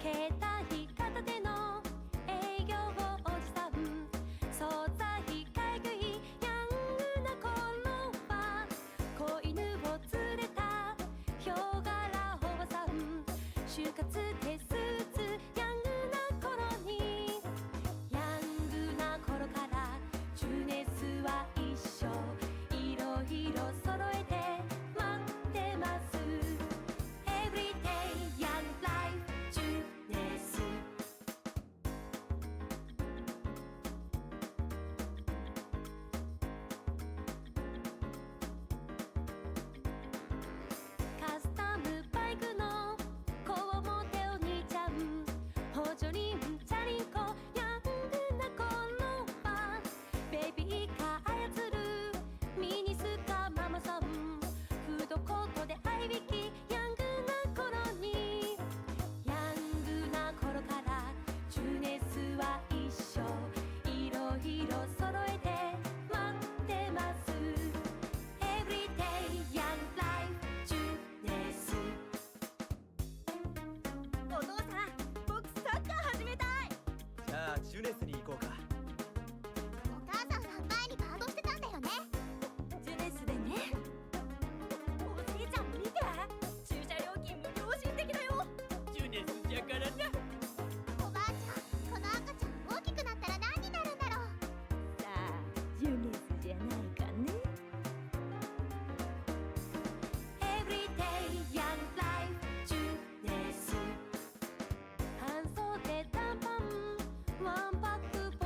携帯片手の営業おじさん、惣菜買い食いヤングな頃は子犬を連れたヒョウ柄おばさん、就活でスーツヤングな頃に、ヤングな頃からジュネスは一緒、いろいろ揃えて待ってます。 Everyday Young Life ジュネス。カスタムバイクの子を持てお兄ちゃん、補助輪チャリンコヤングな頃はベビーカー操るミニスカママさん、フードコートで合いびきヤングな頃に、ヤングな頃からジュネスは一緒、いろいろ揃えて待ってます。 Everyday Young Life ジュネス。お父さん、僕サッカー始めたい。じゃあジュネスに行こうか。お母さんは前にバンドしてたんだよね。ジュネスでね。おじいちゃん見て、駐車料金無良心的だよ。ジュネスじゃからな。おばあちゃん、この赤ちゃん大きくなったら何になるんだろう。さあ、ジュネスじゃないかね。 Everyday Young Life ジュネス。半袖短パンワンパックポ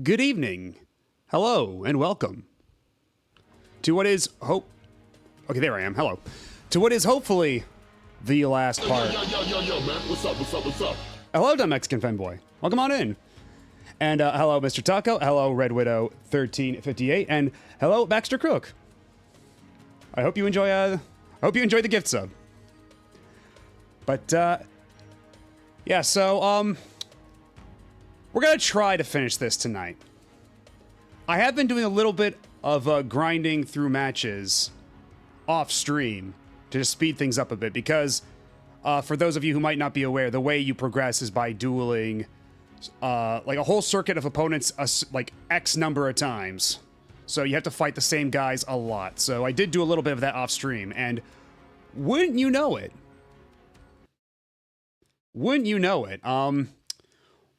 Good evening. Hello and welcome to what is Okay, there I am. Hello. To what is hopefully the last part. Yo, man. What's up? Hello, Dumb Mexican Fanboy. Welcome on in. And hello, Mr. Taco. Hello, Red Widow 1358. And hello, Baxter Crook. I hope you enjoy. I hope you enjoyed the gift sub. But yeah. So we're gonna try to finish this tonight. I have been doing a little bit of grinding through matches off stream to just speed things up a bit because for those of you who might not be aware, the way you progress is by dueling like a whole circuit of opponents like X number of times. So you have to fight the same guys a lot. So I did do a little bit of that off stream, and wouldn't you know it?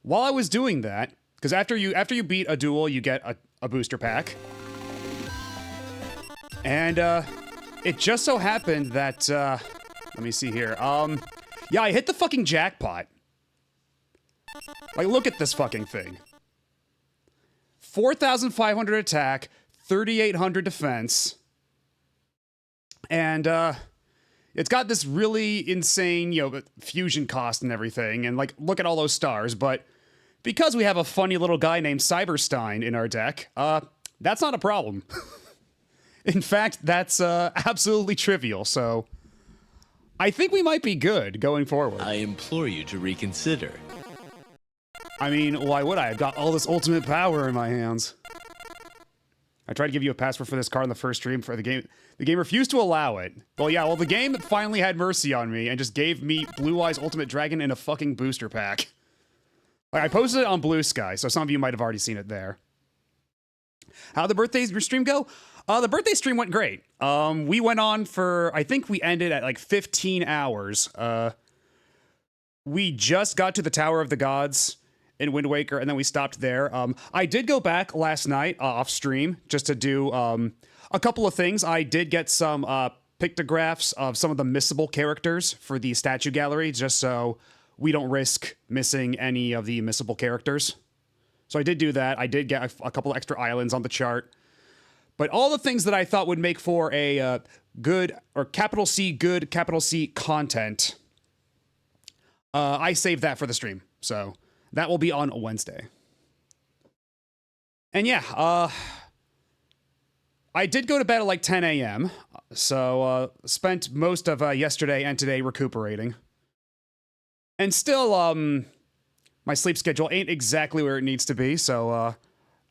While I was doing that, because after you beat a duel, you get a booster pack. And it just so happened that let me see here. Yeah, I hit the fucking jackpot. Like, look at this fucking thing. 4,500 attack, 3,800 defense. And it's got this really insane, fusion cost and everything. And like, look at all those stars. But because we have a funny little guy named Cyberstein in our deck, that's not a problem. In fact, that's absolutely trivial. So I think we might be good going forward. I implore you to reconsider. I mean, why would I? I've got all this ultimate power in my hands. I tried to give you a password for this card in the first stream for the game. The game refused to allow it. Well, the game finally had mercy on me and just gave me Blue Eyes Ultimate Dragon in a fucking booster pack. Like, I posted it on Blue Sky, so some of you might have already seen it there. How'd the birthday stream go? The birthday stream went great. We went on for, I think we ended at like 15 hours. We just got to the Tower of the Gods in Wind Waker, and then we stopped there. I did go back last night off stream just to do a couple of things. I did get some pictographs of some of the missable characters for the statue gallery, just so we don't risk missing any of the missable characters. So I did do that. I did get a couple extra islands on the chart. But all the things that I thought would make for a good, or capital C good, capital C content, I saved that for the stream. So that will be on Wednesday. And yeah, I did go to bed at like 10 a.m. So spent most of yesterday and today recuperating. And still, my sleep schedule ain't exactly where it needs to be. So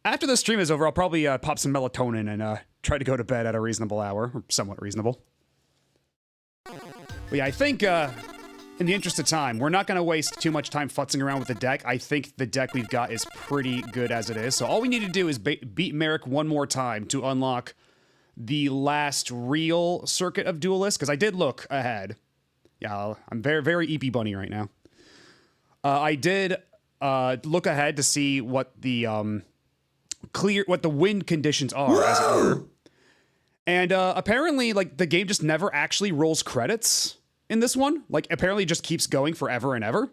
after the stream is over, I'll probably pop some melatonin and try to go to bed at a reasonable hour, or somewhat reasonable. But yeah, I think in the interest of time, we're not going to waste too much time futzing around with the deck. I think the deck we've got is pretty good as it is. So all we need to do is beat Merrick one more time to unlock the last real circuit of Duelist, because I did look ahead. Yeah, I'm very, very EP Bunny right now. I did look ahead to see what the what the win conditions are, as it were. And apparently, like, the game just never actually rolls credits in this one. Like, apparently it just keeps going forever and ever.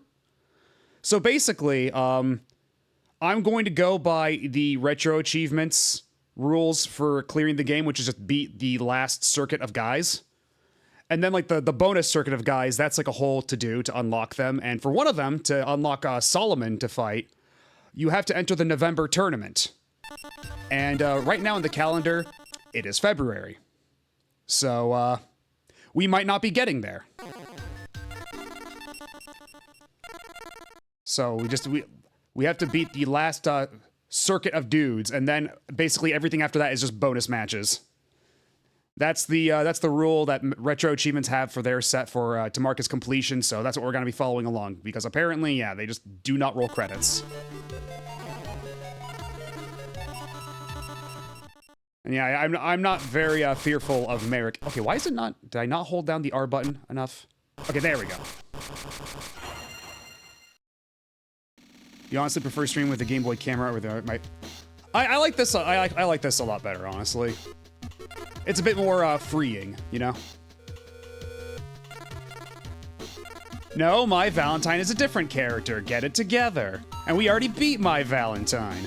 So basically, I'm going to go by the retro achievements rules for clearing the game, which is just beat the last circuit of guys. And then, like, the bonus circuit of guys, that's like a whole to-do to unlock them. And for one of them, to unlock Solomon to fight, you have to enter the November tournament. And right now in the calendar, it is February. So, we might not be getting there. So we have to beat the last circuit of dudes, and then basically everything after that is just bonus matches. That's the rule that retro achievements have for their set for to mark as completion. So that's what we're gonna be following along, because apparently, yeah, they just do not roll credits. And yeah, I'm not very fearful of Merrick. Okay, why is it not? Did I not hold down the R button enough? Okay, there we go. You honestly prefer streaming with the Game Boy camera or the I like this. I like this a lot better, honestly. It's a bit more freeing, you know. No, my Valentine is a different character. Get it together. And we already beat my Valentine.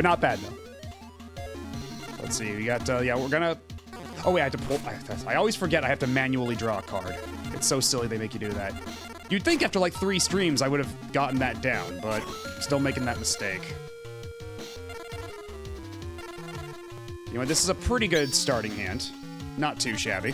but not bad though. Let's see, we got, yeah, we're gonna, oh wait, I have to pull, I always forget I have to manually draw a card. It's so silly they make you do that. You'd think after like 3 streams I would have gotten that down, but still making that mistake. You know, this is a pretty good starting hand. Not too shabby.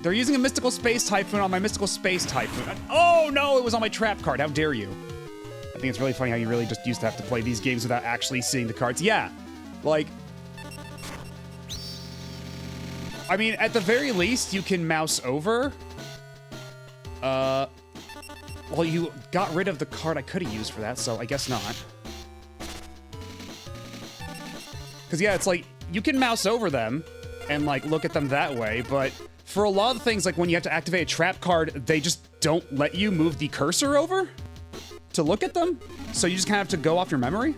They're using a Mystical Space Typhoon on my Mystical Space Typhoon. Oh no, it was on my trap card. How dare you? I think it's really funny how you really just used to have to play these games without actually seeing the cards. Yeah, like... I mean, at the very least, you can mouse over. Well, you got rid of the card I could have used for that, so I guess not. Because, yeah, it's like, you can mouse over them and, like, look at them that way, but for a lot of things, like, when you have to activate a trap card, they just don't let you move the cursor over to look at them, so you just kind of have to go off your memory.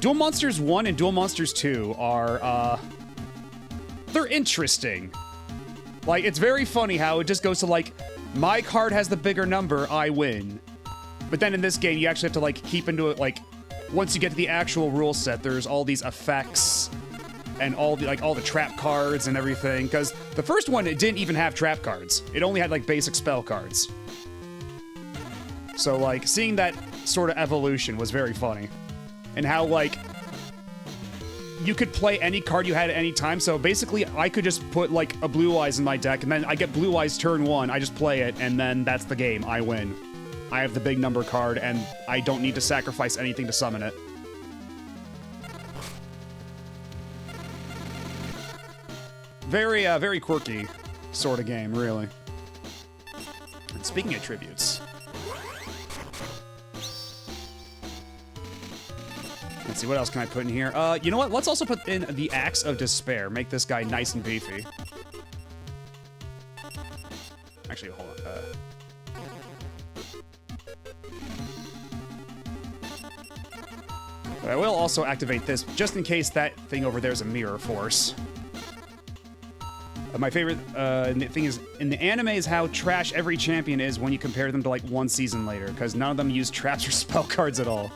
Duel Monsters 1 and Duel Monsters 2 are, they're interesting. Like, it's very funny how it just goes to, like, my card has the bigger number, I win. But then in this game, you actually have to, like, keep into it, like, once you get to the actual rule set, there's all these effects and all the, like, all the trap cards and everything. Because the first one, it didn't even have trap cards. It only had, like, basic spell cards. So, like, seeing that sort of evolution was very funny. And how, like, you could play any card you had at any time, so basically I could just put, like, a Blue Eyes in my deck, and then I get Blue Eyes turn 1, I just play it, and then that's the game, I win. I have the big number card, and I don't need to sacrifice anything to summon it. Very, very quirky sort of game, really. And speaking of tributes... Let's see, what else can I put in here? You know what? Let's also put in the Axe of Despair. Make this guy nice and beefy. Actually, hold on. But I will also activate this, just in case that thing over there is a mirror force. My favorite thing is, in the anime, is how trash every champion is when you compare them to, like, 1 season later, because none of them use traps or spell cards at all.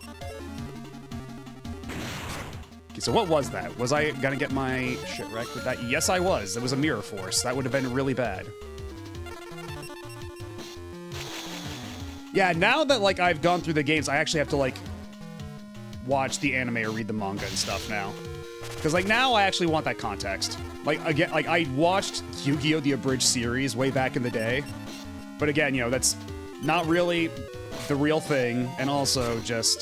So what was that? Was I gonna get my shit wrecked with that? Yes, I was. It was a mirror force. That would have been really bad. Yeah, now that, like, I've gone through the games, I actually have to, like, watch the anime or read the manga and stuff now. Because, like, now I actually want that context. Like, again, like, I watched Yu-Gi-Oh! The Abridged series way back in the day. But again, you know, that's not really the real thing. And also just,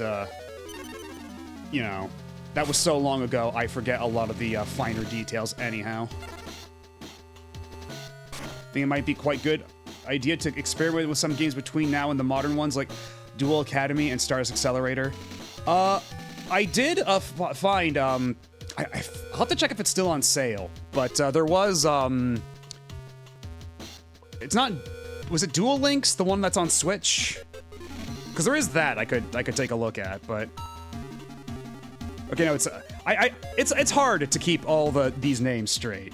you know... That was so long ago, I forget a lot of the finer details anyhow. I think it might be quite good idea to experiment with some games between now and the modern ones, like Duel Academy and Stardust Accelerator. I did find, I'll have to check if it's still on sale, but there was, it's not, was it Duel Links, the one that's on Switch? Because there is that I could take a look at, but... Okay, no, it's hard to keep all these names straight.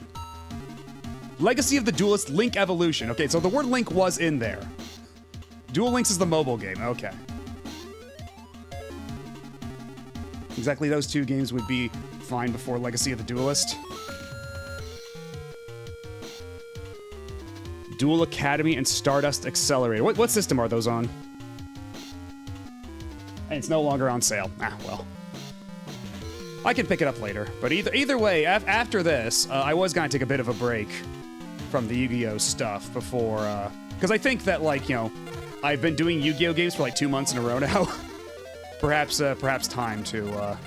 Legacy of the Duelist, Link Evolution. Okay, so the word Link was in there. Duel Links is the mobile game. Okay. Exactly, those 2 games would be fine before Legacy of the Duelist. Duel Academy and Stardust Accelerator. What system are those on? And it's no longer on sale. Ah, well. I can pick it up later, but either way, after this, I was gonna take a bit of a break from the Yu-Gi-Oh! Stuff before, because I think that, like, you know, I've been doing Yu-Gi-Oh! Games for like 2 months in a row now. perhaps time to,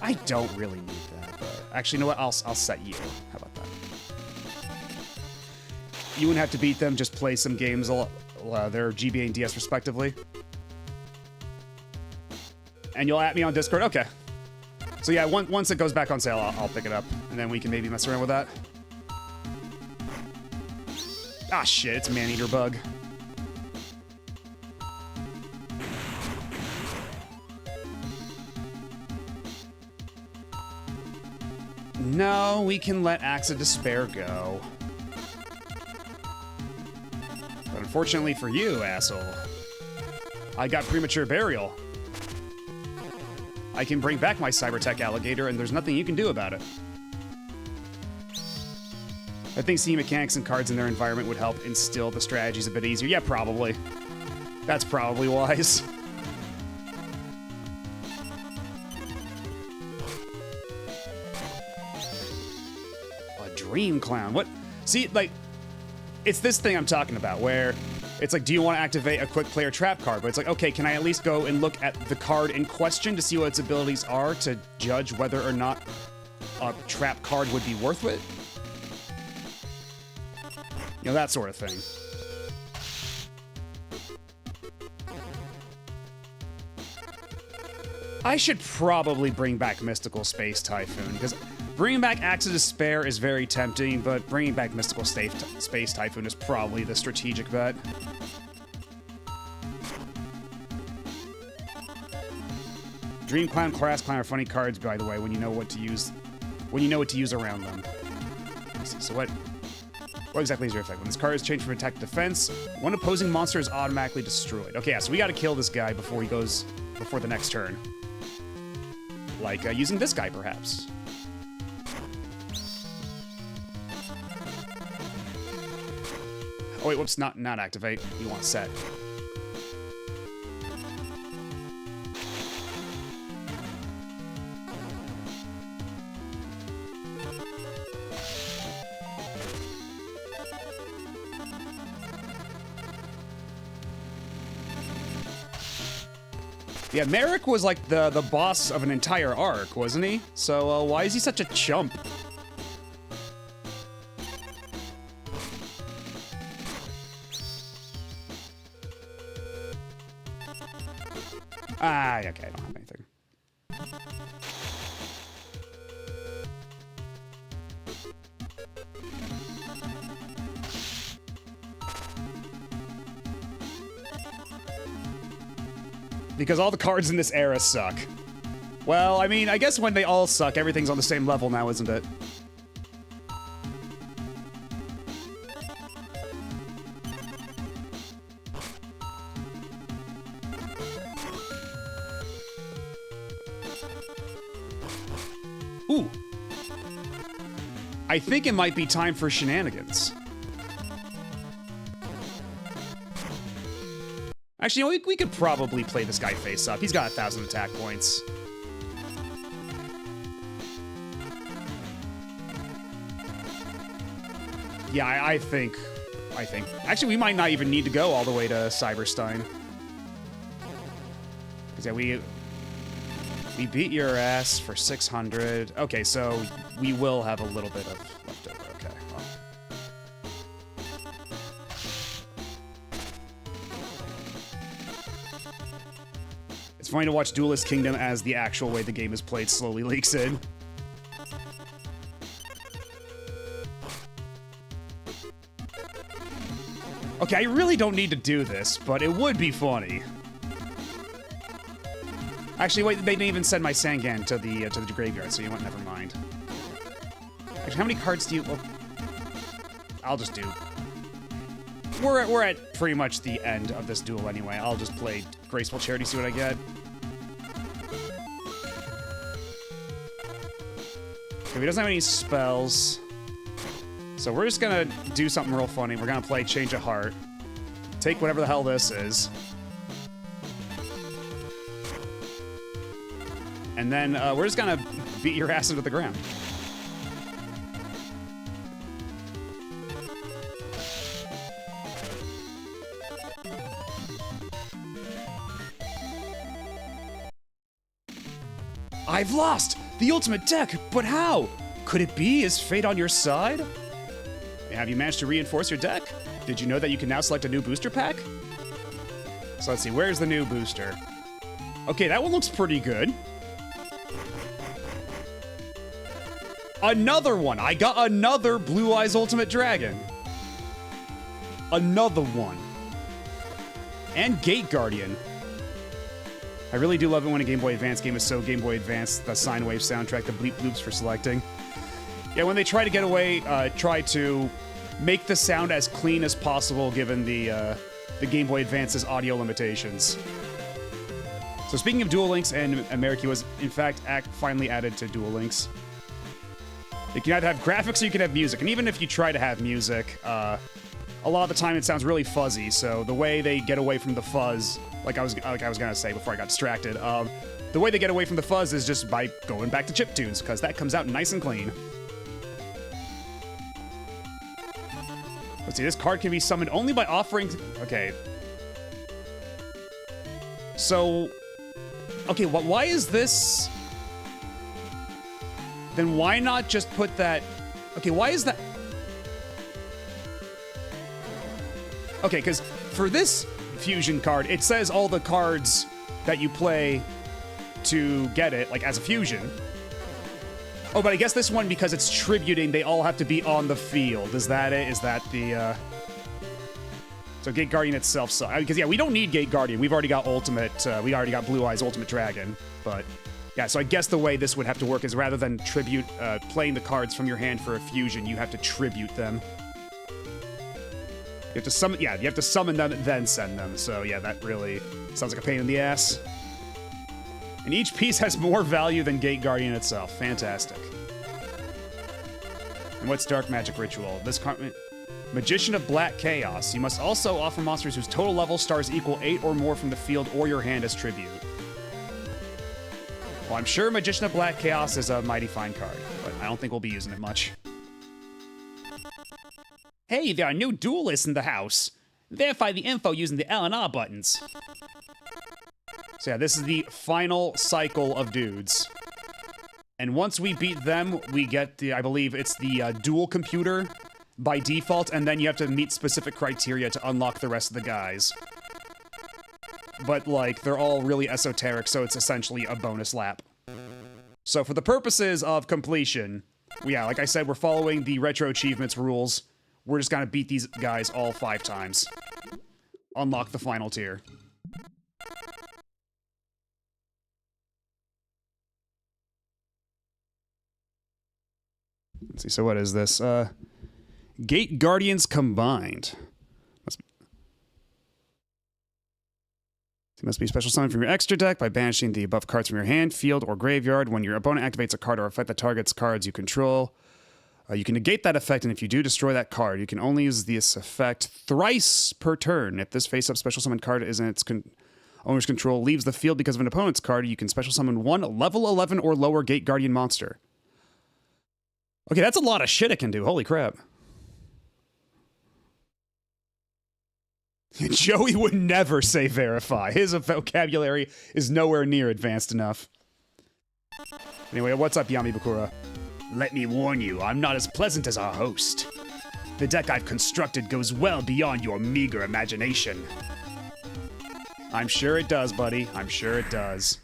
I don't really need that, but actually, you know what? I'll set you. How about that? You wouldn't have to beat them, just play some games, their GBA and DS respectively. And you'll at me on Discord? Okay. So yeah, once it goes back on sale, I'll pick it up, and then we can maybe mess around with that. Ah shit, it's a man-eater bug. No, we can let Axe of Despair go. But unfortunately for you, asshole, I got Premature Burial. I can bring back my Cybertech Alligator, and there's nothing you can do about it. I think seeing mechanics and cards in their environment would help instill the strategies a bit easier. Yeah, probably. That's probably wise. A Dream Clown. What? See, like, it's this thing I'm talking about, where it's like, do you want to activate a quick player trap card? But it's like, okay, can I at least go and look at the card in question to see what its abilities are to judge whether or not a trap card would be worth it? You know, that sort of thing. I should probably bring back Mystical Space Typhoon, because bringing back Axe of Despair is very tempting, but bringing back Mystical Space Typhoon is probably the strategic bet. Dream Clown, Class Clown are funny cards, by the way, when you know what to use. When you know what to use around them. Let's see, so what exactly is your effect? When this card is changed from attack to defense, one opposing monster is automatically destroyed. Okay, yeah, so we gotta kill this guy before the next turn. Like using this guy, perhaps. Oh wait, whoops, not activate. You want set. Yeah, Merrick was like the boss of an entire arc, wasn't he? So why is he such a chump? Ah, okay, I don't have anything. Because all the cards in this era suck. Well, I mean, I guess when they all suck, everything's on the same level now, isn't it? Ooh. I think it might be time for shenanigans. Actually, you know, we could probably play this guy face up. He's got 1,000 attack points. Yeah, I think. Actually, we might not even need to go all the way to Cyberstein. Because, yeah, we beat your ass for 600. Okay, so we will have a little bit of leftover. Okay, well. It's funny to watch Duelist Kingdom as the actual way the game is played slowly leaks in. Okay, I really don't need to do this, but it would be funny. Actually, wait, they didn't even send my Sangan to the graveyard, so you know what, never mind. Actually, how many cards do you... Well, I'll just do... We're at pretty much the end of this duel anyway. I'll just play Graceful Charity, see what I get. Okay, he doesn't have any spells. So we're just gonna do something real funny. We're gonna play Change of Heart. Take whatever the hell this is. And then we're just gonna beat your ass into the ground. I've lost the ultimate deck, but how? Could it be? Is fate on your side? Have you managed to reinforce your deck? Did you know that you can now select a new booster pack? So let's see, where's the new booster? Okay, that one looks pretty good. Another one! I got another Blue Eyes Ultimate Dragon. Another one. And Gate Guardian. I really do love it when a Game Boy Advance game is so Game Boy Advance, the sine wave soundtrack, the bleep bloops for selecting. Yeah, when they try to get away, try to make the sound as clean as possible given the Game Boy Advance's audio limitations. So speaking of Duel Links, and America was in fact finally added to Duel Links. You can either have graphics or you can have music, and even if you try to have music, a lot of the time it sounds really fuzzy. So the way they get away from the fuzz, like I was gonna say before I got distracted, the way they get away from the fuzz is just by going back to chiptunes, because that comes out nice and clean. Let's see, this card can be summoned only by offering... Okay. So... Okay, why is this... Then why not just put that... Okay, why is that... Okay, because for this fusion card, it says all the cards that you play to get it, like, as a fusion. Oh, but I guess this one, because it's tributing, they all have to be on the field. Is that it? Is that the, So Gate Guardian itself sucks. Because, yeah, we don't need Gate Guardian. We've already got Ultimate, we already got Blue Eyes Ultimate Dragon. But, yeah, so I guess the way this would have to work is rather than tribute, playing the cards from your hand for a fusion, you have to tribute them. You have to summon, yeah, you have to summon them and then send them. So, yeah, that really sounds like a pain in the ass. And each piece has more value than Gate Guardian itself. Fantastic. And what's Dark Magic Ritual? This card... Magician of Black Chaos. You must also offer monsters whose total level stars equal 8 or more from the field or your hand as tribute. Well, I'm sure Magician of Black Chaos is a mighty fine card, but I don't think we'll be using it much. Hey, there are new duelists in the house. Verify the info using the L and R buttons. So yeah, this is the final cycle of dudes. And once we beat them, we get the, I believe it's the dual computer by default, and then you have to meet specific criteria to unlock the rest of the guys. But, like, they're all really esoteric, so it's essentially a bonus lap. So for the purposes of completion, yeah, like I said, we're following the Retro Achievements rules. We're just gonna beat these guys all 5 times. Unlock the final tier. Let's see, so what is this? Gate Guardians combined. Must be special summon from your extra deck by banishing the above cards from your hand, field, or graveyard. When your opponent activates a card or effect that targets cards you control, you can negate that effect, and if you do, destroy that card. You can only use this effect thrice per turn. If this face-up special summon card is in its owner's control, leaves the field because of an opponent's card, you can special summon one level 11 or lower Gate Guardian monster. Okay, that's a lot of shit it can do. Holy crap. Joey would never say verify. His vocabulary is nowhere near advanced enough. Anyway, what's up, Yami Bakura? Let me warn you, I'm not as pleasant as our host. The deck I've constructed goes well beyond your meager imagination. I'm sure it does, buddy. I'm sure it does.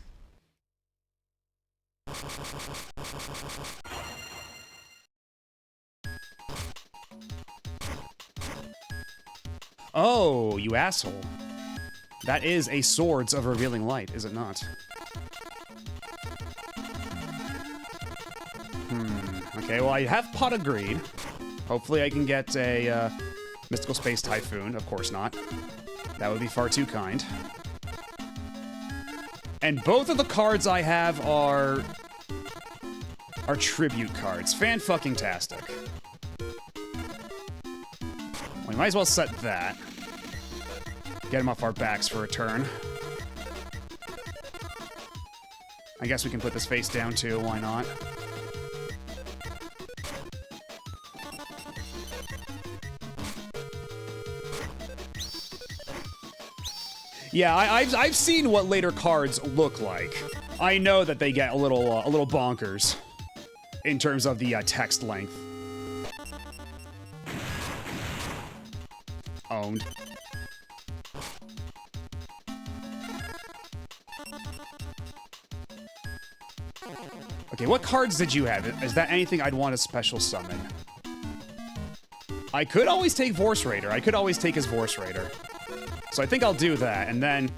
Oh, you asshole. That is a Swords of Revealing Light, is it not? Okay, well, I have Pot of Greed. Hopefully I can get a Mystical Space Typhoon. Of course not. That would be far too kind. And both of the cards I have are tribute cards. Fan-fucking-tastic. We might as well set that. Get him off our backs for a turn. I guess we can put this face down too, why not? Yeah, I've seen what later cards look like. I know that they get a little bonkers in terms of the text length. Owned. Okay, what cards did you have? Is that anything I'd want to special summon? I could always take Vorse Raider. I could always take his Vorse Raider. So I think I'll do that, and then...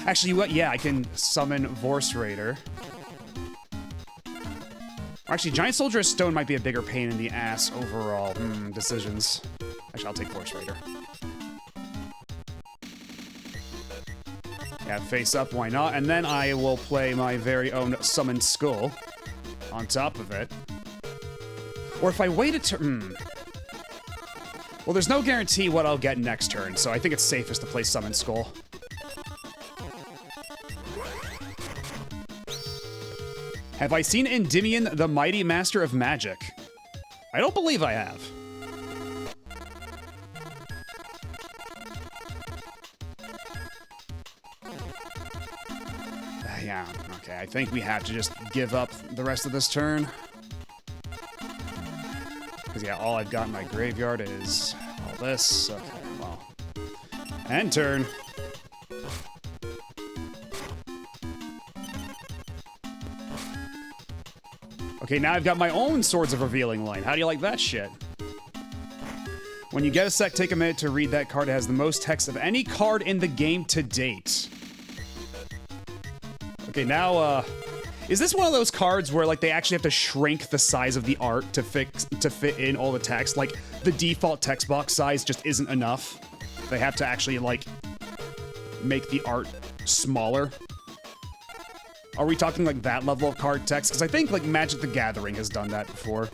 Actually, what? Yeah, I can summon Vorse Raider. Actually, Giant Soldier of Stone might be a bigger pain in the ass overall. Decisions. Actually, I'll take Force Raider. Yeah, face up, why not? And then I will play my very own Summoned Skull on top of it. Or if I wait a turn... Well, there's no guarantee what I'll get next turn, so I think it's safest to play Summoned Skull. Have I seen Endymion, the Mighty Master of Magic? I don't believe I have. Yeah, okay, I think we have to just give up the rest of this turn. Because, yeah, all I've got in my graveyard is all this. Okay, well. End turn. Okay, now I've got my own Swords of Revealing Light. How do you like that shit? When you get a sec, take a minute to read that card. It has the most text of any card in the game to date. Okay, now, is this one of those cards where, like, they actually have to shrink the size of the art to fit in all the text? Like, the default text box size just isn't enough. They have to actually, like, make the art smaller. Are we talking, like, that level of card text? Because I think, like, Magic the Gathering has done that before.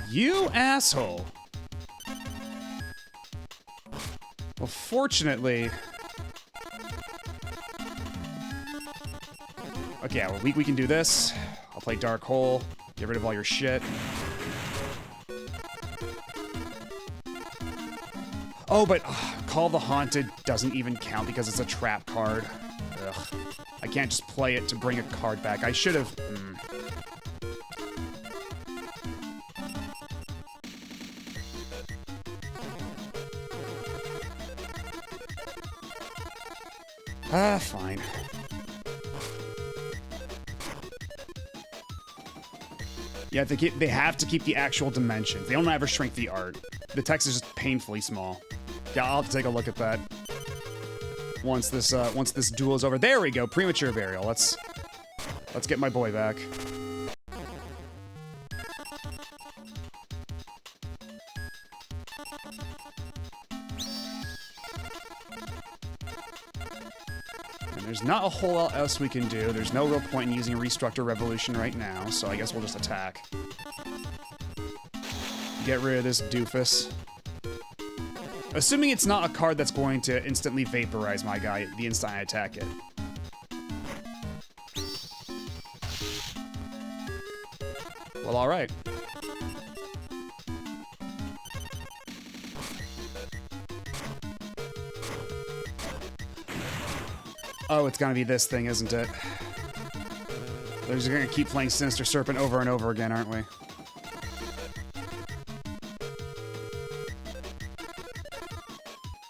You asshole. Well, fortunately... Okay, yeah, well, we can do this. I'll play Dark Hole. Get rid of all your shit. Oh, but Call the Haunted doesn't even count because it's a trap card. Ugh. I can't just play it to bring a card back. I should have... Fine. Yeah, they have to keep the actual dimensions. They don't ever shrink the art. The text is just painfully small. Yeah, I'll have to take a look at that once this duel is over. There we go, premature burial. Let's get my boy back. And there's not a whole lot else we can do. There's no real point in using Restructure Revolution right now, so I guess we'll just attack. Get rid of this doofus. Assuming it's not a card that's going to instantly vaporize my guy the instant I attack it. Well, alright. Oh, it's gonna be this thing, isn't it? They're just gonna keep playing Sinister Serpent over and over again, aren't we?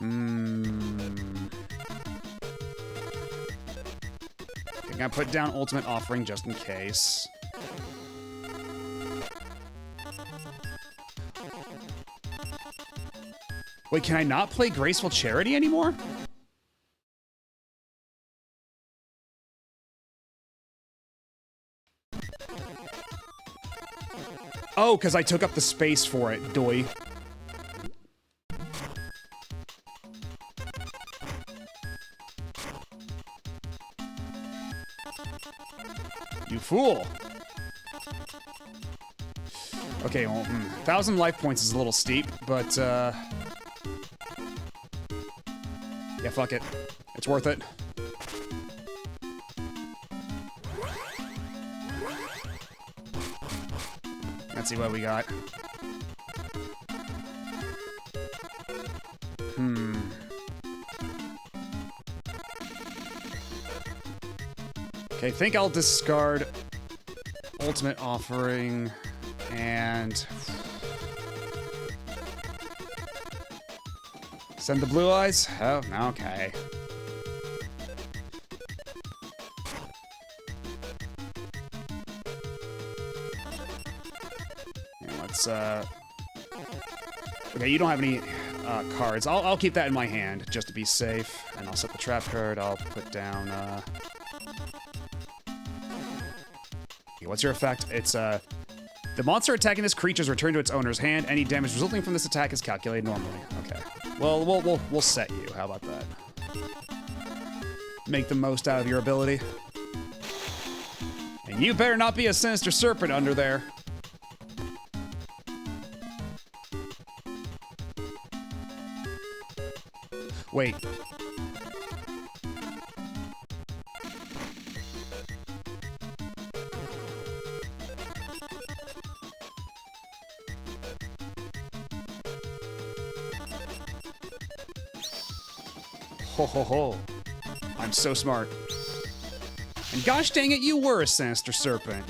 I'm gonna put down Ultimate Offering just in case. Wait, can I not play Graceful Charity anymore? Oh, because I took up the space for it, doy. You fool. Okay, well, 1,000 life points is a little steep, but, yeah, fuck it. It's worth it. Let's see what we got. Okay, I think I'll discard Ultimate Offering and send the blue eyes? Oh, okay. And let's, okay, you don't have any... cards. I'll keep that in my hand just to be safe, and I'll set the trap card. I'll put down. What's your effect? It's the monster attacking this creature is returned to its owner's hand. Any damage resulting from this attack is calculated normally. Okay. Well, we'll set you. How about that? Make the most out of your ability. And you better not be a sinister serpent under there. Wait. Ho ho ho. I'm so smart. And gosh dang it, you were a sinister serpent.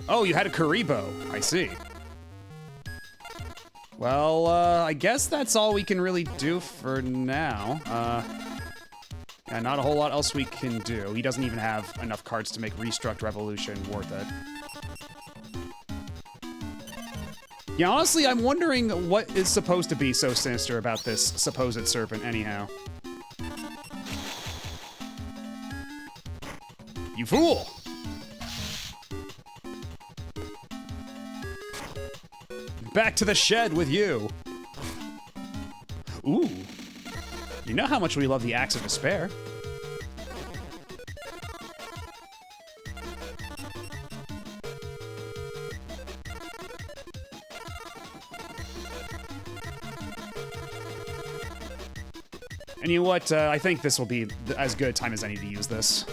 Oh, you had a Karibo. I see. Well, I guess that's all we can really do for now. Yeah, not a whole lot else we can do. He doesn't even have enough cards to make Restruct Revolution worth it. Yeah, honestly, I'm wondering what is supposed to be so sinister about this supposed serpent anyhow. You fool! Back to the shed with you. Ooh. You know how much we love the Axe of Despair. And you know what? I think this will be as good a time as any to use this.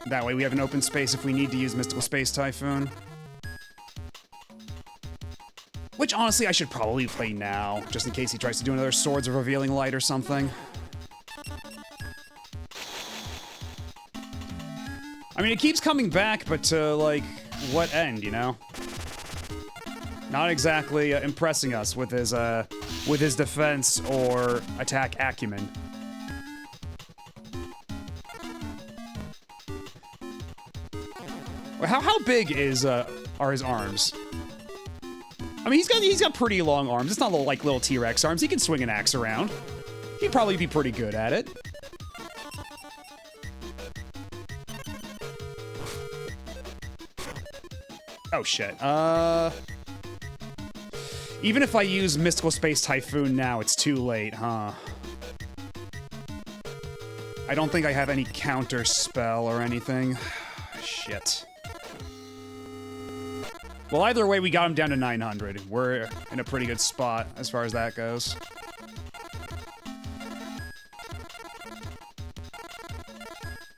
That way we have an open space if we need to use Mystical Space Typhoon. Which, honestly, I should probably play now, just in case he tries to do another Swords of Revealing Light or something. I mean, it keeps coming back, but to, like, what end, you know? Not exactly impressing us with his defense or attack acumen. How big are his arms? I mean, he's got pretty long arms. It's not like little T-Rex arms. He can swing an axe around. He'd probably be pretty good at it. Oh shit. Even if I use Mystical Space Typhoon now, it's too late, huh? I don't think I have any counter spell or anything. Shit. Well, either way, we got him down to 900. We're in a pretty good spot as far as that goes.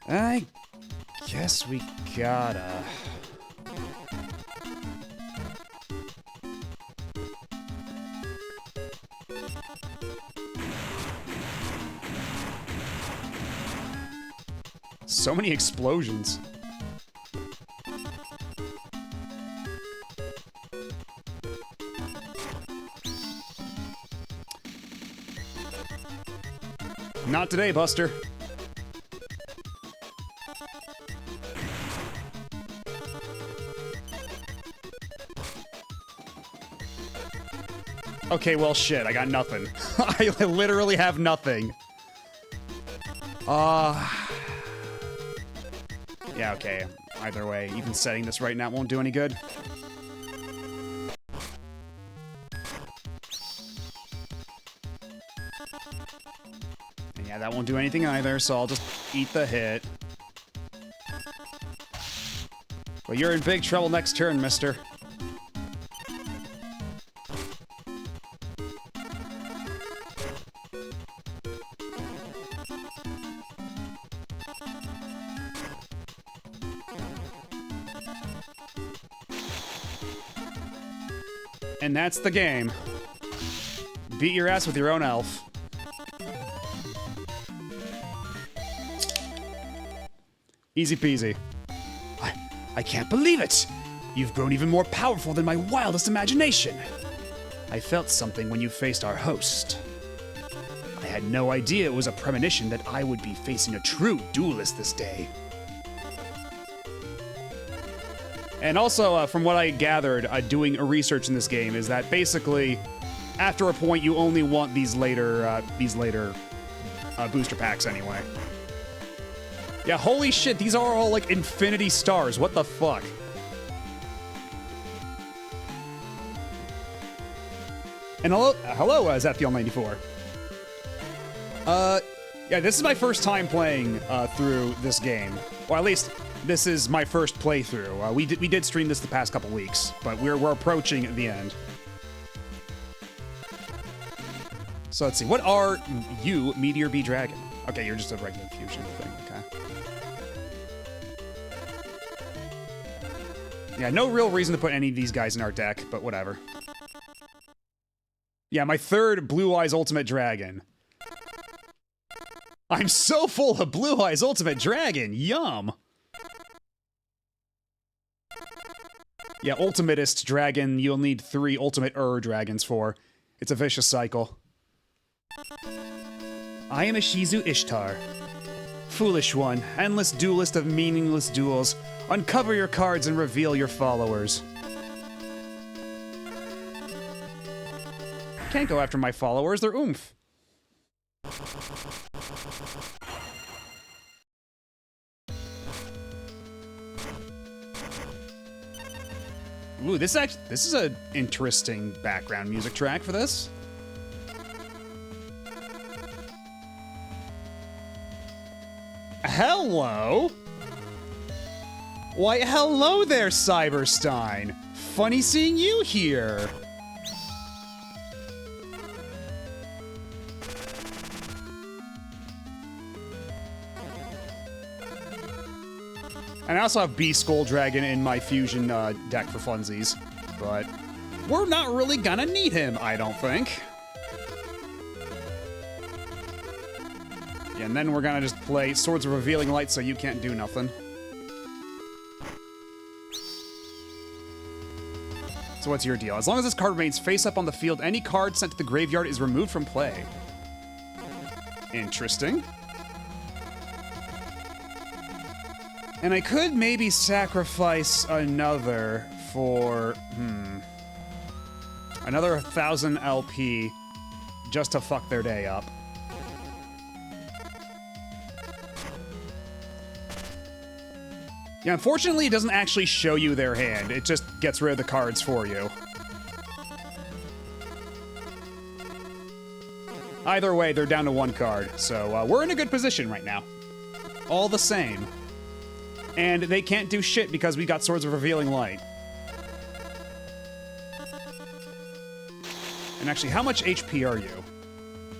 I guess we gotta... So many explosions. Not today, Buster. Okay, well, shit, I got nothing. I literally have nothing. Yeah, okay. Either way, even setting this right now won't do any good. And yeah, that won't do anything either, so I'll just eat the hit. Well, you're in big trouble next turn, mister. And that's the game. Beat your ass with your own elf. Easy peasy. I can't believe it! You've grown even more powerful than my wildest imagination. I felt something when you faced our host. I had no idea it was a premonition that I would be facing a true duelist this day. And also, from what I gathered, doing a research in this game is that basically, after a point, you only want these later booster packs anyway. Yeah, holy shit, these are all like infinity stars. What the fuck? And hello, Zephiel94. Yeah, this is my first time playing through this game. Or at least, this is my first playthrough. We did stream this the past couple weeks, but we're approaching the end. So let's see, what are you, Meteor B Dragon? Okay, you're just a regular fusion thing, okay. Yeah, no real reason to put any of these guys in our deck, but whatever. Yeah, my third Blue Eyes Ultimate Dragon. I'm so full of Blue Eyes Ultimate Dragon, yum! Yeah, Ultimatist Dragon, you'll need 3 Ultimate Dragons for. It's a vicious cycle. I am a Shizu Ishtar. Foolish one, endless duelist of meaningless duels. Uncover your cards and reveal your followers. Can't go after my followers, they're oomph. Ooh, this is an interesting background music track for this. Hello? Why, hello there, Cyberstein. Funny seeing you here. And I also have Beast Skull Dragon in my fusion deck for funsies, but we're not really gonna need him, I don't think. Yeah, and then we're gonna just play Swords of Revealing Light so you can't do nothing. So what's your deal? As long as this card remains face up on the field, any card sent to the graveyard is removed from play. Interesting. And I could maybe sacrifice another for, another 1,000 LP just to fuck their day up. Yeah, unfortunately, it doesn't actually show you their hand. It just gets rid of the cards for you. Either way, they're down to 1 card, so we're in a good position right now. All the same. And they can't do shit because we got Swords of Revealing Light. And actually, how much HP are you?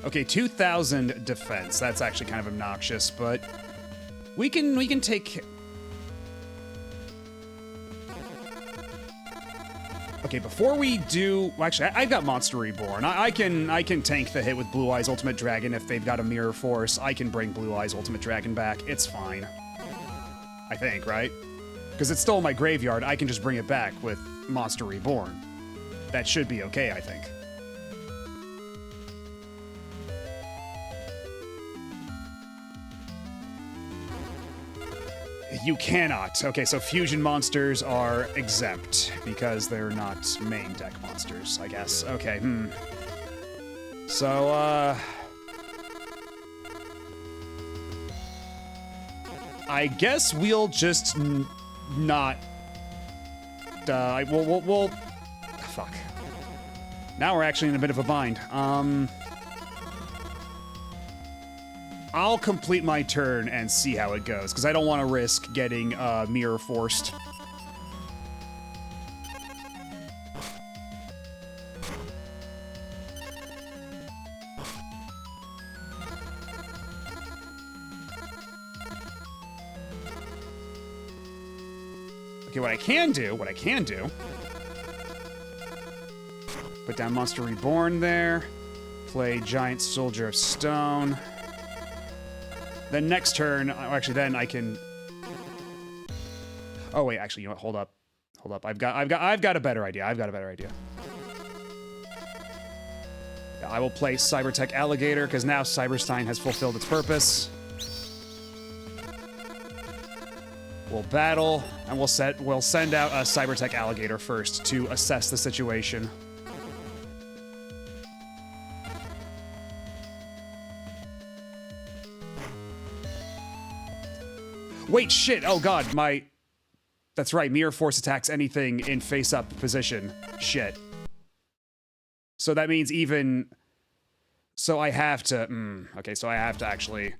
Okay, 2,000 defense. That's actually kind of obnoxious, but we can take. Okay, before we do, well, actually, I've got Monster Reborn. I can tank the hit with Blue Eyes Ultimate Dragon if they've got a Mirror Force. I can bring Blue Eyes Ultimate Dragon back. It's fine. I think, right? Because it's still in my graveyard, I can just bring it back with Monster Reborn. That should be okay, I think. You cannot. Okay, so fusion monsters are exempt because they're not main deck monsters, I guess. Okay, So, I guess we'll just not. We'll. Fuck. Now we're actually in a bit of a bind. I'll complete my turn and see how it goes, because I don't want to risk getting mirror forced. Okay, what I can do, put down Monster Reborn there, play Giant Soldier of Stone. Then next turn, actually, then I can. Oh wait, actually, you know what? Hold up. I've got a better idea. I will play Cybertech Alligator, because now Cyberstein has fulfilled its purpose. We'll battle, and we'll send out a Cybertech Alligator first to assess the situation. Wait, shit! Oh god, that's right, Mirror Force attacks anything in face-up position. Shit. So that means even... So I have to... okay, so I have to actually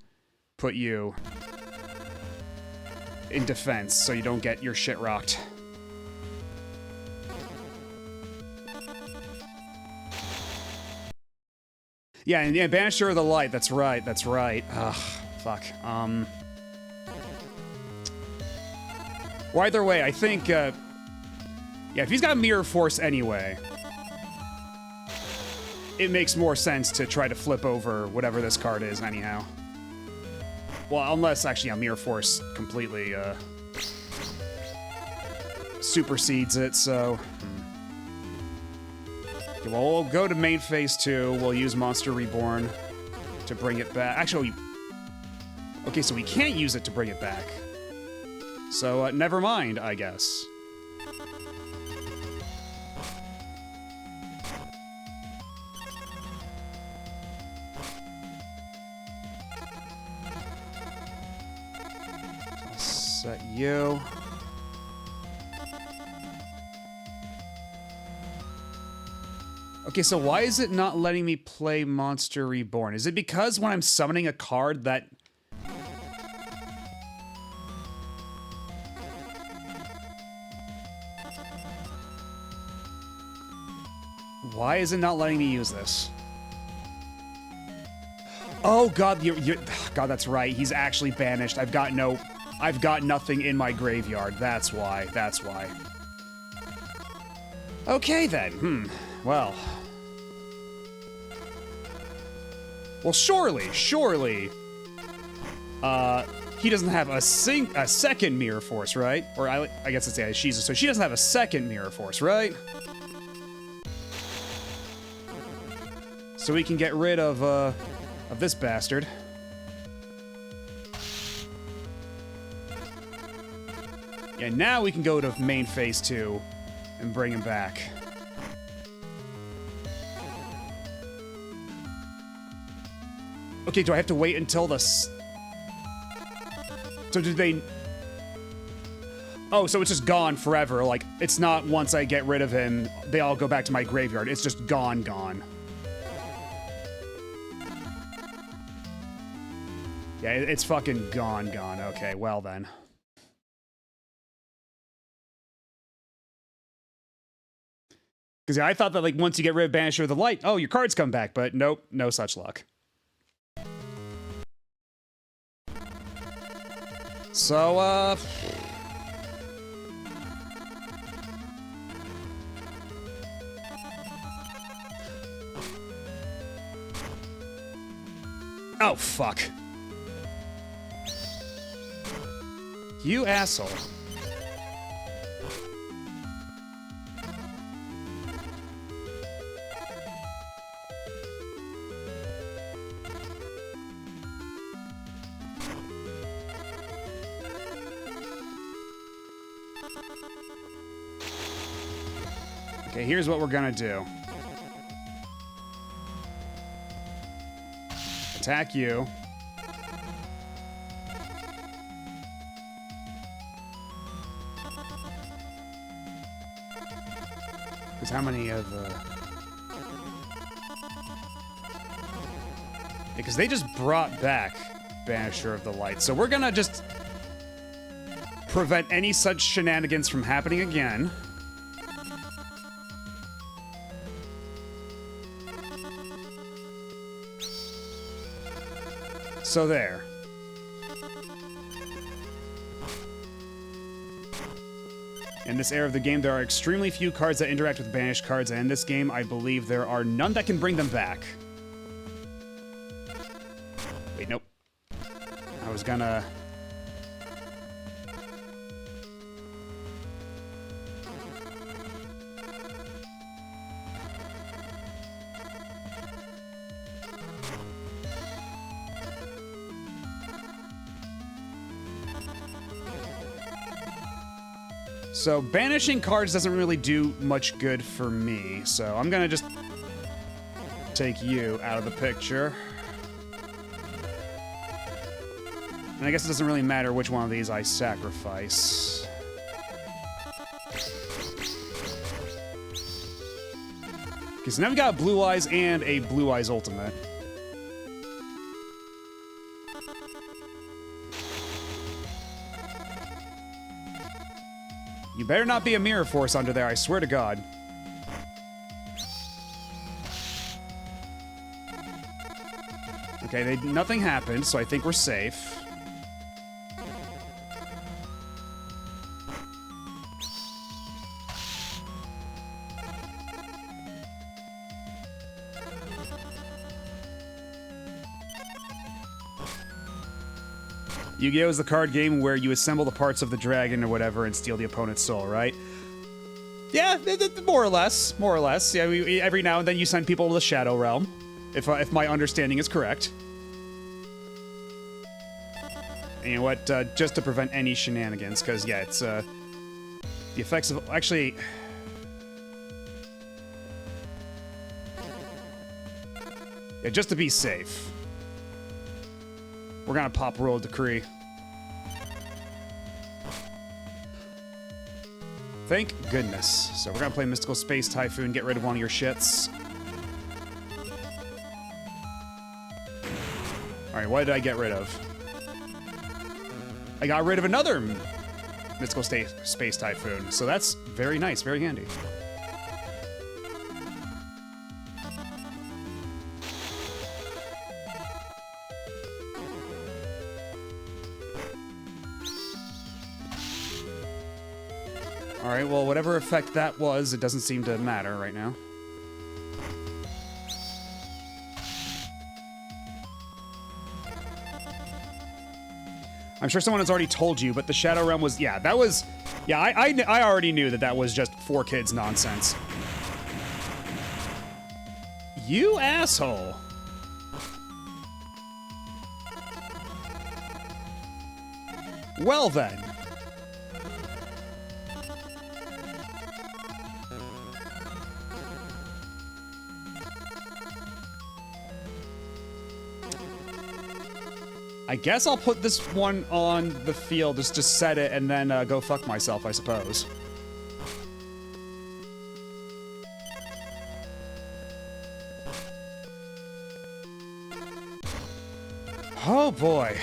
put you in defense so you don't get your shit rocked. Yeah, and yeah, Banisher of the Light, that's right, that's right. Ugh, fuck. Well, either way, I think, yeah, if he's got Mirror Force anyway, it makes more sense to try to flip over whatever this card is anyhow. Well, unless, actually, yeah, Mirror Force completely, supersedes it, so... Okay, well, we'll go to main phase 2, we'll use Monster Reborn to bring it back. Actually, okay, so we can't use it to bring it back. So, never mind, I guess. I'll set you. Okay, so why is it not letting me play Monster Reborn? Is it because when I'm summoning a card that... Why is it not letting me use this? Oh god, God, that's right. He's actually banished. I've got nothing in my graveyard. That's why. That's why. Okay then. Well. Well, surely. He doesn't have a second Mirror Force, right? Or I guess it's, yeah, so she doesn't have a second Mirror Force, right? So we can get rid of this bastard. Yeah, now we can go to main phase 2 and bring him back. Okay, do I have to wait until the... So did they... Oh, so it's just gone forever. Like, it's not once I get rid of him, they all go back to my graveyard. It's just gone. Yeah, it's fucking gone. Okay, well then. Because yeah, I thought that, like, once you get rid of Banisher of the Light, oh, your cards come back, but nope, no such luck. So, oh, fuck. You asshole. Okay, here's what we're gonna do. Attack you. Because how many of because they just brought back Banisher of the Light. So we're gonna just prevent any such shenanigans from happening again. So there. In this era of the game, there are extremely few cards that interact with banished cards, and in this game, I believe there are none that can bring them back. Wait, nope. I was gonna... So banishing cards doesn't really do much good for me, so I'm gonna just take you out of the picture. And I guess it doesn't really matter which one of these I sacrifice. Okay, so now we got Blue Eyes and a Blue Eyes Ultimate. You better not be a Mirror Force under there, I swear to God. Okay, nothing happened, so I think we're safe. Yu-Gi-Oh! Is the card game where you assemble the parts of the dragon or whatever and steal the opponent's soul, right? Yeah, more or less. More or less. Yeah, every now and then you send people to the Shadow Realm, if my understanding is correct. And you know what? Just to prevent any shenanigans, because, yeah, it's, the effects of... Actually... Yeah, just to be safe. We're gonna pop Royal Decree. Thank goodness. So we're gonna play Mystical Space Typhoon, get rid of one of your shits. Alright, what did I get rid of? I got rid of another Mystical Space Typhoon, so that's very nice, very handy. Alright, well, whatever effect that was, it doesn't seem to matter right now. I'm sure someone has already told you, but the Shadow Realm was... Yeah, that was... Yeah, I already knew that that was just 4Kids nonsense. You asshole. Well then. I guess I'll put this one on the field, just to set it, and then go fuck myself, I suppose. Oh boy,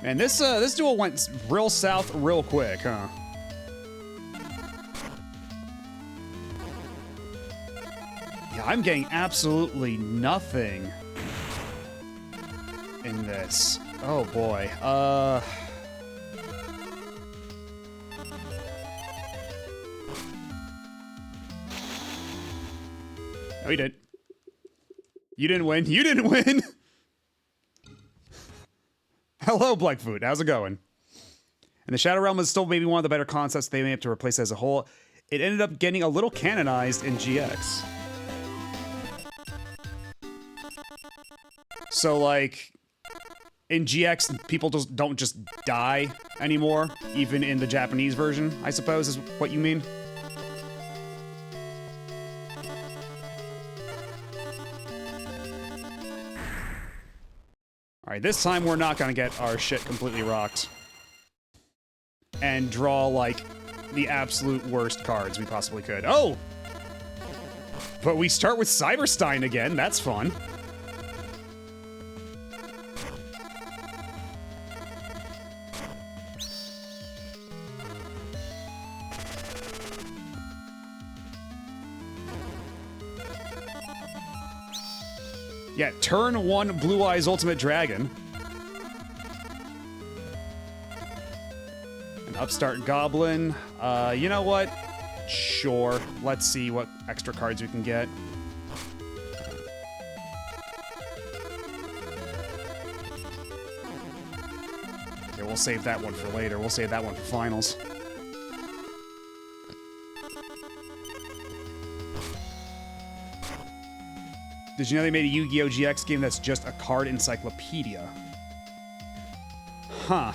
Man, this duel went real south real quick, huh? Yeah, I'm getting absolutely nothing in this. Oh boy. No, you didn't. You didn't win. You didn't win! Hello, Blackfoot. How's it going? And the Shadow Realm is still maybe one of the better concepts they may have to replace as a whole. It ended up getting a little canonized in GX. So, like, in GX, people just don't just die anymore, even in the Japanese version, I suppose, is what you mean? Alright, this time we're not gonna get our shit completely rocked. And draw, like, the absolute worst cards we possibly could. Oh! But we start with Cyberstein again, that's fun. Yeah, turn 1 Blue Eyes Ultimate Dragon. An Upstart Goblin. You know what? Sure. Let's see what extra cards we can get. Okay, we'll save that one for later. We'll save that one for finals. Did you know they made a Yu-Gi-Oh! GX game that's just a card encyclopedia? Huh.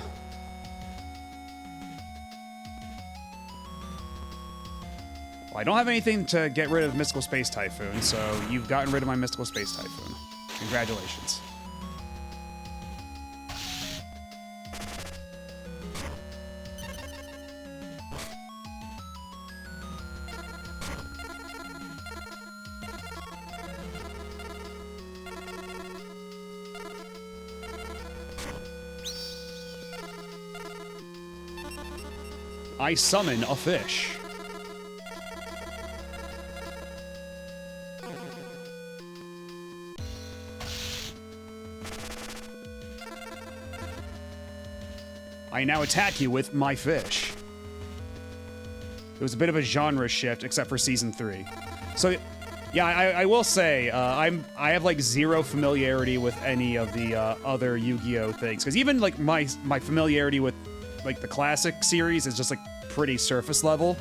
Well, I don't have anything to get rid of Mystical Space Typhoon, so you've gotten rid of my Mystical Space Typhoon. Congratulations. I summon a fish. I now attack you with my fish. It was a bit of a genre shift, except for season 3. So, yeah, I will say I have like zero familiarity with any of the other Yu-Gi-Oh things, because even like my familiarity with like the classic series is just like pretty surface level,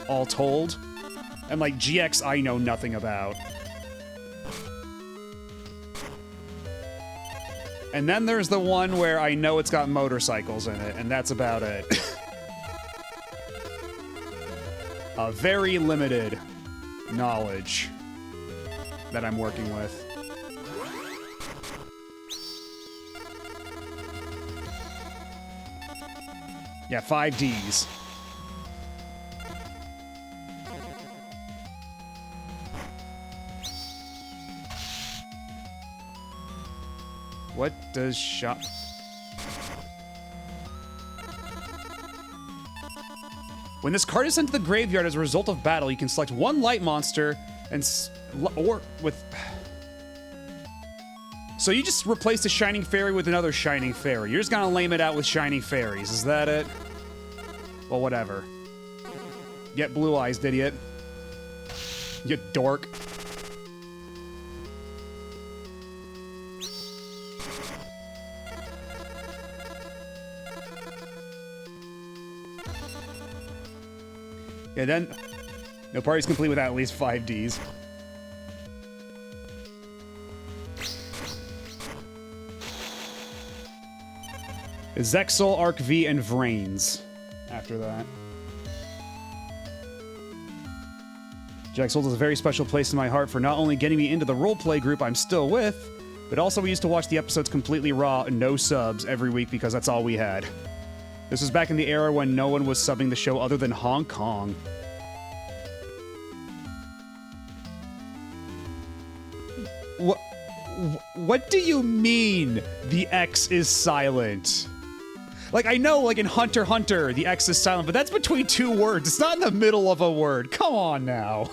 all told, and like GX I know nothing about. And then there's the one where I know it's got motorcycles in it, and that's about it. A very limited knowledge that I'm working with. Yeah, 5 Ds. What does shop... When this card is sent to the graveyard as a result of battle, you can select one light monster and... or with... So you just replace the Shining Fairy with another Shining Fairy. You're just gonna lame it out with Shining Fairies. Is that it? Well, whatever. Get blue eyes, idiot. You dork. Yeah, then... No party's complete without at least 5 Ds. Zexal, Arc V, and Vrains after that. Jax holds a very special place in my heart for not only getting me into the roleplay group I'm still with, but also we used to watch the episodes completely raw and no subs every week because that's all we had. This was back in the era when no one was subbing the show other than Hong Kong. What do you mean the X is silent? Like, I know, like in Hunter x Hunter, the X is silent, but that's between 2 words. It's not in the middle of a word. Come on now.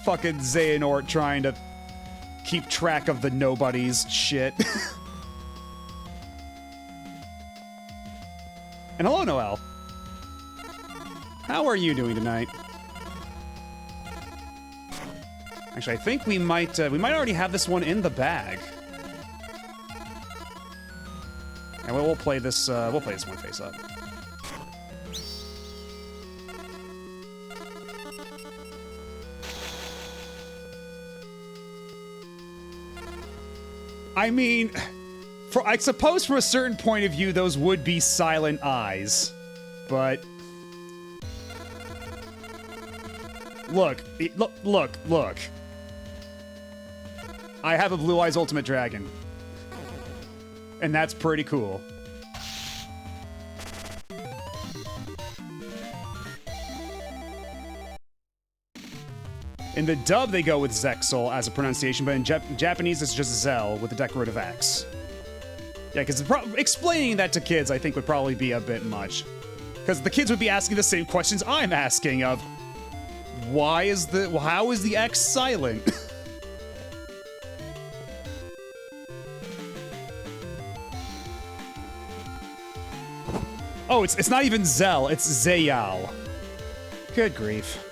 Fucking Xehanort trying to keep track of the nobodies shit. And hello, Noel. How are you doing tonight? Actually, I think we might already have this one in the bag. And we'll play this one face up. I mean, I suppose from a certain point of view, those would be silent eyes, but look. I have a Blue Eyes Ultimate Dragon. And that's pretty cool. In the dub, they go with Zexal as a pronunciation, but in Japanese, it's just Zell with the decorative X. Yeah, because explaining that to kids, I think, would probably be a bit much. Because the kids would be asking the same questions I'm asking of, how is the X silent? Oh, it's not even Zell, it's Zeyal. Good grief.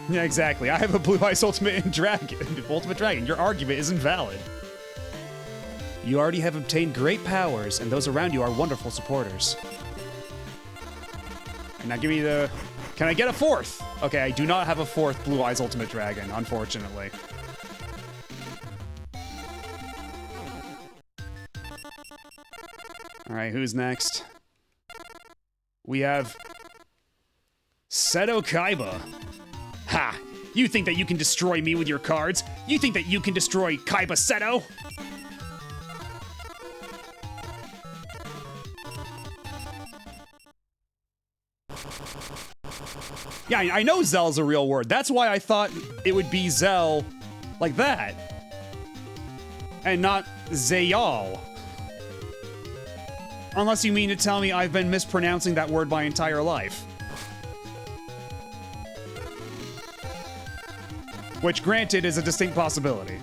Yeah, exactly. I have a Blue Eyes Ultimate Dragon. Your argument is invalid. You already have obtained great powers, and those around you are wonderful supporters. And now give me the... Can I get a fourth? Okay, I do not have a fourth Blue Eyes Ultimate Dragon, unfortunately. Alright, who's next? We have... Seto Kaiba. Ha! You think that you can destroy me with your cards? You think that you can destroy Kaiba Seto? Yeah, I know Zell's a real word. That's why I thought it would be Zell like that. And not Zayal. Unless you mean to tell me I've been mispronouncing that word my entire life. Which, granted, is a distinct possibility.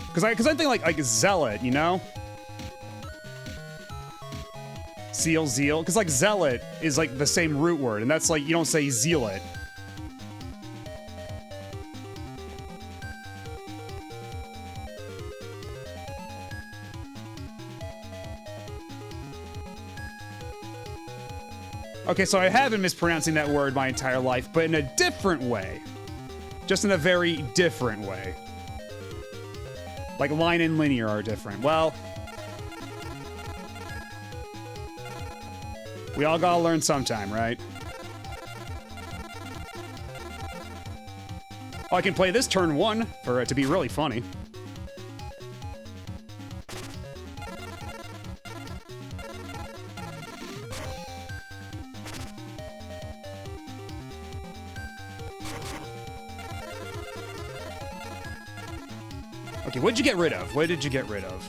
Because I think like Zealot, you know? Zeal. Because like Zealot is like the same root word, and that's like, you don't say Zealot. Okay, so I have been mispronouncing that word my entire life, but in a different way. Just in a very different way. Like line and linear are different. Well, we all gotta learn sometime, right? Oh, I can play this turn 1 for it to be really funny. Okay, what'd you get rid of? What did you get rid of?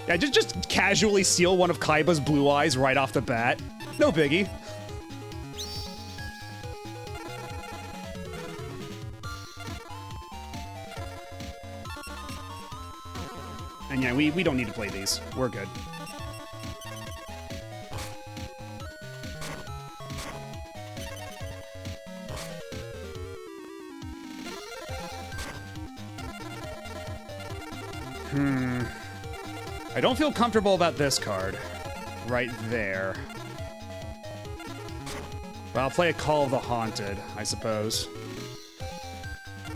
Yeah, just casually steal one of Kaiba's blue eyes right off the bat. No biggie. And yeah, we don't need to play these. We're good. I don't feel comfortable about this card. Right there. But I'll play a Call of the Haunted, I suppose.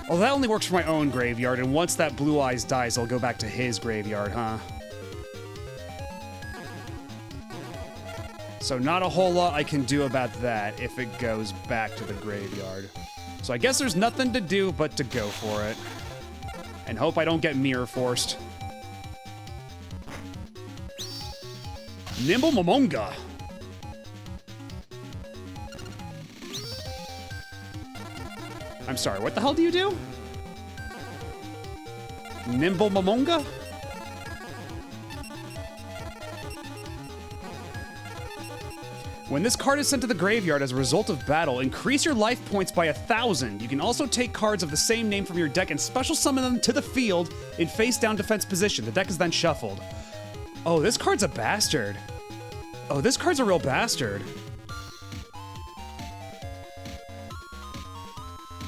Oh, that only works for my own graveyard, and once that Blue Eyes dies, I'll go back to his graveyard, huh? So not a whole lot I can do about that if it goes back to the graveyard. So I guess there's nothing to do but to go for it. And hope I don't get mirror forced. Nimble Momonga. I'm sorry, what the hell do you do? Nimble Momonga? When this card is sent to the graveyard as a result of battle, increase your life points by 1,000. You can also take cards of the same name from your deck and special summon them to the field in face-down defense position. The deck is then shuffled. Oh, this card's a bastard. Oh, this card's a real bastard.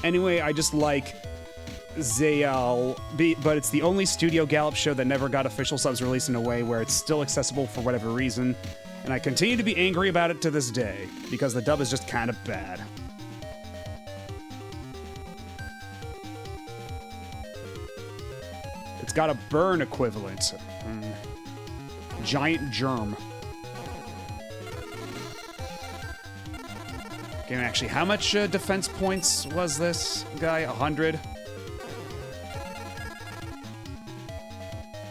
Anyway, I just like Zayal, but it's the only Studio Gallop show that never got official subs released in a way where it's still accessible for whatever reason. And I continue to be angry about it to this day, because the dub is just kind of bad. It's got a burn equivalent. Giant germ. Okay, actually, how much defense points was this guy? 100?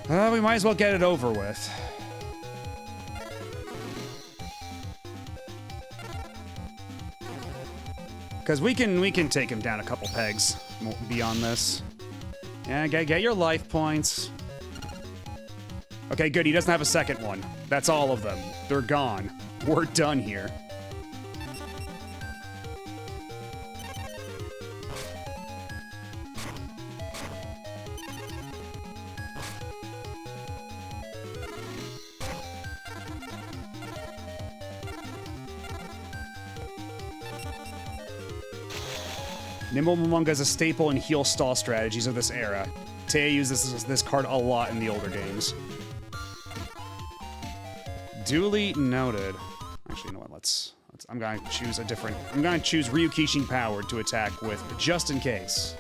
We might as well get it over with. Because we can take him down a couple pegs beyond this. Yeah, get your life points. Okay, good. He doesn't have a second one. That's all of them. They're gone. We're done here. Nimble Momonga is a staple in heal stall strategies of this era. Taya uses this card a lot in the older games. Duly noted. Actually, you know what? Let's I'm going to choose a different. I'm going to choose Ryukishin Powered to attack with, just in case.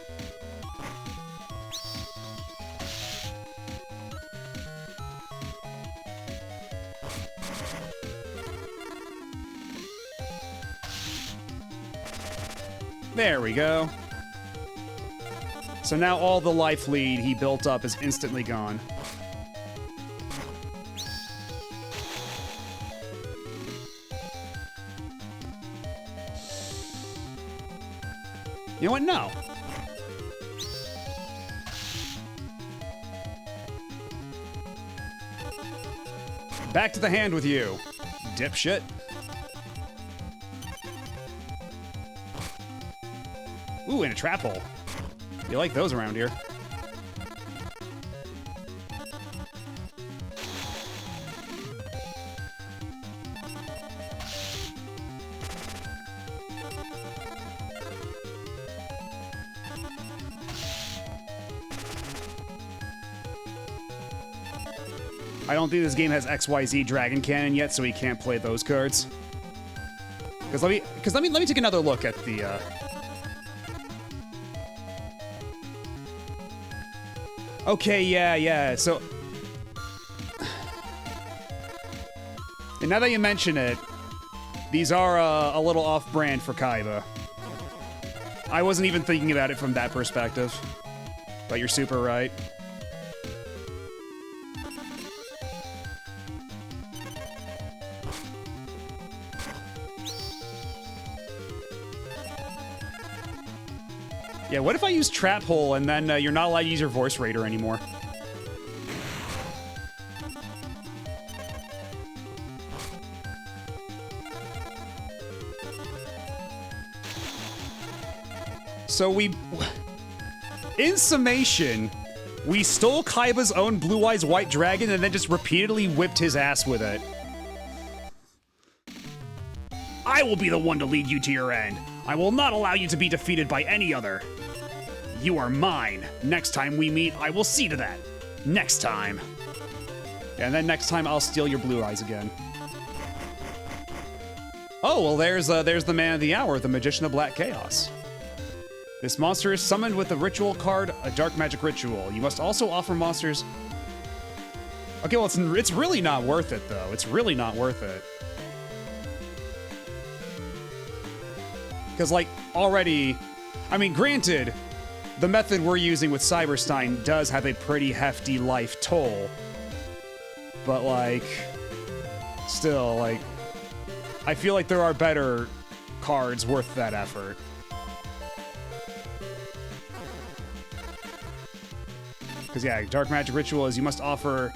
There we go. So now all the life lead he built up is instantly gone. You know what? No. Back to the hand with you, dipshit. Ooh, and a trap hole. You like those around here. I don't think this game has XYZ Dragon Cannon yet, so he can't play those cards. Let me take another look at the. Okay, yeah. So, and now that you mention it, these are a little off-brand for Kaiba. I wasn't even thinking about it from that perspective, but you're super right. Yeah, what if I use Trap Hole and then you're not allowed to use your Voice Raider anymore? So in summation, we stole Kaiba's own Blue Eyes White Dragon and then just repeatedly whipped his ass with it. I will be the one to lead you to your end. I will not allow you to be defeated by any other. You are mine. Next time we meet, I will see to that. Next time. And then next time, I'll steal your blue eyes again. Oh, well, there's the man of the hour, the Magician of Black Chaos. This monster is summoned with a ritual card, a dark magic ritual. You must also offer monsters... Okay, well, it's really not worth it, though. It's really not worth it. Because, like, already... I mean, granted, the method we're using with Cyberstein does have a pretty hefty life toll. But, like... Still, like... I feel like there are better cards worth that effort. Because, yeah, Dark Magic Ritual is you must offer...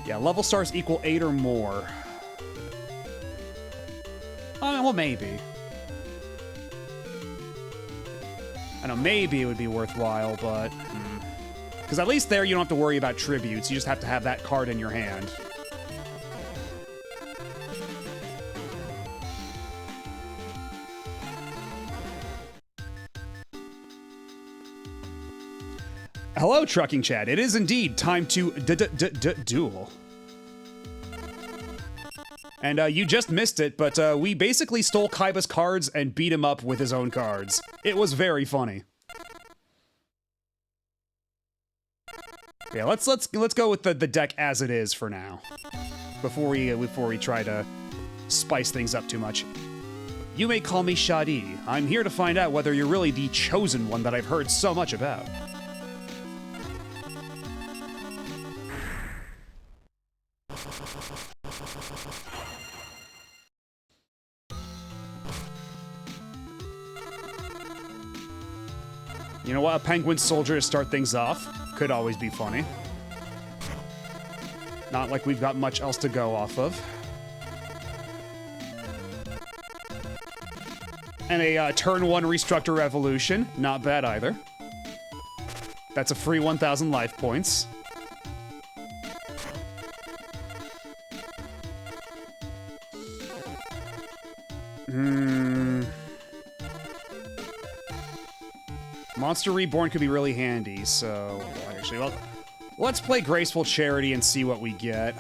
Yeah, level stars equal 8 or more. Well, maybe. I know, maybe it would be worthwhile, but... Because at least there you don't have to worry about tributes. You just have to have that card in your hand. Hello, Trucking Chat. It is indeed time to duel. And you just missed it, but we basically stole Kaiba's cards and beat him up with his own cards. It was very funny. Yeah, let's go with the deck as it is for now, before we try to spice things up too much. You may call me Shadi. I'm here to find out whether you're really the chosen one that I've heard so much about. You know what? A penguin soldier to start things off could always be funny. Not like we've got much else to go off of. And a turn 1 Restructure Revolution. Not bad either. That's a free 1,000 life points. Monster Reborn could be really handy, so... Actually, well, let's play Graceful Charity and see what we get.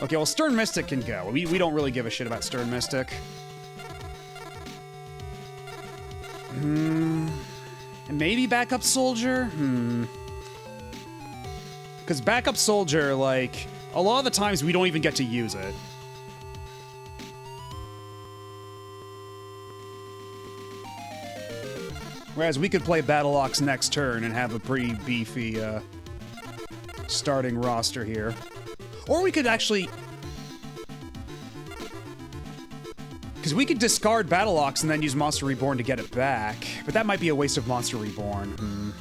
Okay, well, Stern Mystic can go. We don't really give a shit about Stern Mystic. Maybe Backup Soldier? Because Backup Soldier, like, a lot of the times we don't even get to use it. Whereas we could play Battleox next turn and have a pretty beefy starting roster here. Or we could actually... Because we could discard Battleox and then use Monster Reborn to get it back. But that might be a waste of Monster Reborn.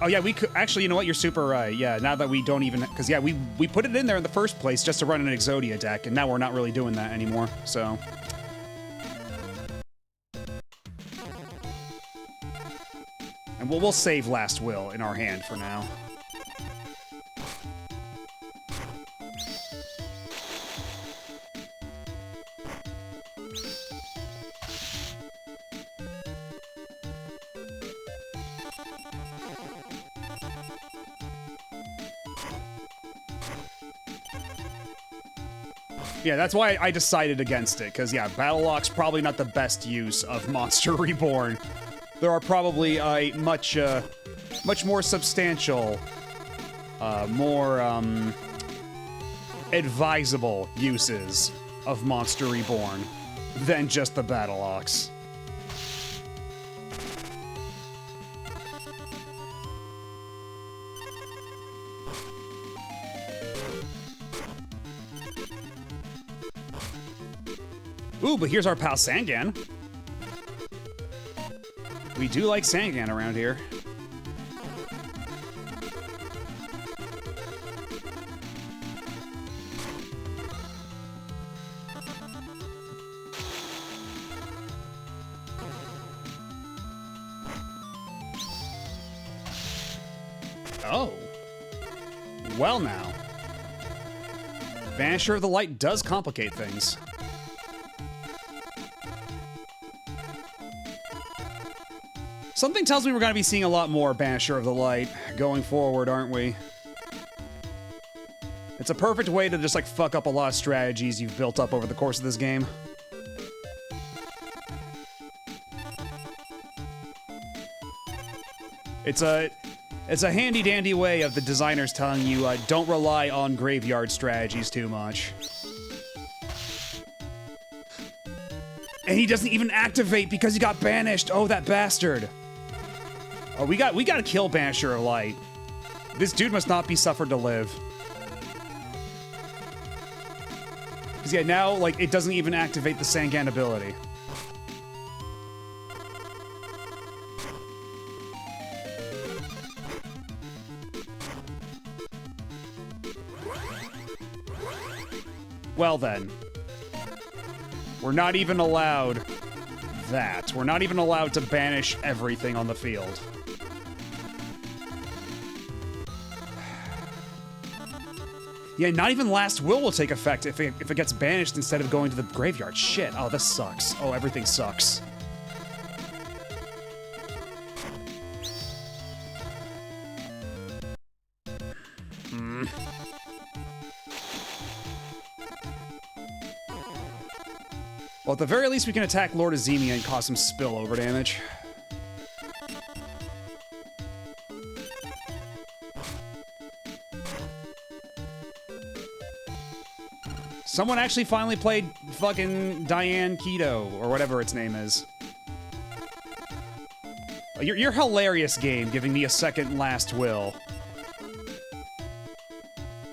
Oh yeah, we could... Actually, you know what? You're super right. Yeah, now that we don't even... Because yeah, we put it in there in the first place just to run an Exodia deck. And now we're not really doing that anymore, so... And we'll save Last Will in our hand for now. Yeah, that's why I decided against it, because, yeah, Battleox probably not the best use of Monster Reborn. There are probably much more substantial, more advisable uses of Monster Reborn than just the Battleox. Ooh, but here's our pal Sangan. We do like Sangan around here. Oh. Well now. Vanisher of the Light does complicate things. Something tells me we're going to be seeing a lot more Banisher of the Light going forward, aren't we? It's a perfect way to just, like, fuck up a lot of strategies you've built up over the course of this game. It's a handy-dandy way of the designers telling you, don't rely on graveyard strategies too much. And he doesn't even activate because he got banished. Oh, that bastard. Oh, we got to kill Banisher of Light. This dude must not be suffered to live. Because yeah, now, like, it doesn't even activate the Sangan ability. Well then. We're not even allowed that. We're not even allowed to banish everything on the field. Yeah, not even Last Will take effect if it gets banished instead of going to the graveyard. Shit. Oh, this sucks. Oh, everything sucks. Well, at the very least, we can attack Lord Azemia and cause some spillover damage. Someone actually finally played fucking Diane Keto, or whatever its name is. You're hilarious, game, giving me a second Last Will.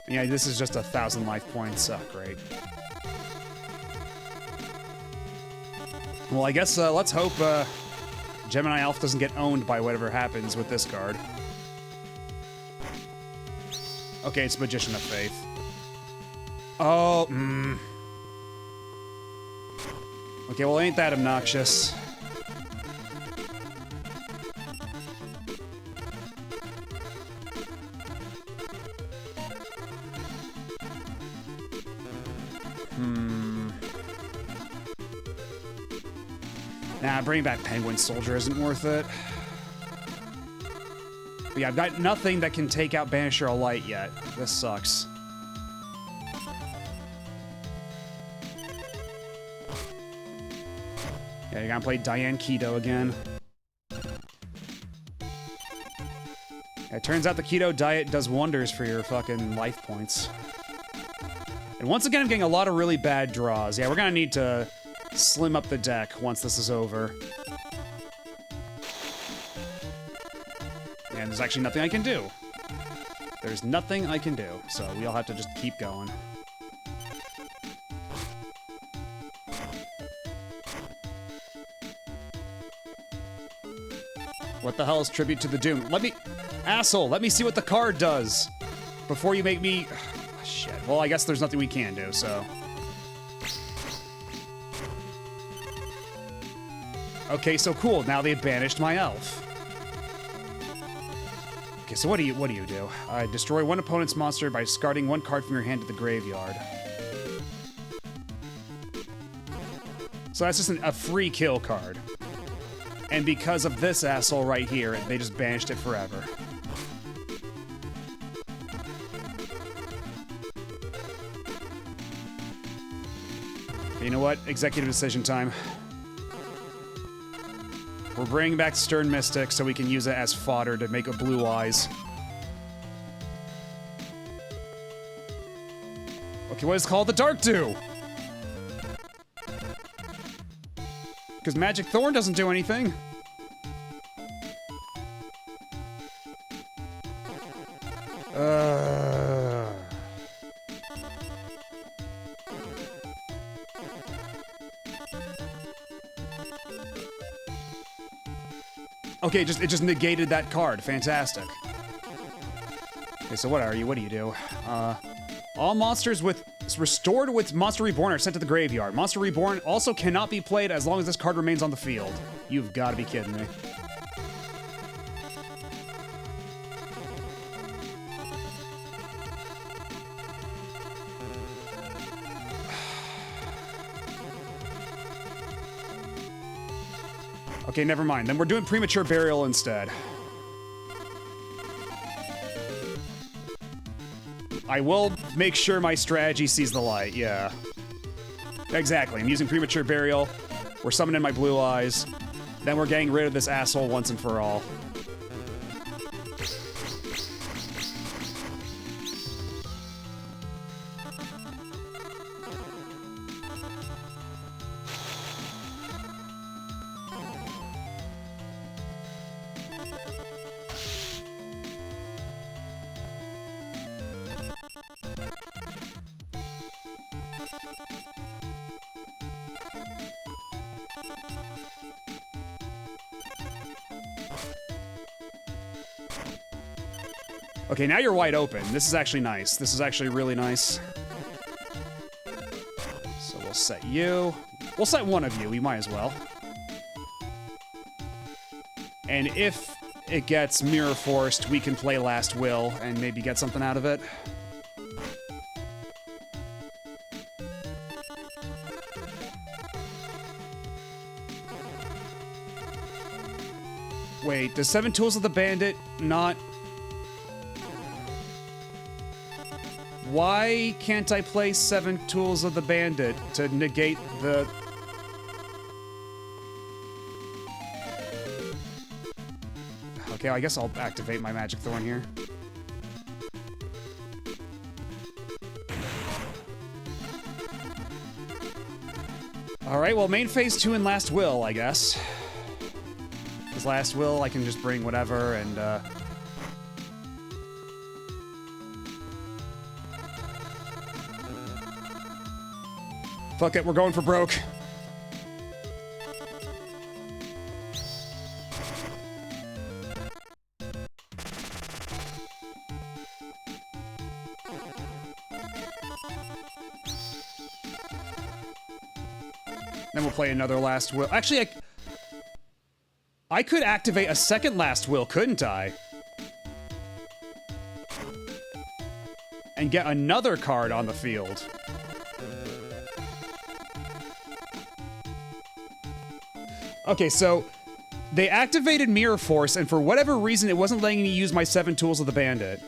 Yeah, this is just 1,000 life points. Oh, great. Well, I guess let's hope Gemini Elf doesn't get owned by whatever happens with this card. Okay, it's Magician of Faith. Oh, Okay, well, ain't that obnoxious. Nah, bringing back Penguin Soldier isn't worth it. But yeah, I've got nothing that can take out Banisher of Light yet. This sucks. Yeah, you're gonna play Diane Keto again. Yeah, it turns out the keto diet does wonders for your fucking life points. And once again, I'm getting a lot of really bad draws. Yeah, we're gonna need to slim up the deck once this is over. And there's actually nothing I can do. There's nothing I can do, so we all have to just keep going. What the hell is Tribute to the Doom? Let me... Asshole, let me see what the card does before you make me... Shit. Well, I guess there's nothing we can do, so... Okay, so cool. Now they've banished my elf. Okay, so what do you do? Destroy one opponent's monster by discarding one card from your hand to the graveyard. So that's just a free kill card. And because of this asshole right here, they just banished it forever. Okay, you know what? Executive decision time. We're bringing back Stern Mystic so we can use it as fodder to make a Blue Eyes. Okay, what is called the Dark do? Because Magic Thorn doesn't do anything. Okay, it just negated that card. Fantastic. Okay, so what do you do? All monsters with restored with Monster Reborn are sent to the graveyard. Monster Reborn also cannot be played as long as this card remains on the field. You've got to be kidding me. Okay, never mind. Then we're doing Premature Burial instead. I will make sure my strategy sees the light, yeah. Exactly, I'm using Premature Burial. We're summoning my Blue Eyes. Then we're getting rid of this asshole once and for all. Okay, now you're wide open. This is actually nice. This is actually really nice. So we'll set you. We'll set one of you. We might as well. And if it gets Mirror Forced, we can play Last Will and maybe get something out of it. Wait, does 7 Tools of the Bandit not... Why can't I play 7 Tools of the Bandit to negate the... Okay, I guess I'll activate my Magic Thorn here. Alright, well, main phase 2 and Last Will, I guess. Because Last Will, I can just bring whatever and, Fuck it, we're going for broke. Then we'll play another Last Will. Actually, I could activate a second Last Will, couldn't I? And get another card on the field. Okay, so they activated Mirror Force, and for whatever reason, it wasn't letting me use my 7 tools of the bandit.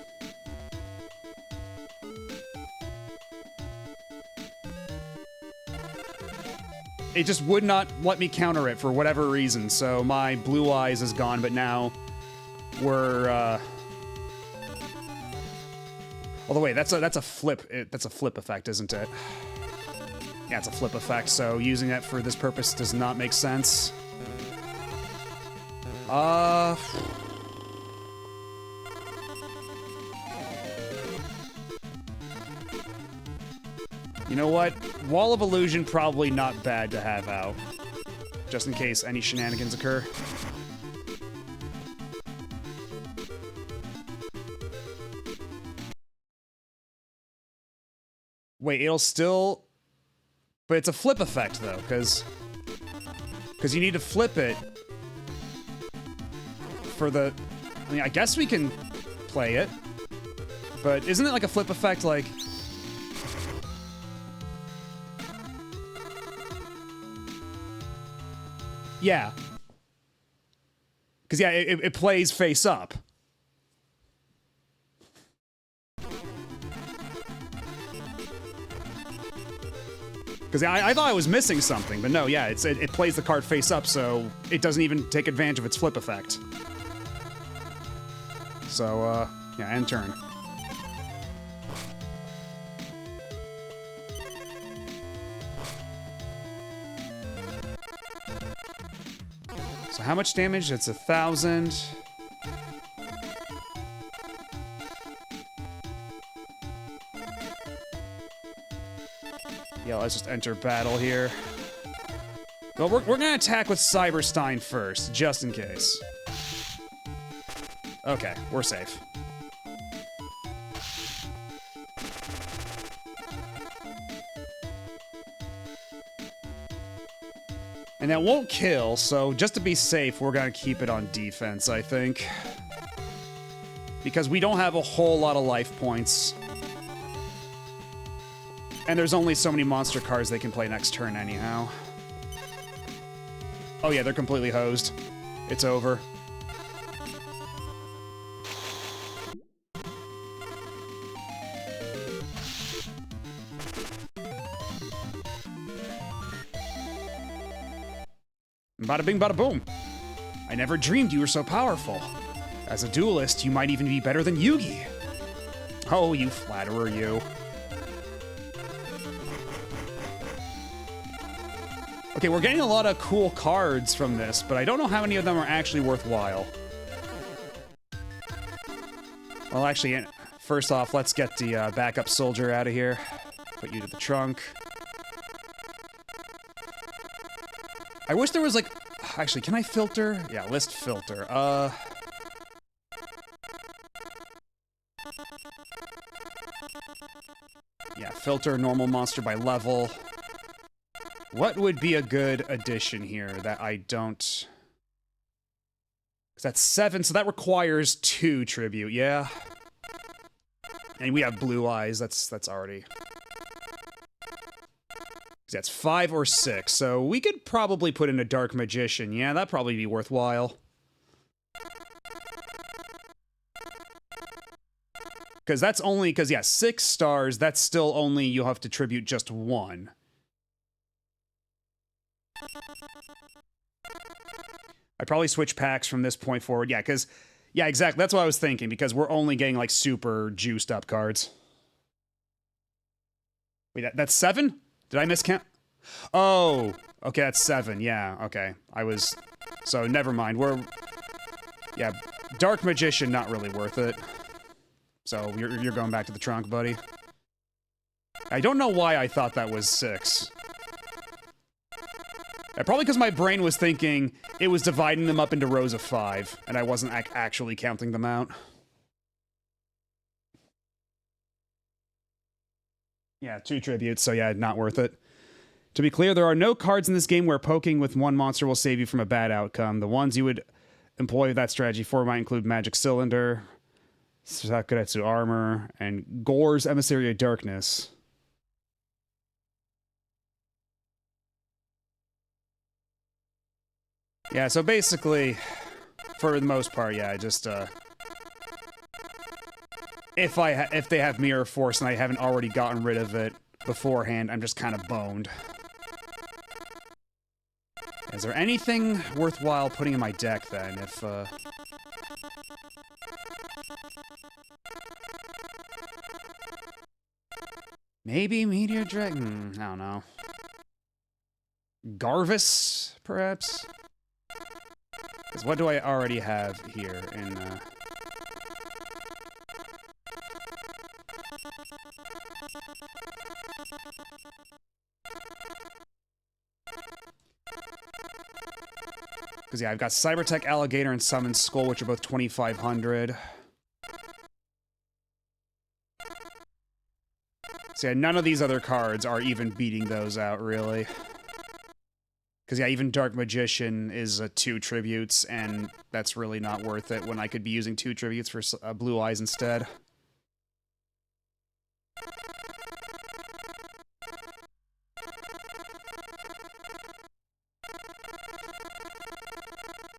It just would not let me counter it for whatever reason, so my blue eyes is gone, but now we're, Although wait, that's a flip. That's a flip effect, isn't it? Yeah, it's a flip effect, so using it for this purpose does not make sense. You know what? Wall of Illusion probably not bad to have out, just in case any shenanigans occur. Wait, it'll still... But it's a flip effect, though, because you need to flip it for the... I mean, I guess we can play it, but isn't it like a flip effect, like... Yeah. Because, yeah, it plays face up. Because I thought I was missing something, but no, yeah, it plays the card face up, so it doesn't even take advantage of its flip effect. So, yeah, end turn. So how much damage? It's 1,000. Yeah, let's just enter battle here. Well, we're gonna attack with Cyberstein first, just in case. Okay, we're safe. And that won't kill, so just to be safe, we're gonna keep it on defense, I think. Because we don't have a whole lot of life points. And there's only so many monster cards they can play next turn anyhow. Oh yeah, they're completely hosed. It's over. Bada bing, bada boom. I never dreamed you were so powerful. As a duelist, you might even be better than Yugi. Oh, you flatterer, you. Okay, we're getting a lot of cool cards from this, but I don't know how many of them are actually worthwhile. Well, actually, first off, let's get the backup soldier out of here. Put you to the trunk. I wish there was, like... Actually, can I filter? Yeah, list filter. Yeah, filter normal monster by level. What would be a good addition here that I don't... Because that's 7, so that requires 2 tribute, yeah? And we have blue eyes, that's already... That's 5 or 6, so we could probably put in a Dark Magician. Yeah, that'd probably be worthwhile. Because that's only... Because, yeah, 6 stars, that's still only... You'll have to tribute just 1. I'd probably switch packs from this point forward. Yeah, because... Yeah, exactly. That's what I was thinking, because we're only getting, like, super juiced up cards. Wait, that's 7? Did I miscount? Oh, okay, that's 7. Yeah, okay. I was... So, never mind. We're... Yeah, Dark Magician, not really worth it. So, you're going back to the trunk, buddy. I don't know why I thought that was 6. Probably because my brain was thinking it was dividing them up into rows of 5, and I wasn't actually counting them out. Yeah, 2 tributes, so yeah, not worth it. To be clear, there are no cards in this game where poking with one monster will save you from a bad outcome. The ones you would employ that strategy for might include Magic Cylinder, Sakuretsu Armor, and Gore's Emissary of Darkness. Yeah, so basically, for the most part, yeah, I just, if they have Mirror Force and I haven't already gotten rid of it beforehand, I'm just kind of boned. Is there anything worthwhile putting in my deck, then, if, maybe Meteor Dragon? I don't know. Garvis, perhaps? Because what do I already have here in, Because, yeah, I've got Cybertech Alligator and Summon Skull, which are both 2,500. So, yeah, none of these other cards are even beating those out, really. Because, yeah, even Dark Magician is 2 tributes, and that's really not worth it when I could be using 2 tributes for Blue Eyes instead.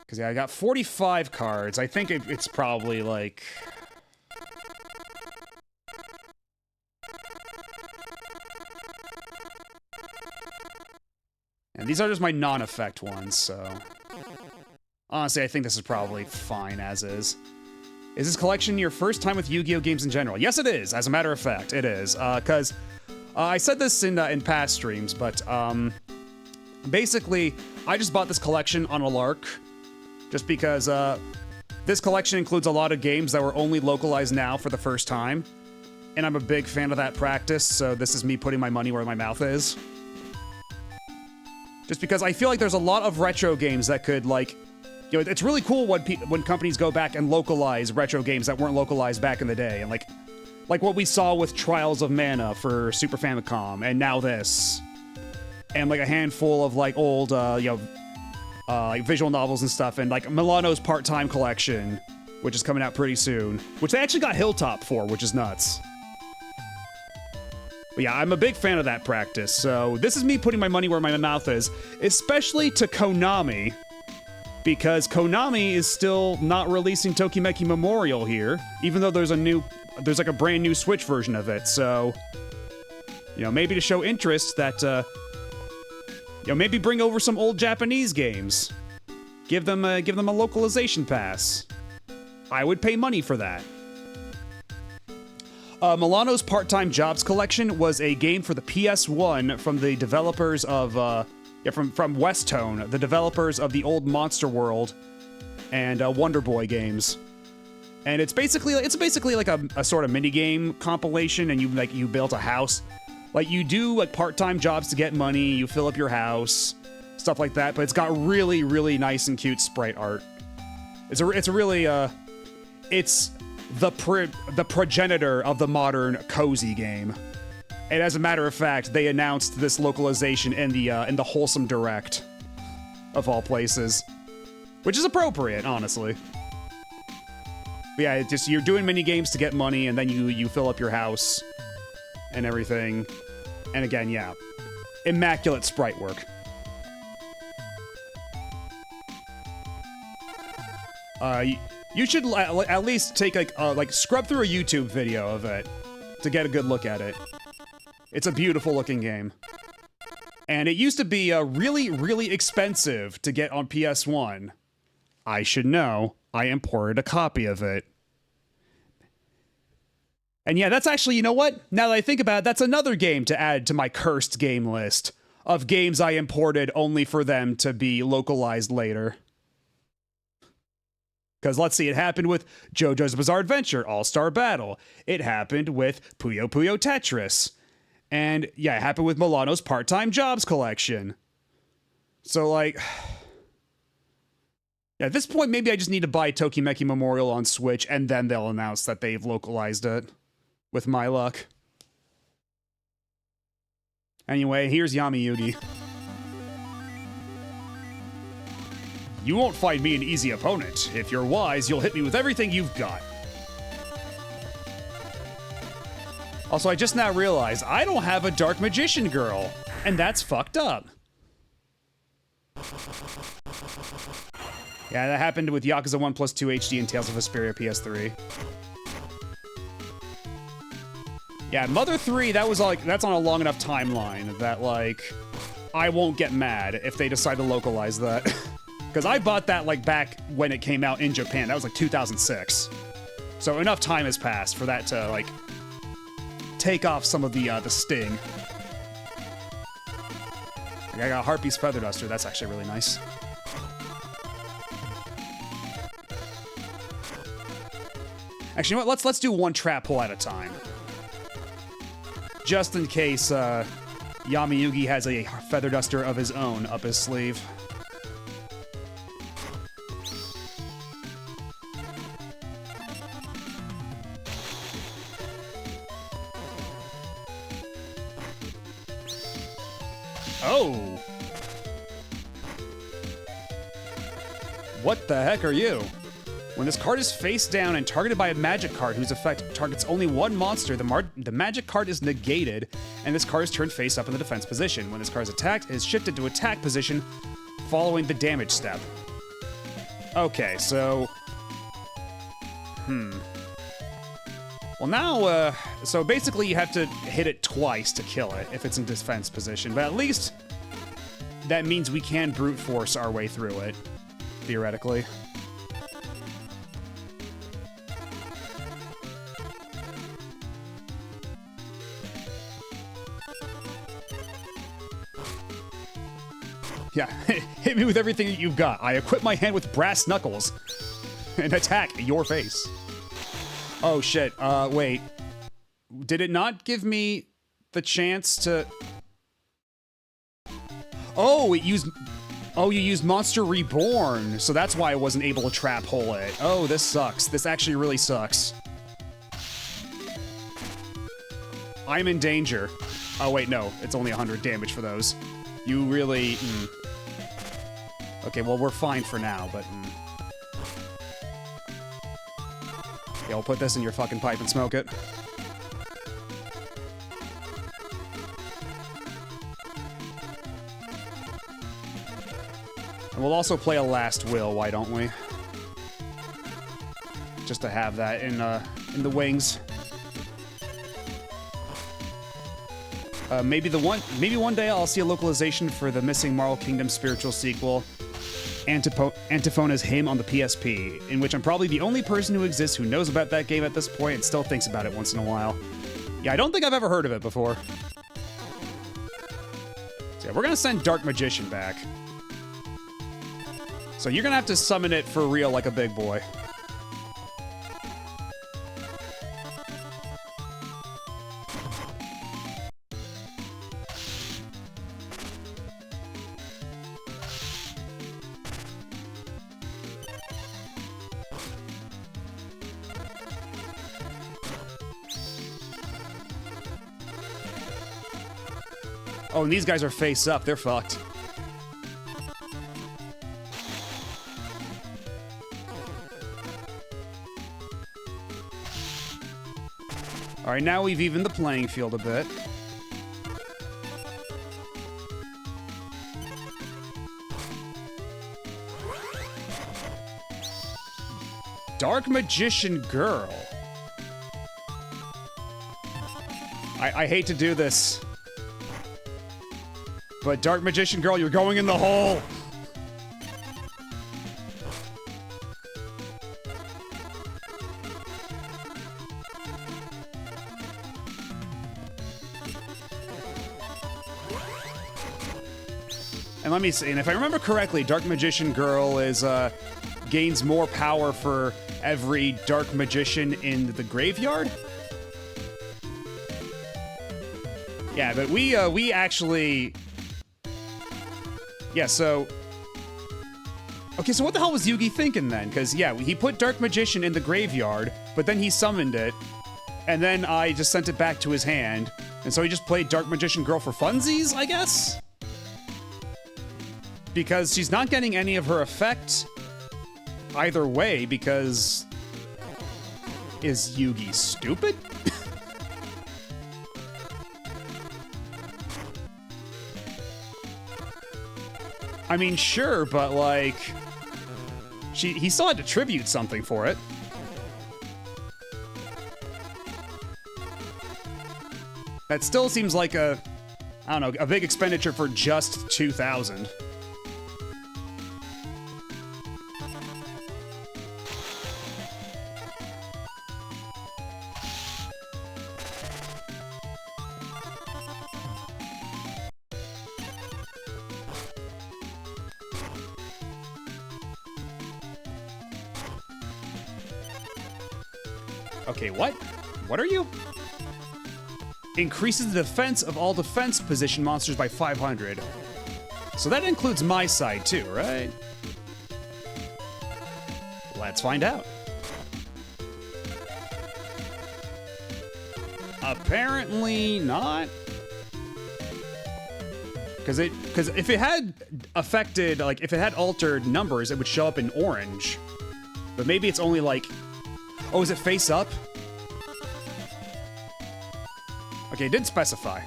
Because, yeah, I got 45 cards. I think it's probably, like... And these are just my non-effect ones, so... Honestly, I think this is probably fine as is. Is this collection your first time with Yu-Gi-Oh! Games in general? Yes, it is. As a matter of fact, it is. Because I said this in past streams, but basically, I just bought this collection on a lark. Just because this collection includes a lot of games that were only localized now for the first time. And I'm a big fan of that practice, so this is me putting my money where my mouth is. Just because I feel like there's a lot of retro games that could, like... You know, it's really cool when companies go back and localize retro games that weren't localized back in the day. And, like what we saw with Trials of Mana for Super Famicom, and now this. And, like, a handful of, like, old, like visual novels and stuff, and like Milano's part-time collection, which is coming out pretty soon, which they actually got Hilltop for, which is nuts. But yeah, I'm a big fan of that practice, so this is me putting my money where my mouth is, especially to Konami, because Konami is still not releasing Tokimeki Memorial here, even though there's like a brand new Switch version of it, so, you know, maybe to show interest that, you know, maybe bring over some old Japanese games. Give them a localization pass. I would pay money for that. Milano's Part-Time Jobs Collection was a game for the PS1 from the developers of, from Westone, the developers of the old Monster World and Wonder Boy games. And it's basically like a sort of minigame compilation, and you built a house. Like, you do, like, part-time jobs to get money, you fill up your house, stuff like that, but it's got really, really nice and cute sprite art. It's a really, it's the progenitor of the modern cozy game. And as a matter of fact, they announced this localization in the Wholesome Direct, of all places. Which is appropriate, honestly. But yeah, it's just, you're doing mini games to get money, and then you fill up your house and everything. And again, yeah, immaculate sprite work. You should at least take like scrub through a YouTube video of it to get a good look at it. It's a beautiful looking game. And it used to be really, really expensive to get on PS1. I should know. I imported a copy of it. And yeah, that's actually, you know what? Now that I think about it, that's another game to add to my cursed game list of games I imported only for them to be localized later. Because let's see, it happened with JoJo's Bizarre Adventure All-Star Battle. It happened with Puyo Puyo Tetris. And yeah, it happened with Milano's Part-Time Jobs Collection. So like... yeah, at this point, maybe I just need to buy Tokimeki Memorial on Switch, and then they'll announce that they've localized it. With my luck. Anyway, here's Yami Yugi. You won't find me an easy opponent. If you're wise, you'll hit me with everything you've got. Also, I just now realized I don't have a Dark Magician girl, and that's fucked up. Yeah, that happened with Yakuza 1 Plus 2 HD and Tales of Vesperia PS3. Yeah, Mother 3, that was like, that's on a long enough timeline that, like, I won't get mad if they decide to localize that. Because I bought that, like, back when it came out in Japan. That was, like, 2006. So enough time has passed for that to, like, take off some of the sting. Like, I got Harpy's Feather Duster. That's actually really nice. Actually, you know what? Let's do one trap pull at a time. Just in case Yamayugi has a Feather Duster of his own up his sleeve. Oh! What the heck are you? When this card is face down and targeted by a magic card whose effect targets only one monster, the magic card is negated, and this card is turned face up in the defense position. When this card is attacked, it is shifted to attack position following the damage step. Okay, so... Well, now, so basically you have to hit it twice to kill it if it's in defense position, but at least that means we can brute force our way through it, theoretically. Yeah, hit me with everything that you've got. I equip my hand with brass knuckles and attack your face. Oh shit, wait. Did it not give me the chance to... Oh, it used... Oh, you used Monster Reborn, so that's why I wasn't able to trap hole it. Oh, this sucks. This actually really sucks. I'm in danger. Oh wait, no, it's only 100 damage for those. You really... Okay, well, we're fine for now, but... Yeah, we'll put this in your fucking pipe and smoke it. And we'll also play a Last Will, why don't we? Just to have that in the wings. Maybe one day I'll see a localization for the Missing Marvel Kingdom spiritual sequel, Antiphona's Hymn on the PSP, in which I'm probably the only person who exists who knows about that game at this point and still thinks about it once in a while. Yeah, I don't think I've ever heard of it before. So yeah, we're gonna send Dark Magician back. So you're gonna have to summon it for real like a big boy. Oh, and these guys are face up. They're fucked. All right, now we've evened the playing field a bit. Dark Magician Girl. I hate to do this. But Dark Magician Girl, you're going in the hole! And let me see, and if I remember correctly, Dark Magician Girl is, gains more power for every Dark Magician in the graveyard? Yeah, but we actually... Yeah, so... Okay, so what the hell was Yugi thinking then? Because, yeah, he put Dark Magician in the graveyard, but then he summoned it, and then I just sent it back to his hand, and so he just played Dark Magician Girl for funsies, I guess? Because she's not getting any of her effect either way, because... Is Yugi stupid? I mean, sure, but like, he still had to tribute something for it. That still seems like I don't know, a big expenditure for just 2,000. Okay, what? What are you? Increases the defense of all defense position monsters by 500. So that includes my side too, right? Let's find out. Apparently not. Because if it had affected, like, if it had altered numbers, it would show up in orange. But maybe it's only like... Oh, is it face up? Okay, it didn't specify.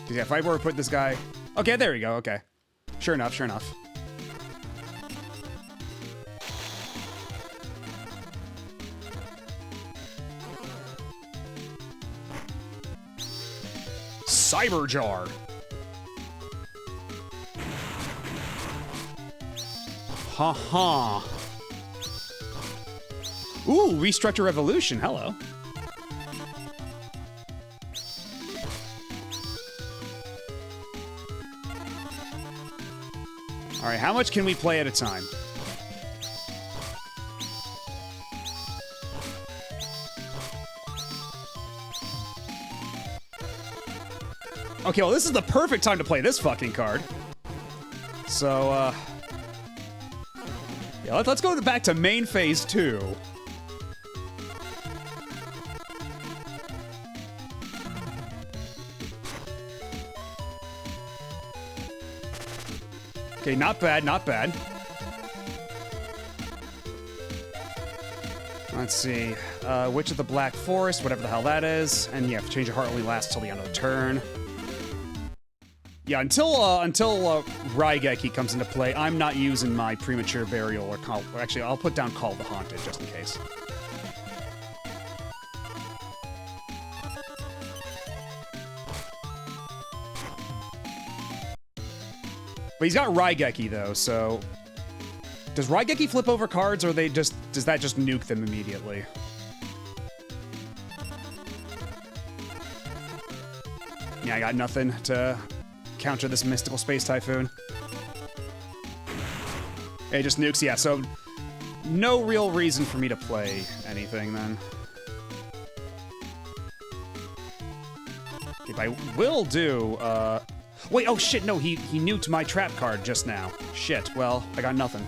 Yeah, if I were to put this guy... Okay, there we go, okay. Sure enough, sure enough. Cyber Jar. Haha. Ooh, Restructure Revolution. Hello. All right, how much can we play at a time? Okay, well, this is the perfect time to play this fucking card. So, yeah, let's go back to main phase 2. Okay, not bad, not bad. Let's see. Witch of the Black Forest, whatever the hell that is. And yeah, change of heart only lasts till the end of the turn. Yeah, until Raigeki comes into play, I'm not using my Premature Burial or Call... Actually, I'll put down Call of the Haunted, just in case. But he's got Raigeki, though, so... Does Raigeki flip over cards, or does that just nuke them immediately? Yeah, I got nothing to counter this Mystical Space Typhoon. It just nukes, yeah, so no real reason for me to play anything, then. If I will do, wait, oh shit, no, he nuked my trap card just now. Shit, well, I got nothing.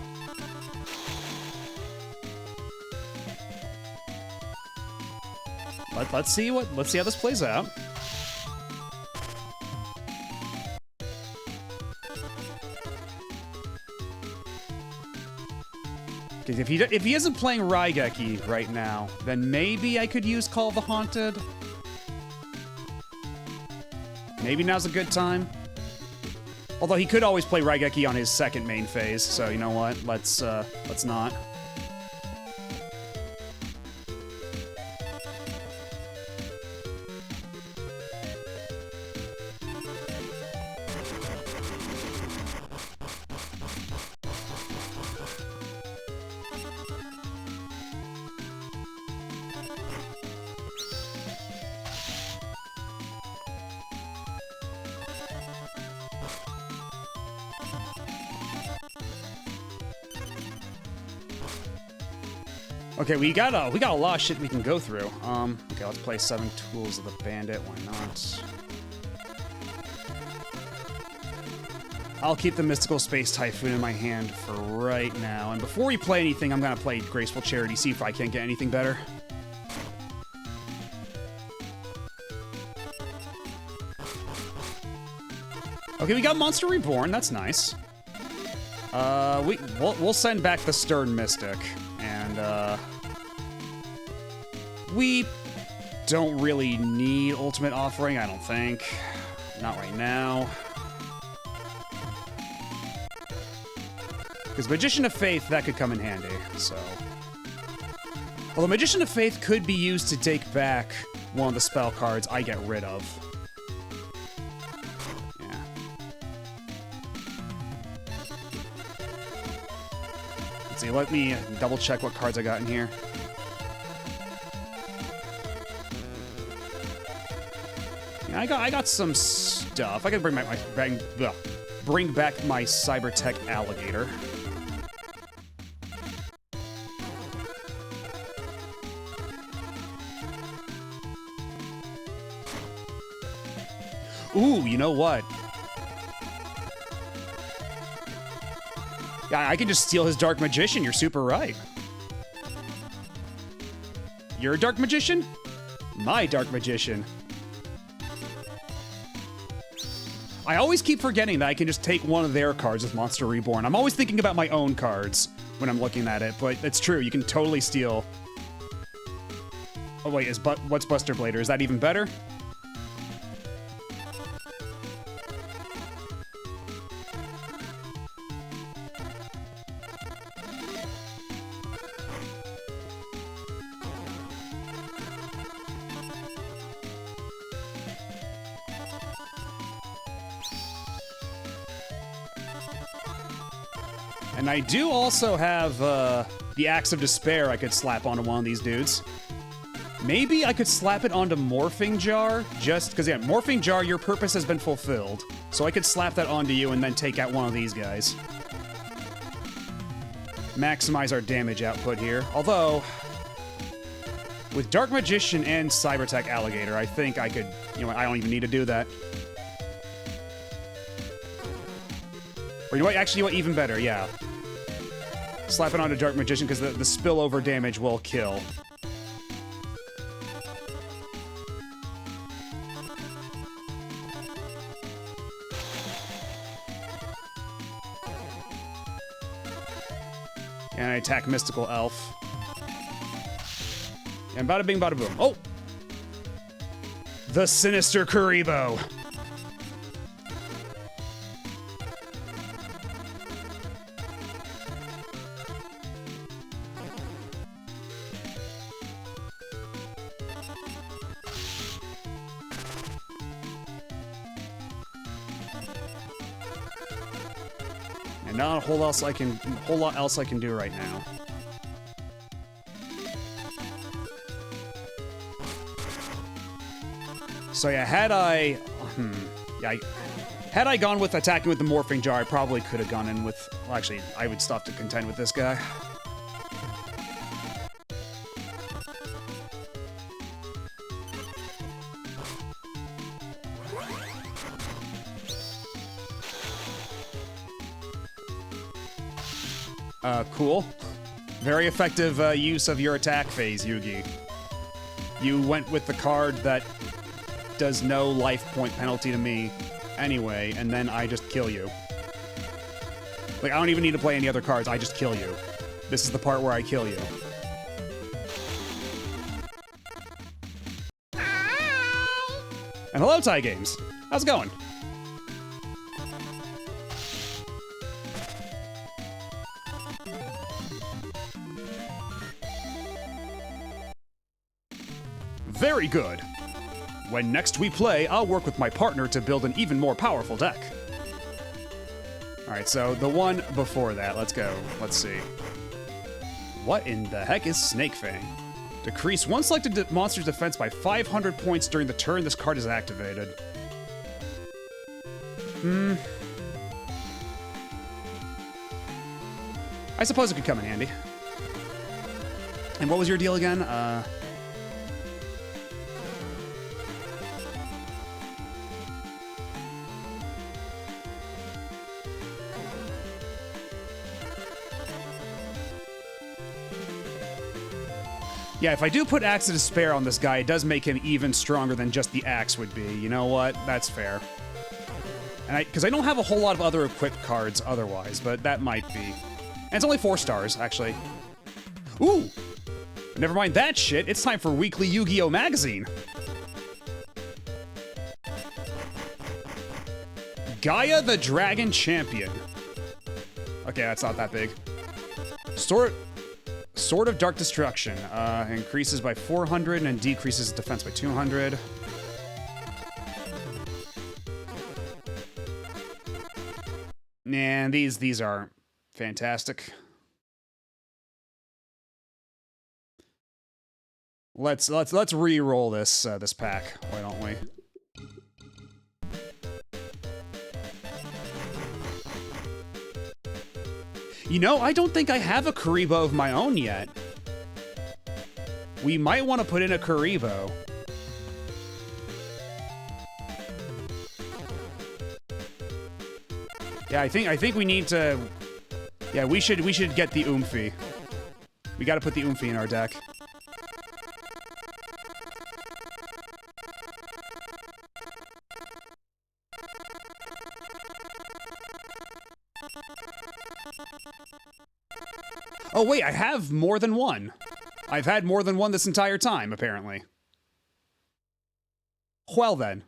Let's see how this plays out. If he isn't playing Raigeki right now, then maybe I could use Call of the Haunted. Maybe now's a good time. Although he could always play Raigeki on his second main phase, so you know what? Let's not. Okay, we got a lot of shit we can go through. Okay, let's play 7 Tools of the Bandit. Why not? I'll keep the Mystical Space Typhoon in my hand for right now. And before we play anything, I'm gonna play Graceful Charity, see if I can't get anything better. Okay, we got Monster Reborn. That's nice. We'll send back the Stern Mystic, and we don't really need Ultimate Offering, I don't think. Not right now. Because Magician of Faith, that could come in handy, so... Although Magician of Faith could be used to take back one of the spell cards I get rid of. Yeah. Let's see, let me double check what cards I got in here. Yeah, I got some stuff. I can bring back bring back my Cybertech Alligator. Ooh, you know what? Yeah, I can just steal his Dark Magician. You're super right. You're a Dark Magician? My Dark Magician. I always keep forgetting that I can just take one of their cards with Monster Reborn. I'm always thinking about my own cards when I'm looking at it, but it's true. You can totally steal. Oh wait, what's Buster Blader? Is that even better? And I do also have the Axe of Despair I could slap onto one of these dudes. Maybe I could slap it onto Morphing Jar, just because, yeah, Morphing Jar, your purpose has been fulfilled. So I could slap that onto you and then take out one of these guys. Maximize our damage output here. Although, with Dark Magician and Cybertech Alligator, I think I could, you know what, I don't even need to do that. Or you know what, actually, you know what, even better, yeah. Slap it onto Dark Magician because the spillover damage will kill. And I attack Mystical Elf. And bada bing bada boom. Oh! The Sinister Kuribo. And not a whole lot else I can do right now. So yeah, had I gone with attacking with the Morphing Jar, I probably could have gone in with. Well, actually, I would stop to contend with this guy. Cool. Very effective use of your attack phase, Yugi. You went with the card that does no life point penalty to me anyway, and then I just kill you. Like, I don't even need to play any other cards, I just kill you. This is the part where I kill you. Hi! And hello, Ty Games. How's it going? Very good. When next we play, I'll work with my partner to build an even more powerful deck. Alright, so the one before that, let's go. Let's see. What in the heck is Snake Fang? Decrease one selected monster's defense by 500 points during the turn this card is activated. I suppose it could come in handy. And what was your deal again? Yeah, if I do put Axe of Despair on this guy, it does make him even stronger than just the Axe would be. You know what? That's fair. And because I don't have a whole lot of other equipped cards otherwise, but that might be. And it's only 4 stars, actually. Ooh! But never mind that shit, it's time for Weekly Yu-Gi-Oh! Magazine. Gaia the Dragon Champion. Okay, that's not that big. Sword of Dark Destruction. Increases by 400 and decreases defense by 200. And these aren't fantastic. Let's re-roll this pack. Why don't we? You know, I don't think I have a Karibo of my own yet. We might want to put in a Karibo. Yeah, I think we need to. Yeah, we should get the Oomphy. We got to put the Oomphy in our deck. Oh wait, I have more than one. I've had more than one this entire time, apparently. Well then.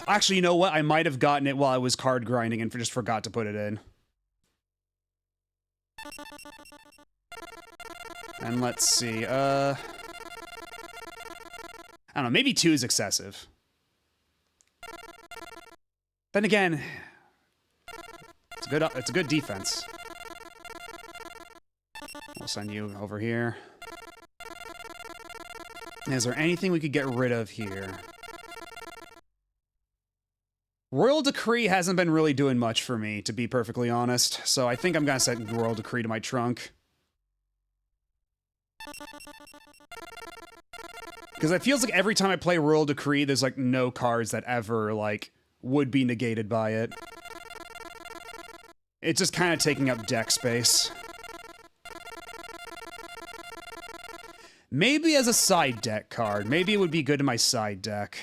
Actually, you know what? I might have gotten it while I was card grinding and just forgot to put it in. And let's see, I don't know, maybe 2 is excessive. Then again, it's a good defense. We'll send you over here. Is there anything we could get rid of here? Royal Decree hasn't been really doing much for me, to be perfectly honest, so I think I'm gonna set Royal Decree to my trunk. Because it feels like every time I play Royal Decree, there's like no cards that ever, like, would be negated by it. It's just kind of taking up deck space. Maybe as a side deck card. Maybe it would be good in my side deck.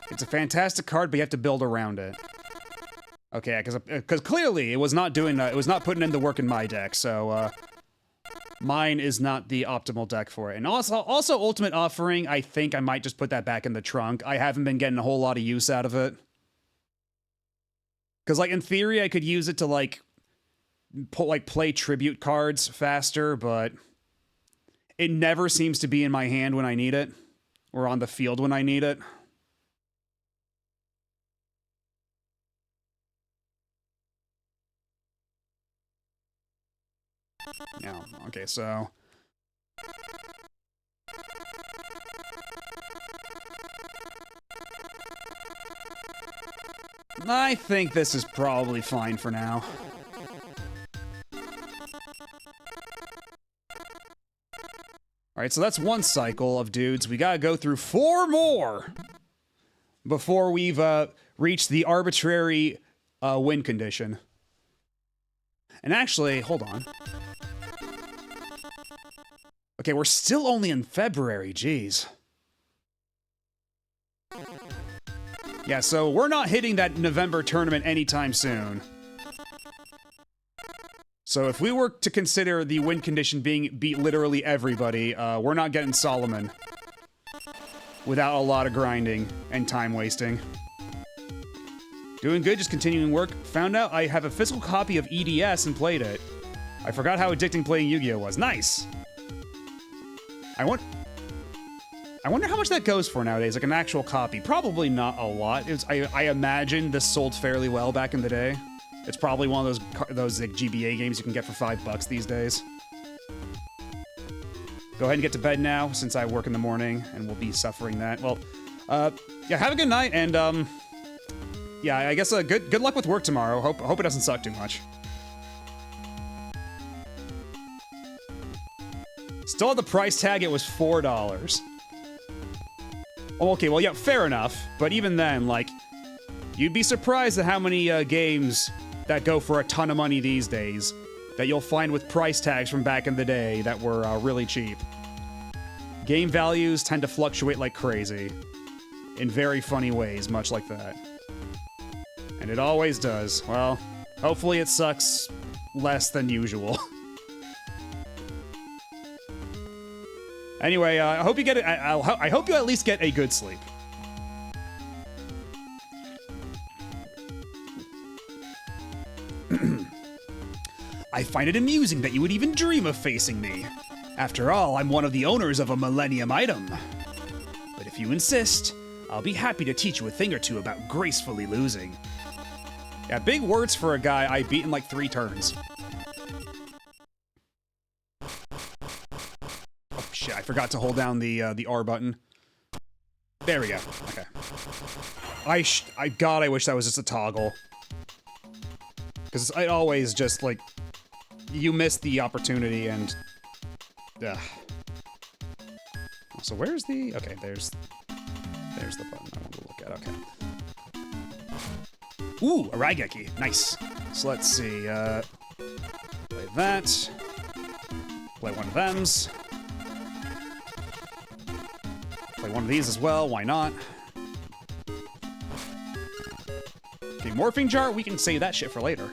It's a fantastic card, but you have to build around it. Okay, because clearly it was not doing it was not putting in the work in my deck, so mine is not the optimal deck for it. And also Ultimate Offering, I think I might just put that back in the trunk. I haven't been getting a whole lot of use out of it. Because like in theory I could use it to like play tribute cards faster, but it never seems to be in my hand when I need it, or on the field when I need it. Yeah, okay, so... I think this is probably fine for now. Alright, so that's one cycle of dudes. We gotta go through 4 more before we've reached the arbitrary win condition. And actually, hold on. Okay, we're still only in February, jeez. Yeah, so we're not hitting that November tournament anytime soon. So if we were to consider the win condition being beat literally everybody, we're not getting Solomon without a lot of grinding and time wasting. Doing good, just continuing work. Found out I have a physical copy of EDS and played it. I forgot how addicting playing Yu-Gi-Oh! Was. Nice! I wonder how much that goes for nowadays, like an actual copy. Probably not a lot. I imagine this sold fairly well back in the day. It's probably one of those like GBA games you can get for $5 these days. Go ahead and get to bed now, since I work in the morning and will be suffering that. Well, yeah, have a good night, and yeah, I guess good luck with work tomorrow. Hope it doesn't suck too much. Still at the price tag, it was $4. Oh, okay, well, yeah, fair enough. But even then, like, you'd be surprised at how many games that go for a ton of money these days that you'll find with price tags from back in the day that were really cheap. Game values tend to fluctuate like crazy in very funny ways, much like that. And it always does. Well, hopefully it sucks less than usual. Anyway, I hope you get it. I hope you at least get a good sleep. I find it amusing that you would even dream of facing me. After all, I'm one of the owners of a Millennium item. But if you insist, I'll be happy to teach you a thing or two about gracefully losing. Yeah, big words for a guy I beat in like 3 turns. Oh shit, I forgot to hold down the R button. There we go. Okay. God, I wish that was just a toggle. Because I always just, like, you miss the opportunity and... So where's the... Okay, there's the button I want to look at. Okay. Ooh, a Raigeki. Nice. So let's see. Play that. Play one of thems. Play one of these as well. Why not? Okay, Morphing Jar. We can save that shit for later.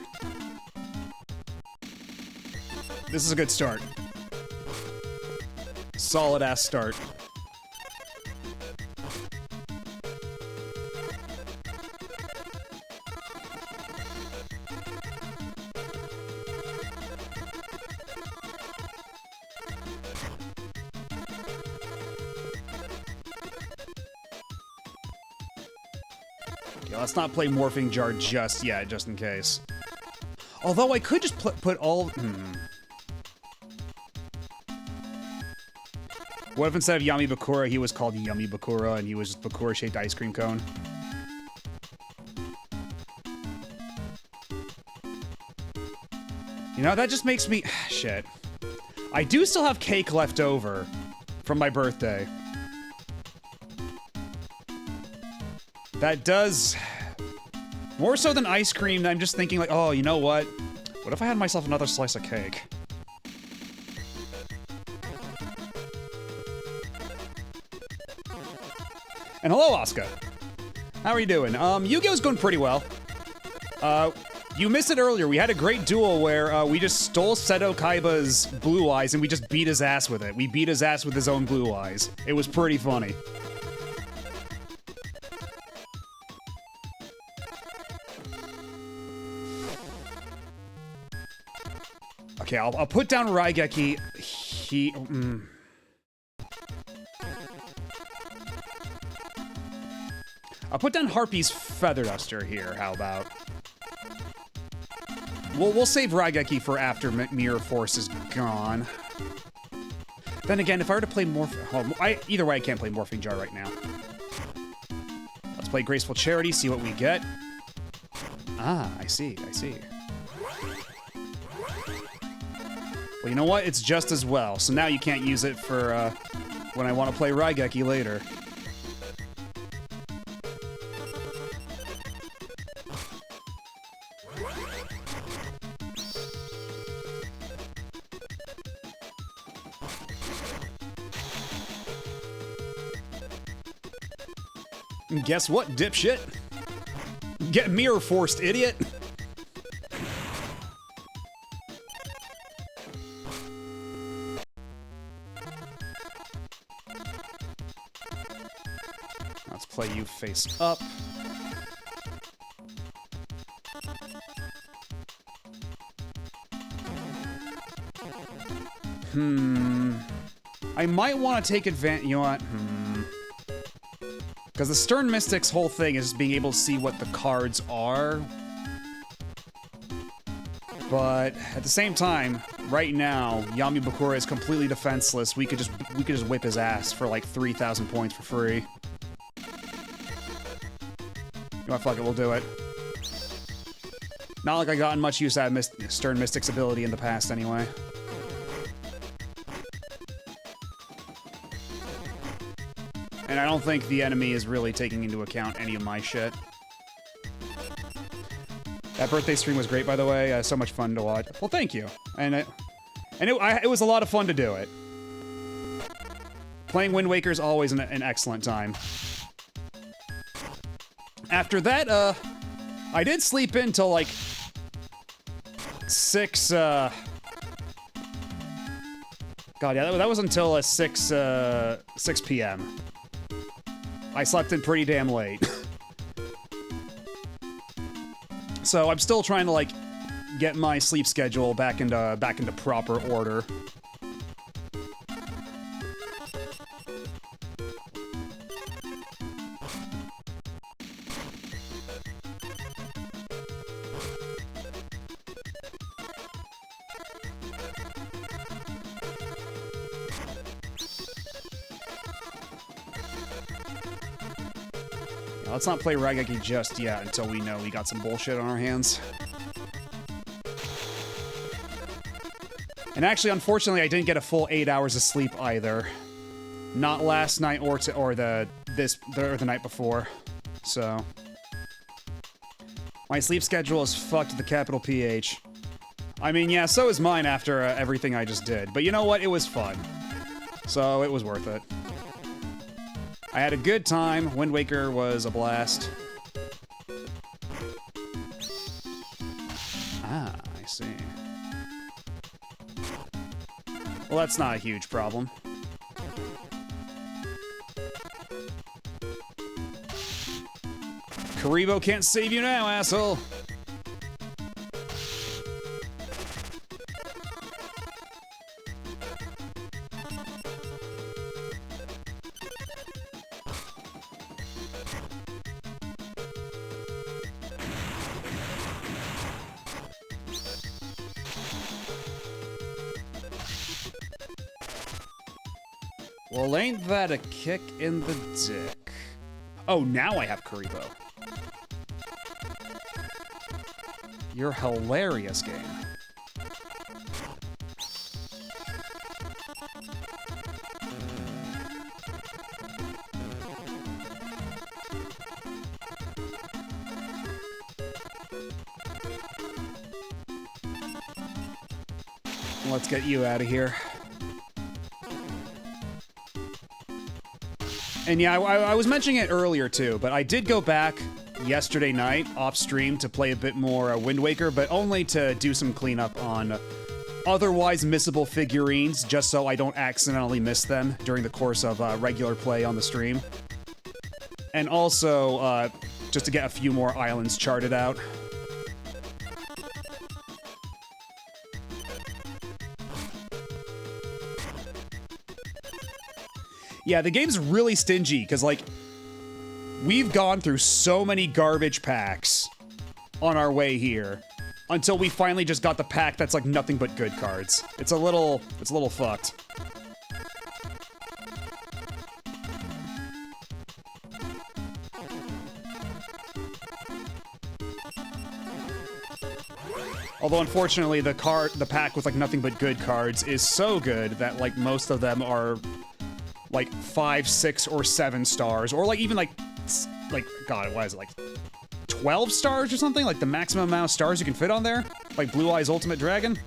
This is a good start. Solid ass start. Okay, let's not play Morphing Jar just yet, just in case. Although I could just put all... What if instead of Yami Bakura, he was called Yummy Bakura, and he was just Bakura-shaped ice cream cone? You know, that just makes me... Shit. I do still have cake left over from my birthday. That does... More so than ice cream, I'm just thinking like, oh, you know what? What if I had myself another slice of cake? And hello, Asuka. How are you doing? Yu-Gi-Oh's going pretty well. You missed it earlier. We had a great duel where we just stole Seto Kaiba's blue eyes and we just beat his ass with it. We beat his ass with his own blue eyes. It was pretty funny. Okay, I'll put down Raigeki. I'll put down Harpy's Feather Duster here, how about? We'll save Raigeki for after Mirror Force is gone. Then again, if I were to play either way, I can't play Morphing Jar right now. Let's play Graceful Charity, see what we get. Ah, I see. Well, you know what? It's just as well. So now you can't use it for when I want to play Raigeki later. Guess what, dipshit? Get mirror forced, idiot! Let's play you face up. I might want to take advantage. You know what? Because the Stern Mystic's whole thing is being able to see what the cards are. But at the same time, right now, Yami Bakura is completely defenseless. We could just whip his ass for like 3,000 points for free. You know what? Fuck it, we'll do it. Not like I've gotten much use out of Stern Mystic's ability in the past, anyway. And I don't think the enemy is really taking into account any of my shit. That birthday stream was great, by the way. So much fun to watch. Well, thank you. And it was a lot of fun to do it. Playing Wind Waker is always an excellent time. After that, I did sleep in till like 6, God, yeah, that was until 6 p.m. I slept in pretty damn late. So I'm still trying to, like, get my sleep schedule back into proper order. Let's not play Raigeki just yet until we know we got some bullshit on our hands. And actually, unfortunately, I didn't get a full 8 hours of sleep either. Not last night or the night before. So my sleep schedule is fucked to the capital PH. I mean, yeah, so is mine after everything I just did. But you know what? It was fun. So it was worth it. I had a good time. Wind Waker was a blast. Ah, I see. Well, that's not a huge problem. Karibo can't save you now, asshole! Well, ain't that a kick in the dick? Oh, now I have Karibo. You're hilarious, game. Let's get you out of here. And yeah, I was mentioning it earlier too, but I did go back yesterday night off stream to play a bit more Wind Waker, but only to do some cleanup on otherwise missable figurines, just so I don't accidentally miss them during the course of regular play on the stream. And also, just to get a few more islands charted out. Yeah, the game's really stingy, because, like, we've gone through so many garbage packs on our way here until we finally just got the pack that's, like, nothing but good cards. It's a little fucked. Although, unfortunately, the pack with, like, nothing but good cards is so good that, like, most of them are like 5, 6, or 7 stars, or like even like God, what is it, like 12 stars or something? Like the maximum amount of stars you can fit on there, like Blue Eyes Ultimate Dragon,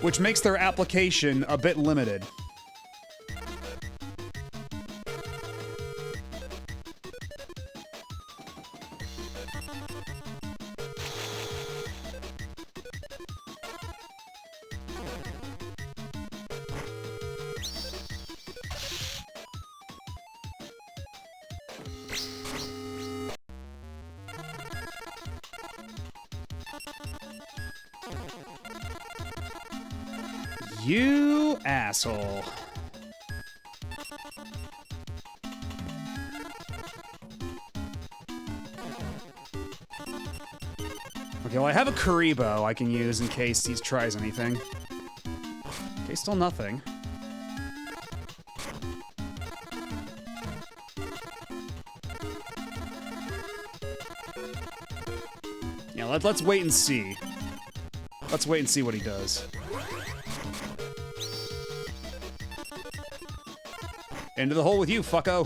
which makes their application a bit limited. You asshole. Okay, well, I have a Karibo I can use in case he tries anything. Okay, still nothing. Yeah, let's wait and see. Let's wait and see what he does. Into the hole with you, fucko.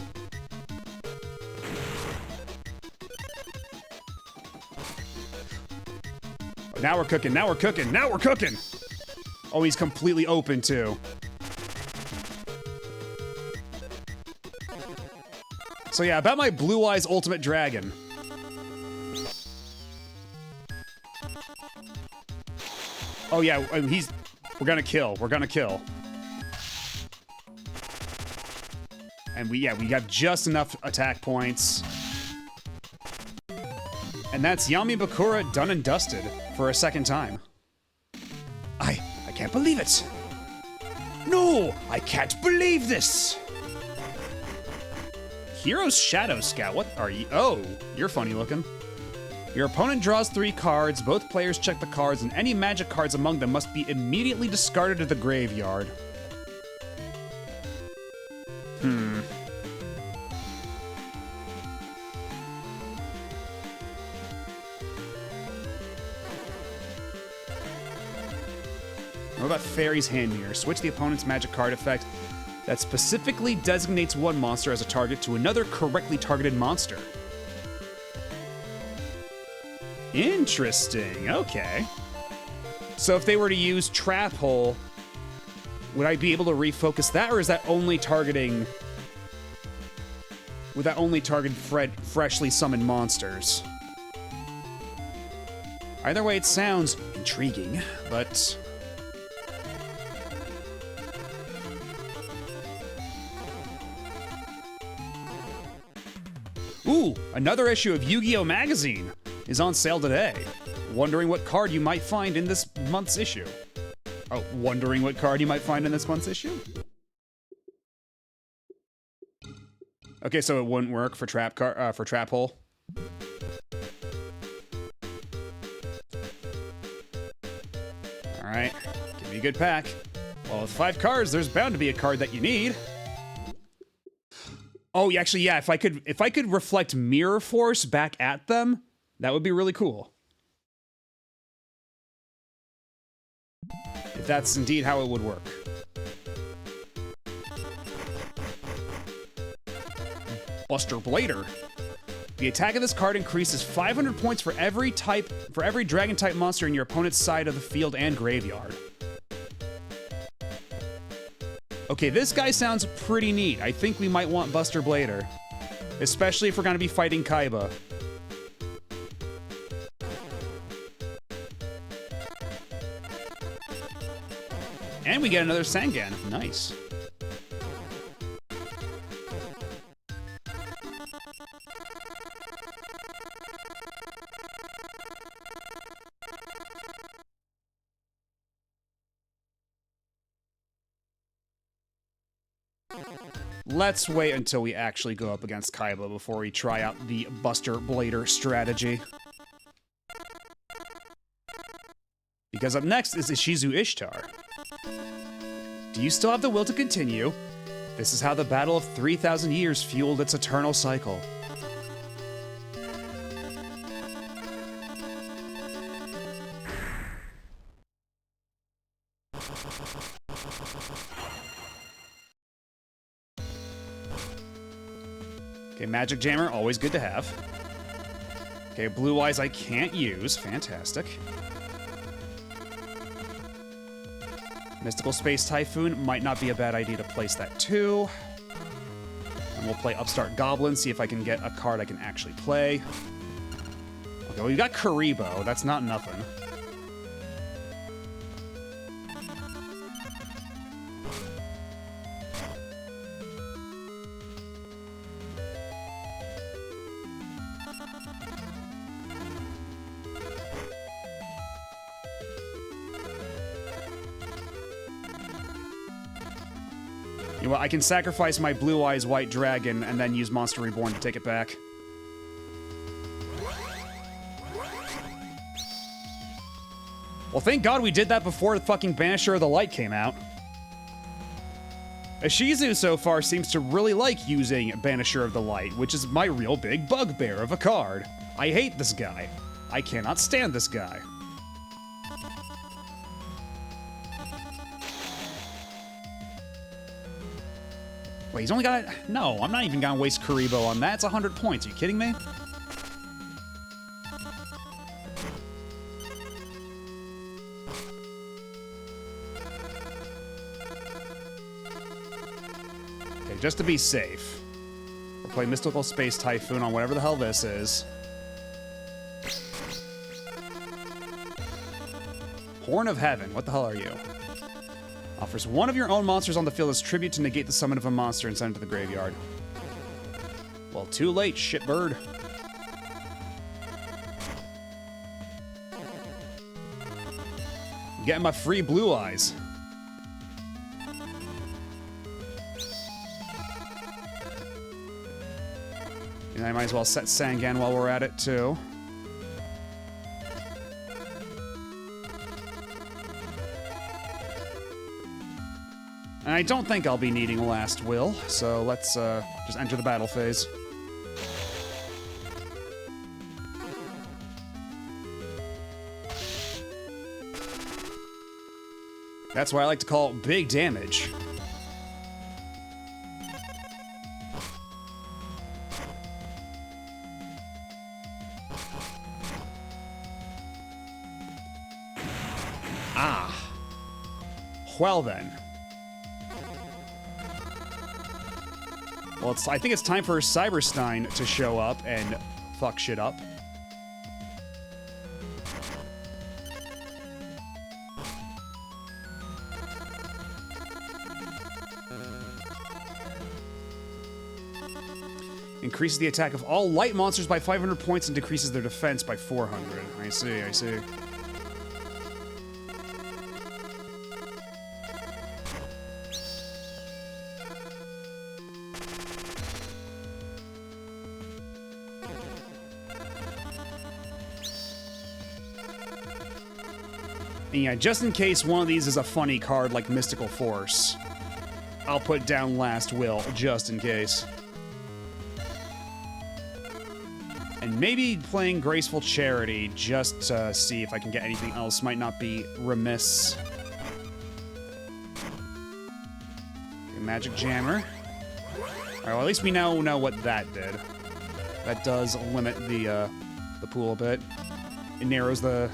Now we're cooking, now we're cooking, now we're cooking! Oh, he's completely open, too. So yeah, about my Blue Eyes Ultimate Dragon. Oh yeah, we're gonna kill, we're gonna kill. And we got just enough attack points. And that's Yami Bakura done and dusted for a second time. I can't believe it. No, I can't believe this. Hero's Shadow Scout, what are you? Oh, you're funny looking. Your opponent draws 3 cards, both players check the cards, and any magic cards among them must be immediately discarded to the graveyard. What about Fairy's Hand Mirror? Switch the opponent's magic card effect that specifically designates one monster as a target to another correctly targeted monster. Interesting, okay. So if they were to use Trap Hole, would I be able to refocus that, or is that only targeting... Would that only target freshly summoned monsters? Either way, it sounds intriguing, but... Ooh, another issue of Yu-Gi-Oh! Magazine is on sale today. Wondering what card you might find in this month's issue. Oh, wondering what card you might find in this month's issue? Okay, so it wouldn't work for Trap Hole. All right, give me a good pack. Well, with 5 cards, there's bound to be a card that you need. Oh, actually, yeah. If I could reflect Mirror Force back at them, that would be really cool. If that's indeed how it would work. Buster Blader. The attack of this card increases 500 points for every dragon type monster in your opponent's side of the field and graveyard. Okay, this guy sounds pretty neat. I think we might want Buster Blader. Especially if we're gonna be fighting Kaiba. And we get another Sangan. Nice. Let's wait until we actually go up against Kaiba before we try out the Buster Blader strategy. Because up next is Ishizu Ishtar. Do you still have the will to continue? This is how the battle of 3,000 years fueled its eternal cycle. Okay, Magic Jammer, always good to have. Okay, Blue Eyes I can't use. Fantastic. Mystical Space Typhoon might not be a bad idea to place that too. And we'll play Upstart Goblin, see if I can get a card I can actually play. Okay, well, we've got Karibo. That's not nothing. You know what, I can sacrifice my Blue Eyes White Dragon and then use Monster Reborn to take it back. Well, thank God we did that before the fucking Banisher of the Light came out. Ishizu so far seems to really like using Banisher of the Light, which is my real big bugbear of a card. I hate this guy. I cannot stand this guy. Wait, he's only got... No, I'm not even gonna waste Kuribo on that. It's 100 points. Are you kidding me? Okay, just to be safe. We'll play Mystical Space Typhoon on whatever the hell this is. Horn of Heaven. What the hell are you? Offers one of your own monsters on the field as tribute to negate the summon of a monster and send it to the graveyard. Well, too late, shitbird. I'm getting my free blue eyes. And I might as well set Sangan while we're at it, too. And I don't think I'll be needing Last Will, so let's just enter the battle phase. That's why I like to call it big damage. Ah. Well then. Well, I think it's time for Cyberstein to show up and fuck shit up. Increases the attack of all light monsters by 500 points and decreases their defense by 400. I see, I see. And yeah, just in case one of these is a funny card like Mystical Force, I'll put down Last Will, just in case. And maybe playing Graceful Charity, just to see if I can get anything else. Might not be remiss. Okay, Magic Jammer. Alright, well at least we now know what that did. That does limit the pool a bit. It narrows the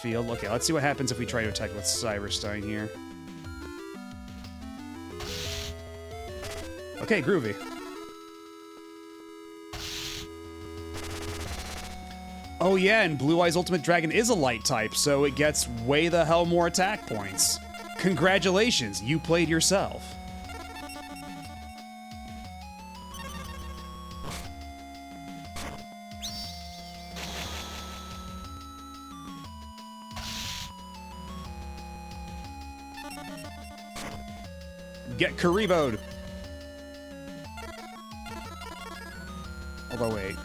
field. Okay, let's see what happens if we try to attack with Cyberstein here. Okay, groovy. Oh yeah, and Blue Eyes Ultimate Dragon is a light type, so it gets way the hell more attack points. Congratulations, you played yourself. Get Kuribo'd. Although, wait.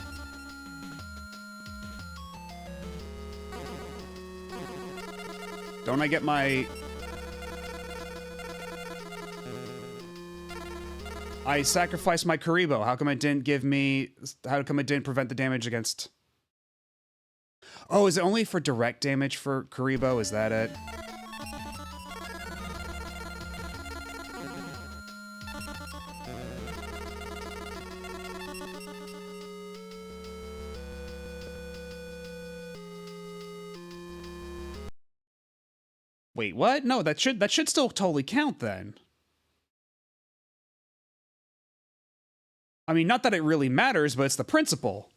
Don't I get my... I sacrificed my Kuribo. How come it didn't give me... How come it didn't prevent the damage against... Oh, is it only for direct damage for Kuribo? Is that it? Wait, what? No, that should still totally count then. I mean, not that it really matters, but it's the principle.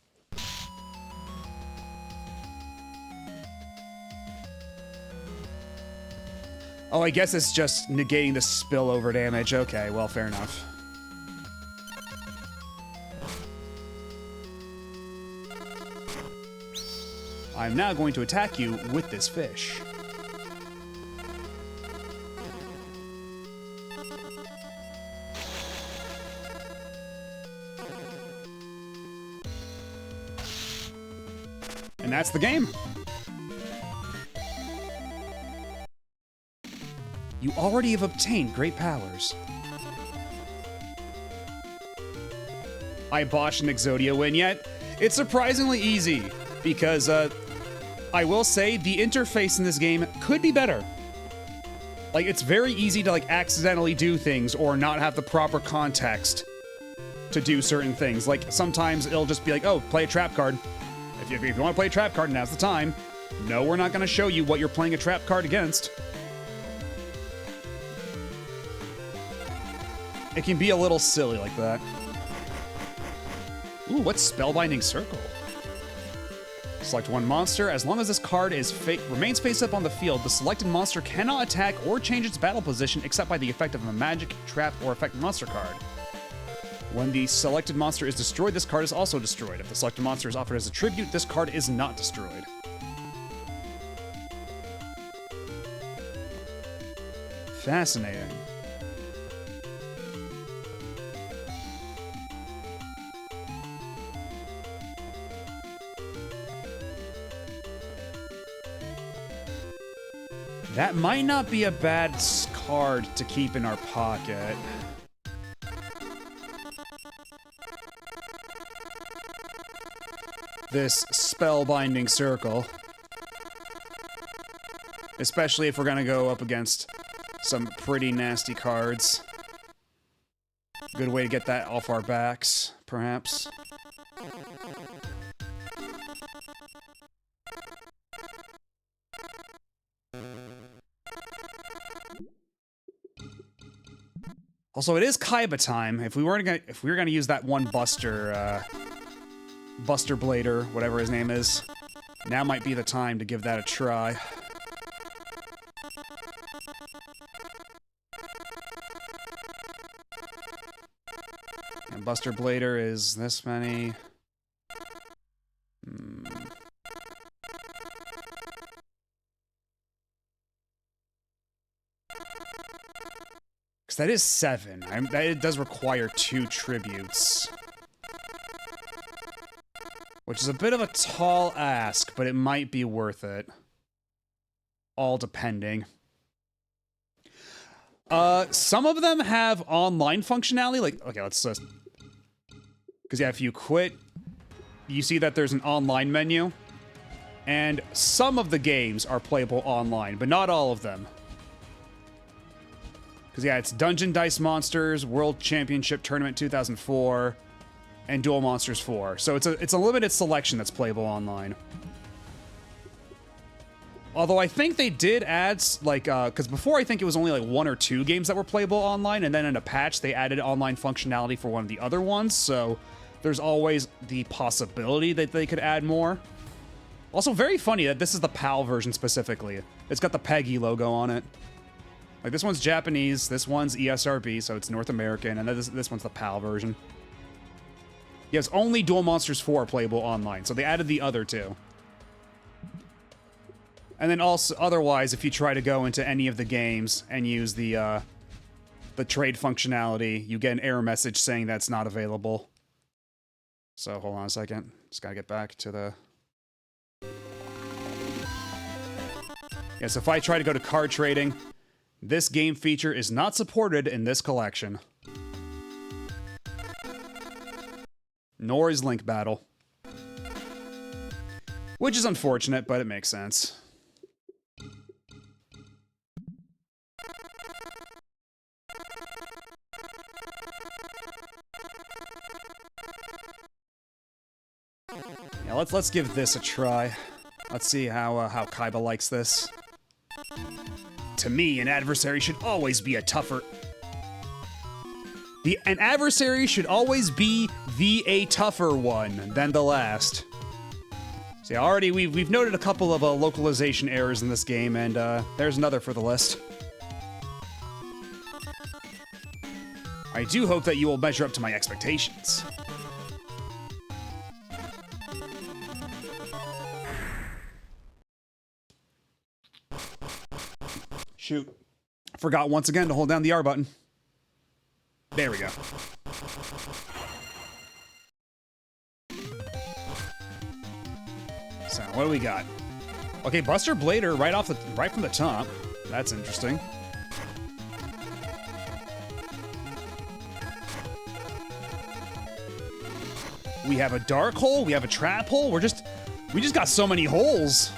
Oh, I guess it's just negating the spillover damage. Okay, well, fair enough. I'm now going to attack you with this fish. And that's the game. You already have obtained great powers. I botched an Exodia win yet. It's surprisingly easy because I will say the interface in this game could be better. Like, it's very easy to, like, accidentally do things or not have the proper context to do certain things. Like, sometimes it'll just be like, oh, play a trap card. If you want to play a trap card, now's the time. No, we're not going to show you what you're playing a trap card against. It can be a little silly like that. Ooh, what's Spellbinding Circle? Select one monster. As long as this card remains face up on the field, the selected monster cannot attack or change its battle position except by the effect of a magic, trap, or effect monster card. When the selected monster is destroyed, this card is also destroyed. If the selected monster is offered as a tribute, this card is not destroyed. Fascinating. That might not be a bad card to keep in our pocket. This Spellbinding Circle. Especially if we're gonna go up against some pretty nasty cards. Good way to get that off our backs, perhaps. Also, it is Kaiba time. If we were gonna use that one Buster Blader, whatever his name is, now might be the time to give that a try. And Buster Blader is this many. Because that is 7. It does require 2 tributes. Which is a bit of a tall ask, but it might be worth it. All depending. Some of them have online functionality. Like, okay, let's just... Because, yeah, if you quit, you see that there's an online menu. And some of the games are playable online, but not all of them. Because, yeah, it's Dungeon Dice Monsters, World Championship Tournament 2004, and Duel Monsters 4. So it's a limited selection that's playable online. Although I think they did add, like, because before I think it was only like 1 or 2 games that were playable online, and then in a patch they added online functionality for one of the other ones, so there's always the possibility that they could add more. Also, very funny that this is the PAL version specifically. It's got the PEGI logo on it. Like, this one's Japanese, this one's ESRB, so it's North American, and then this one's the PAL version. Yes, only Duel Monsters 4 are playable online, so they added the other 2. And then also, otherwise, if you try to go into any of the games and use the trade functionality, you get an error message saying that's not available. So, hold on a second. Just gotta get back to the... Yeah, so if I try to go to card trading, this game feature is not supported in this collection. Nor is Link Battle. Which is unfortunate, but it makes sense. Yeah, let's give this a try. Let's see how Kaiba likes this. To me, an adversary should always be a tougher... An adversary should always be a tougher one than the last. See, already we've noted a couple of localization errors in this game, and there's another for the list. I do hope that you will measure up to my expectations. Shoot. Forgot once again to hold down the R button. There we go. So, what do we got? Okay, Buster Blader right from the top. That's interesting. We have a dark hole, we have a trap hole, we just got so many holes.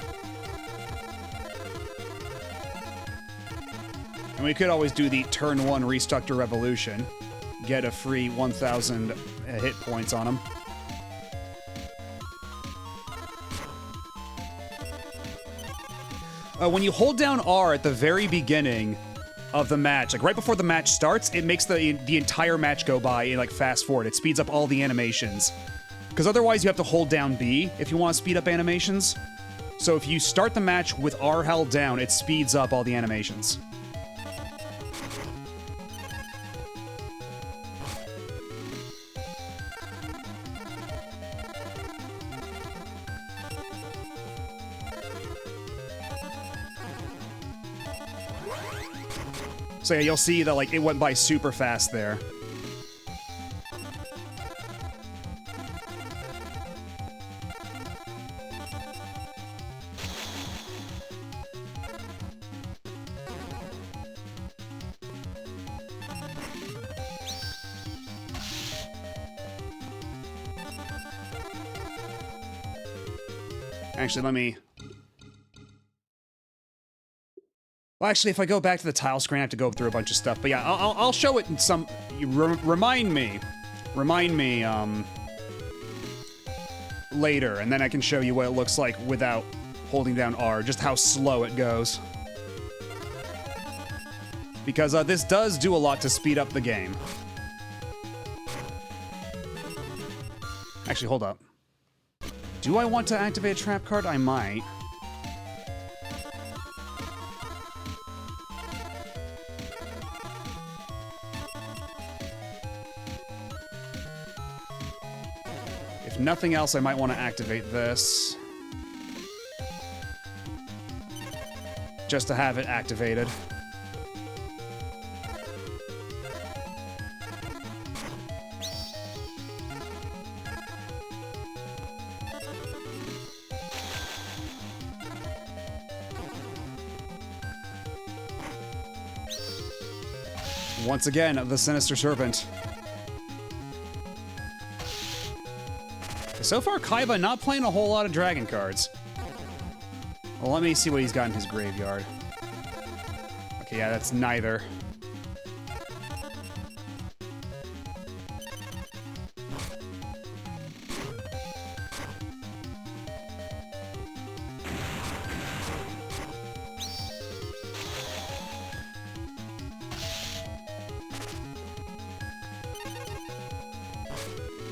And we could always do the turn 1 restuck to revolution. Get a free 1,000 hit points on him. When you hold down R at the very beginning of the match, like right before the match starts, it makes the entire match go by in like fast forward. It speeds up all the animations. Because otherwise you have to hold down B if you want to speed up animations. So if you start the match with R held down, it speeds up all the animations. So yeah, you'll see that like it went by super fast there. Actually, let me... Well, actually, if I go back to the tile screen, I have to go through a bunch of stuff. But yeah, I'll show it in some... Remind me, later, and then I can show you what it looks like without holding down R, just how slow it goes. Because this does do a lot to speed up the game. Actually, hold up. Do I want to activate a trap card? I might. If nothing else, I might want to activate this. Just to have it activated. Once again, the Sinister Serpent. So far, Kaiba not playing a whole lot of dragon cards. Well, let me see what he's got in his graveyard. Okay, yeah, that's neither.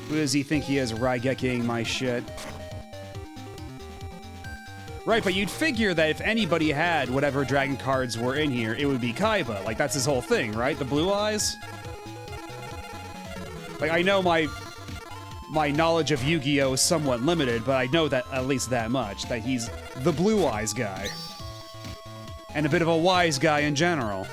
Who does he think he is, Raigeki-ing my shit? Right, but you'd figure that if anybody had whatever dragon cards were in here, it would be Kaiba. Like, that's his whole thing, right? The blue eyes? Like, I know my knowledge of Yu-Gi-Oh! Is somewhat limited, but I know that at least that much, that he's the blue eyes guy. And a bit of a wise guy in general.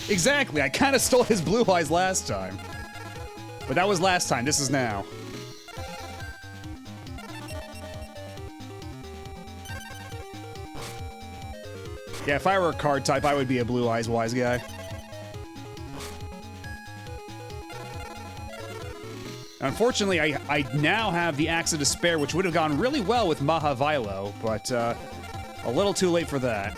Exactly, I kind of stole his blue eyes last time. But that was last time, this is now. Yeah, if I were a card type, I would be a blue eyes wise guy. Unfortunately, I now have the Axe of Despair, which would have gone really well with Mahavilo, but a little too late for that.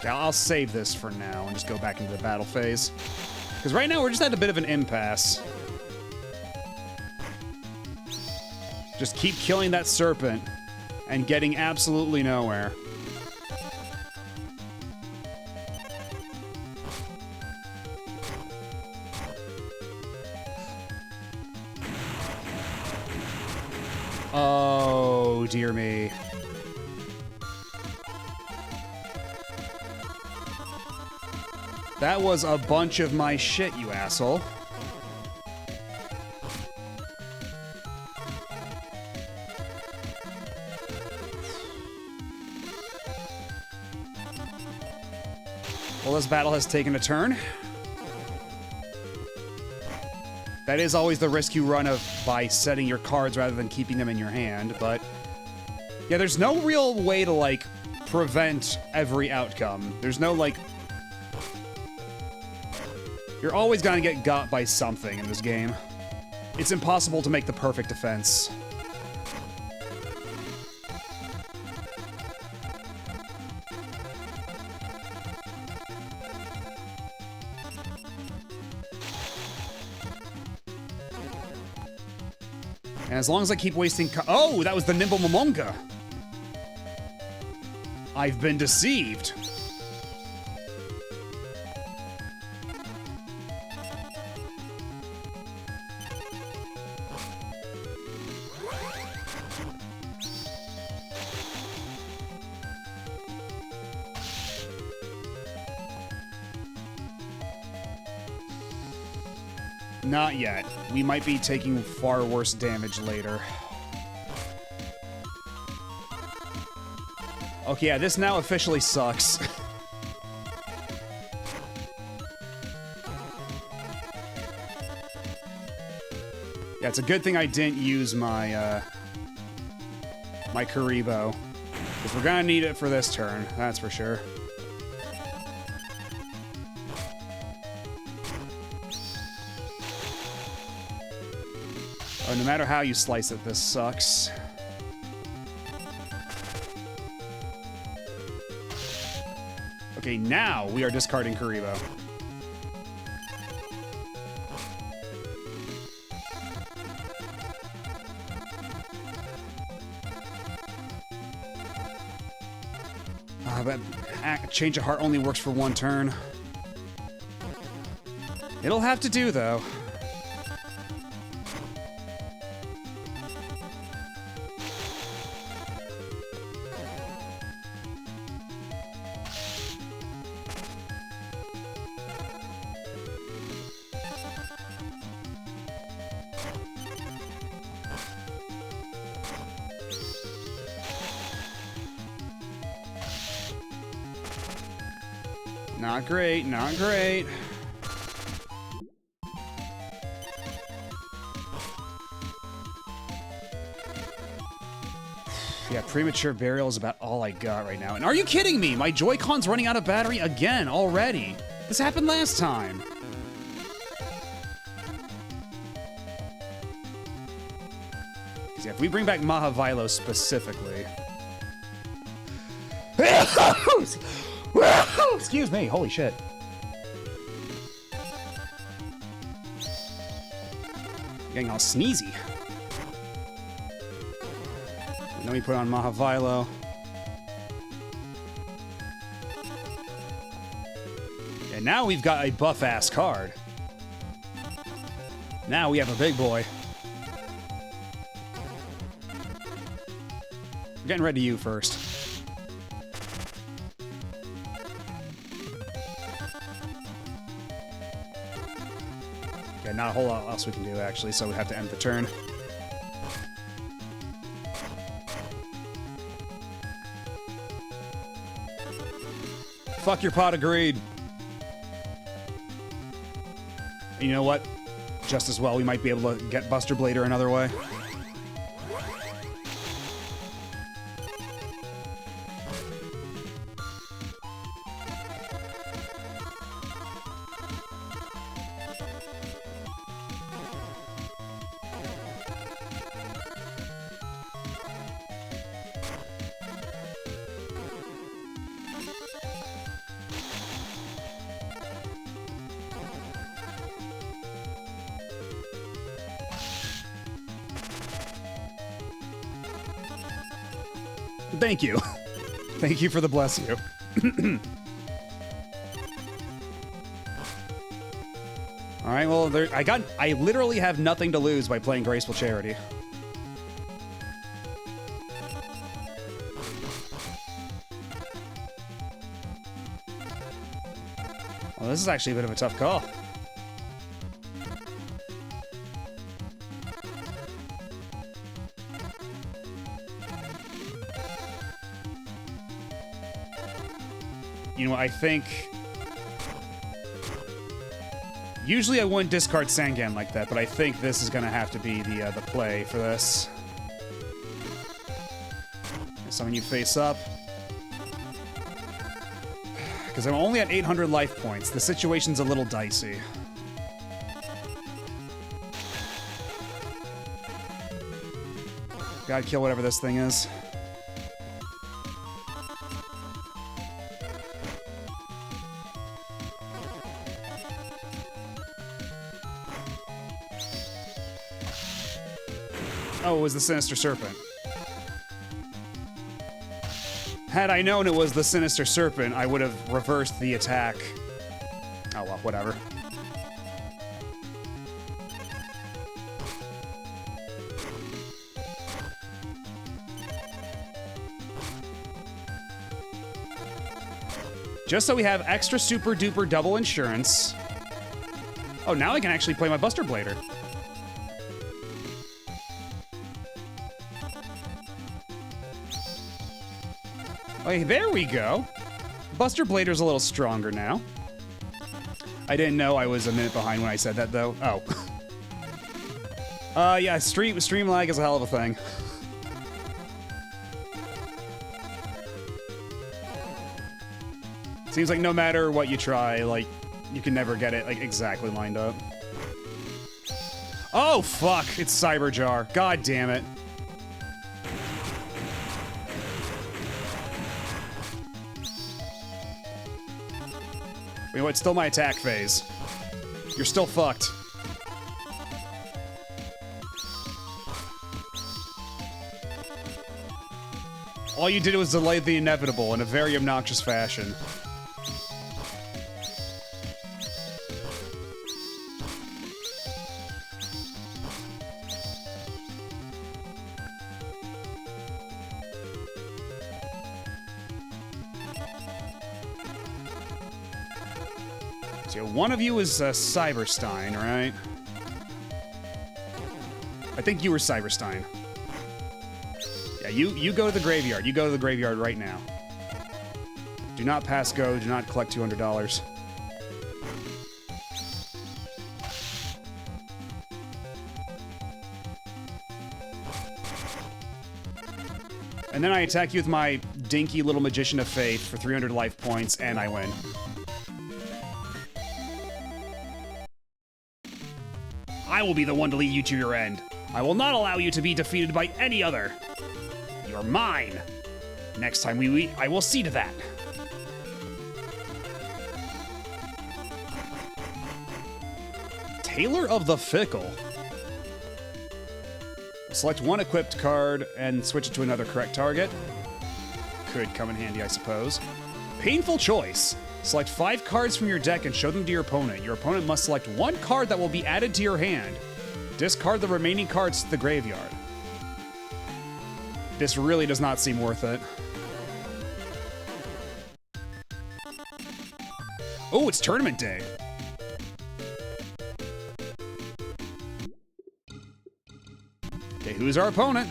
I'll save this for now and just go back into the battle phase. Because right now we're just at a bit of an impasse. Just keep killing that serpent and getting absolutely nowhere. Oh, dear me. That was a bunch of my shit, you asshole. Well, this battle has taken a turn. That is always the risk you run by setting your cards rather than keeping them in your hand, but Yeah, there's no real way to, like, prevent every outcome. There's no, like... You're always gonna get got by something in this game. It's impossible to make the perfect defense. And as long as I keep wasting oh, that was the Nimble Momonga! I've been deceived. Not yet. We might be taking far worse damage later. Okay, yeah, this now officially sucks. Yeah, it's a good thing I didn't use my, my Kuribo. Because we're gonna need it for this turn, that's for sure. Oh, no matter how you slice it, this sucks. Okay, now we are discarding Kuribo. But Change of Heart only works for one turn. It'll have to do, though. Not great, not great. Yeah, premature burial is about all I got right now. And are you kidding me? My Joy-Con's running out of battery again already. This happened last time. Because yeah, if we bring back Mahavilo specifically... Excuse me, holy shit. Getting all sneezy. And then we put on Mahavilo. And now we've got a buff-ass card. Now we have a big boy. I'm getting rid of you first. Okay, not a whole lot else we can do, actually, so we have to end the turn. Fuck your pot of greed. You know what? Just as well, we might be able to get Buster Blader another way. Thank you. Thank you for the bless you. Alright, well, I literally have nothing to lose by playing Graceful Charity. Well, this is actually a bit of a tough call. You know, I think... Usually I wouldn't discard Sangan like that, but I think this is gonna have to be the play for this. Summon you face up. Because I'm only at 800 life points. The situation's a little dicey. Gotta kill whatever this thing is. Oh, it was the Sinister Serpent. Had I known it was the Sinister Serpent, I would have reversed the attack. Oh well, whatever. Just so we have extra super duper double insurance. Oh, now I can actually play my Buster Blader. Okay, there we go. Buster Blader's a little stronger now. I didn't know I was a minute behind when I said that, though. Oh. Yeah, stream lag is a hell of a thing. Seems like no matter what you try, like, you can never get it, like, exactly lined up. Oh, fuck! It's Cyberjar. God damn it. You know what? It's still my attack phase. You're still fucked. All you did was delay the inevitable in a very obnoxious fashion. So one of you is Cyberstein, right? I think you were Cyberstein. Yeah, you go to the graveyard. You go to the graveyard right now. Do not pass go. Do not collect $200. And then I attack you with my dinky little Magician of Faith for 300 life points, and I win. I will be the one to lead you to your end. I will not allow you to be defeated by any other. You're mine. Next time we meet, I will see to that. Tailor of the Fickle. Select one equipped card and switch it to another correct target. Could come in handy, I suppose. Painful Choice. Select 5 cards from your deck and show them to your opponent. Your opponent must select 1 card that will be added to your hand. Discard the remaining cards to the graveyard. This really does not seem worth it. Oh, it's tournament day. Okay, who's our opponent?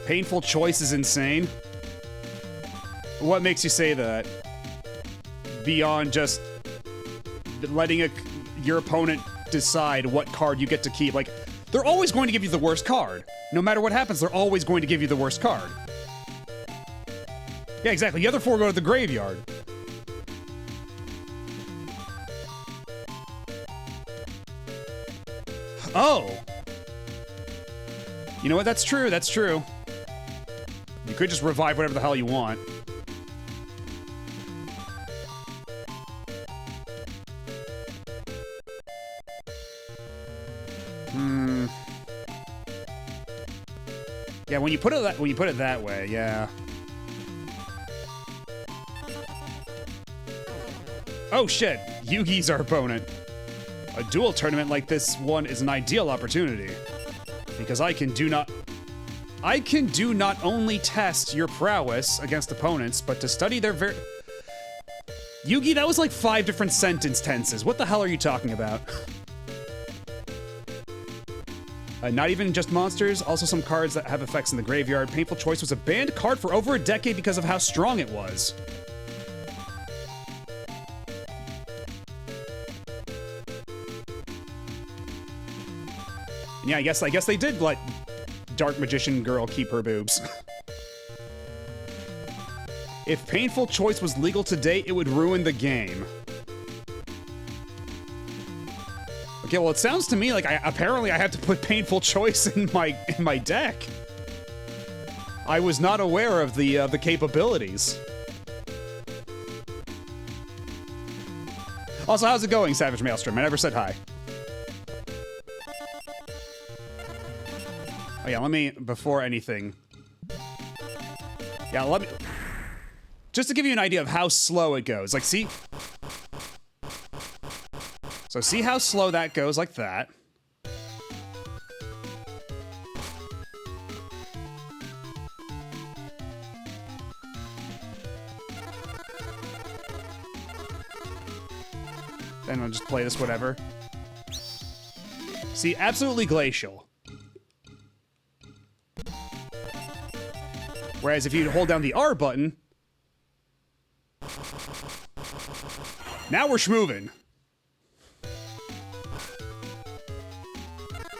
Painful Choice is insane. What makes you say that? Beyond just letting your opponent decide what card you get to keep. Like, they're always going to give you the worst card. No matter what happens, they're always going to give you the worst card. Yeah, exactly. The other 4 go to the graveyard. Oh! You know what? That's true. That's true. You could just revive whatever the hell you want. Yeah, when you put it that way, yeah. Oh shit, Yugi's our opponent. A duel tournament like this one is an ideal opportunity. Because I can do not only test your prowess against opponents, but to study their Yugi, that was like 5 different sentence tenses. What the hell are you talking about? Not even just monsters, also some cards that have effects in the graveyard. Painful Choice was a banned card for over a decade because of how strong it was. And yeah, I guess they did let dark magician girl keep her boobs. If painful choice was legal today, it would ruin the game. Okay, well, it sounds to me like apparently I have to put painful choice in my deck. I was not aware of the capabilities. Also, how's it going, Savage Maelstrom? I never said hi. Oh yeah, let me, before anything. Yeah, let me, just to give you an idea of how slow it goes. Like, see? So see how slow that goes, like that. Then I'll just play this whatever. See, absolutely glacial. Whereas if you hold down the R button, now we're schmovin'. So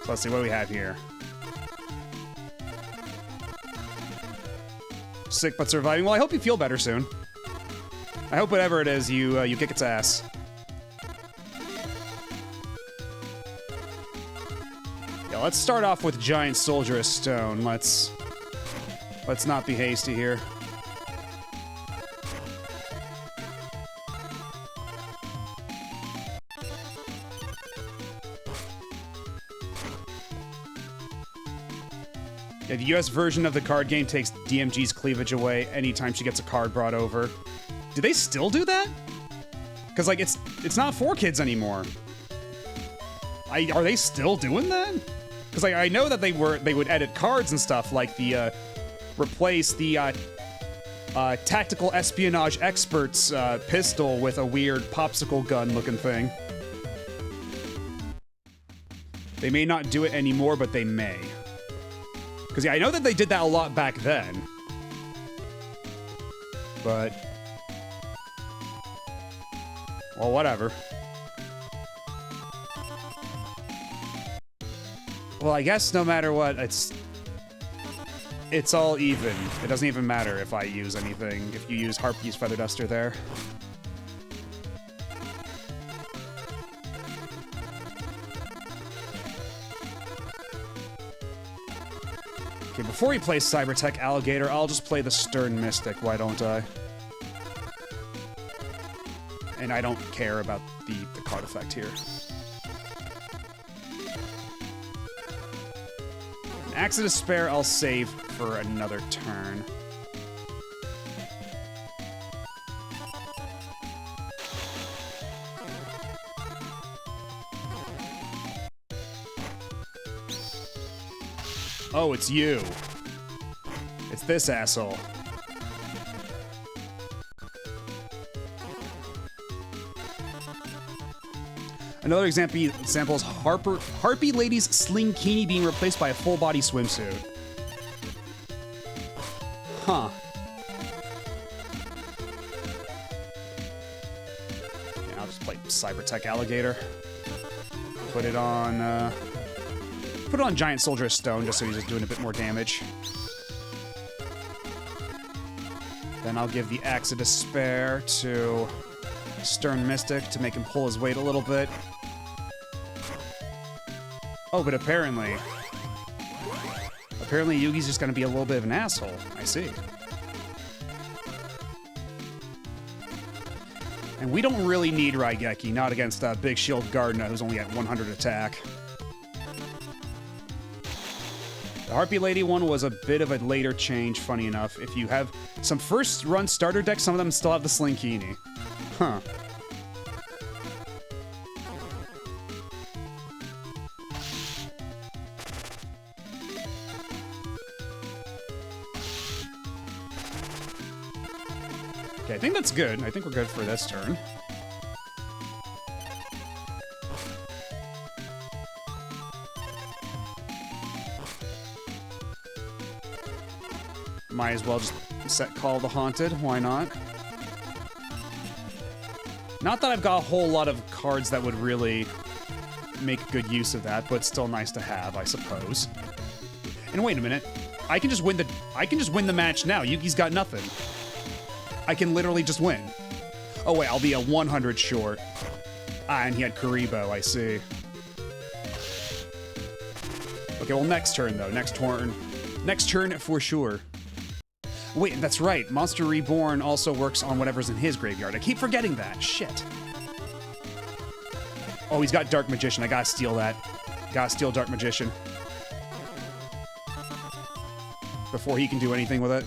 let's see, what do we have here? Sick but surviving. Well, I hope you feel better soon. I hope whatever it is, you kick its ass. Yeah, let's start off with Giant Soldier of Stone. Let's not be hasty here. Yeah, the US version of the card game takes DMG's cleavage away anytime she gets a card brought over. Do they still do that? Because, like, it's not for kids anymore. Are they still doing that? Because I know that they would edit cards and stuff, like the replace the tactical espionage expert's pistol with a weird popsicle gun looking thing. They may not do it anymore, but they may. Because, yeah, I know that they did that a lot back then. But... well, whatever. Well, I guess no matter what, it's all even. It doesn't even matter if I use anything, if you use Harpy's Feather Duster there. Okay, before we play Cybertech Alligator, I'll just play the Stern Mystic, why don't I? And I don't care about the card effect here. Axe of Despair I'll save for another turn. Oh, it's you. It's this asshole. Another example is Harpy Lady's Slinkini being replaced by a full-body swimsuit. Huh. Yeah, I'll just play Cybertech Alligator. Put it on Giant Soldier of Stone, just so he's just doing a bit more damage. Then I'll give the Axe of Despair to Stern Mystic to make him pull his weight a little bit. Oh, but apparently Yugi's just gonna be a little bit of an asshole. I see. And we don't really need Raigeki, not against Big Shield Gardna, who's only at 100 attack. The Harpy Lady one was a bit of a later change, funny enough. If you have some first-run starter decks, some of them still have the Slinkini. Huh. Okay, I think that's good. I think we're good for this turn. Might as well just set Call the Haunted. Why not? Not that I've got a whole lot of cards that would really make good use of that, but still nice to have, I suppose. And wait a minute. I can just win the match now. Yugi's got nothing. I can literally just win. Oh wait, I'll be a 100 short. Ah, and he had Kuribo, I see. Okay, well, next turn, though. Next turn. Next turn for sure. Wait, that's right. Monster Reborn also works on whatever's in his graveyard. I keep forgetting that. Shit. Oh, he's got Dark Magician. I gotta steal that. Gotta steal Dark Magician. Before he can do anything with it.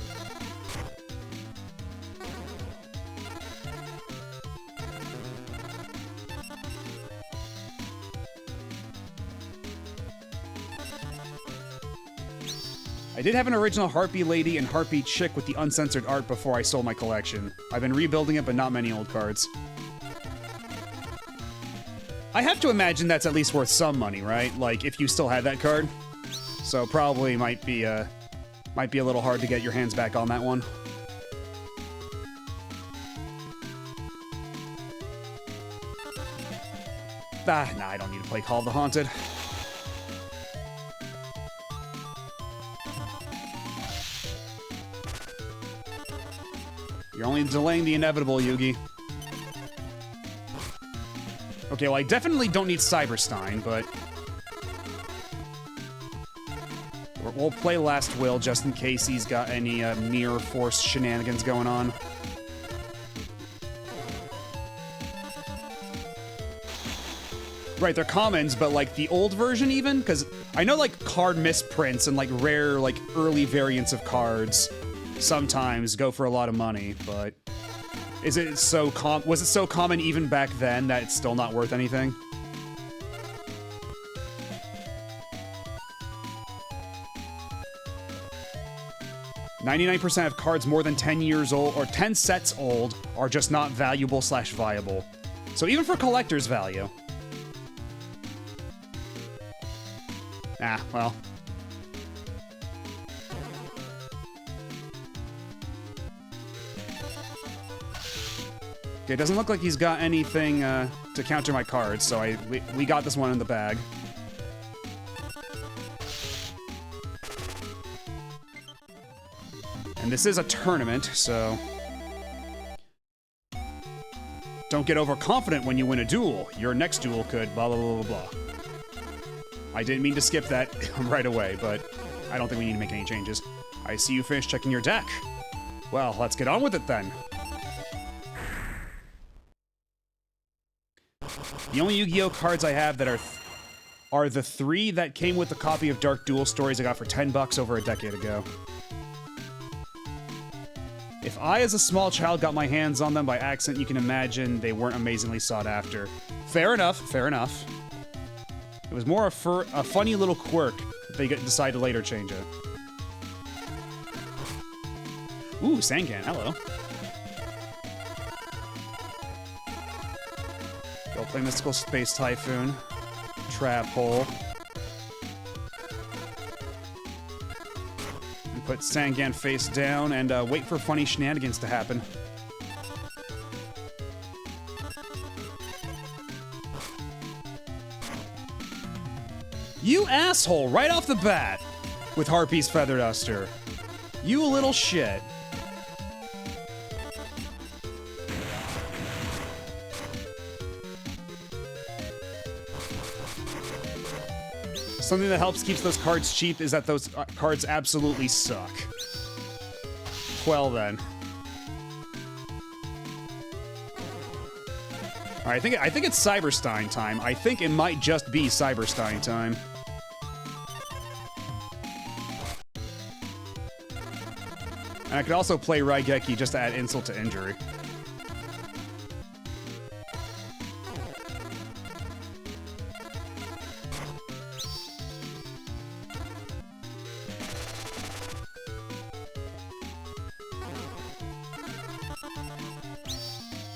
I did have an original Harpy Lady and Harpy Chick with the uncensored art before I sold my collection. I've been rebuilding it, but not many old cards. I have to imagine that's at least worth some money, right? Like, if you still had that card. So probably might be a little hard to get your hands back on that one. Ah, nah, I don't need to play Call of the Haunted. You're only delaying the inevitable, Yugi. Okay, well, I definitely don't need Cyberstein, but... we'll play Last Will just in case he's got any Mirror Force shenanigans going on. Right, they're commons, but, like, the old version even? Because I know, like, card misprints and, like, rare, like, early variants of cards sometimes go for a lot of money, but was it so common even back then that it's still not worth anything? "99% of cards more than 10 years old or 10 sets old are just not valuable/viable." So even for collector's value. Ah, well. Okay, it doesn't look like he's got anything to counter my cards, so we got this one in the bag. And this is a tournament, so... don't get overconfident when you win a duel. Your next duel could blah, blah, blah, blah, blah. I didn't mean to skip that right away, but I don't think we need to make any changes. I see you finished checking your deck. Well, let's get on with it then. The only Yu-Gi-Oh cards I have that are the 3 that came with the copy of Dark Duel Stories I got for $10 over a decade ago. If I, as a small child, got my hands on them by accident, you can imagine they weren't amazingly sought after. Fair enough, fair enough. It was more a funny little quirk that they decide to later change it. Ooh, Sangan, hello. Go play Mystical Space Typhoon. Trap Hole. And put Sangan face down and wait for funny shenanigans to happen. You asshole, right off the bat with Harpy's Feather Duster. You little shit. Something that helps keeps those cards cheap is that those cards absolutely suck. Well then. Alright, I think it's Cyberstein time. I think it might just be Cyberstein time. And I could also play Raigeki just to add insult to injury.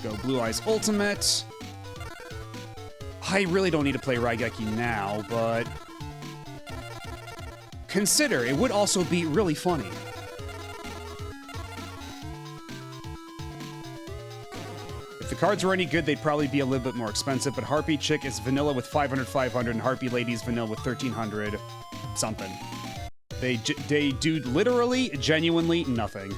Go Blue Eyes Ultimate. I really don't need to play Raigeki now, but... consider, it would also be really funny. If the cards were any good, they'd probably be a little bit more expensive, but Harpy Chick is vanilla with 500, 500, and Harpy Lady is vanilla with 1300 something. They do literally, genuinely nothing.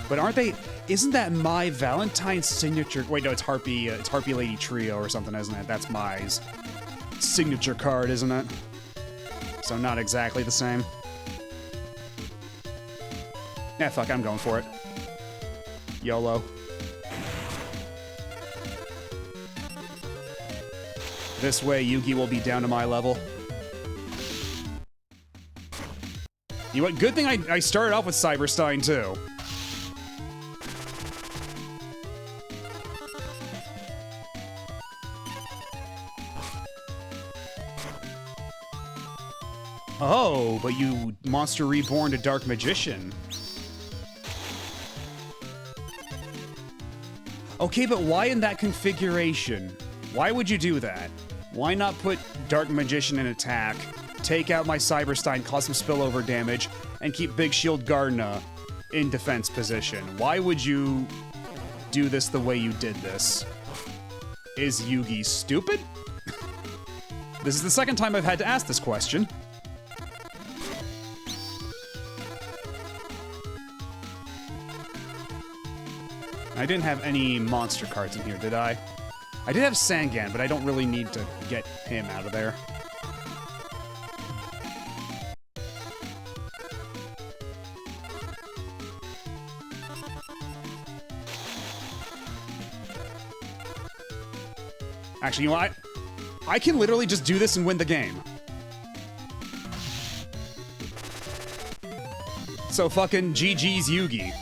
But aren't they? Isn't that My Valentine's signature? Wait, no, it's Harpy Lady Trio or something, isn't it? That's Mai's signature card, isn't it? So not exactly the same. Yeah, fuck, I'm going for it. YOLO. This way, Yugi will be down to my level. You know what? Good thing I started off with Cyberstein, too. Oh, but you Monster Reborn to Dark Magician. Okay, but why in that configuration? Why would you do that? Why not put Dark Magician in attack, take out my Cyberstein, cause some spillover damage, and keep Big Shield Gardna in defense position? Why would you do this the way you did this? Is Yugi stupid? This is the second time I've had to ask this question. I didn't have any monster cards in here, did I? I did have Sangan, but I don't really need to get him out of there. Actually, you know what? I can literally just do this and win the game. So fucking GG's Yugi.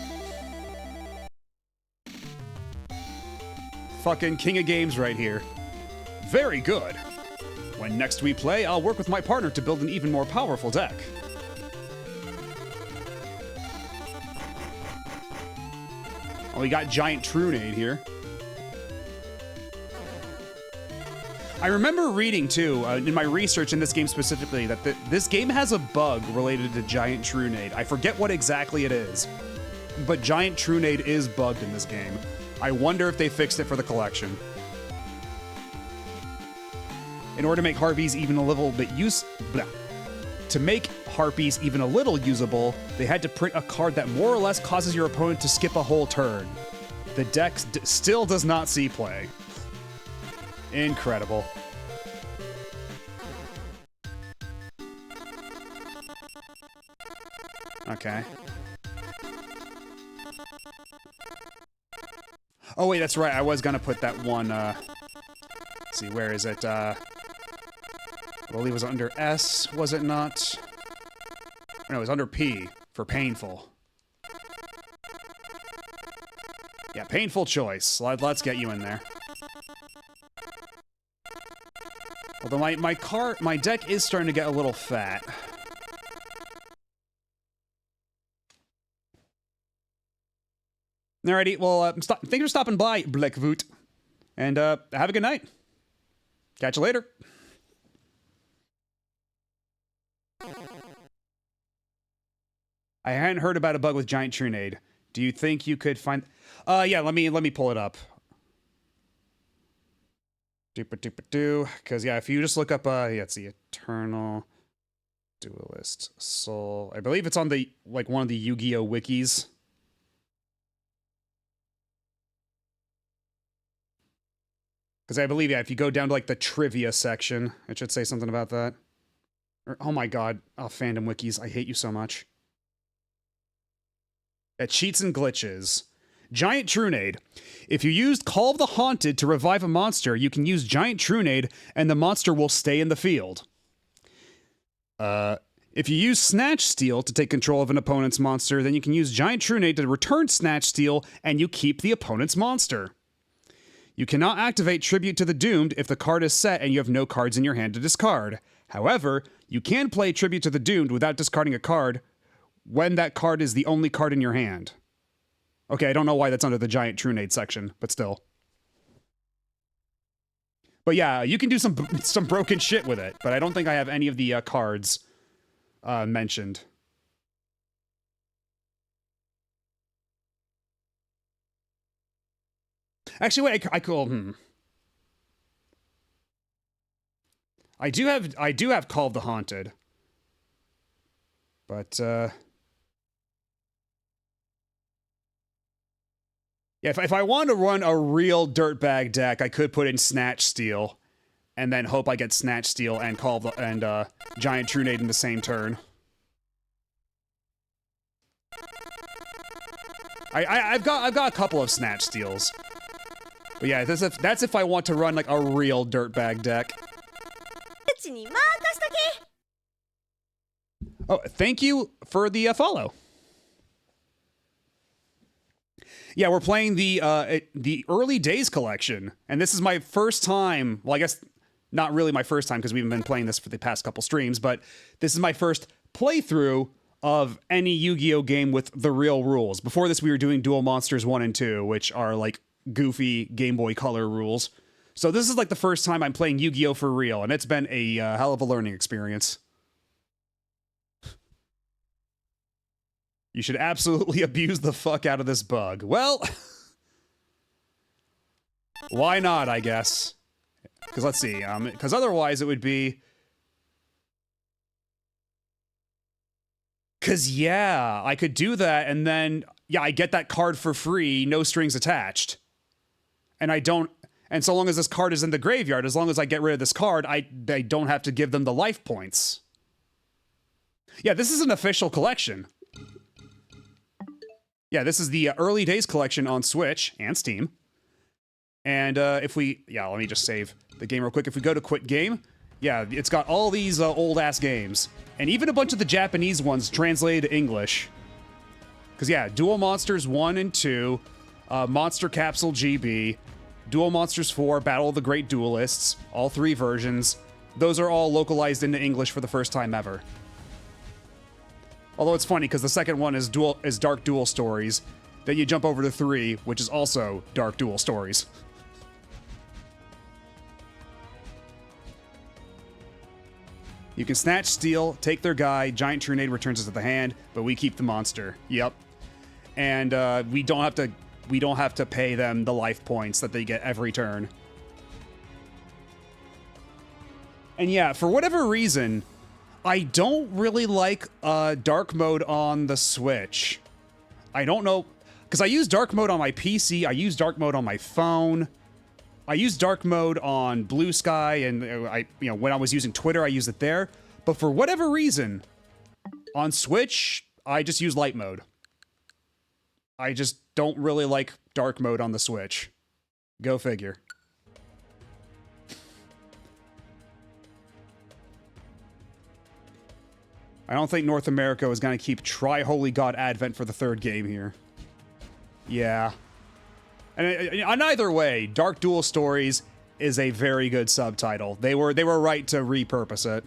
Fucking king of games right here. Very good. When next we play, I'll work with my partner to build an even more powerful deck. Oh, we got Giant Trunade here. I remember reading, too, in my research in this game specifically, that this game has a bug related to Giant Trunade. I forget what exactly it is, but Giant Trunade is bugged in this game. I wonder if they fixed it for the collection. In order to make Harpies even a little bit to make Harpies even a little usable, they had to print a card that more or less causes your opponent to skip a whole turn. The deck still does not see play. Incredible. Okay. Oh wait, that's right. I was gonna put that one, let's see, where is it? I believe it was under S, was it not? No, it was under P, for painful. Yeah, painful choice. Let's get you in there. Although my deck is starting to get a little fat. Alrighty, well, thanks for stopping by, Blackvoot. And have a good night. Catch you later. I hadn't heard about a bug with Giant Trunade. Do you think you could find... yeah, let me pull it up. Because, yeah, if you just look up, yeah, it's the Eternal Duelist Soul. I believe it's on the, like, one of the Yu-Gi-Oh! Wikis. Because I believe, yeah, if you go down to, like, the trivia section, it should say something about that. Or, oh my god. Oh, fandom wikis. I hate you so much. At Cheats and Glitches. Giant Trunade. If you used Call of the Haunted to revive a monster, you can use Giant Trunade, and the monster will stay in the field. If you use Snatch Steal to take control of an opponent's monster, then you can use Giant Trunade to return Snatch Steal, and you keep the opponent's monster. You cannot activate Tribute to the Doomed if the card is set and you have no cards in your hand to discard. However, you can play Tribute to the Doomed without discarding a card when that card is the only card in your hand. Okay, I don't know why that's under the Giant Trunade section, but still. But yeah, you can do some broken shit with it, but I don't think I have any of the cards mentioned. Actually, wait, I could... I do have Call of the Haunted. But, yeah, if I wanted to run a real dirtbag deck, I could put in Snatch Steal, and then hope I get Snatch Steal and Giant Trunade in the same turn. I've got a couple of Snatch Steals. But yeah, that's if I want to run like a real dirtbag deck. Oh, thank you for the follow. Yeah, we're playing the Early Days collection, and this is my first time. Well, I guess not really my first time because we've been playing this for the past couple streams, but this is my first playthrough of any Yu-Gi-Oh game with the real rules. Before this, we were doing Duel Monsters 1 and 2, which are like goofy Game Boy Color rules. So this is like the first time I'm playing Yu-Gi-Oh for real, and it's been a hell of a learning experience. You should absolutely abuse the fuck out of this bug. Well, why not, I guess? Because let's see, because otherwise it would be... Because, yeah, I could do that, and then, yeah, I get that card for free, no strings attached. And I don't... And so long as this card is in the graveyard, as long as I get rid of this card, I don't have to give them the life points. Yeah, this is an official collection. Yeah, this is the Early Days collection on Switch and Steam. And if we... Yeah, let me just save the game real quick. If we go to Quit Game, yeah, it's got all these old-ass games. And even a bunch of the Japanese ones translated to English. Because, yeah, Duel Monsters 1 and 2, Monster Capsule GB, Duel Monsters 4, Battle of the Great Duelists, all 3 versions. Those are all localized into English for the first time ever. Although it's funny, because the second one is Dark Duel Stories. Then you jump over to 3, which is also Dark Duel Stories. You can Snatch, Steal, take their guy, Giant Trunade returns it to the hand, but we keep the monster. Yep. And we don't have to pay them the life points that they get every turn. And yeah, for whatever reason, I don't really like dark mode on the Switch. I don't know, because I use dark mode on my PC, I use dark mode on my phone, I use dark mode on Blue Sky, and when I was using Twitter, I used it there. But for whatever reason, on Switch, I just use light mode. I just don't really like dark mode on the Switch. Go figure. I don't think North America is going to keep Try Holy God Advent for the 3rd game here. Yeah. And either way, Dark Duel Stories is a very good subtitle. They were right to repurpose it.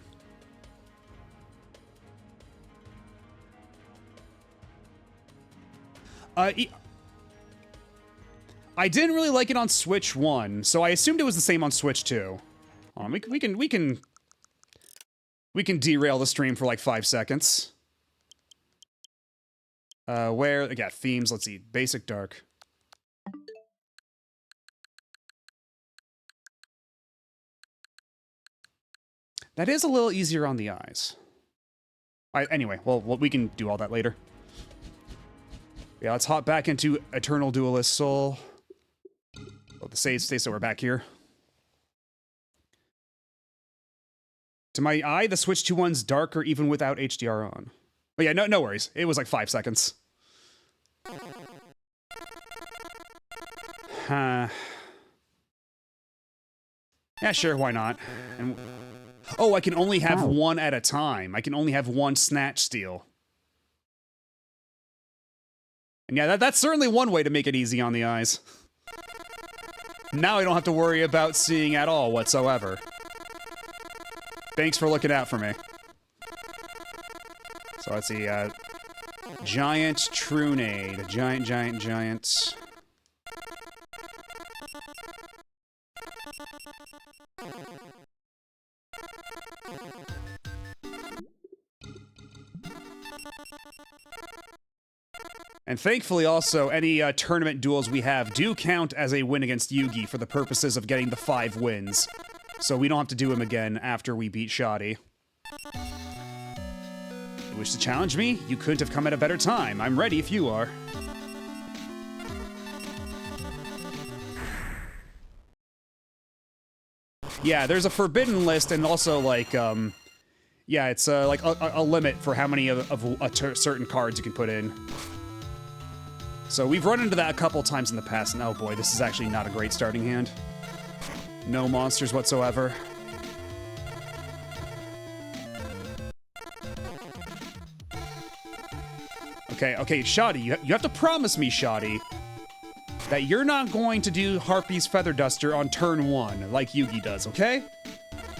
I didn't really like it on Switch 1, so I assumed it was the same on Switch 2. We can derail the stream for like 5 seconds. Yeah, themes, let's see. Basic Dark. That is a little easier on the eyes. Anyway, well, we can do all that later. Yeah, let's hop back into Eternal Duelist Soul. Oh, the save stays, so we're back here. To my eye, the Switch 2 one's darker even without HDR on. But yeah, no worries. It was like 5 seconds. Yeah, sure, why not? And, oh, I can only have one at a time. I can only have one Snatch Steal. And yeah, that's certainly one way to make it easy on the eyes. Now I don't have to worry about seeing at all whatsoever. Thanks for looking out for me. So let's see, Giant Trunade. Giant. And thankfully also, any tournament duels we have do count as a win against Yugi for the purposes of getting the 5 wins. so we don't have to do him again after we beat Shoddy. You wish to challenge me? You couldn't have come at a better time. I'm ready if you are. Yeah, there's a forbidden list and also, like, yeah, it's, like, a limit for how many of certain cards you can put in. So we've run into that a couple times in the past, and oh boy, this is actually not a great starting hand. No monsters whatsoever. Okay, Shoddy, you have to promise me, Shoddy, that you're not going to do Harpy's Feather Duster on turn 1, like Yugi does, okay?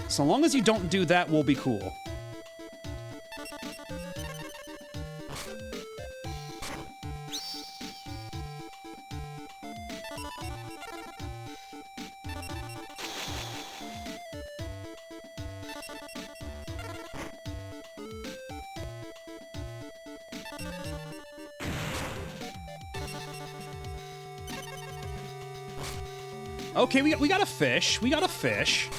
So long as you don't do that, we'll be cool. Okay, we got a fish. We got a fish.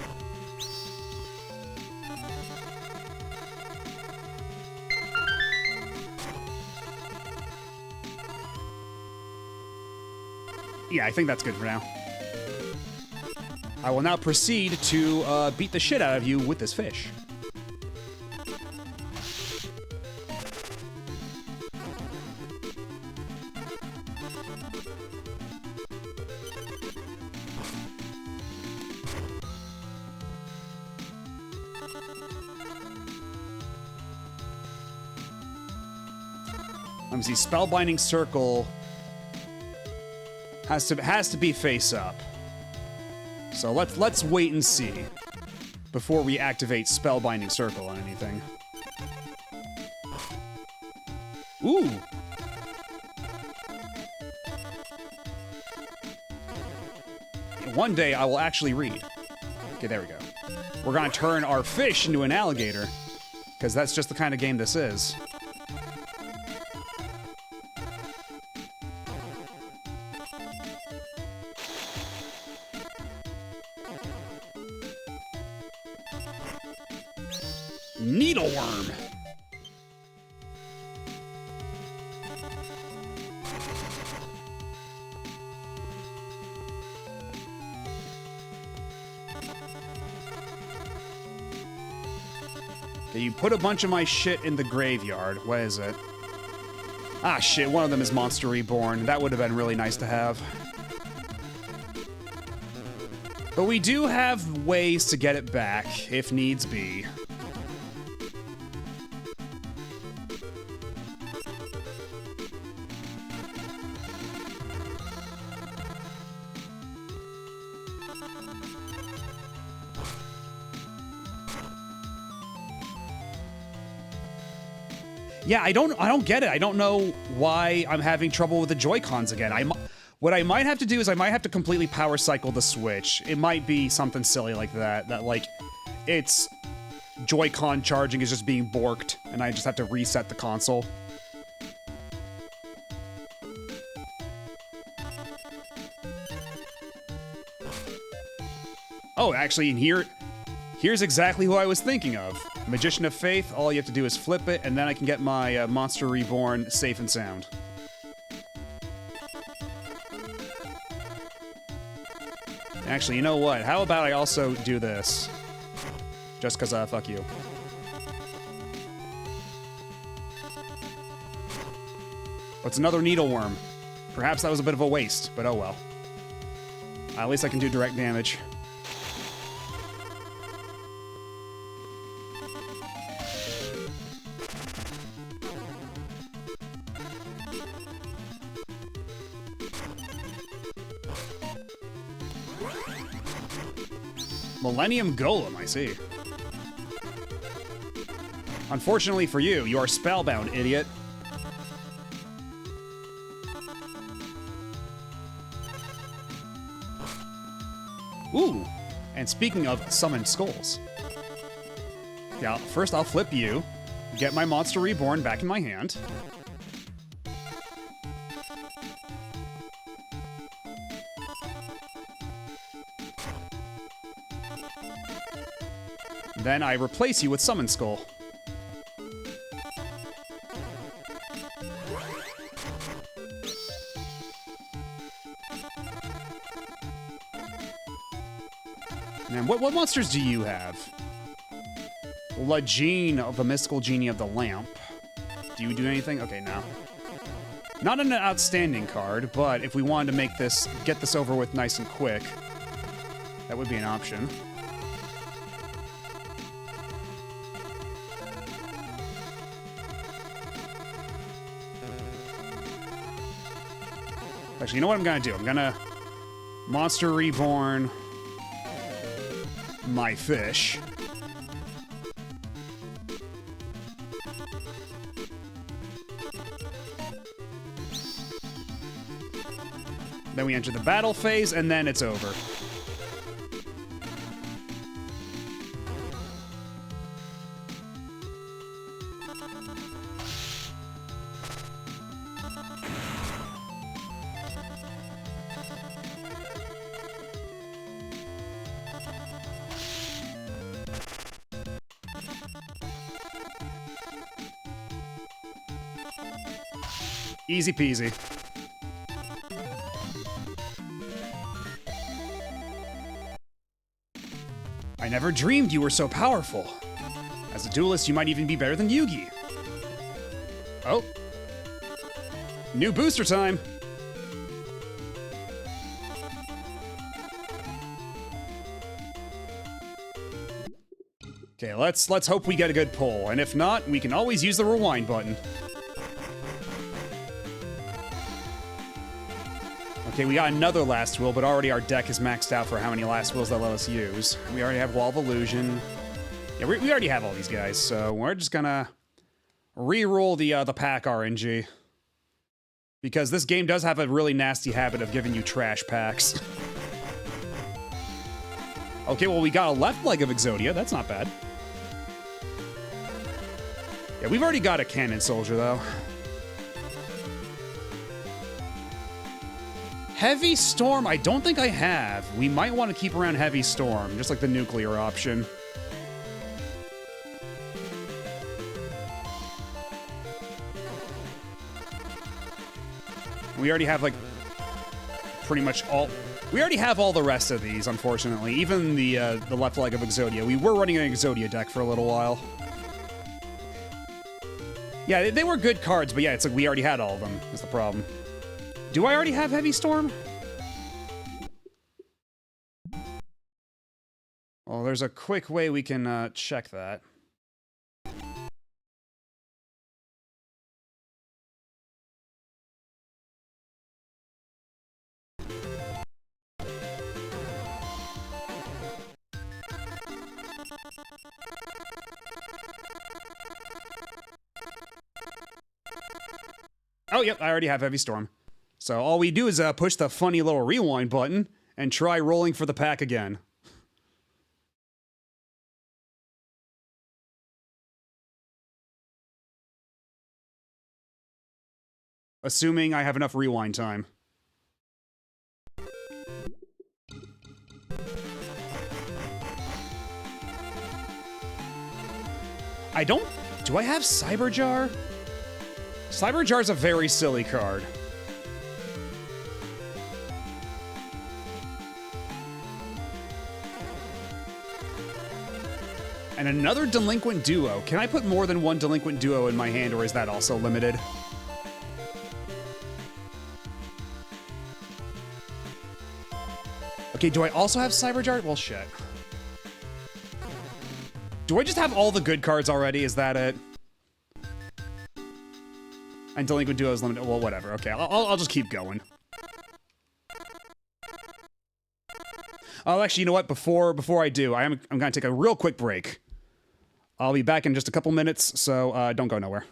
Yeah, I think that's good for now. I will now proceed to beat the shit out of you with this fish. Let me see. Spellbinding Circle has to be face up. So let's wait and see before we activate Spellbinding Circle on anything. Ooh. One day I will actually read. Okay, there we go. We're gonna turn our fish into an alligator, because that's just the kind of game this is. Needleworm. Okay, you put a bunch of my shit in the graveyard. What is it? Ah, shit, one of them is Monster Reborn. That would have been really nice to have. But we do have ways to get it back, if needs be. Yeah, I don't get it. I don't know why I'm having trouble with the Joy-Cons again. What I might have to do is I might have to completely power cycle the Switch. It might be something silly like that, like, it's Joy-Con charging is just being borked, and I just have to reset the console. Oh, actually, here's exactly who I was thinking of. Magician of Faith, all you have to do is flip it, and then I can get my Monster Reborn safe and sound. Actually, you know what? How about I also do this? Just because, fuck you. What's another Needleworm? Perhaps that was a bit of a waste, but oh well. At least I can do direct damage. Millennium Golem, I see. Unfortunately for you, you are spellbound, idiot. Ooh, and speaking of summoned skulls. Yeah, first I'll flip you, get my Monster Reborn back in my hand. Then I replace you with Summon Skull. And what monsters do you have? Lajine of the Mystical Genie of the Lamp. Do you do anything? Okay, no. Not an outstanding card, but if we wanted to make this, get this over with nice and quick, that would be an option. Actually, you know what I'm gonna do? I'm gonna Monster Reborn my fish. Then we enter the battle phase, and then it's over. Easy peasy. I never dreamed you were so powerful. As a duelist, you might even be better than Yugi. Oh. New booster time. Okay, let's hope we get a good pull, and if not, we can always use the rewind button. Okay, we got another last will, but already our deck is maxed out for how many last wills they'll let us use. We already have Wall of Illusion. Yeah, we already have all these guys, so we're just gonna re-roll the pack RNG. Because this game does have a really nasty habit of giving you trash packs. Okay, well, we got a left leg of Exodia. That's not bad. Yeah, we've already got a Cannon Soldier, though. Heavy Storm, I don't think I have. We might want to keep around Heavy Storm, just like the nuclear option. We already have, like, pretty much all... We already have all the rest of these, unfortunately. Even the left leg of Exodia. We were running an Exodia deck for a little while. Yeah, they were good cards, but yeah, it's like we already had all of them, is the problem. Do I already have Heavy Storm? Well, there's a quick way we can check that. Oh, yep, I already have Heavy Storm. So all we do is push the funny little rewind button and try rolling for the pack again. Assuming I have enough rewind time. I don't... Do I have Cyberjar? Cyberjar's a very silly card. And another Delinquent Duo. Can I put more than one Delinquent Duo in my hand, or is that also limited? Okay, do I also have Cyberjar? Well, shit. Do I just have all the good cards already? Is that it? And Delinquent Duo is limited. Well, whatever. Okay, I'll just keep going. Oh, actually, you know what? Before I do, I'm gonna take a real quick break. I'll be back in just a couple minutes, so don't go nowhere.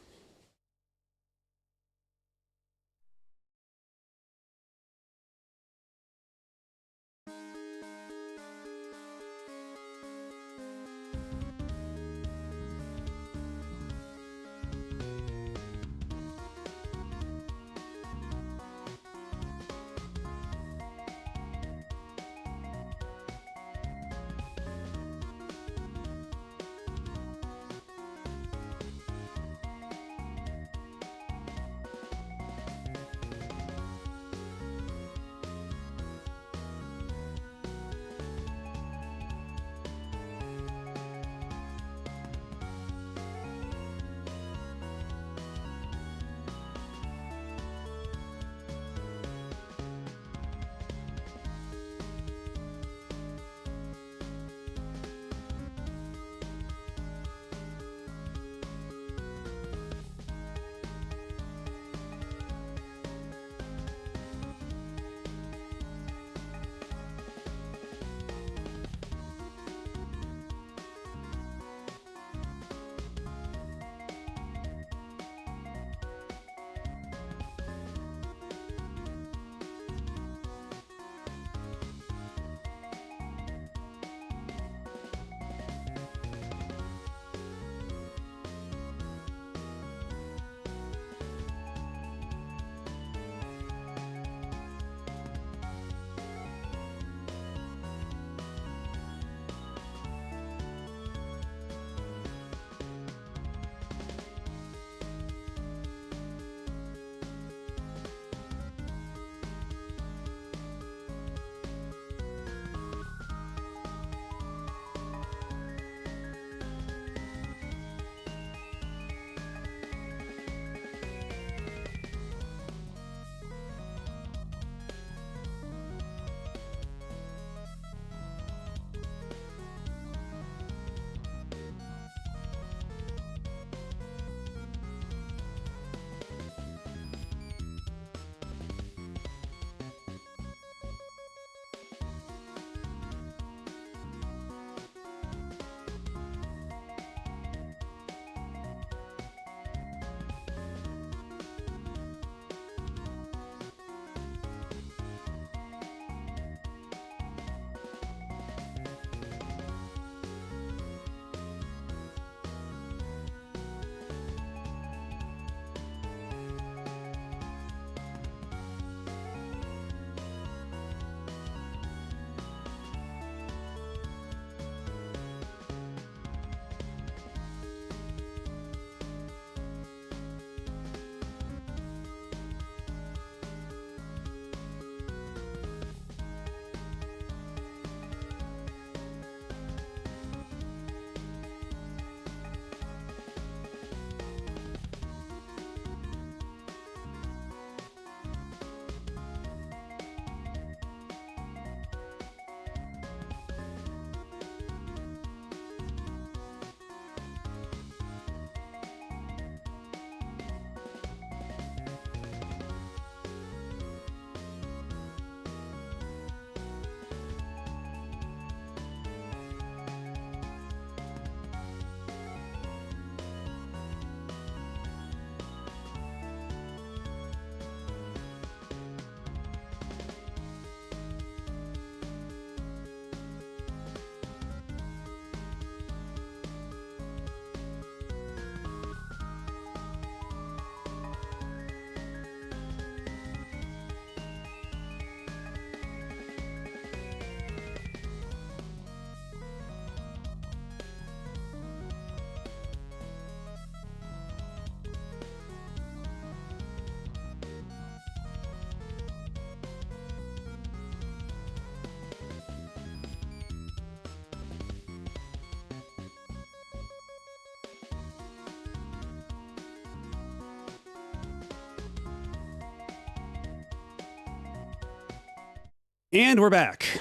And we're back.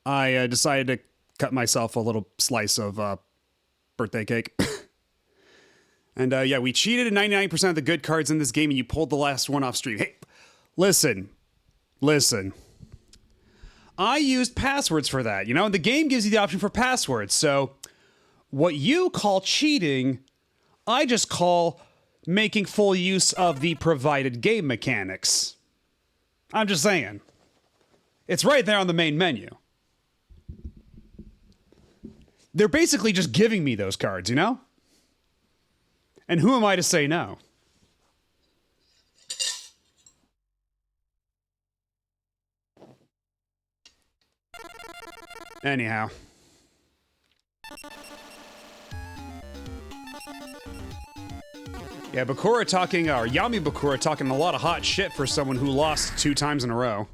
I decided to cut myself a little slice of birthday cake. And yeah, we cheated in 99% of the good cards in this game, and you pulled the last one off stream. Hey, listen. I used passwords for that, you know? And the game gives you the option for passwords. So what you call cheating, I just call making full use of the provided game mechanics. I'm just saying. It's right there on the main menu. They're basically just giving me those cards, you know? And who am I to say no? Anyhow. Yeah, Bakura talking, or Yami Bakura talking a lot of hot shit for someone who lost 2 times in a row.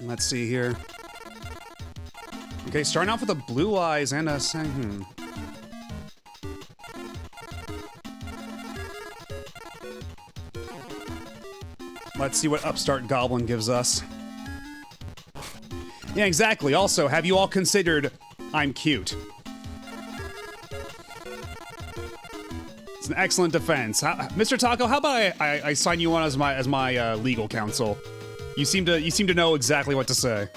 Let's see here. Okay, starting off with a blue eyes and a Let's see what Upstart Goblin gives us. Yeah, exactly. Also, have you all considered I'm cute? It's an excellent defense. Mr. Taco, how about I sign you on as my legal counsel? You seem to know exactly what to say.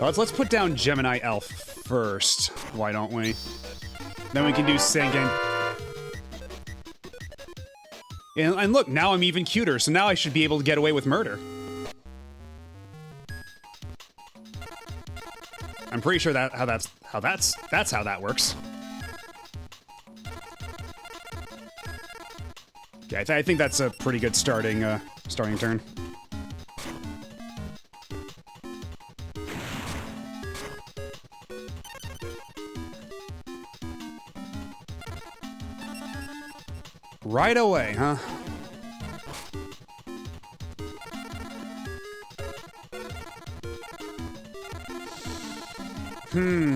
Let's put down Gemini Elf first. Why don't we? Then we can do Sengen. And look, now I'm even cuter, so now I should be able to get away with murder. I'm pretty sure that's how that works. Yeah, I think that's a pretty good starting turn. Right away, huh?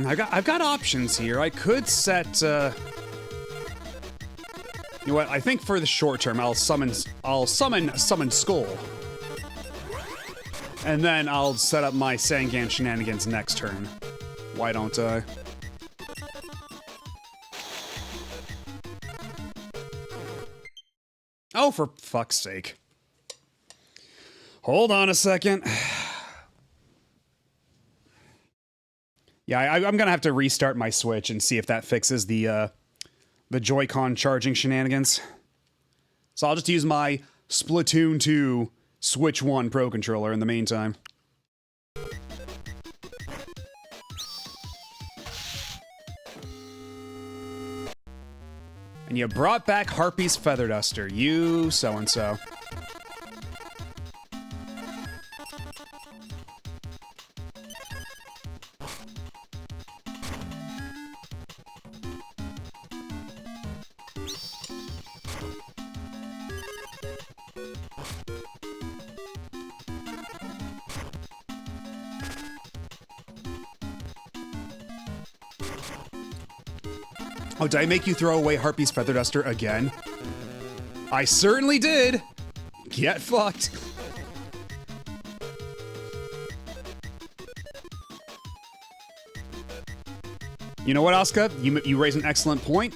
I've got options here. I could set you know what? I think for the short term, I'll summon Skull. And then I'll set up my Sangan shenanigans next turn. Why don't I? Oh, for fuck's sake. Hold on a second. Yeah, I'm gonna have to restart my Switch and see if that fixes the Joy-Con charging shenanigans. So I'll just use my Splatoon 2 Switch 1 Pro Controller in the meantime. And you brought back Harpy's Feather Duster, you so-and-so. Oh, did I make you throw away Harpy's Feather Duster again? I certainly did! Get fucked. You know what, Asuka? You raise an excellent point.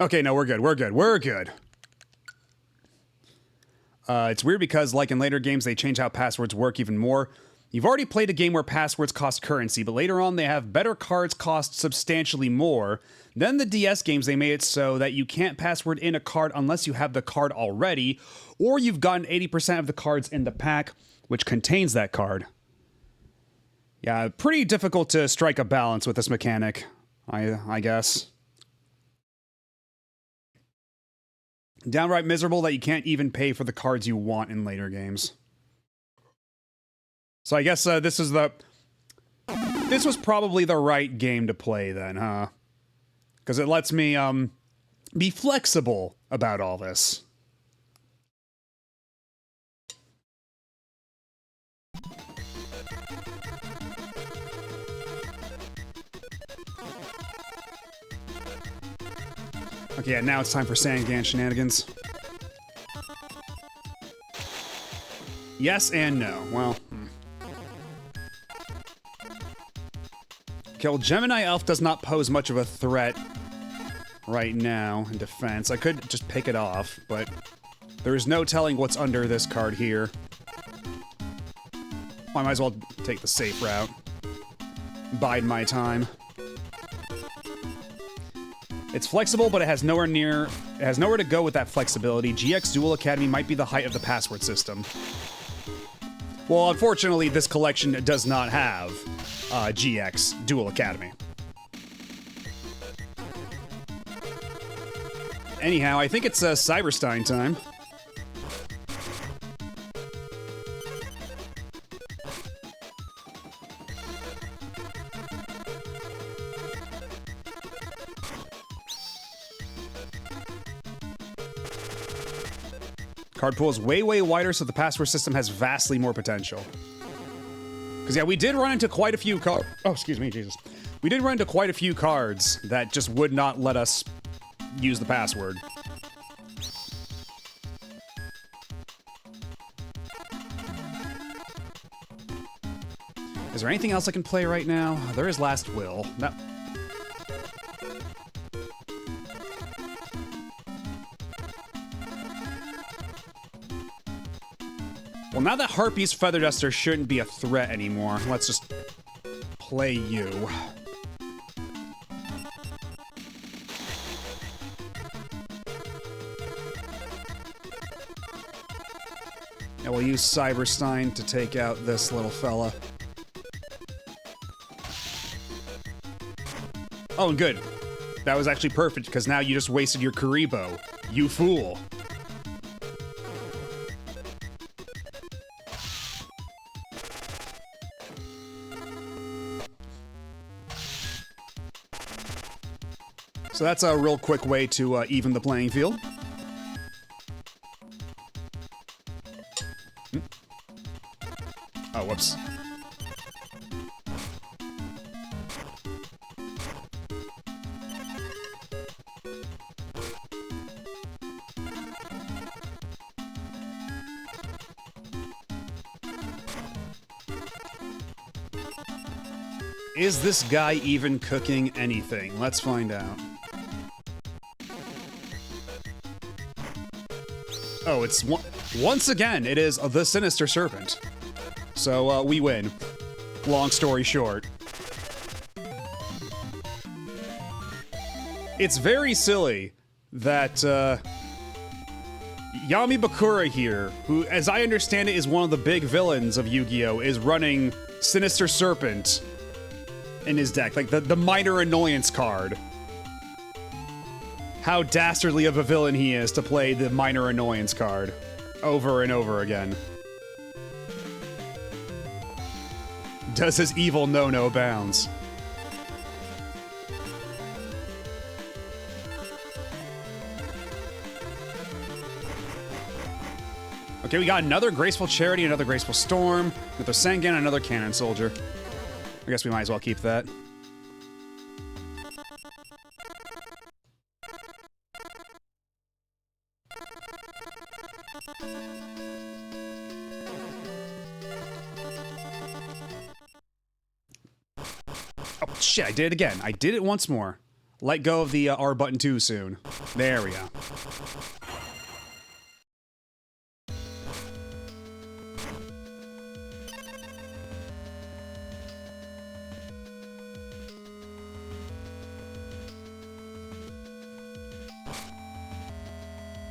Okay, no, we're good. It's weird because, like in later games, they change how passwords work even more. You've already played a game where passwords cost currency, but later on they have better cards cost substantially more. Then the DS games, they made it so that you can't password in a card unless you have the card already, or you've gotten 80% of the cards in the pack, which contains that card. Yeah, pretty difficult to strike a balance with this mechanic, I guess. Downright miserable that you can't even pay for the cards you want in later games. So I guess this is the This was probably the right game to play then, huh? Because it lets me, be flexible about all this. Okay, yeah, now it's time for Sangan shenanigans. Yes and no. Well, Kill Gemini Elf does not pose much of a threat right now in defense. I could just pick it off, but there is no telling what's under this card here. Well, I might as well take the safe route. Bide my time. It's flexible, but it has nowhere to go with that flexibility. GX Duel Academy might be the height of the password system. Well, unfortunately, this collection does not have GX Duel Academy. Anyhow, I think it's Cyberstein time. Card pool is way, way wider, so the password system has vastly more potential. Because, yeah, we did run into quite a few cards. Oh, excuse me, Jesus. We did run into quite a few cards that just would not let us use the password. Is there anything else I can play right now? There is Last Will. No. Well, now that Harpy's Feather Duster shouldn't be a threat anymore, let's just play you. And we'll use Cyberstein to take out this little fella. Oh, and good. That was actually perfect, because now you just wasted your Kuribo. You fool. So that's a real quick way to even the playing field. Oh, whoops. Is this guy even cooking anything? Let's find out. Oh, it's once again, it is the Sinister Serpent. So, we win. Long story short. It's very silly that, Yami Bakura here, who, as I understand it, is one of the big villains of Yu-Gi-Oh!, is running Sinister Serpent in his deck. Like, the minor annoyance card. How dastardly of a villain he is to play the minor annoyance card over and over again. Does his evil know no bounds? Okay, we got another Graceful Charity, another Graceful Storm, another Sangan, another Cannon Soldier. I guess we might as well keep that. Oh, shit, I did it again. I did it once more. Let go of the R button too soon. There we go.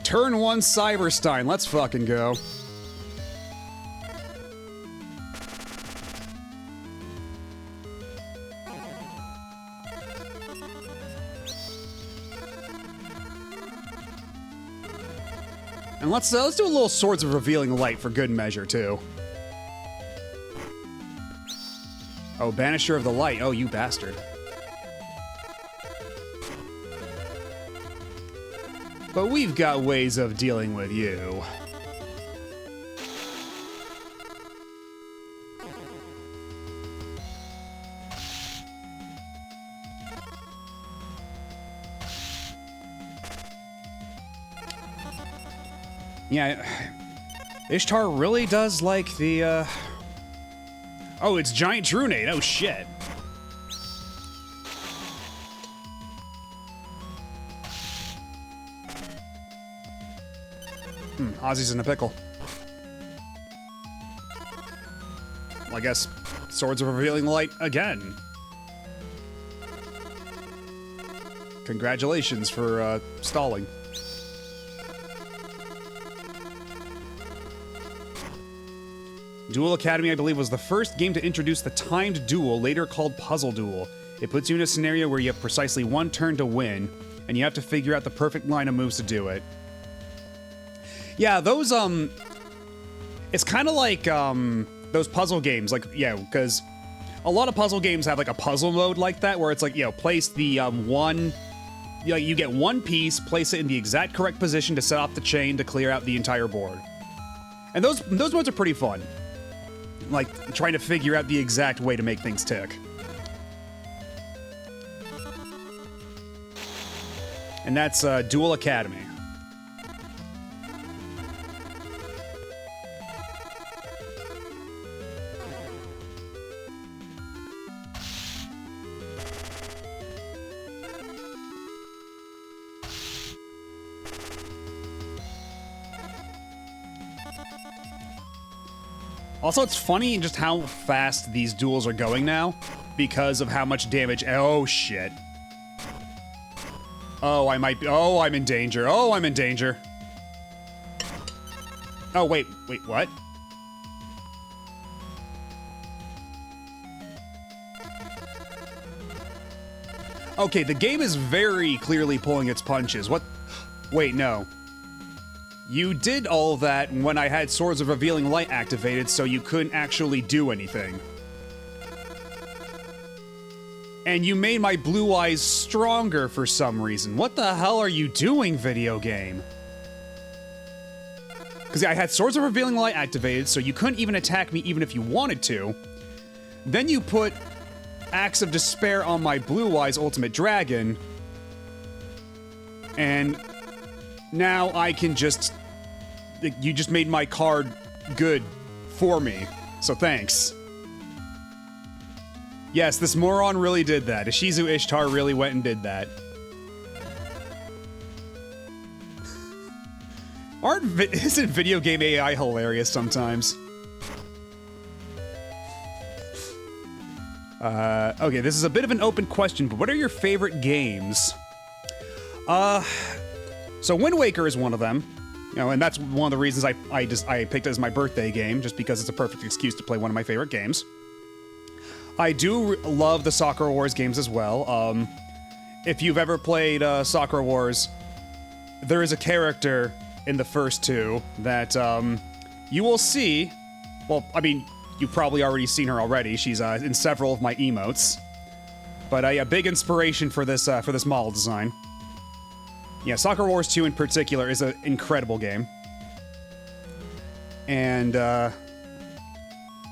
Turn 1 Cyberstein. Let's fucking go. And let's do a little Swords of Revealing Light for good measure, too. Oh, Banisher of the Light. Oh, you bastard. But we've got ways of dealing with you. Yeah, Ishtar really does like the, Oh, it's Giant Drunade. Oh, shit. Ozzy's in a pickle. Well, I guess Swords of Revealing Light again. Congratulations for, stalling. Duel Academy, I believe, was the first game to introduce the timed duel, later called Puzzle Duel. It puts you in a scenario where you have precisely one turn to win, and you have to figure out the perfect line of moves to do it. Yeah, those, it's kind of like, those puzzle games, like, yeah, because a lot of puzzle games have, like, a puzzle mode like that, where it's like, you know, place the, you get one piece, place it in the exact correct position to set off the chain to clear out the entire board. And those modes are pretty fun. Like, trying to figure out the exact way to make things tick. And that's, Duel Academy. Also, it's funny just how fast these duels are going now because of how much damage. Oh, shit. Oh, I might be. Oh, I'm in danger. Oh, I'm in danger. Oh, wait, what? Okay, the game is very clearly pulling its punches. What? Wait, no. You did all that when I had Swords of Revealing Light activated, so you couldn't actually do anything. And you made my blue eyes stronger for some reason. What the hell are you doing, video game? Because I had Swords of Revealing Light activated, so you couldn't even attack me even if you wanted to. Then you put Axe of Despair on my blue eyes Ultimate Dragon. And now I can just... You just made my card good for me, so thanks. Yes, this moron really did that. Ishizu Ishtar really went and did that. Isn't video game AI hilarious sometimes? Okay, this is a bit of an open question, but what are your favorite games? So Wind Waker is one of them. You know, and that's one of the reasons I picked it as my birthday game, just because it's a perfect excuse to play one of my favorite games. I do love the Sakura Wars games as well. If you've ever played Sakura Wars, there is a character in the first two that you will see. Well, I mean, you've probably already seen her already. She's in several of my emotes. But a big inspiration for this model design. Yeah, Sakura Wars 2 in particular is an incredible game. And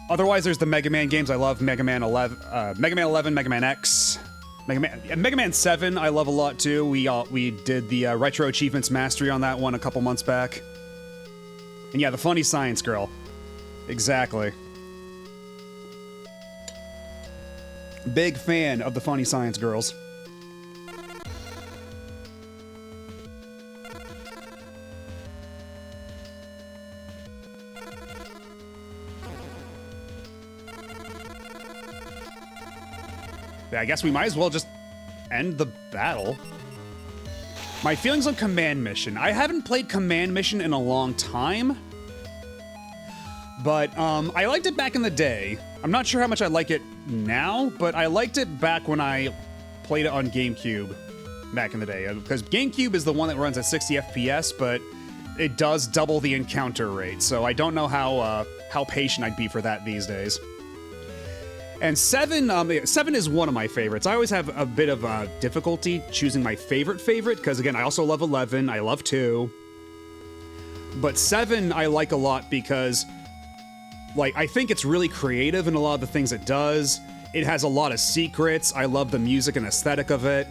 otherwise, there's the Mega Man games. I love Mega Man 11, Mega Man X, Mega Man 7. I love a lot too. We did the Retro Achievements Mastery on that one a couple months back. And yeah, the Funny Science Girl. Exactly. Big fan of the Funny Science Girls. I guess we might as well just end the battle. My feelings on Command Mission. I haven't played Command Mission in a long time, but I liked it back in the day. I'm not sure how much I like it now, but I liked it back when I played it on GameCube back in the day, because GameCube is the one that runs at 60 FPS, but it does double the encounter rate, so I don't know how patient I'd be for that these days. And 7 is one of my favorites. I always have a bit of difficulty choosing my favorite, because again, I also love 11, I love 2. But 7 I like a lot because, like, I think it's really creative in a lot of the things it does. It has a lot of secrets. I love the music and aesthetic of it.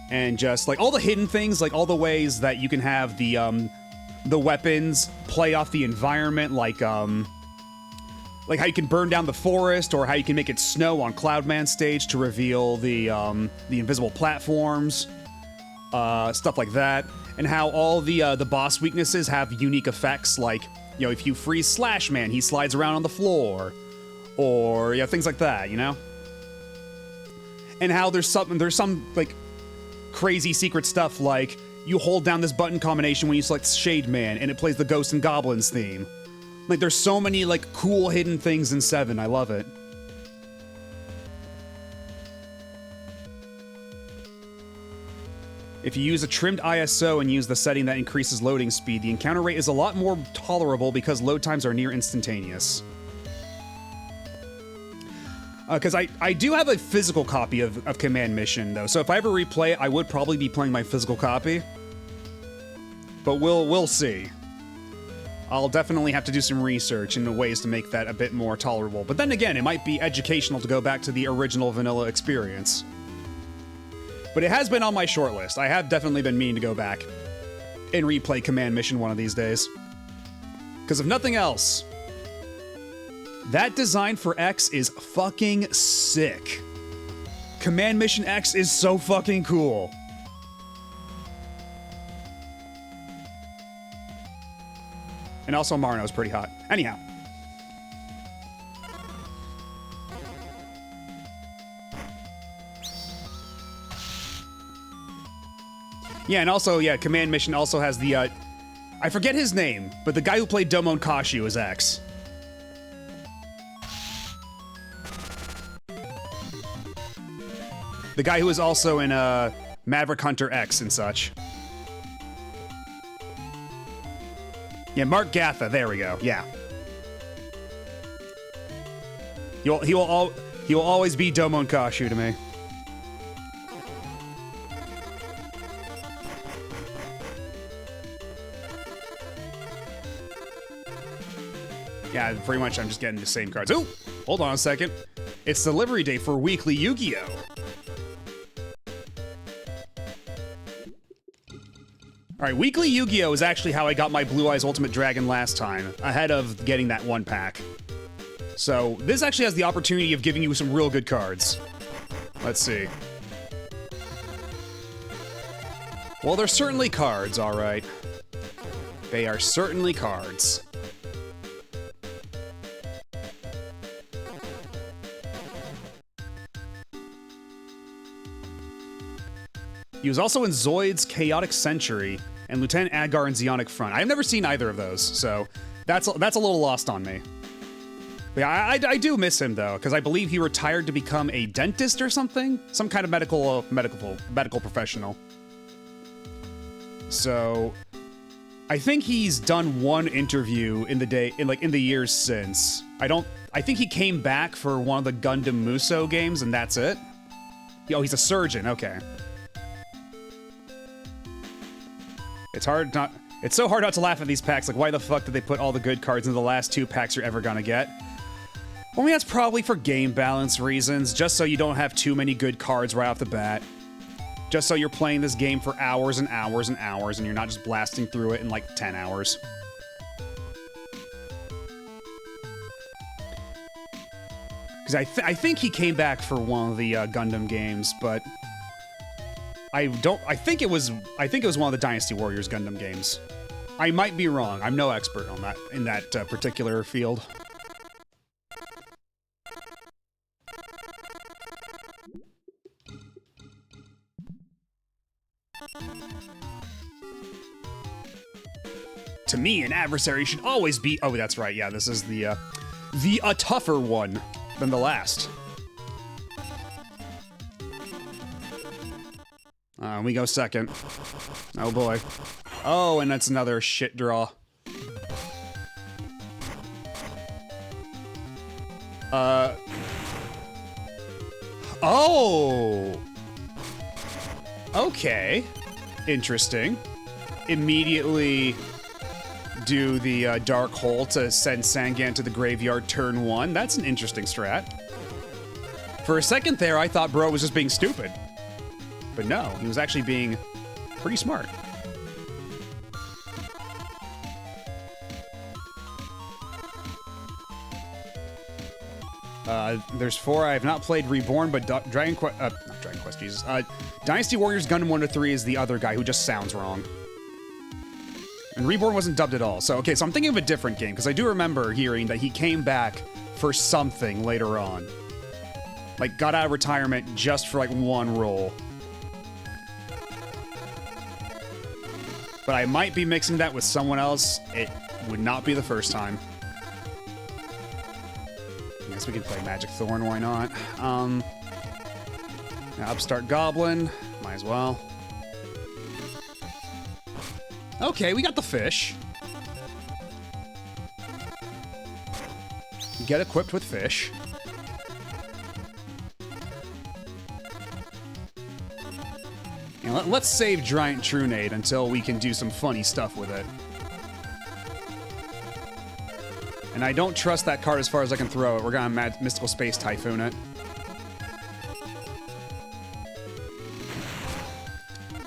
And just, like, all the hidden things, like, all the ways that you can have the weapons play off the environment, like how you can burn down the forest, or how you can make it snow on Cloudman's stage to reveal the invisible platforms, stuff like that, and how all the boss weaknesses have unique effects, like, you know, if you freeze Slash Man, he slides around on the floor, or, you know, things like that, you know? And how there's some, like, crazy secret stuff, like, you hold down this button combination when you select Shade Man, and it plays the Ghosts and Goblins theme. Like, there's so many, like, cool hidden things in 7. I love it. If you use a trimmed ISO and use the setting that increases loading speed, the encounter rate is a lot more tolerable because load times are near instantaneous. Because I do have a physical copy of Command Mission, though, so if I ever replay it, I would probably be playing my physical copy. But we'll see. I'll definitely have to do some research into ways to make that a bit more tolerable. But then again, it might be educational to go back to the original vanilla experience. But it has been on my short list. I have definitely been meaning to go back and replay Command Mission one of these days. Because if nothing else, that design for X is fucking sick. Command Mission X is so fucking cool. And also Marno's pretty hot. Anyhow. Yeah, and also, yeah, Command Mission also has the, I forget his name, but the guy who played Domon Kashu is X. The guy who was also in, Maverick Hunter X and such. Yeah, Mark Gatha, there we go, yeah. He will always be Domon Kashu to me. Yeah, pretty much I'm just getting the same cards. Ooh, hold on a second. It's delivery day for Weekly Yu-Gi-Oh! Alright, Weekly Yu-Gi-Oh! Is actually how I got my Blue Eyes Ultimate Dragon last time, ahead of getting that one pack. So, this actually has the opportunity of giving you some real good cards. Let's see. Well, they're certainly cards, alright. They are certainly cards. He was also in Zoid's Chaotic Century and Lieutenant Adgar in Zeonic Front. I've never seen either of those, so that's a little lost on me. But yeah, I do miss him though, because I believe he retired to become a dentist or something, some kind of medical professional. So I think he's done one interview in the years since. I think he came back for one of the Gundam Musou games, and that's it. Oh, he's a surgeon. Okay. It's so hard not to laugh at these packs. Like, why the fuck did they put all the good cards in the last 2 packs you're ever gonna get? Well, I mean, that's probably for game balance reasons, just so you don't have too many good cards right off the bat. Just so you're playing this game for hours and hours and hours, and you're not just blasting through it in like 10 hours. Because I think he came back for one of the Gundam games, but I think it was one of the Dynasty Warriors Gundam games. I might be wrong. I'm no expert on that in that particular field. To me, an adversary should always be. Oh, that's right. Yeah, this is the tougher one than the last. We go second. Oh boy. Oh, and that's another shit draw. Oh! Okay. Interesting. Immediately do the Dark Hole to send Sangan to the graveyard turn 1. That's an interesting strat. For a second there, I thought Bro was just being stupid. But no, he was actually being pretty smart. There's 4. I have not played Reborn, but not Dragon Quest, Jesus. Dynasty Warriors Gundam 1 to 3 is the other guy who just sounds wrong. And Reborn wasn't dubbed at all. So, okay, so I'm thinking of a different game, because I do remember hearing that he came back for something later on. Like, got out of retirement just for, like, one role. But I might be mixing that with someone else. It would not be the first time. I guess we could play Magic Thorn, why not? Now Upstart Goblin, might as well. Okay, we got the fish. Get equipped with fish. And let's save Giant Trunade until we can do some funny stuff with it. And I don't trust that card as far as I can throw it. We're gonna Mystical Space Typhoon it.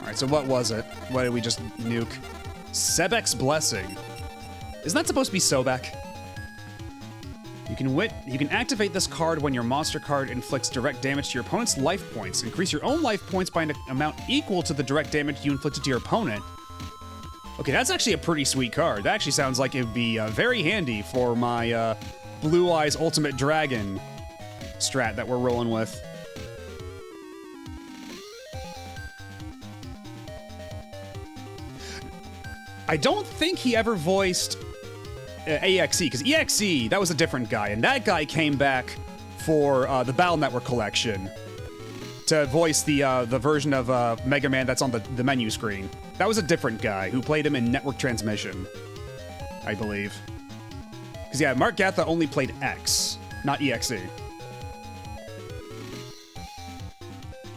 Alright, so what was it? What did we just nuke? Sebek's Blessing. Isn't that supposed to be Sobek? You can activate this card when your monster card inflicts direct damage to your opponent's life points. Increase your own life points by an amount equal to the direct damage you inflicted to your opponent. Okay, that's actually a pretty sweet card. That actually sounds like it would be very handy for my Blue Eyes Ultimate Dragon strat that we're rolling with. I don't think he ever voiced EXE, because EXE, that was a different guy, and that guy came back for the Battle Network collection to voice the version of Mega Man that's on the menu screen. That was a different guy who played him in Network Transmission, I believe. Because, yeah, Mark Gatha only played X, not EXE.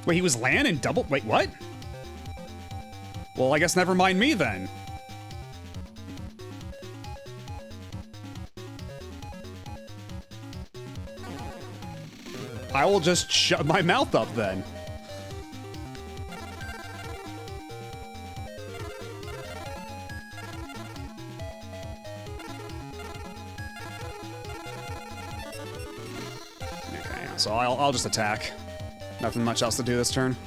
Wait, he was Lan in Double... Wait, what? Well, I guess never mind me, then. I will just shut my mouth up, then. Okay, so I'll just attack. Nothing much else to do this turn.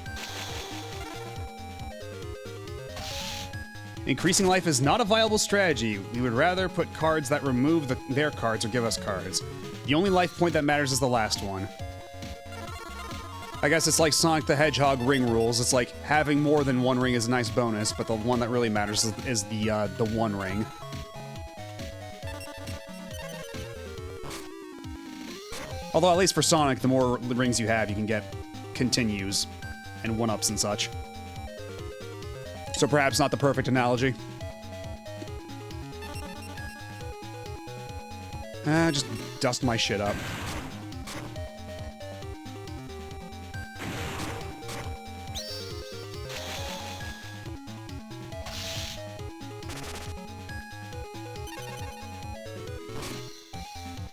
Increasing life is not a viable strategy. We would rather put cards that remove their cards or give us cards. The only life point that matters is the last one. I guess it's like Sonic the Hedgehog ring rules. It's like having more than one ring is a nice bonus, but the one that really matters is the one ring. Although at least for Sonic, the more rings you have, you can get continues and one-ups and such. So perhaps not the perfect analogy. Just dust my shit up.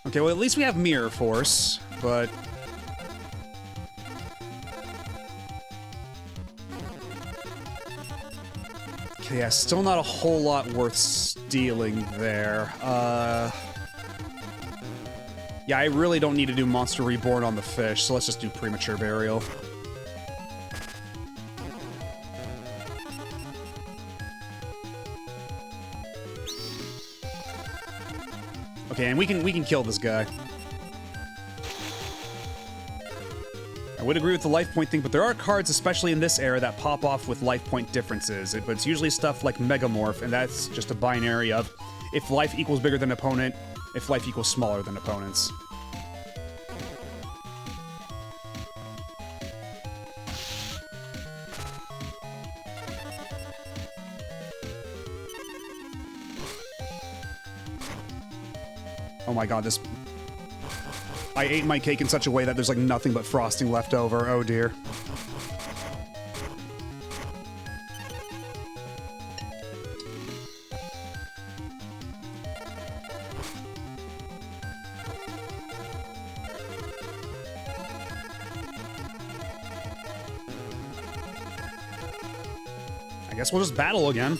Okay, well, at least we have Mirror Force, but... Okay, yeah, still not a whole lot worth stealing there. Yeah, I really don't need to do Monster Reborn on the fish, so let's just do Premature Burial. Okay, and we can kill this guy. I would agree with the life point thing, but there are cards, especially in this era, that pop off with life point differences. But it's usually stuff like Megamorph, and that's just a binary of if life equals bigger than opponent, if life equals smaller than opponents. Oh my god, this... I ate my cake in such a way that there's like nothing but frosting left over. Oh dear. I guess we'll just battle again.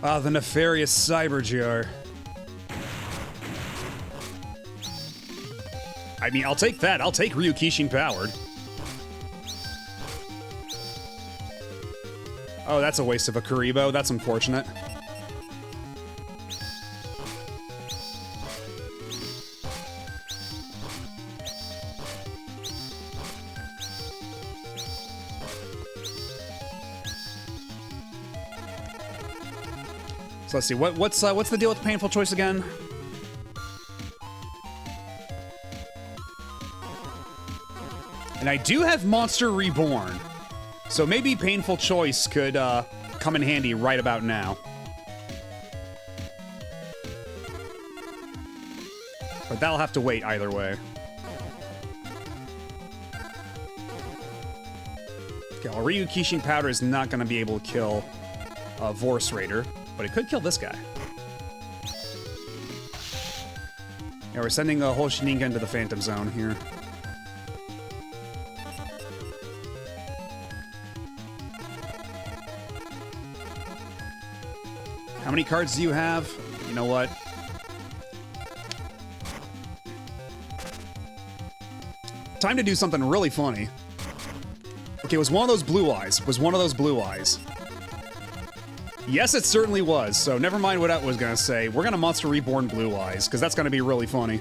Ah, the nefarious cyber jar. I mean, I'll take that. I'll take Ryukishin powered. Oh, that's a waste of a Kuribo. That's unfortunate. So let's see, what's the deal with painful choice again? And I do have Monster Reborn, so maybe painful choice could come in handy right about now. But that'll have to wait either way. Okay, well, Ryukishin Powder is not going to be able to kill Vorse Raider. But it could kill this guy. Yeah, we're sending a whole Shaningan into the Phantom Zone here. How many cards do you have? You know what? Time to do something really funny. Okay, it was one of those blue eyes. Was one of those blue eyes. Yes, it certainly was, so never mind what I was gonna say. We're gonna Monster Reborn Blue Eyes, because that's gonna be really funny.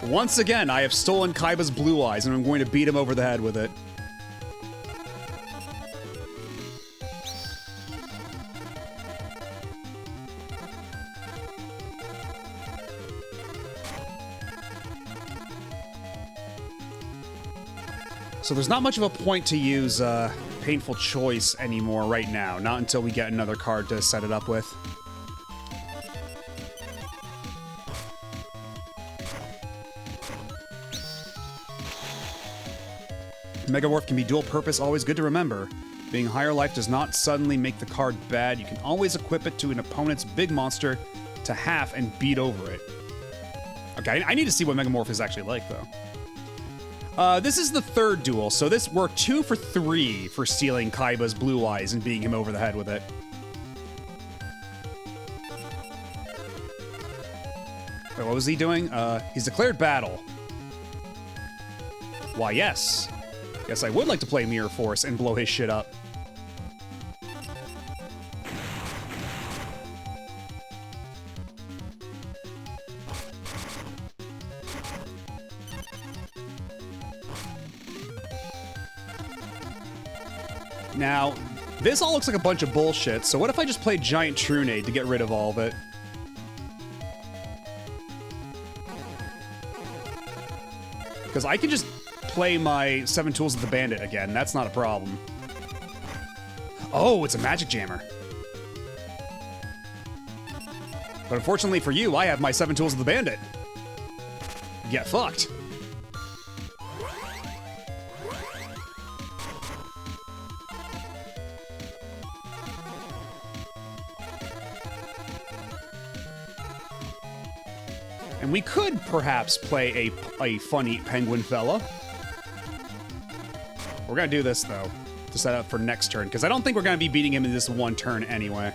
Once again, I have stolen Kaiba's Blue Eyes, and I'm going to beat him over the head with it. So there's not much of a point to use painful choice anymore right now. Not until we get another card to set it up with. Megamorph can be dual purpose, always good to remember. Being higher life does not suddenly make the card bad. You can always equip it to an opponent's big monster to half and beat over it. Okay, I need to see what Megamorph is actually like, though. This is the third duel, so we're 2 for 3 for stealing Kaiba's Blue Eyes and beating him over the head with it. Wait, what was he doing? He's declared battle. Why, yes. Yes, I would like to play Mirror Force and blow his shit up. Now, this all looks like a bunch of bullshit, so what if I just played Giant Trunade to get rid of all of it? Because I can just play my 7 Tools of the Bandit again, that's not a problem. Oh, it's a Magic Jammer. But unfortunately for you, I have my 7 Tools of the Bandit. Get fucked. And we could perhaps play a funny penguin fella. We're gonna do this though, to set up for next turn, because I don't think we're gonna be beating him in this one turn anyway.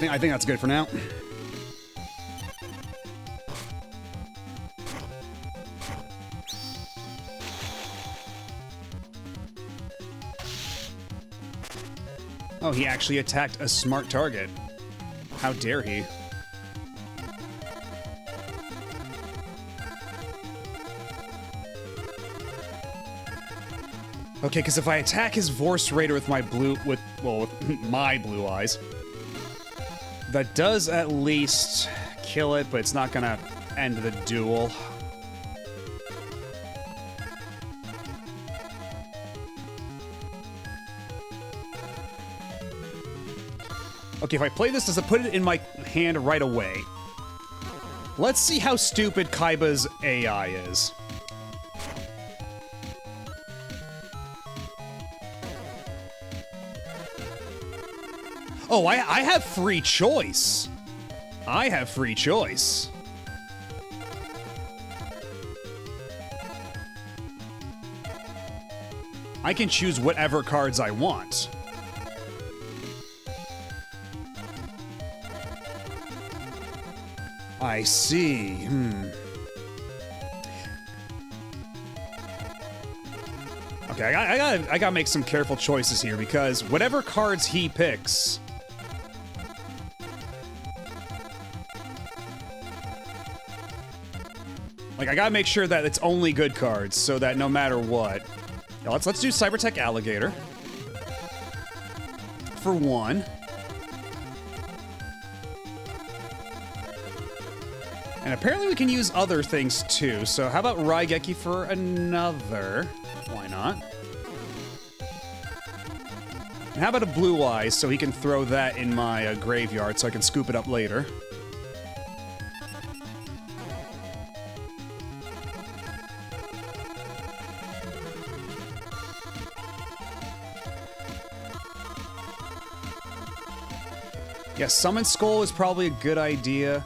I think that's good for now. Oh, he actually attacked a smart target. How dare he? Okay, because if I attack his Vorse Raider with my with my blue eyes, that does at least kill it, but it's not gonna end the duel. Okay, if I play this, does it put it in my hand right away? Let's see how stupid Kaiba's AI is. Oh, I have free choice. I have free choice. I can choose whatever cards I want. I see. Okay, I gotta make some careful choices here because whatever cards he picks, like I gotta make sure that it's only good cards so that no matter what. Now, let's do Cybertech Alligator for one. And apparently we can use other things too, so how about Raigeki for another? Why not? And how about a Blue Eyes so he can throw that in my graveyard so I can scoop it up later? Yeah, Summon Skull is probably a good idea.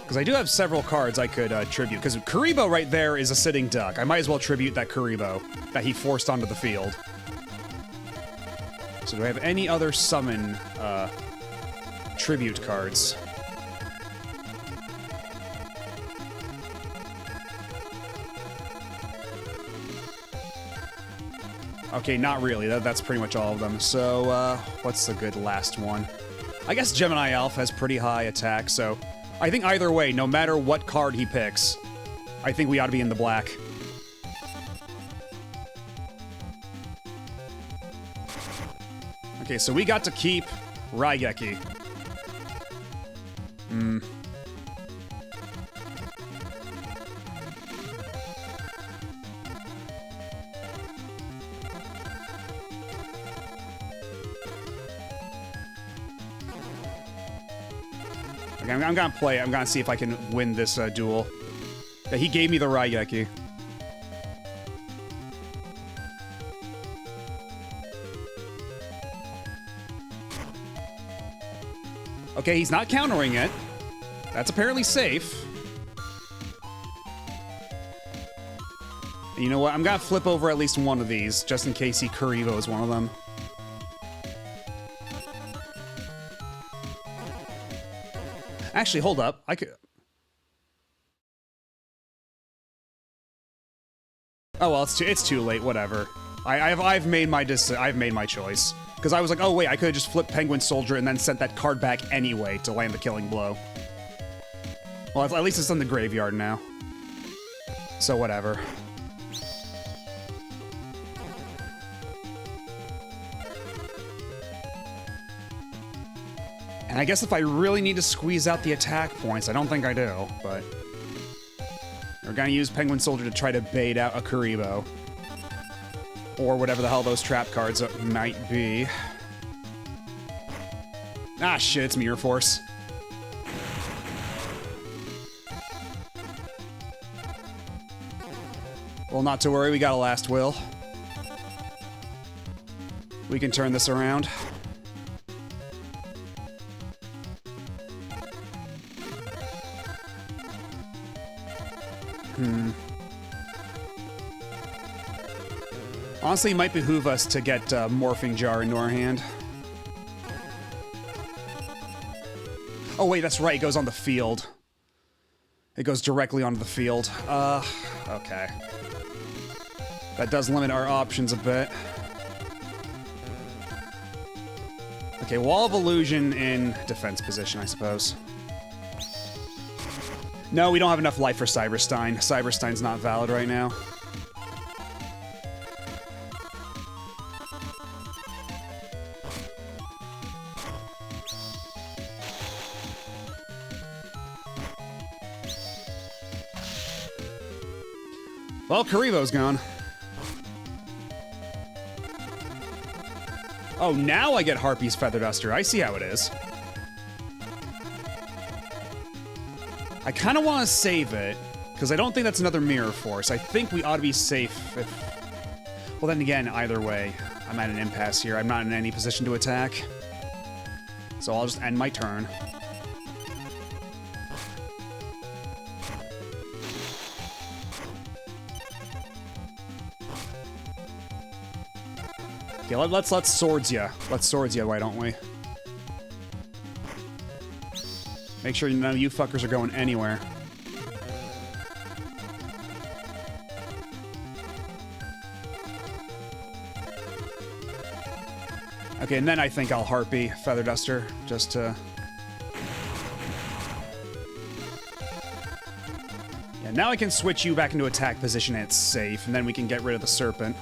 Because I do have several cards I could tribute. Because Kuribo right there is a sitting duck. I might as well tribute that Kuribo that he forced onto the field. So do I have any other summon tribute cards? Okay, not really. That's pretty much all of them. So, what's the good last one? I guess Gemini Alpha has pretty high attack, so I think either way, no matter what card he picks, I think we ought to be in the black. Okay, so we got to keep Raigeki. Okay, I'm gonna play it. I'm gonna see if I can win this duel. Yeah, he gave me the Raigeki. Okay, he's not countering it. That's apparently safe. You know what? I'm gonna flip over at least one of these, just in case he Kuribo is one of them. Actually, hold up. I could... Oh, well, it's too late. Whatever. I've made my choice. Because I was like, oh, wait, I could have just flipped Penguin Soldier and then sent that card back anyway to land the killing blow. Well, at least it's in the graveyard now. So, whatever. And I guess if I really need to squeeze out the attack points, I don't think I do, but... We're gonna use Penguin Soldier to try to bait out a Kuribo. Or whatever the hell those trap cards might be. Ah, shit, it's Mirror Force. Well, not to worry, we got a last will. We can turn this around. Honestly, it might behoove us to get Morphing Jar into our hand. Oh wait, that's right, it goes on the field. It goes directly onto the field. Okay. That does limit our options a bit. Okay, Wall of Illusion in defense position, I suppose. No, we don't have enough life for Cyberstein. Cyberstein's not valid right now. Well, Karibo's gone. Oh, now I get Harpy's Feather Duster. I see how it is. I kind of want to save it, because I don't think that's another Mirror Force. I think we ought to be safe if... Well, then again, either way, I'm at an impasse here. I'm not in any position to attack. So I'll just end my turn. Okay, let's swords ya. Let's swords ya, why don't we? Make sure none of you fuckers are going anywhere. Okay, and then I think I'll Harpy Feather Duster, just to... Yeah, now I can switch you back into attack position and it's safe, and then we can get rid of the Serpent.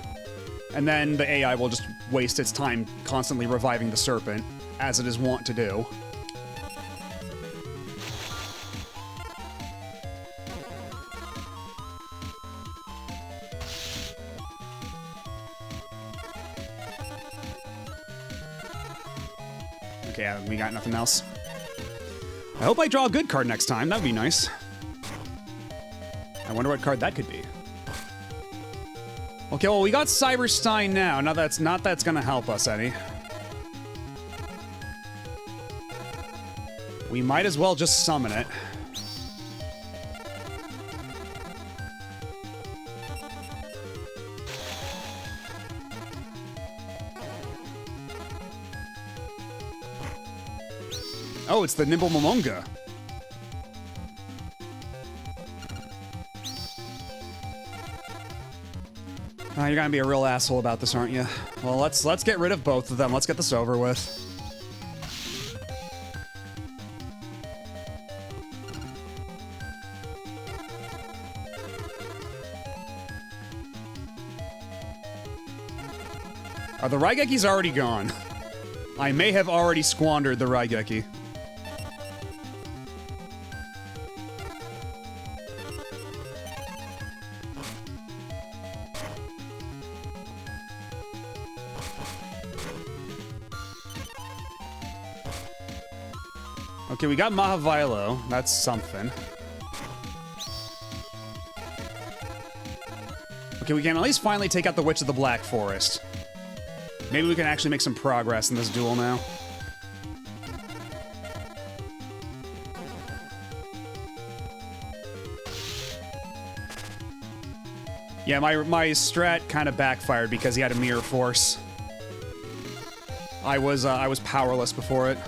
And then the AI will just waste its time constantly reviving the Serpent, as it is wont to do. Okay, we got nothing else. I hope I draw a good card next time. That would be nice. I wonder what card that could be. Okay, well, we got Cyberstein now. Now that's gonna help us any. We might as well just summon it. Oh, it's the Nimble Momonga. You're gonna be a real asshole about this, aren't you? Well, let's get rid of both of them. Let's get this over with. The Raigeki's already gone. I may have already squandered the Raigeki. Okay, we got Mahavilo. That's something. Okay, we can at least finally take out the Witch of the Black Forest. Maybe we can actually make some progress in this duel now. Yeah, my strat kind of backfired because he had a Mirror Force. I was powerless before it.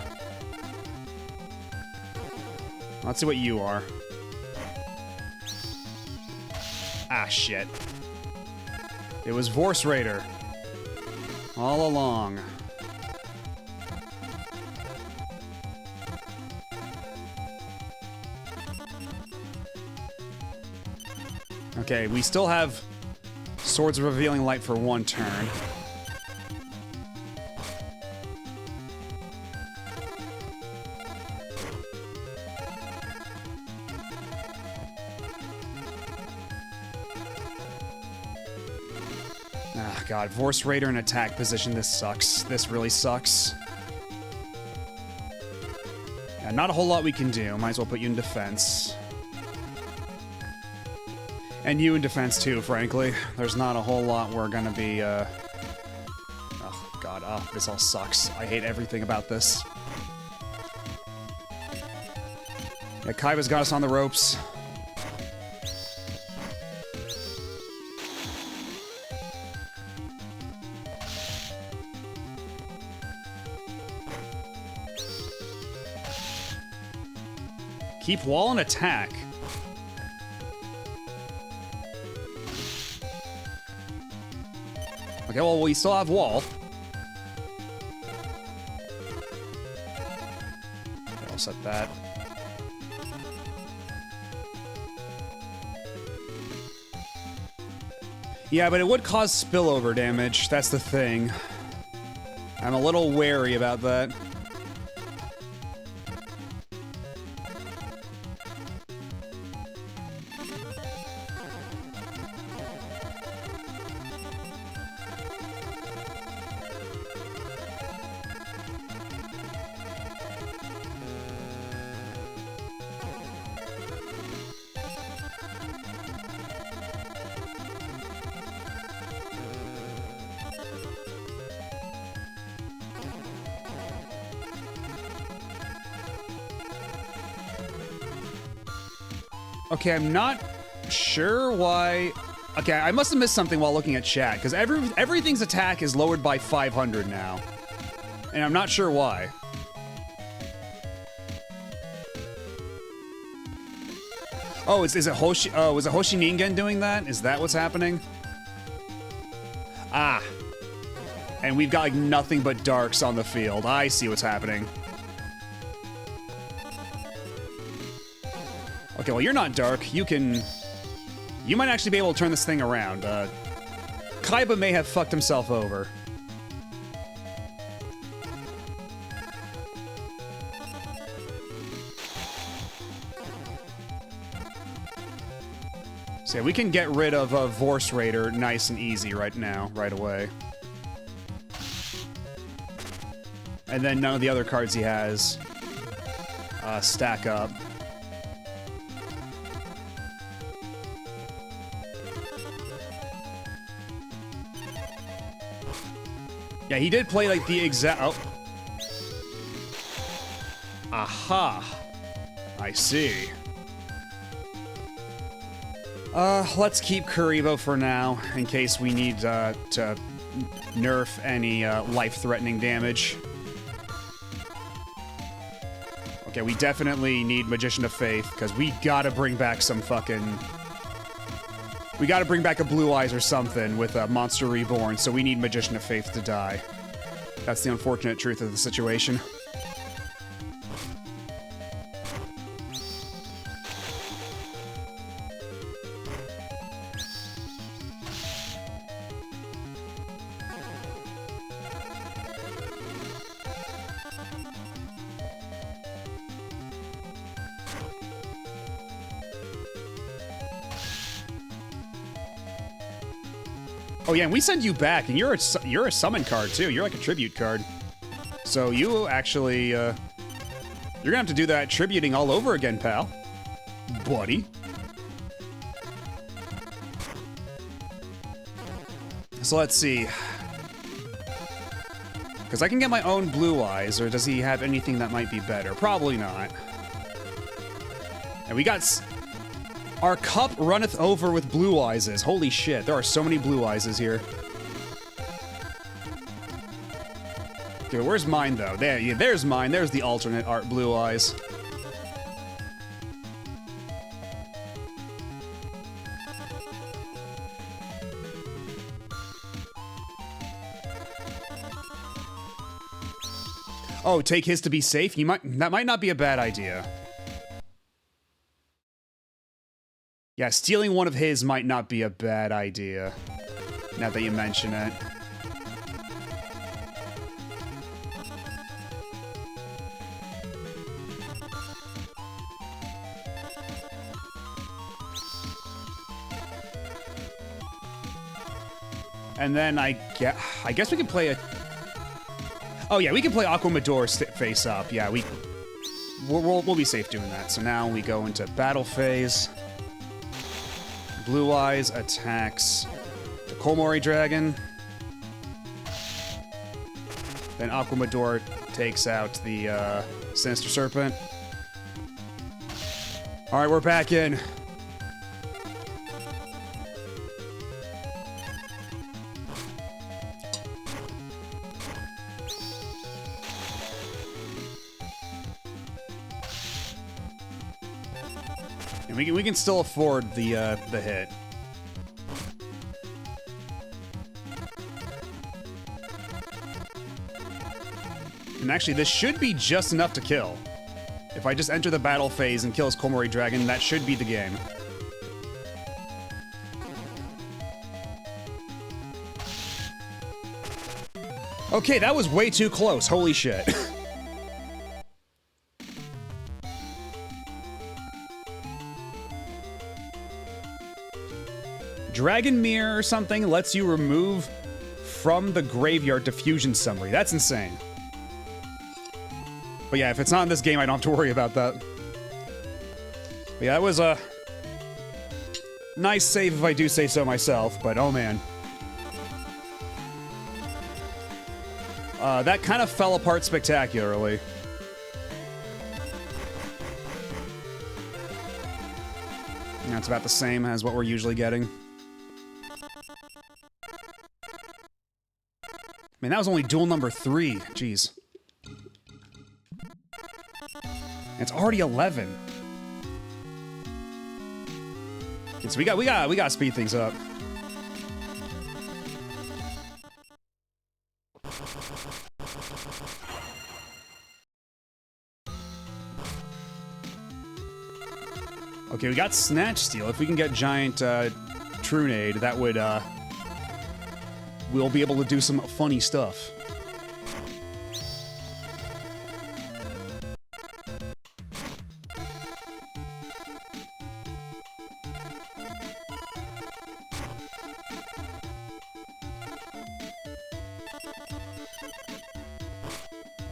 Let's see what you are. Ah, shit. It was Vorse Raider. All along. Okay, we still have Swords of Revealing Light for one turn. God, Vorse Raider in attack position, this sucks. This really sucks. Yeah, not a whole lot we can do. Might as well put you in defense. And you in defense too, frankly. There's not a whole lot we're gonna be, Oh, God, oh, this all sucks. I hate everything about this. Yeah, Kaiba's got us on the ropes. Keep wall and attack. Okay, well, we still have wall. Okay, I'll set that. Yeah, but it would cause spillover damage. That's the thing. I'm a little wary about that. Okay, I'm not sure why... Okay, I must have missed something while looking at chat, because everything's attack is lowered by 500 now. And I'm not sure why. Oh, is it Hoshi... Oh, was it Hoshi Ningen doing that? Is that what's happening? Ah. And we've got, like, nothing but darks on the field. I see what's happening. Okay, well, you're not dark. You can... You might actually be able to turn this thing around. Kaiba may have fucked himself over. So yeah, we can get rid of Vorse Raider nice and easy right now, right away. And then none of the other cards he has stack up. Yeah, he did play like the exact... Oh. Aha. I see. Let's keep Kuribo for now, in case we need to nerf any life-threatening damage. Okay, we definitely need Magician of Faith, because we gotta bring back some fucking... We gotta bring back a Blue Eyes or something with a Monster Reborn, so we need Magician of Faith to die. That's the unfortunate truth of the situation. Oh yeah, and we send you back, and you're a summon card too. You're like a tribute card. So you actually, you're gonna have to do that tributing all over again, pal. Buddy. So let's see. Because I can get my own Blue Eyes, or does he have anything that might be better? Probably not. And we got... Our cup runneth over with Blue Eyes. Holy shit, there are so many Blue Eyes here. Okay, where's mine, though? There, yeah, there's mine. There's the alternate art Blue Eyes. Oh, take his to be safe? That might not be a bad idea. Yeah, stealing one of his might not be a bad idea, now that you mention it. And then I guess we can play a... Oh yeah, we can play Aquamador face up. Yeah, we'll be safe doing that. So now we go into battle phase. Blue Eyes attacks the Komori Dragon. Then Aquamador takes out the Sinister Serpent. Alright, we're back in. And we can still afford the hit. And actually, this should be just enough to kill. If I just enter the battle phase and kill his Komori Dragon, that should be the game. Okay, that was way too close. Holy shit. Dragon Mirror or something lets you remove from the graveyard diffusion summary. That's insane. But yeah, if it's not in this game, I don't have to worry about that. But yeah, that was a nice save if I do say so myself, but oh man. That kind of fell apart spectacularly. That's about the same as what we're usually getting. Man, that was only duel number 3. Jeez. It's already 11. Okay, so we got to speed things up. Okay, we got Snatch Steal. If we can get Giant Trunade, that would, we'll be able to do some funny stuff.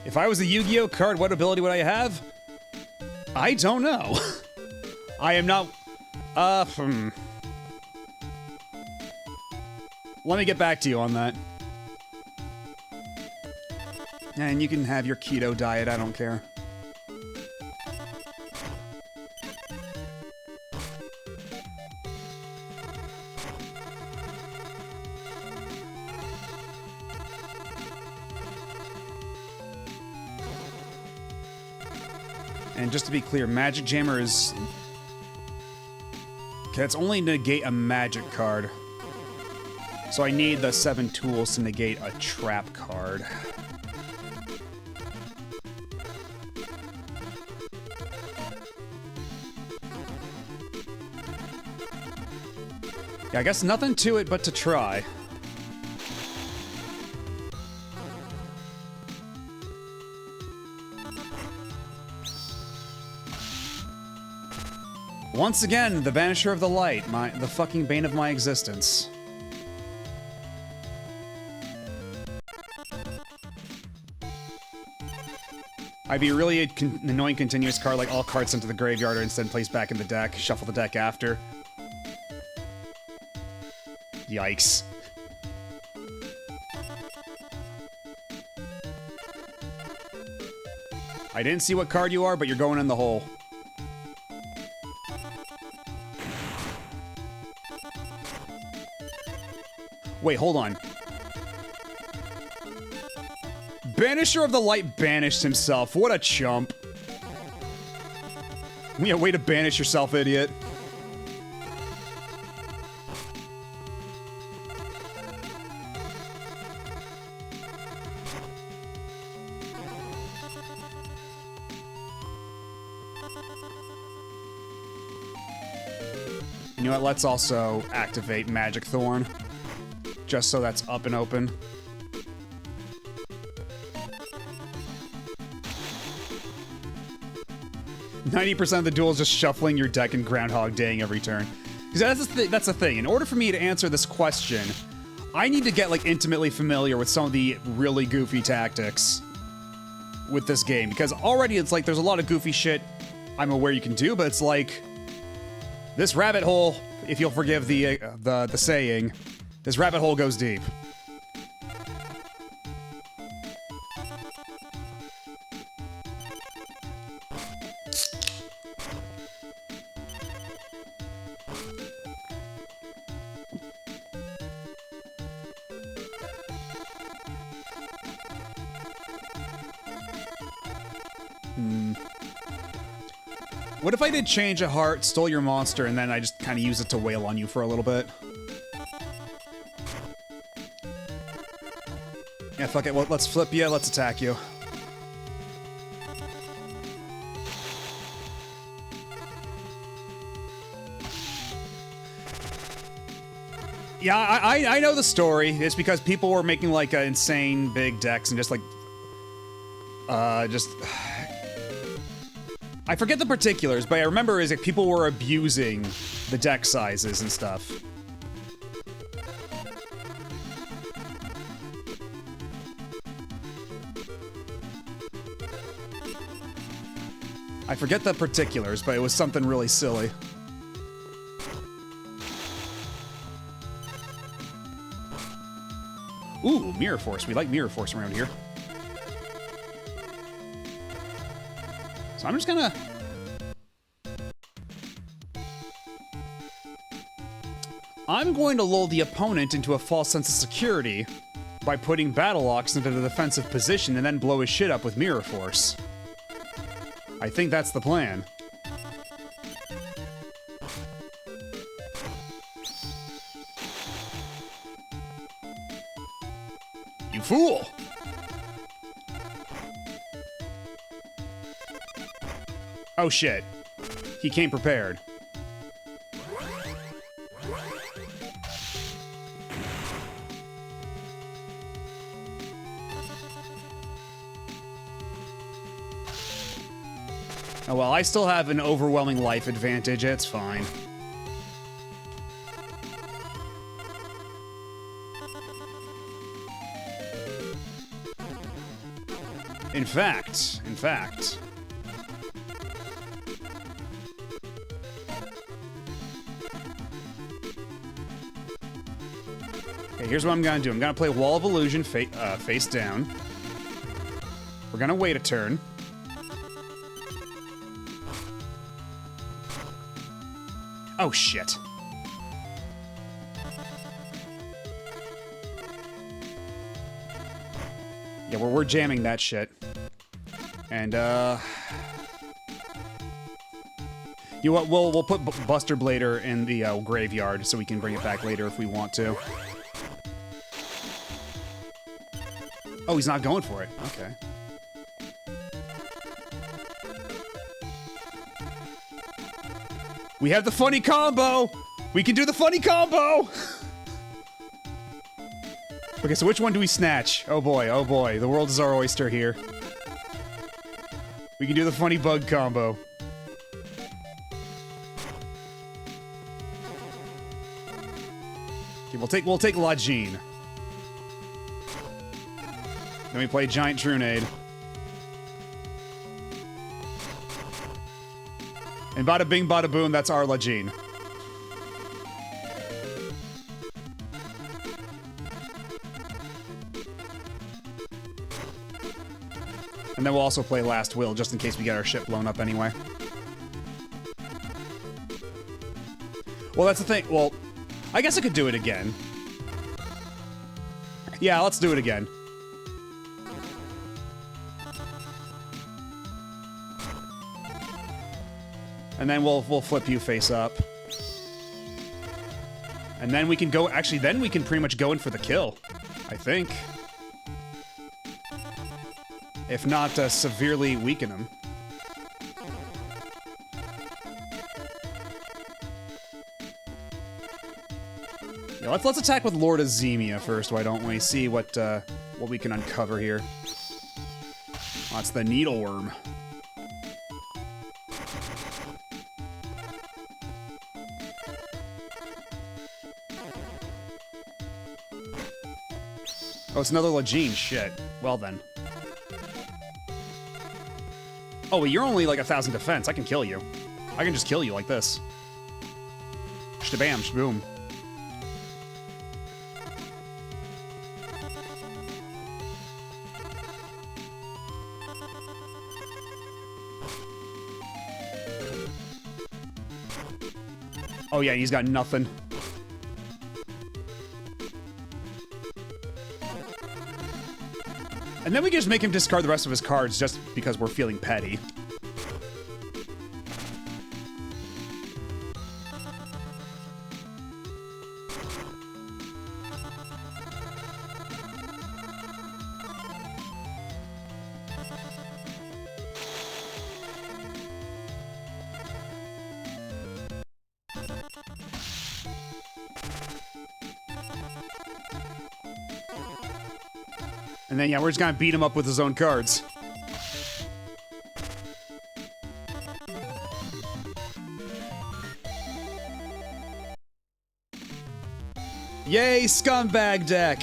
If I was a Yu-Gi-Oh card, what ability would I have? I don't know. I am not... Let me get back to you on that. And you can have your keto diet, I don't care. And just to be clear, Magic Jammer is... Okay, it's only negate a magic card. So I need the 7 tools to negate a trap card. Yeah, I guess nothing to it but to try. Once again, the Vanisher of the Light, the fucking bane of my existence. I'd be really annoying continuous card, like all cards sent to the graveyard are instead placed back in the deck, shuffle the deck after. Yikes. I didn't see what card you are, but you're going in the hole. Wait, hold on. Banisher of the Light banished himself. What a chump. Yeah, way to banish yourself, idiot. You know what? Let's also activate Magic Thorn. Just so that's up and open. %90 of the duel is just shuffling your deck and Groundhog Daying every turn. Because that's the thing. In order for me to answer this question, I need to get like intimately familiar with some of the really goofy tactics with this game. Because already it's like there's a lot of goofy shit I'm aware you can do, but it's like this rabbit hole, if you'll forgive the saying, this rabbit hole goes deep. What if I did change a heart, stole your monster, and then I just kind of use it to wail on you for a little bit? Yeah, fuck it. Well, let's flip you. Let's attack you. Yeah, I know the story. It's because people were making like insane big decks and just like, I forget the particulars, but I remember is that people were abusing the deck sizes and stuff. I forget the particulars, but it was something really silly. Ooh, Mirror Force. We like Mirror Force around here. So I'm just gonna... I'm going to lull the opponent into a false sense of security by putting Battle Ox into the defensive position and then blow his shit up with Mirror Force. I think that's the plan. You fool! Oh shit. He came prepared. Oh well, I still have an overwhelming life advantage, it's fine. In fact... Okay, here's what I'm gonna do. I'm gonna play Wall of Illusion face down. We're gonna wait a turn. Oh, shit. Yeah, we're jamming that shit. And, you know what, we'll put Buster Blader in the graveyard so we can bring it back later if we want to. Oh, he's not going for it. Okay. We have the funny combo! We can do the funny combo! Okay, so which one do we snatch? Oh boy, the world is our oyster here. We can do the funny bug combo. Okay, we'll take La Jean. Then we play Giant Trunade. And bada bing, bada boom, that's our La Jean. And then we'll also play Last Will, just in case we get our ship blown up anyway. Well, that's the thing. Well, I guess I could do it again. Yeah, let's do it again. And then we'll flip you face up. And then we can go... Actually, then we can pretty much go in for the kill. I think. If not, severely weaken him. Yeah, let's attack with Lord Azemia first, why don't we? See what we can uncover here. Oh, it's the Needleworm. Oh, it's another La Jean. Shit. Well then. Oh, well, you're only like 1,000 defense. I can kill you. I can just kill you like this. Shtabam, shboom. Oh yeah, he's got nothing. And then we can just make him discard the rest of his cards just because we're feeling petty. And then, yeah, we're just gonna beat him up with his own cards. Yay, scumbag deck!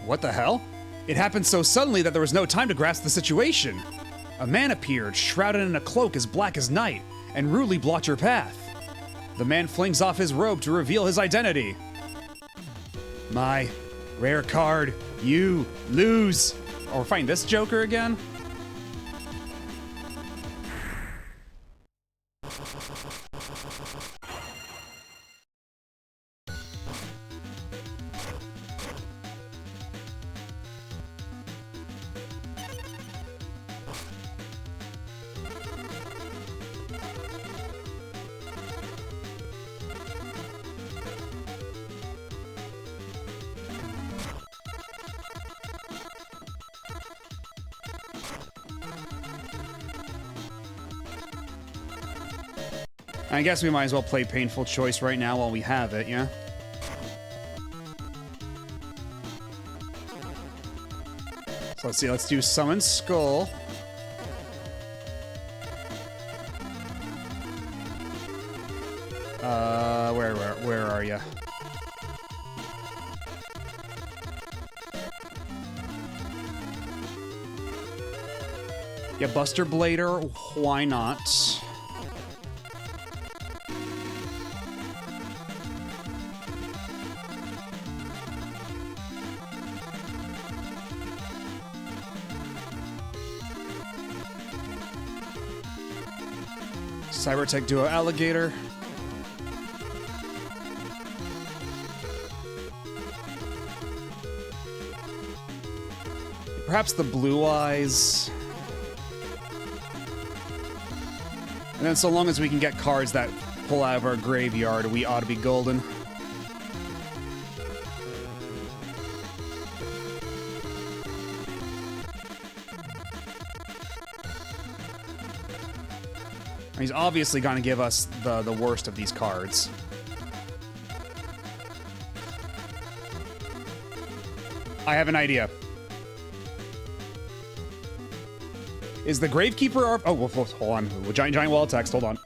What the hell? It happened so suddenly that there was no time to grasp the situation. A man appeared, shrouded in a cloak as black as night, and rudely blocked your path. The man flings off his robe to reveal his identity. My rare card, you lose. Oh, we're fighting this Joker again? I guess we might as well play Painful Choice right now while we have it, yeah? So let's see, let's do Summon Skull. Where are you? Yeah, Buster Blader, why not? Cybertech Duo Alligator. Perhaps the Blue Eyes. And then so long as we can get cards that pull out of our graveyard, we ought to be golden. He's obviously going to give us the worst of these cards. I have an idea. Is the Gravekeeper... Oh, hold on. Giant wall of text. Hold on.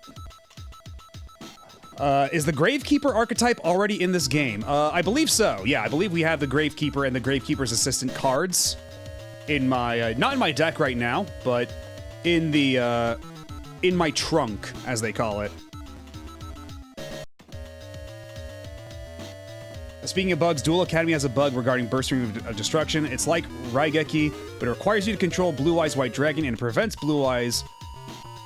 Is the Gravekeeper archetype already in this game? I believe so. Yeah, I believe we have the Gravekeeper and the Gravekeeper's Assistant cards in my... not in my deck right now, but in the... in my trunk, as they call it. Speaking of bugs, Duel Academy has a bug regarding Bursting of Destruction. It's like Raigeki, but it requires you to control Blue Eyes White Dragon, and it prevents Blue Eyes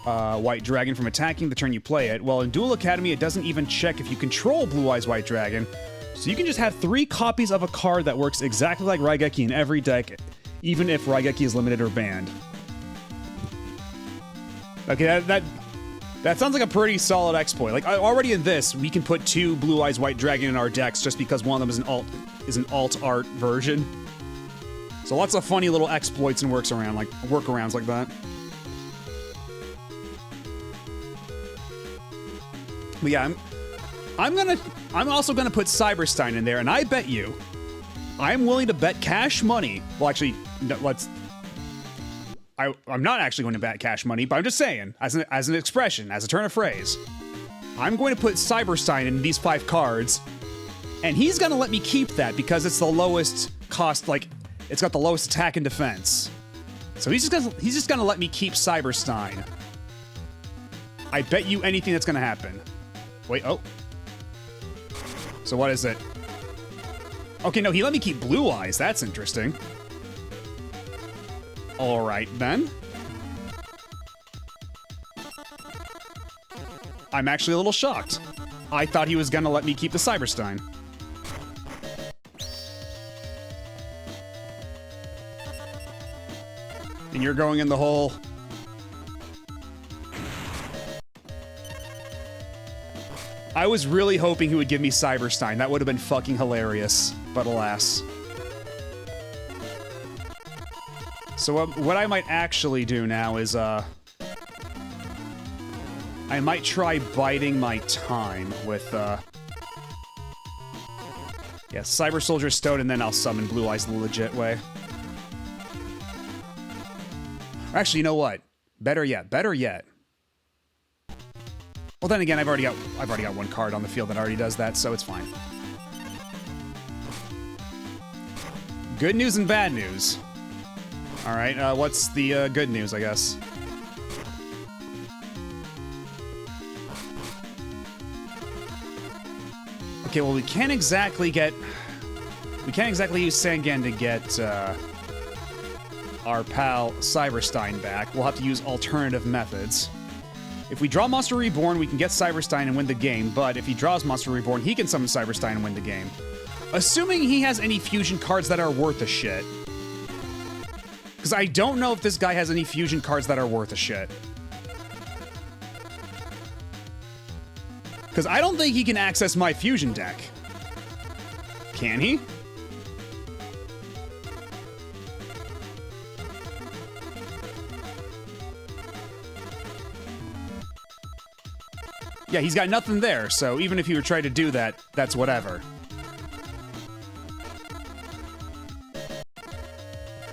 White Dragon from attacking the turn you play it. Well, in Duel Academy, it doesn't even check if you control Blue Eyes White Dragon, so you can just have 3 copies of a card that works exactly like Raigeki in every deck, even if Raigeki is limited or banned. Okay, that sounds like a pretty solid exploit. Like, already in this, we can put 2 Blue Eyes White Dragon in our decks just because one of them is an alt art version. So lots of funny little exploits and workarounds like that. But yeah, I'm also gonna put Cyberstein in there, and I bet you, I'm willing to bet cash money. Well, actually, no, I'm not actually going to bet cash money, but I'm just saying, as an expression, as a turn of phrase, I'm going to put Cyberstein in these 5 cards, and he's going to let me keep that because it's the lowest cost, like, it's got the lowest attack and defense. So he's just going to let me keep Cyberstein. I bet you anything that's going to happen. Wait, oh. So what is it? Okay, no, he let me keep Blue Eyes. That's interesting. All right, then. I'm actually a little shocked. I thought he was gonna let me keep the Cyberstein. And you're going in the hole. I was really hoping he would give me Cyberstein. That would have been fucking hilarious, but alas. So what I might actually do now is, I might try biding my time with, yeah, Cyber Soldier Stone, and then I'll summon Blue Eyes the legit way. Actually, you know what? Better yet. Well, then again, I've already got 1 card on the field that already does that, so it's fine. Good news and bad news. All right, what's the good news, I guess? Okay, well, we can't exactly use Sangan to get our pal Cyberstein back. We'll have to use alternative methods. If we draw Monster Reborn, we can get Cyberstein and win the game, but if he draws Monster Reborn, he can summon Cyberstein and win the game. Assuming he has any fusion cards that are worth a shit. Because I don't know if this guy has any fusion cards that are worth a shit. Because I don't think he can access my fusion deck. Can he? Yeah, he's got nothing there, so even if he were trying to do that, that's whatever.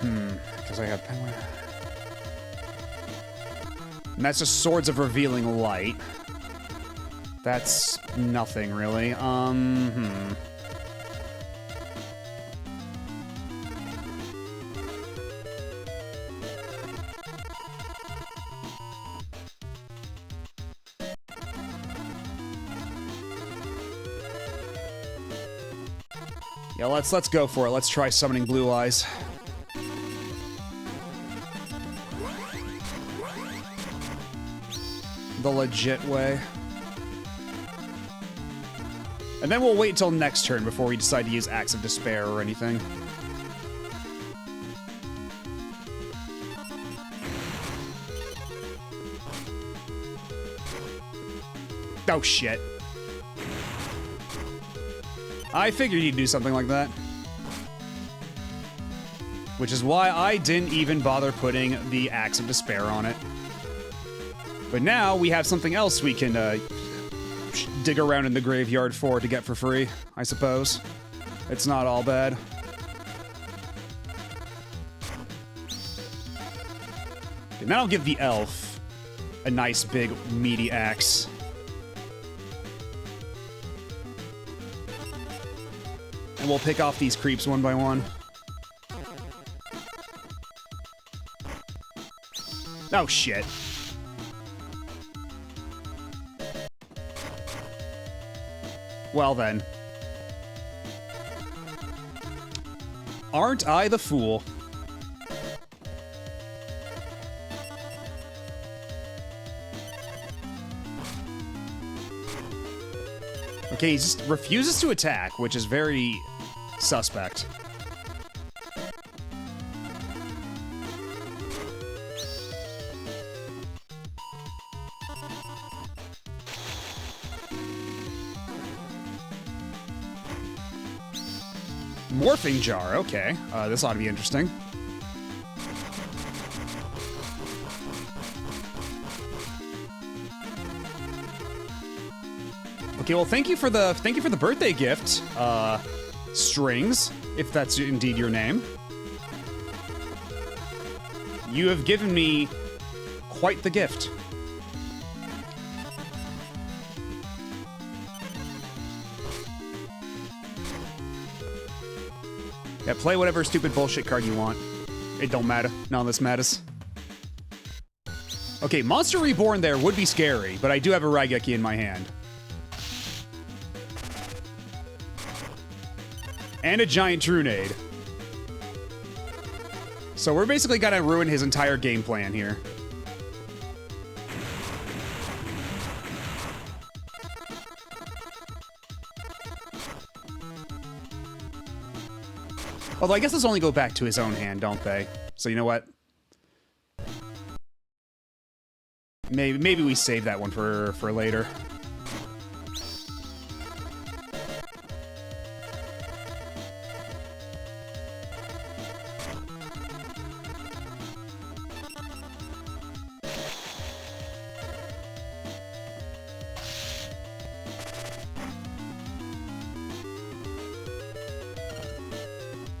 Because I have Penware. And that's just Swords of Revealing Light. That's nothing, really. Yeah, let's go for it. Let's try summoning Blue Eyes. The legit way. And then we'll wait until next turn before we decide to use Axe of Despair or anything. Oh, shit. I figured he'd do something like that. Which is why I didn't even bother putting the Axe of Despair on it. But now we have something else we can dig around in the graveyard for to get for free, I suppose. It's not all bad. And then I'll give the elf a nice big meaty axe. And we'll pick off these creeps one by one. Oh, shit. Well then. Aren't I the fool? Okay, he just refuses to attack, which is very suspect. Morphing Jar, okay. This ought to be interesting. Okay, well, thank you for the birthday gift, Strings, if that's indeed your name. You have given me quite the gift. Yeah, play whatever stupid bullshit card you want. It don't matter. None of this matters. Okay, Monster Reborn there would be scary, but I do have a Raigeki in my hand. And a giant Trunade. So we're basically gonna ruin his entire game plan here. Although I guess those only go back to his own hand, don't they? So you know what? Maybe we save that one for later.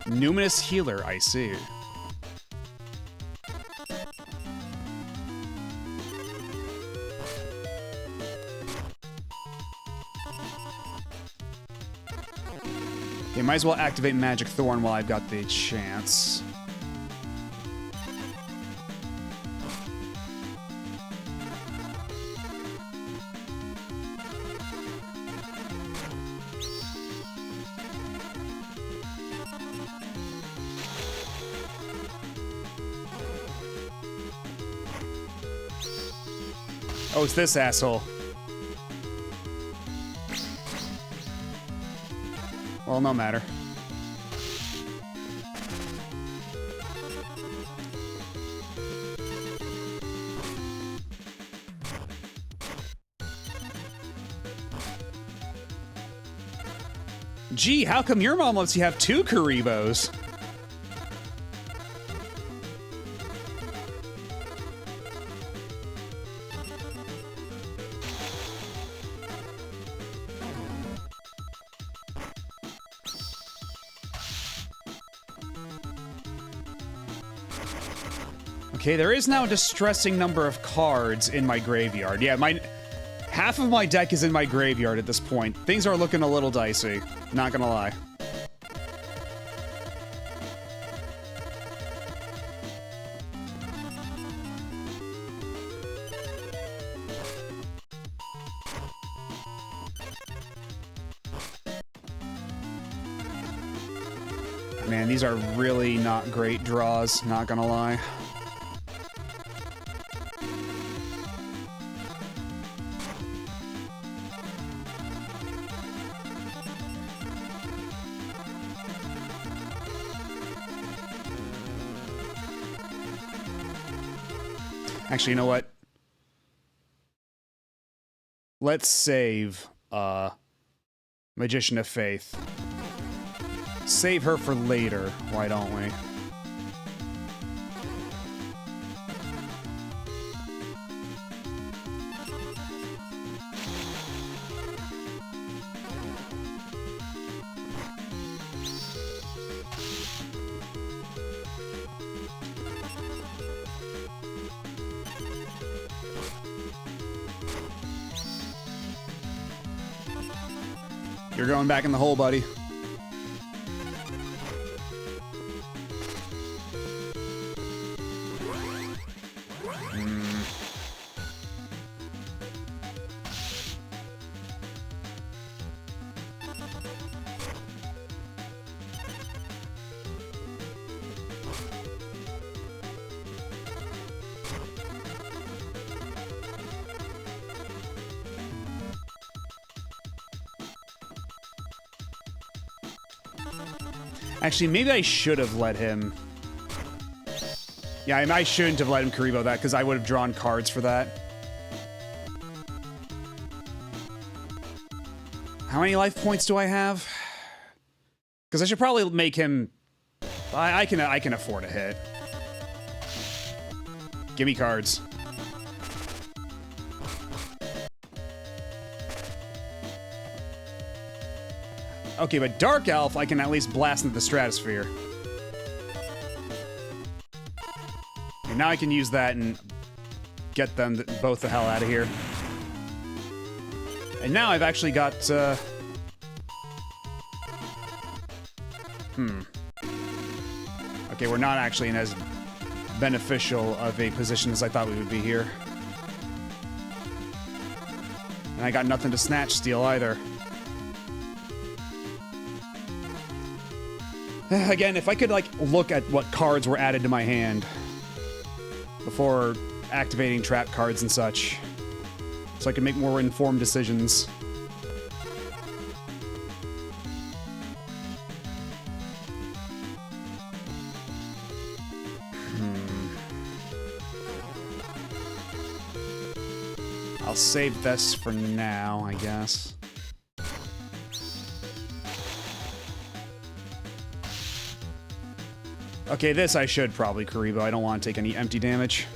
Numinous Healer, I see. Okay, might as well activate Magic Thorn while I've got the chance. Oh, it's this asshole. Well, no matter. Gee, how come your mom lets you have 2 Karibos? Okay, there is now a distressing number of cards in my graveyard. Yeah, half of my deck is in my graveyard at this point. Things are looking a little dicey, not gonna lie. Man, these are really not great draws, not gonna lie. Actually, you know what? Let's save Magician of Faith. Save her for later, why don't we? You're going back in the hole, buddy. Actually, maybe I should have let him... Yeah, I shouldn't have let him Karibo that, because I would have drawn cards for that. How many life points do I have? Because I should probably make him... I can afford a hit. Give me cards. Okay, but Dark Elf, I can at least blast into the stratosphere. And now I can use that and get them both the hell out of here. And now I've actually got, Okay, we're not actually in as beneficial of a position as I thought we would be here. And I got nothing to snatch steal either. Again, if I could, like, look at what cards were added to my hand before activating trap cards and such, so I can make more informed decisions. I'll save this for now, I guess. Okay, this I should probably Karibo. I don't want to take any empty damage.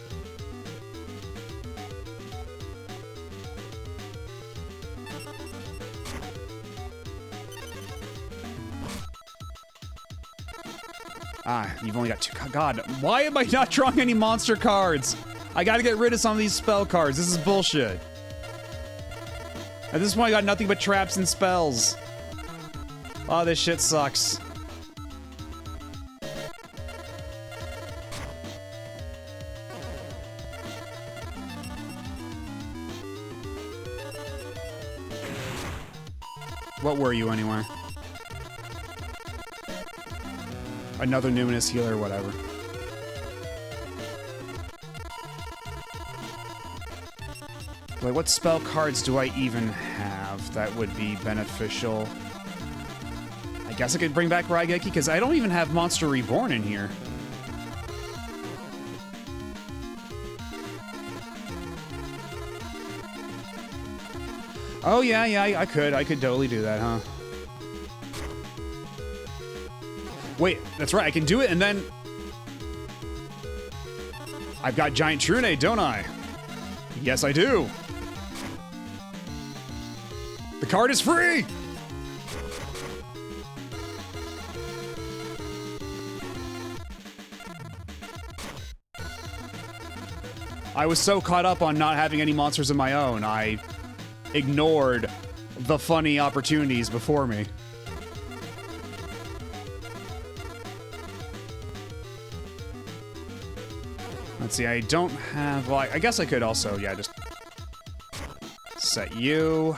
Ah, you've only got 2. God, why am I not drawing any monster cards? I gotta get rid of some of these spell cards. This is bullshit. At this point, I got nothing but traps and spells. Oh, this shit sucks. What were you, anyway? Another Numinous Healer, whatever. Like, what spell cards do I even have that would be beneficial? I guess I could bring back Raigeki, because I don't even have Monster Reborn in here. Oh, yeah, I could. I could totally do that, huh? Wait, that's right, I can do it, and then... I've got Giant Trune, don't I? Yes, I do. The card is free! I was so caught up on not having any monsters of my own, I ignored the funny opportunities before me. Let's see, I don't have... Well, I guess I could also, yeah, just set you.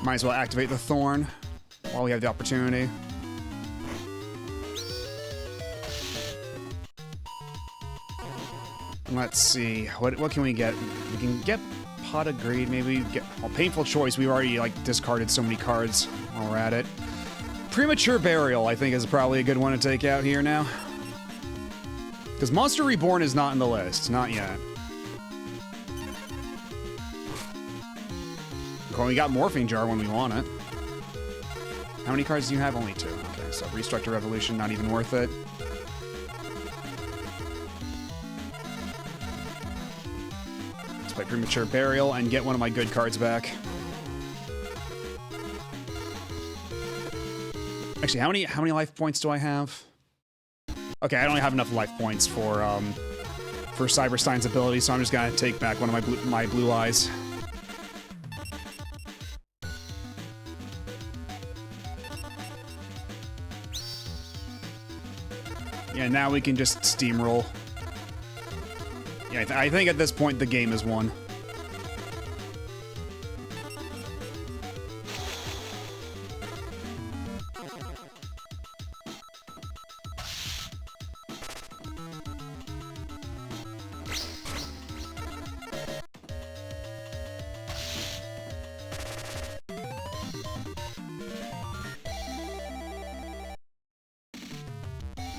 Might as well activate the Thorn while we have the opportunity. Let's see, what can we get? We can get Pot of Greed, maybe get Painful Choice. We've already like discarded so many cards while we're at it. Premature Burial, I think, is probably a good one to take out here now. Because Monster Reborn is not in the list, not yet. Well, we got Morphine Jar when we want it. How many cards do you have? Only 2. Okay, so Restructure Revolution, not even worth it. Let's play Premature Burial and get one of my good cards back. Actually, how many life points do I have? Okay, I don't have enough life points for Cyberstein's ability, so I'm just gonna take back one of my blue eyes. Yeah, now we can just steamroll. Yeah, I think at this point the game is won.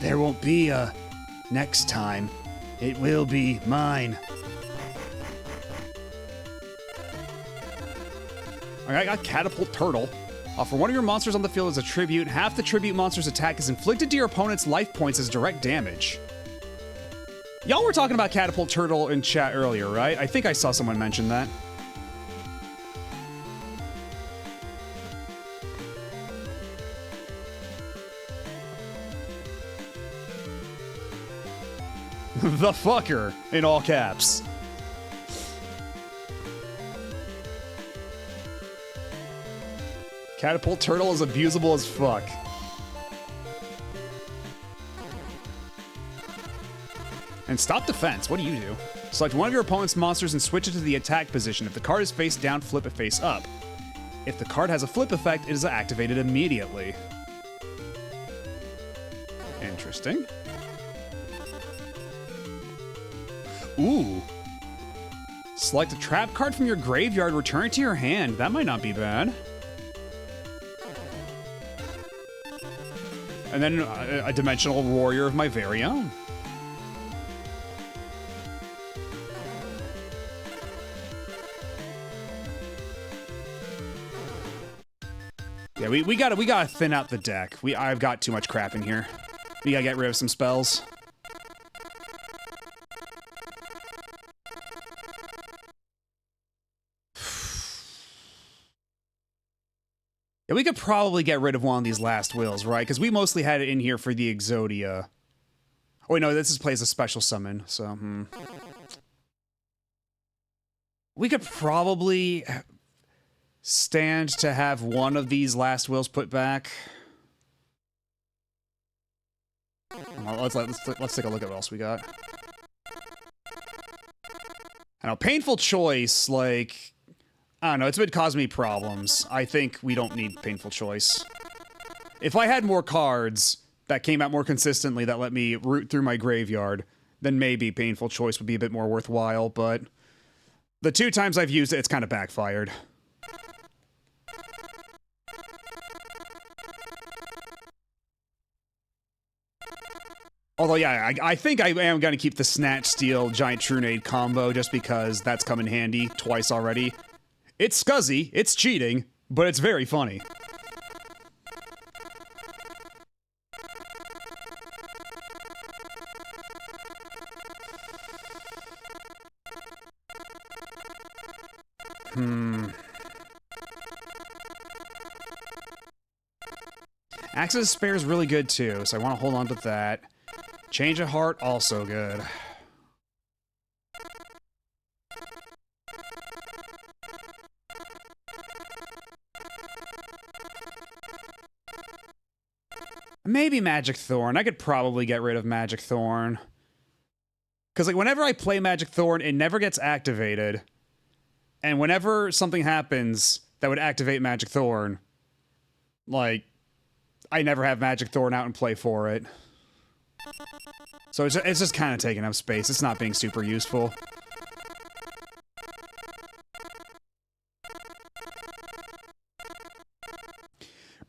There won't be a next time. It will be mine. Alright, I got Catapult Turtle. For one of your monsters on the field as a tribute, half the tribute monster's attack is inflicted to your opponent's life points as direct damage. Y'all were talking about Catapult Turtle in chat earlier, right? I think I saw someone mention that. The fucker, in all caps. Catapult Turtle is abusable as fuck. And stop defense, what do you do? Select one of your opponent's monsters and switch it to the attack position. If the card is face down, flip it face up. If the card has a flip effect, it is activated immediately. Interesting. Ooh. Select a trap card from your graveyard, return it to your hand. That might not be bad. And then a dimensional warrior of my very own. Yeah, we gotta thin out the deck. I've got too much crap in here. We gotta get rid of some spells. Yeah, we could probably get rid of one of these last wills, right? Because we mostly had it in here for the Exodia. Oh, wait, no, this plays a special summon, so, We could probably stand to have one of these last wills put back. Well, let's take a look at what else we got. I know, painful choice, like, I don't know, it's been causing me problems. I think we don't need painful choice. If I had more cards that came out more consistently that let me root through my graveyard, then maybe painful choice would be a bit more worthwhile, but the 2 times I've used it, it's kind of backfired. Although, yeah, I think I am going to keep the Snatch Steal Giant Trunade combo just because that's come in handy twice already. It's scuzzy, it's cheating, but it's very funny. Access to Spare is really good too, so I want to hold on to that. Change of Heart, also good. Maybe Magic Thorn. I could probably get rid of Magic Thorn. Because, like, whenever I play Magic Thorn, it never gets activated. And whenever something happens that would activate Magic Thorn, like, I never have Magic Thorn out and play for it. So it's just kind of taking up space. It's not being super useful.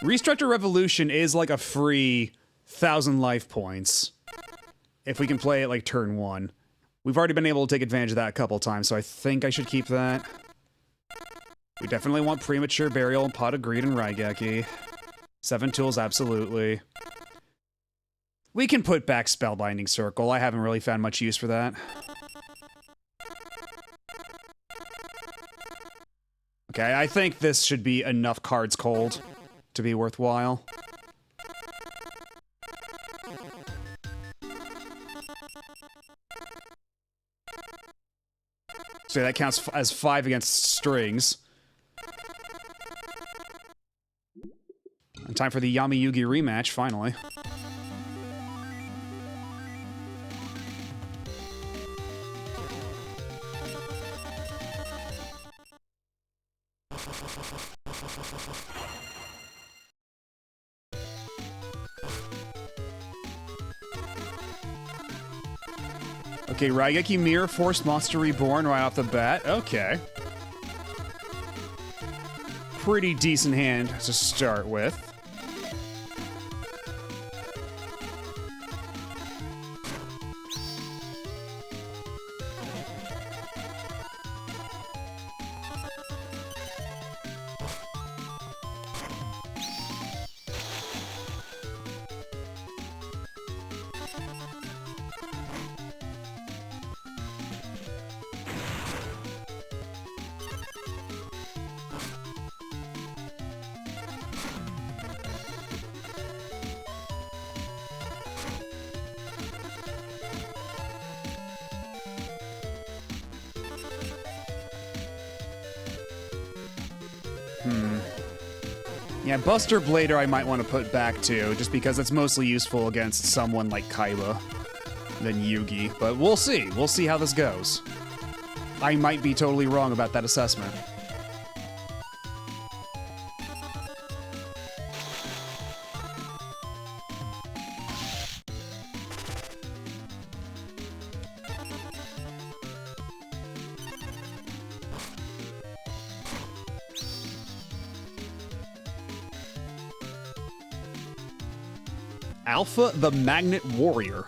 Restructure Revolution is like a free 1,000 life points. If we can play it like turn 1. We've already been able to take advantage of that a couple times, so I think I should keep that. We definitely want Premature Burial, Pot of Greed, and Raigeki. 7 tools, absolutely. We can put back Spellbinding Circle. I haven't really found much use for that. Okay, I think this should be enough cards cold to be worthwhile. So that counts as 5 against strings. And time for the Yami Yugi rematch, finally. Okay, Raigeki Mirror Force Monster Reborn right off the bat. Okay. Pretty decent hand to start with. Yeah, Buster Blader I might want to put back too, just because it's mostly useful against someone like Kaiba than Yugi. But we'll see. We'll see how this goes. I might be totally wrong about that assessment. Alpha the Magnet Warrior.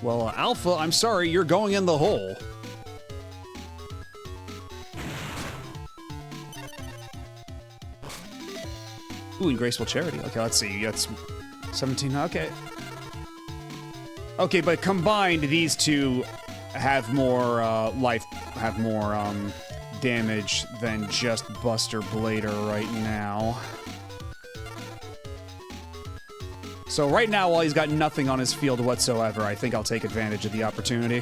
Well, Alpha, I'm sorry, you're going in the hole. Ooh, and Graceful Charity. Okay, let's see. That's 17. Okay. Okay, but combined, these two have more damage than just Buster Blader right now. So right now, while he's got nothing on his field whatsoever, I think I'll take advantage of the opportunity.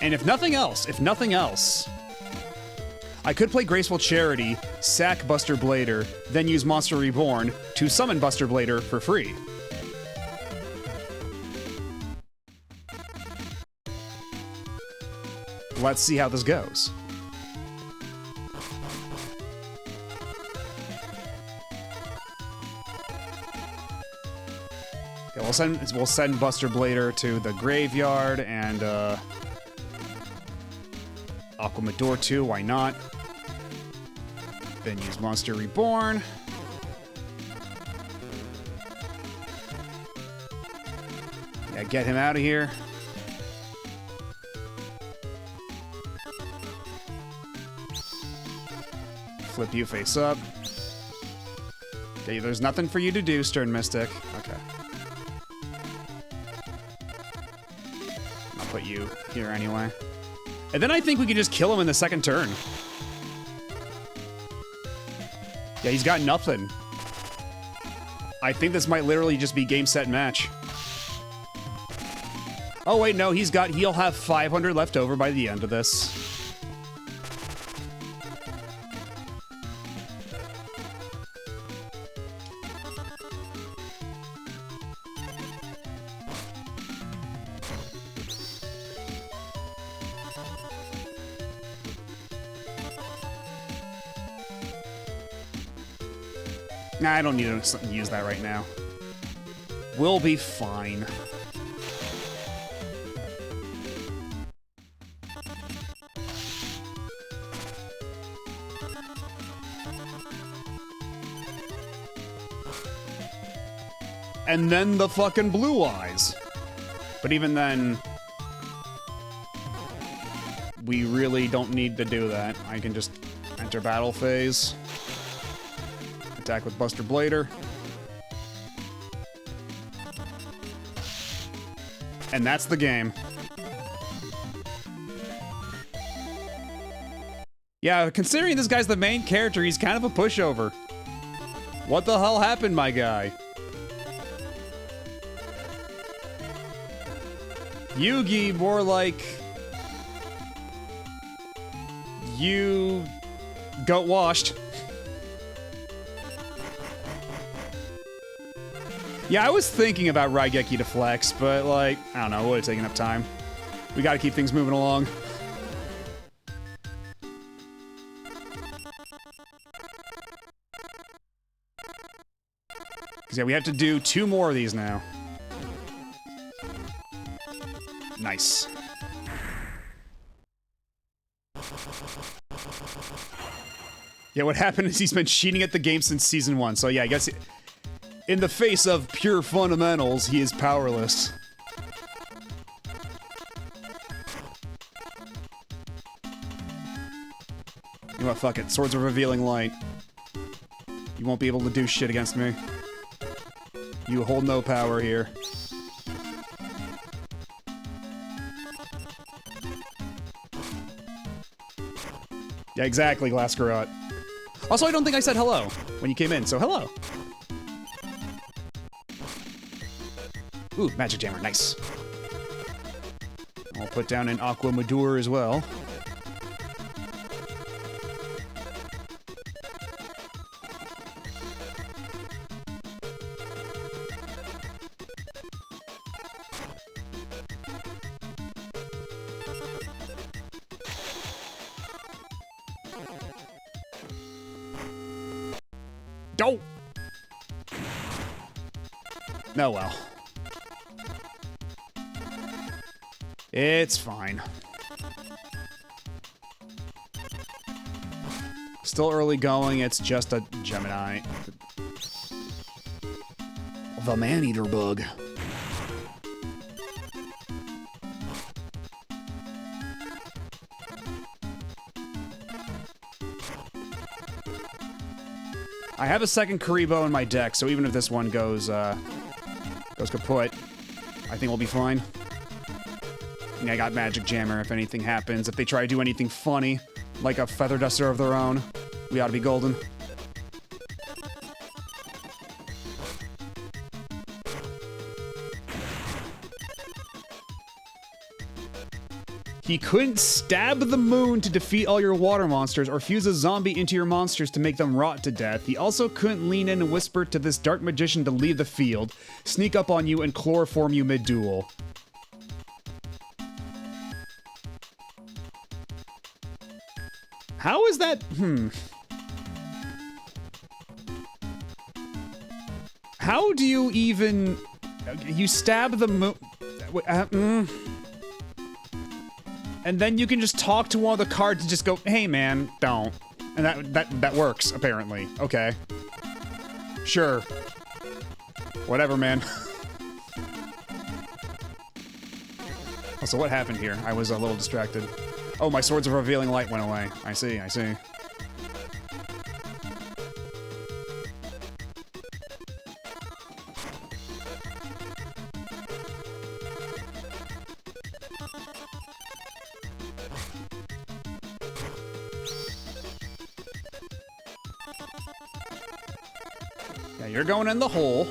And if nothing else, I could play Graceful Charity, sack Buster Blader, then use Monster Reborn to summon Buster Blader for free. Let's see how this goes. Okay, we'll send Buster Blader to the graveyard and Aquamador too, why not? Then use Monster Reborn. Yeah, get him out of here. Flip you face up. Okay, there's nothing for you to do, Stern Mystic. Okay. I'll put you here anyway. And then I think we can just kill him in the second turn. Yeah, he's got nothing. I think this might literally just be game, set, match. Oh wait, no, he'll have 500 left over by the end of this. Nah, I don't need to use that right now. We'll be fine. And then the fucking blue eyes. But even then, we really don't need to do that. I can just enter battle phase. Attack with Buster Blader. And that's the game. Yeah, considering this guy's the main character, he's kind of a pushover. What the hell happened, my guy? Yugi, more like... you... got washed. Yeah, I was thinking about Raigeki to flex, but, like, I don't know, it would have taken up time. We gotta keep things moving along. Because, yeah, we have to do 2 more of these now. Nice. Yeah, what happened is he's been cheating at the game since Season 1, so yeah, I guess... in the face of pure fundamentals, he is powerless. You know what, fuck it. Swords of Revealing Light. You won't be able to do shit against me. You hold no power here. Yeah, exactly, Glasgarot. Also, I don't think I said hello when you came in, so hello. Ooh, Magic Jammer, nice. I'll put down an Aquamador as well. Don't! Oh well. It's fine. Still early going, it's just a Gemini. The man-eater bug. I have a second Karibo in my deck, so even if this one goes kaput, I think we'll be fine. And I got Magic Jammer if anything happens. If they try to do anything funny, like a Feather Duster of their own, we ought to be golden. He couldn't stab the moon to defeat all your water monsters or fuse a zombie into your monsters to make them rot to death. He also couldn't lean in and whisper to this dark magician to leave the field, sneak up on you, and chloroform you mid-duel. How is that? How do you even... You stab the moon... And then you can just talk to one of the cards and just go, hey man, don't. And that works, apparently. Okay. Sure. Whatever, man. Oh, so what happened here? I was a little distracted. Oh, my Swords of Revealing Light went away. I see, I see. Yeah, you're going in the hole.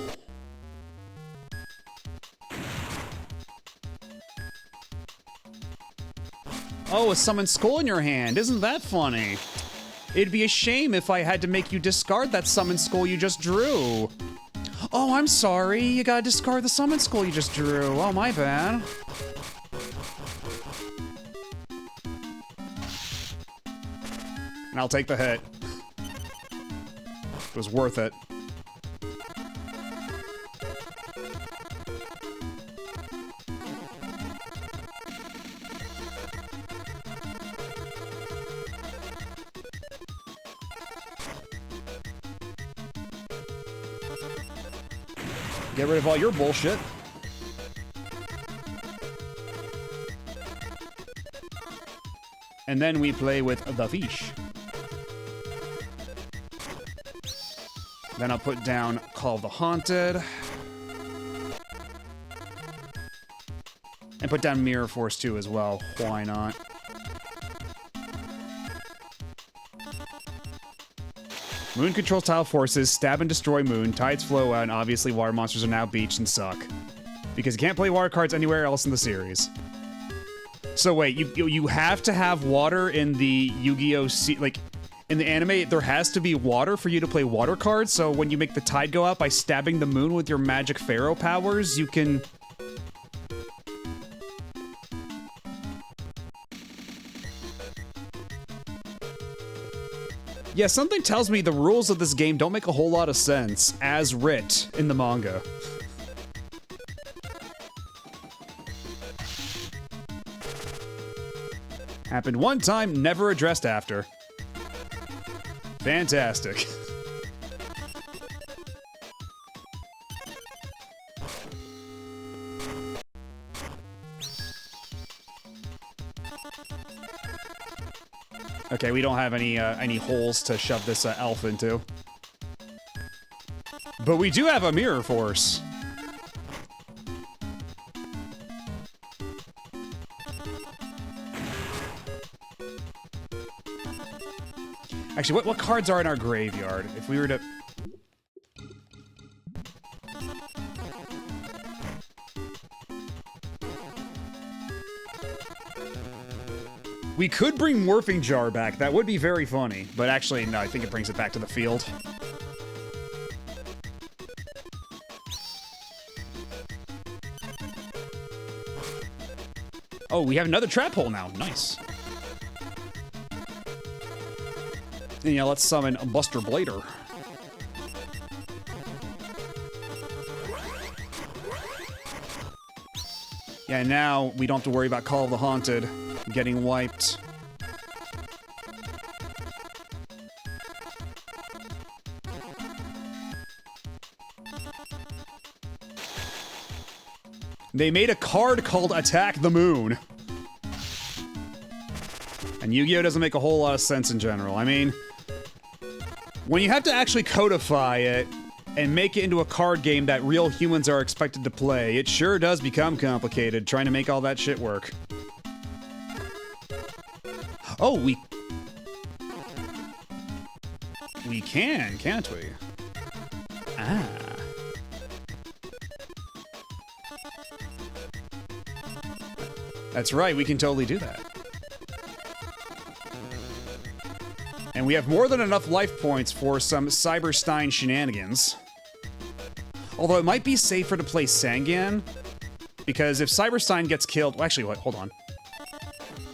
Oh, a summoned skull in your hand. Isn't that funny? It'd be a shame if I had to make you discard that summoned skull you just drew. Oh, I'm sorry. You gotta discard the summoned skull you just drew. Oh, my bad. And I'll take the hit. It was worth it. Get rid of all your bullshit. And then we play with the fish. Then I'll put down Call of the Haunted. And put down Mirror Force too as well. Why not? Moon controls tile forces, stab and destroy Moon, tides flow out, and obviously water monsters are now beached and suck. Because you can't play water cards anywhere else in the series. So wait, you have to have water in the Yu-Gi-Oh! Like, in the anime, there has to be water for you to play water cards, so when you make the tide go out by stabbing the moon with your magic pharaoh powers, you can... Yeah, something tells me the rules of this game don't make a whole lot of sense, as writ in the manga. Happened one time, never addressed after. Fantastic. Okay, we don't have any holes to shove this elf into. But we do have a Mirror Force. Actually, what cards are in our graveyard? If we were to... We could bring Morphing Jar back. That would be very funny. But actually, no, I think it brings it back to the field. Oh, we have another trap hole now. Nice. And, yeah, let's summon a Buster Blader. Yeah, now we don't have to worry about Call of the Haunted getting wiped. They made a card called Attack the Moon. And Yu-Gi-Oh! Doesn't make a whole lot of sense in general. I mean, when you have to actually codify it and make it into a card game that real humans are expected to play, it sure does become complicated trying to make all that shit work. Oh, we can, can't we? Ah. That's right, we can totally do that. And we have more than enough life points for some Cyberstein shenanigans. Although it might be safer to play Sangan, because if Cyberstein gets killed... Well, actually, wait, hold on.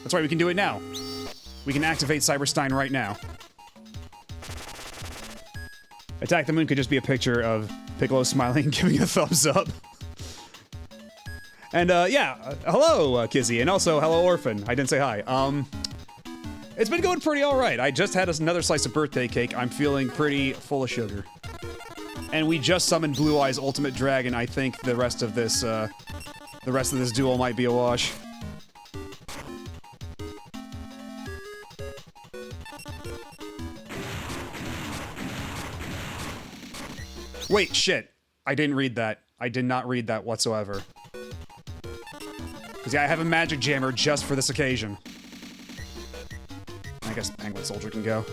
That's right, we can do it now. We can activate Cyberstein right now. Attack the Moon could just be a picture of Piccolo smiling and giving a thumbs up. And, yeah, hello, Kizzy, and also hello, Orphan. I didn't say hi. It's been going pretty alright. I just had another slice of birthday cake. I'm feeling pretty full of sugar. And we just summoned Blue Eyes Ultimate Dragon. I think the rest of this duel might be a wash. Wait, shit. I didn't read that. I did not read that whatsoever. Because, yeah, I have a magic jammer just for this occasion. I guess Penguin Soldier can go.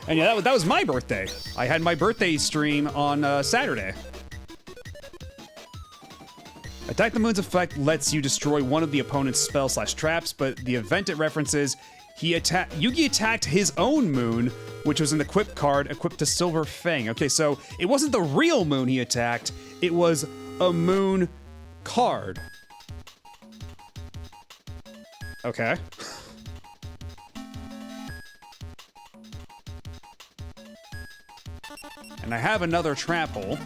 And yeah, that was my birthday. I had my birthday stream on Saturday. Attack the Moon's effect lets you destroy one of the opponent's spell/traps, but the event it references, Yugi attacked his own moon, which was an equip card equipped to Silver Fang. Okay, so it wasn't the real moon he attacked, it was a moon card. Okay. And I have another trap hole,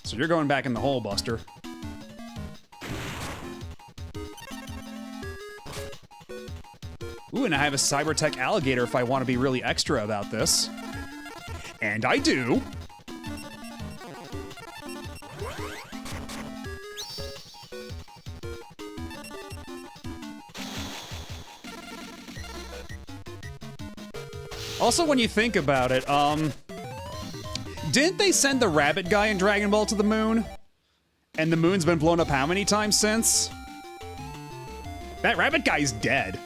so you're going back in the hole, Buster. Ooh, and I have a Cybertech Alligator if I want to be really extra about this. And I do. Also, when you think about it, didn't they send the rabbit guy in Dragon Ball to the moon? And the moon's been blown up how many times since? That rabbit guy's dead.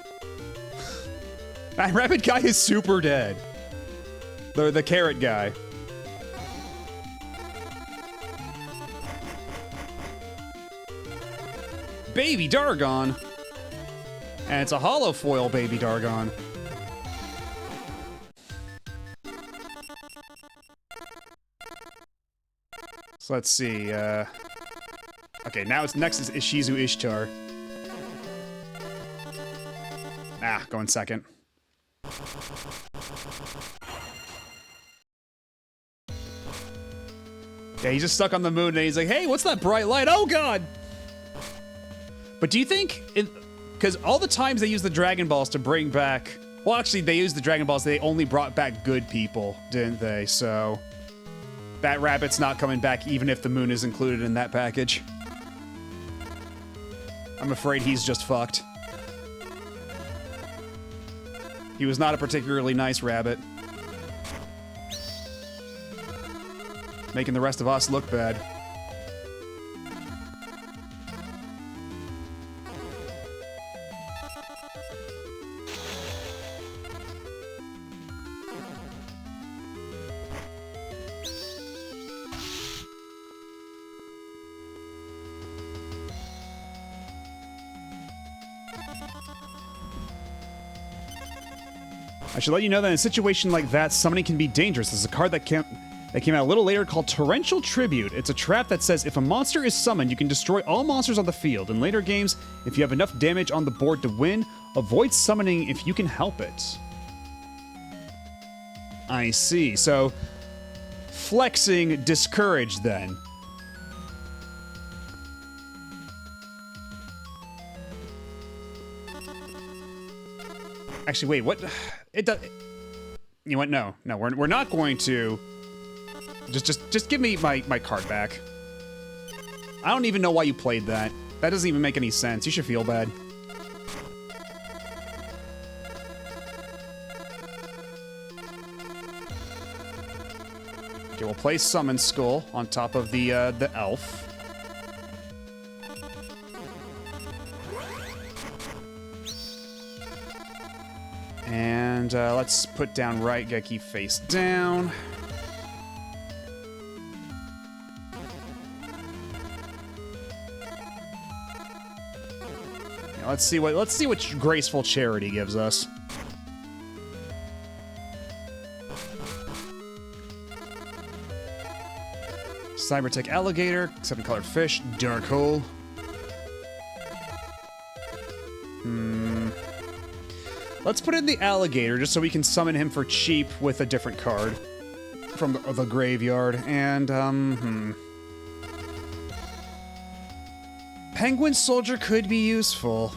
That rabbit guy is super dead. The carrot guy. Baby Dargon. And it's a hollow foil Baby Dargon. So let's see, okay, now next is Ishizu Ishtar. Going second. Yeah, he's just stuck on the moon and he's like, hey, what's that bright light? Oh, God! But do you think, because all the times they use the Dragon Balls to bring back, well, actually, they used the Dragon Balls, they only brought back good people, didn't they? So... that rabbit's not coming back even if the moon is included in that package. I'm afraid he's just fucked. He was not a particularly nice rabbit. Making the rest of us look bad. I should let you know that in a situation like that, summoning can be dangerous. There's a card that came out a little later called Torrential Tribute. It's a trap that says if a monster is summoned, you can destroy all monsters on the field. In later games, if you have enough damage on the board to win, avoid summoning if you can help it. I see. So, flexing discouraged then. Actually, wait, what? It does. You know what? No, we're not going to. Just give me my card back. I don't even know why you played that. That doesn't even make any sense. You should feel bad. Okay, we'll place Summon Skull on top of the elf. And let's put down right Geki face down. let's see what graceful charity gives us. Cybertech alligator, 7-colored fish, dark hole. Let's put in the alligator just so we can summon him for cheap with a different card from the graveyard. And, Penguin Soldier could be useful.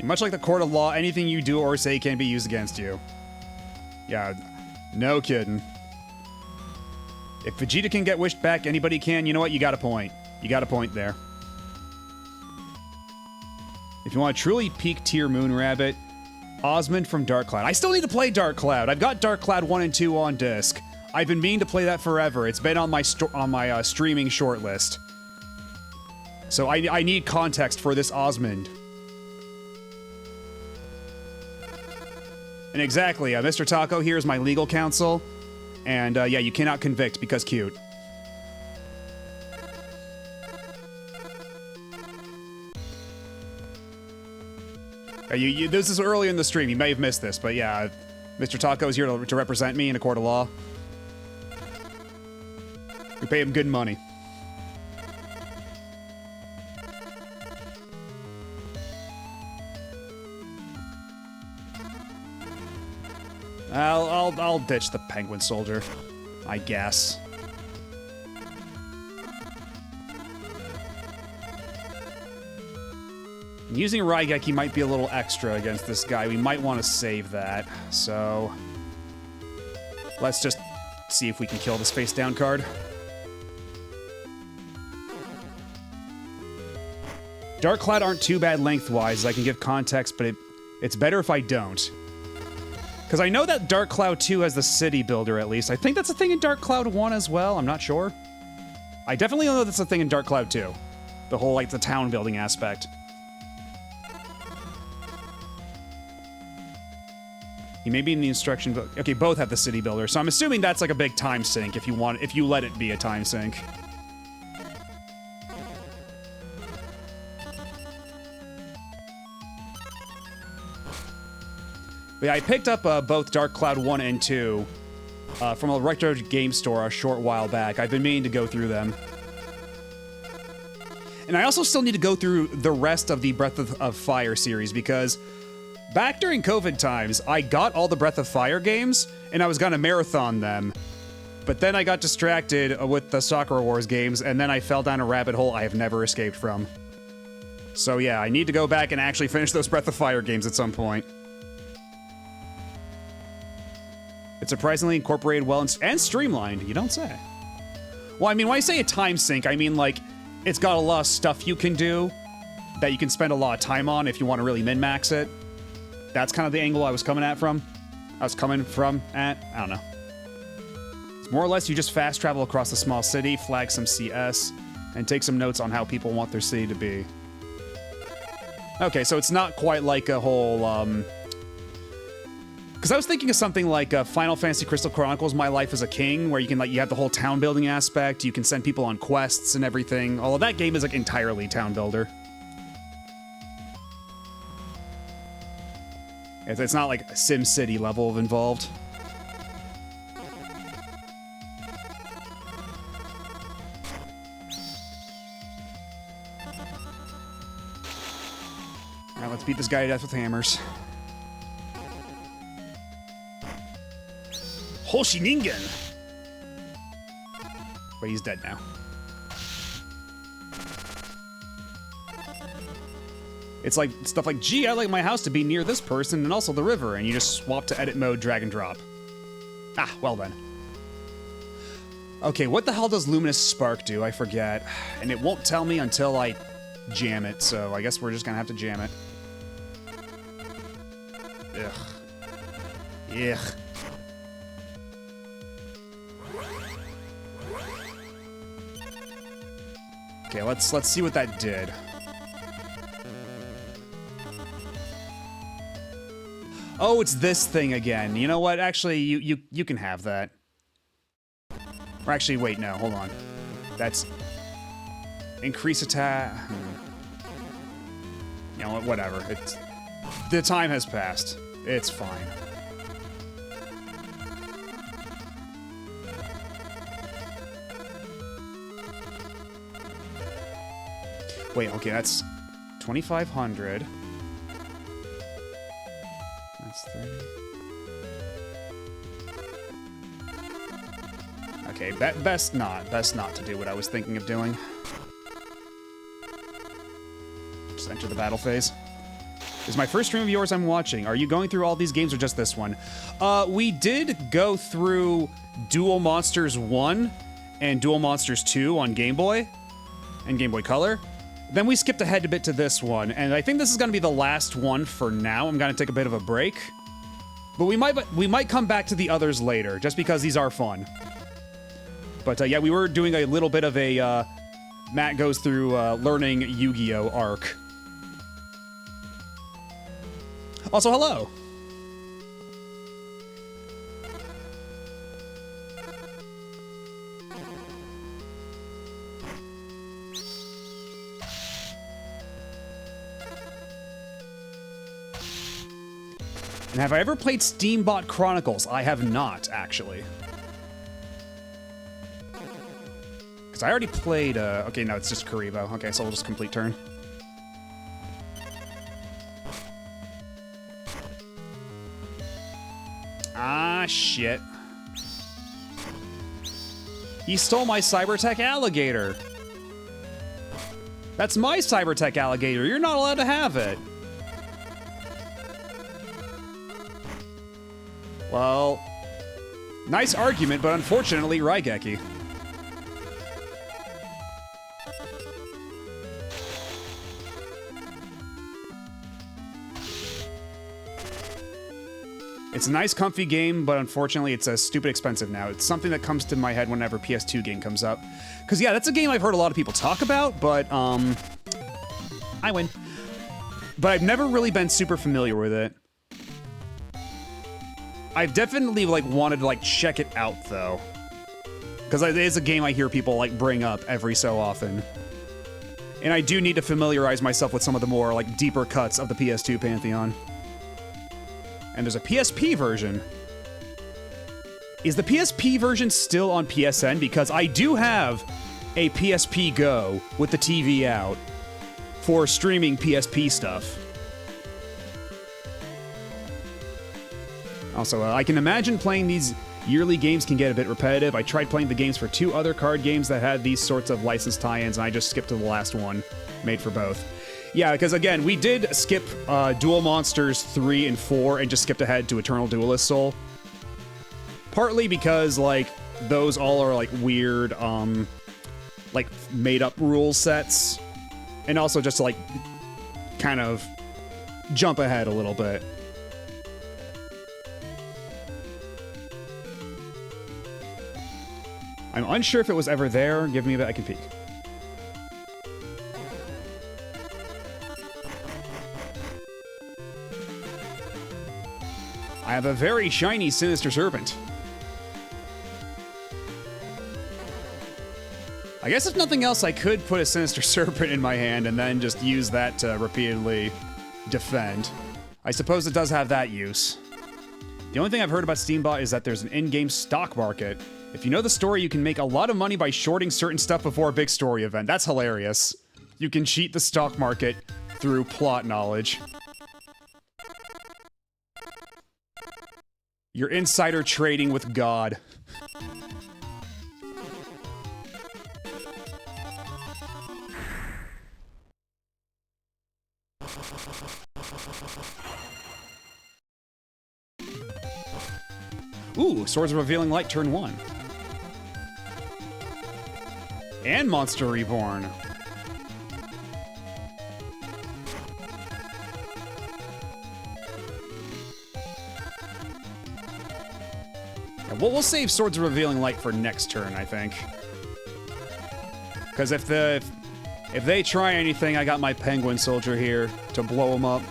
Much like the Court of Law, anything you do or say can be used against you. Yeah, no kidding. If Vegeta can get wished back, anybody can. You know what? You got a point. You got a point there. If you want a truly peak tier Moon Rabbit, Osmond from Dark Cloud. I still need to play Dark Cloud. I've got Dark Cloud 1 and 2 on disc. I've been meaning to play that forever. It's been on my streaming shortlist. So I need context for this Osmond. And exactly, Mr. Taco here is my legal counsel. And yeah, you cannot convict because cute. This is early in the stream. You may have missed this, but yeah, Mr. Taco is here to represent me in a court of law. We pay him good money. I'll ditch the Penguin Soldier, I guess. Using Raigeki might be a little extra against this guy. We might want to save that. So let's just see if we can kill this face down card. Dark Cloud aren't too bad lengthwise. I can give context, but it's better if I don't. Because I know that Dark Cloud 2 has the city builder, at least. I think that's a thing in Dark Cloud 1 as well. I'm not sure. I definitely know that's a thing in Dark Cloud 2. The whole, like, the town building aspect. He may be in the instruction book. Okay, both have the city builder. So I'm assuming that's like a big time sink if you let it be a time sink. But yeah, I picked up both Dark Cloud 1 and 2 from a retro game store a short while back. I've been meaning to go through them. And I also still need to go through the rest of the Breath of Fire series because back during COVID times, I got all the Breath of Fire games and I was gonna marathon them. But then I got distracted with the Sakura Wars games and then I fell down a rabbit hole I have never escaped from. So yeah, I need to go back and actually finish those Breath of Fire games at some point. It's surprisingly incorporated well and streamlined, you don't say. Well, I mean, when I say a time sink, I mean, like, it's got a lot of stuff you can do that you can spend a lot of time on if you want to really min-max it. That's kind of the angle I was coming from. I don't know. It's more or less you just fast travel across a small city, flag some CS, and take some notes on how people want their city to be. Okay, so it's not quite like a whole, because I was thinking of something like Final Fantasy Crystal Chronicles My Life as a King, where you can, like, you have the whole town building aspect, you can send people on quests and everything. Although that game is, like, entirely town builder. It's not like a Sim City level of involved. Alright, let's beat this guy to death with hammers. Hoshi Ningen! But he's dead now. It's like stuff like, gee, I like my house to be near this person and also the river, and you just swap to edit mode, drag and drop. Ah, well then. Okay, what the hell does Luminous Spark do? I forget. And it won't tell me until I jam it, so I guess we're just gonna have to jam it. Ugh. Ugh. Okay, let's see what that did. Oh, it's this thing again. You know what? Actually, you can have that. Or actually, wait, no, hold on. That's increase attack. You know, whatever. The time has passed. It's fine. Wait, okay, that's 2,500. That's 30. Okay, best not to do what I was thinking of doing. Just enter the battle phase. This is my first stream of yours I'm watching. Are you going through all these games or just this one? We did go through Duel Monsters 1 and Duel Monsters 2 on Game Boy and Game Boy Color. Then we skipped ahead a bit to this one, and I think this is going to be the last one for now. I'm going to take a bit of a break. But we might come back to the others later, just because these are fun. But yeah, we were doing a little bit of a Matt goes through learning Yu-Gi-Oh! Arc. Also, hello! And have I ever played Steambot Chronicles? I have not, actually. Because I already played, okay, no, it's just Karibo. Okay, so we'll just complete turn. Ah, shit. He stole my Cybertech alligator. That's my Cybertech alligator. You're not allowed to have it. Well, nice argument, but unfortunately, Raigeki. It's a nice, comfy game, but unfortunately, it's stupid expensive now. It's something that comes to my head whenever PS2 game comes up. Because, yeah, that's a game I've heard a lot of people talk about, but, I win. But I've never really been super familiar with it. I've definitely, like, wanted to, like, check it out, though. Because it is a game I hear people, like, bring up every so often. And I do need to familiarize myself with some of the more, like, deeper cuts of the PS2 pantheon. And there's a PSP version. Is the PSP version still on PSN? Because I do have a PSP Go with the TV out for streaming PSP stuff. Also, I can imagine playing these yearly games can get a bit repetitive. I tried playing the games for 2 other card games that had these sorts of licensed tie-ins, and I just skipped to the last one, made for both. Yeah, because again, we did skip Duel Monsters 3 and 4 and just skipped ahead to Eternal Duelist Soul. Partly because, like, those all are, like, weird, like, made-up rule sets. And also just to, like, kind of jump ahead a little bit. I'm unsure if it was ever there. Give me a bit, I can peek. I have a very shiny Sinister Serpent. I guess if nothing else, I could put a Sinister Serpent in my hand and then just use that to repeatedly defend. I suppose it does have that use. The only thing I've heard about Steambot is that there's an in-game stock market. If you know the story, you can make a lot of money by shorting certain stuff before a big story event. That's hilarious. You can cheat the stock market through plot knowledge. You're insider trading with God. Ooh, Swords of Revealing Light, turn 1. And Monster Reborn. Yeah, we'll save Swords of Revealing Light for next turn, I think. Because if they try anything, I got my Penguin Soldier here to blow them up.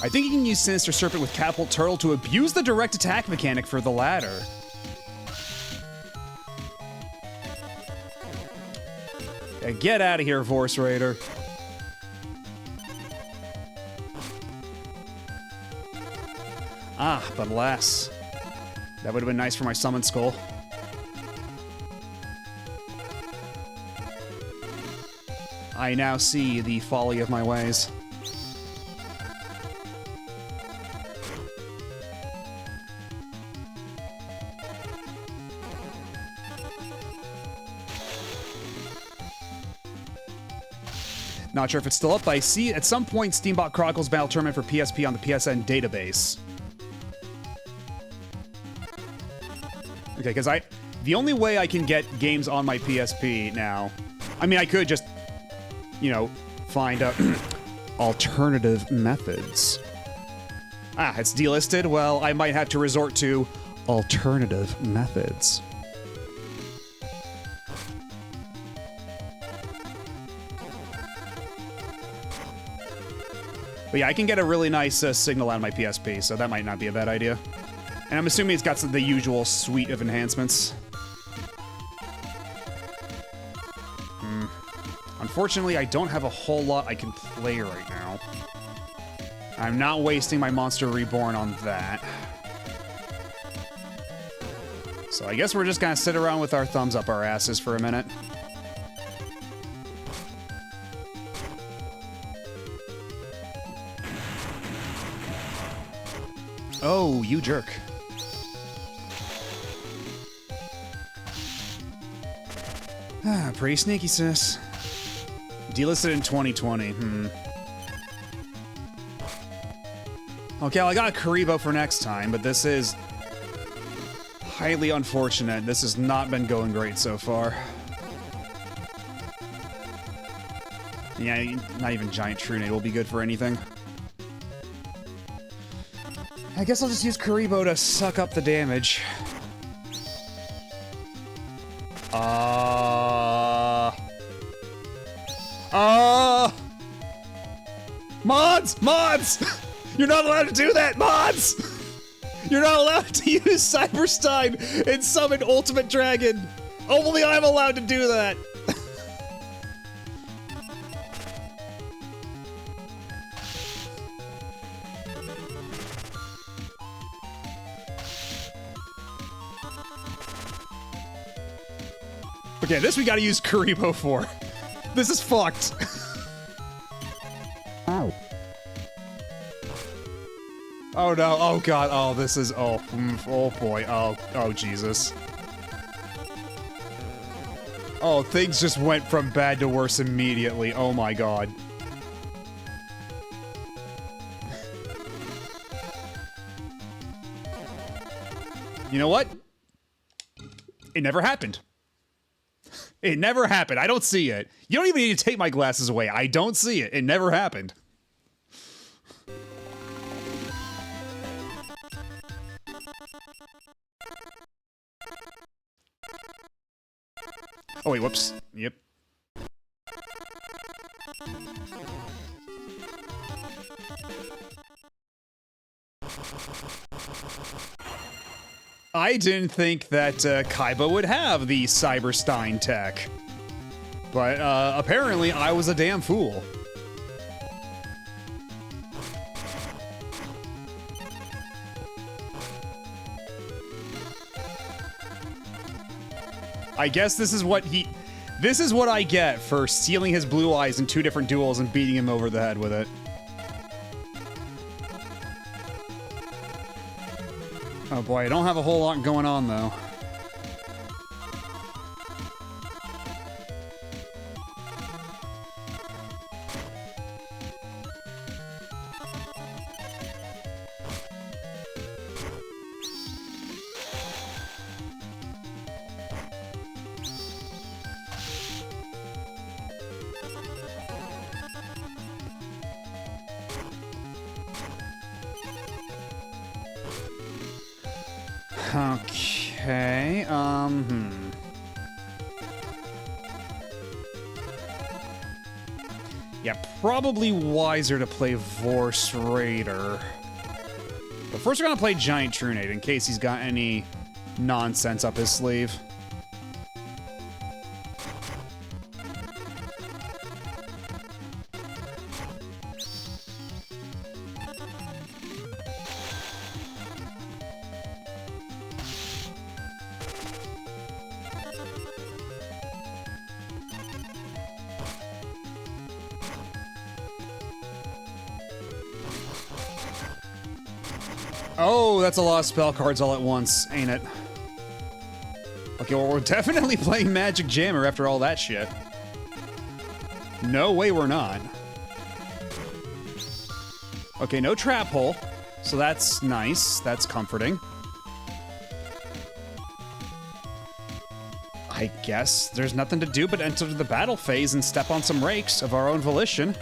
I think you can use Sinister Serpent with Catapult Turtle to abuse the direct attack mechanic for the latter. Get out of here, Vorse Raider. Ah, but alas. That would have been nice for my summon skull. I now see the folly of my ways. Not sure if it's still up, but I see at some point Steambot Chronicles Battle Tournament for PSP on the PSN database. Okay, because the only way I can get games on my PSP now, I mean, I could just, you know, find alternative methods. Ah, it's delisted? Well, I might have to resort to alternative methods. But yeah, I can get a really nice signal out of my PSP, so that might not be a bad idea. And I'm assuming it's got the usual suite of enhancements. Unfortunately, I don't have a whole lot I can play right now. I'm not wasting my Monster Reborn on that. So I guess we're just gonna sit around with our thumbs up our asses for a minute. Oh, you jerk. Ah, pretty sneaky, sis. Delisted in 2020. Okay, well, I got a Karibo for next time, but this is highly unfortunate. This has not been going great so far. Yeah, not even Giant Trunade will be good for anything. I guess I'll just use Karibo to suck up the damage. Mods! Mods! You're not allowed to do that, mods! You're not allowed to use Cyberstein and summon Ultimate Dragon. Only I'm allowed to do that. Okay, this we gotta use Karibo for. This is fucked. Ow. Oh no, oh god, oh this is, oh boy, oh Jesus. Oh, things just went from bad to worse immediately, oh my god. You know what? It never happened. It never happened. I don't see it. You don't even need to take my glasses away. I don't see it. It never happened. Oh wait, whoops. Yep. I didn't think that Kaiba would have the Cyberstein tech. But apparently I was a damn fool. I guess this is what I get for stealing his blue eyes in 2 different duels and beating him over the head with it. Oh boy, I don't have a whole lot going on though. Okay, Yeah, probably wiser to play Vorse Raider. But first we're gonna play Giant Trunade in case he's got any nonsense up his sleeve. Oh, that's a lot of spell cards all at once, ain't it? Okay, well, we're definitely playing Magic Jammer after all that shit. No way we're not. Okay, no trap hole. So that's nice. That's comforting. I guess there's nothing to do but enter the battle phase and step on some rakes of our own volition.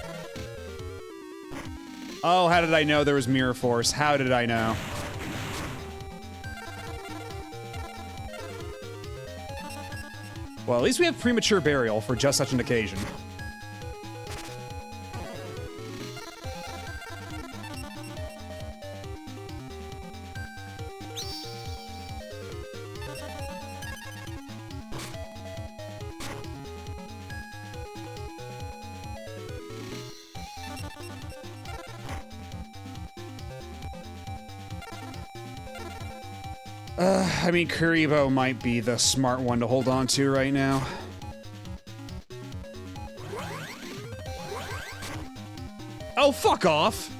Oh, how did I know there was Mirror Force? How did I know? Well, at least we have Premature Burial for just such an occasion. I mean, Kuribo might be the smart one to hold on to right now. Oh, fuck off!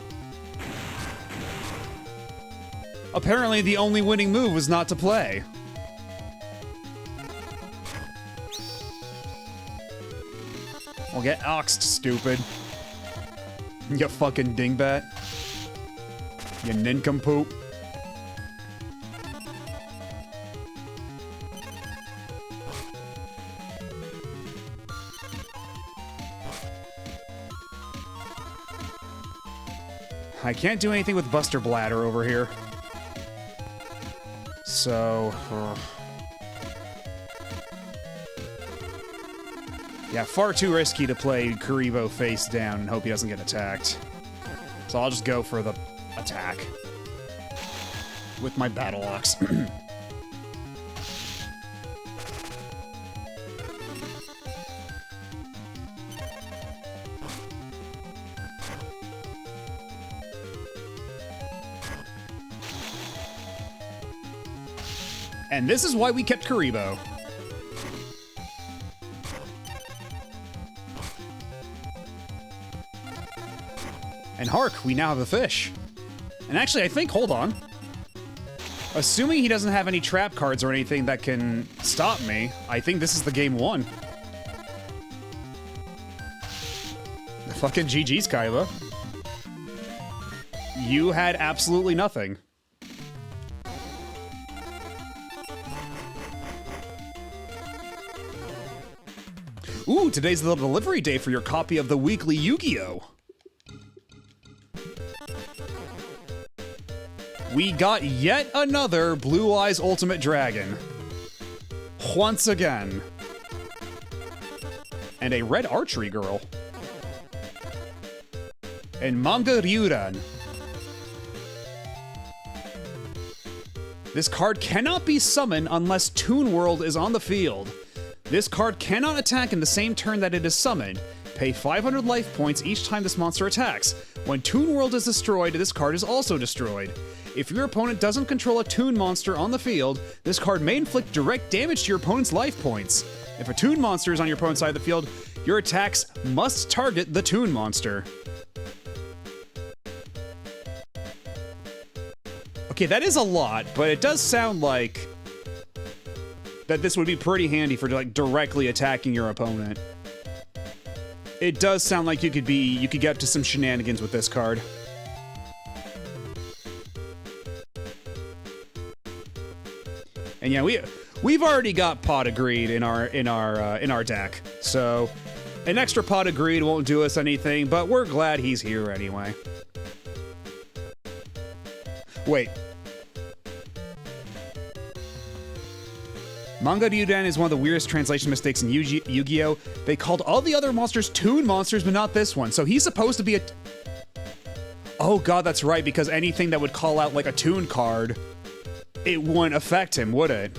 Apparently the only winning move was not to play. Well, get oxed, stupid. You fucking dingbat. You nincompoop. I can't do anything with Buster Bladder over here. So... yeah, far too risky to play Kuribo face down and hope he doesn't get attacked. So I'll just go for the attack. With my Battle Ox. And this is why we kept Kuribo. And hark, we now have a fish. And actually, I think, hold on. Assuming he doesn't have any trap cards or anything that can stop me, I think this is the game one. Fucking GG's, Kyla. You had absolutely nothing. Ooh, today's the delivery day for your copy of the weekly Yu-Gi-Oh! We got yet another Blue Eyes Ultimate Dragon. Once again. And a Red Archery Girl. And Manga Ryuran. This card cannot be summoned unless Toon World is on the field. This card cannot attack in the same turn that it is summoned. Pay 500 life points each time this monster attacks. When Toon World is destroyed, this card is also destroyed. If your opponent doesn't control a Toon monster on the field, this card may inflict direct damage to your opponent's life points. If a Toon monster is on your opponent's side of the field, your attacks must target the Toon monster. Okay, that is a lot, but it does sound like that this would be pretty handy for like directly attacking your opponent. It does sound like you could get up to some shenanigans with this card. And yeah, we've already got Pot of Greed in our deck, so an extra Pot of Greed won't do us anything. But we're glad he's here anyway. Wait. Manga Ryudan is one of the weirdest translation mistakes in Yu-Gi-Oh! They called all the other monsters Toon monsters, but not this one. So he's supposed to be a... Oh god, that's right, because anything that would call out like a Toon card, it wouldn't affect him, would it?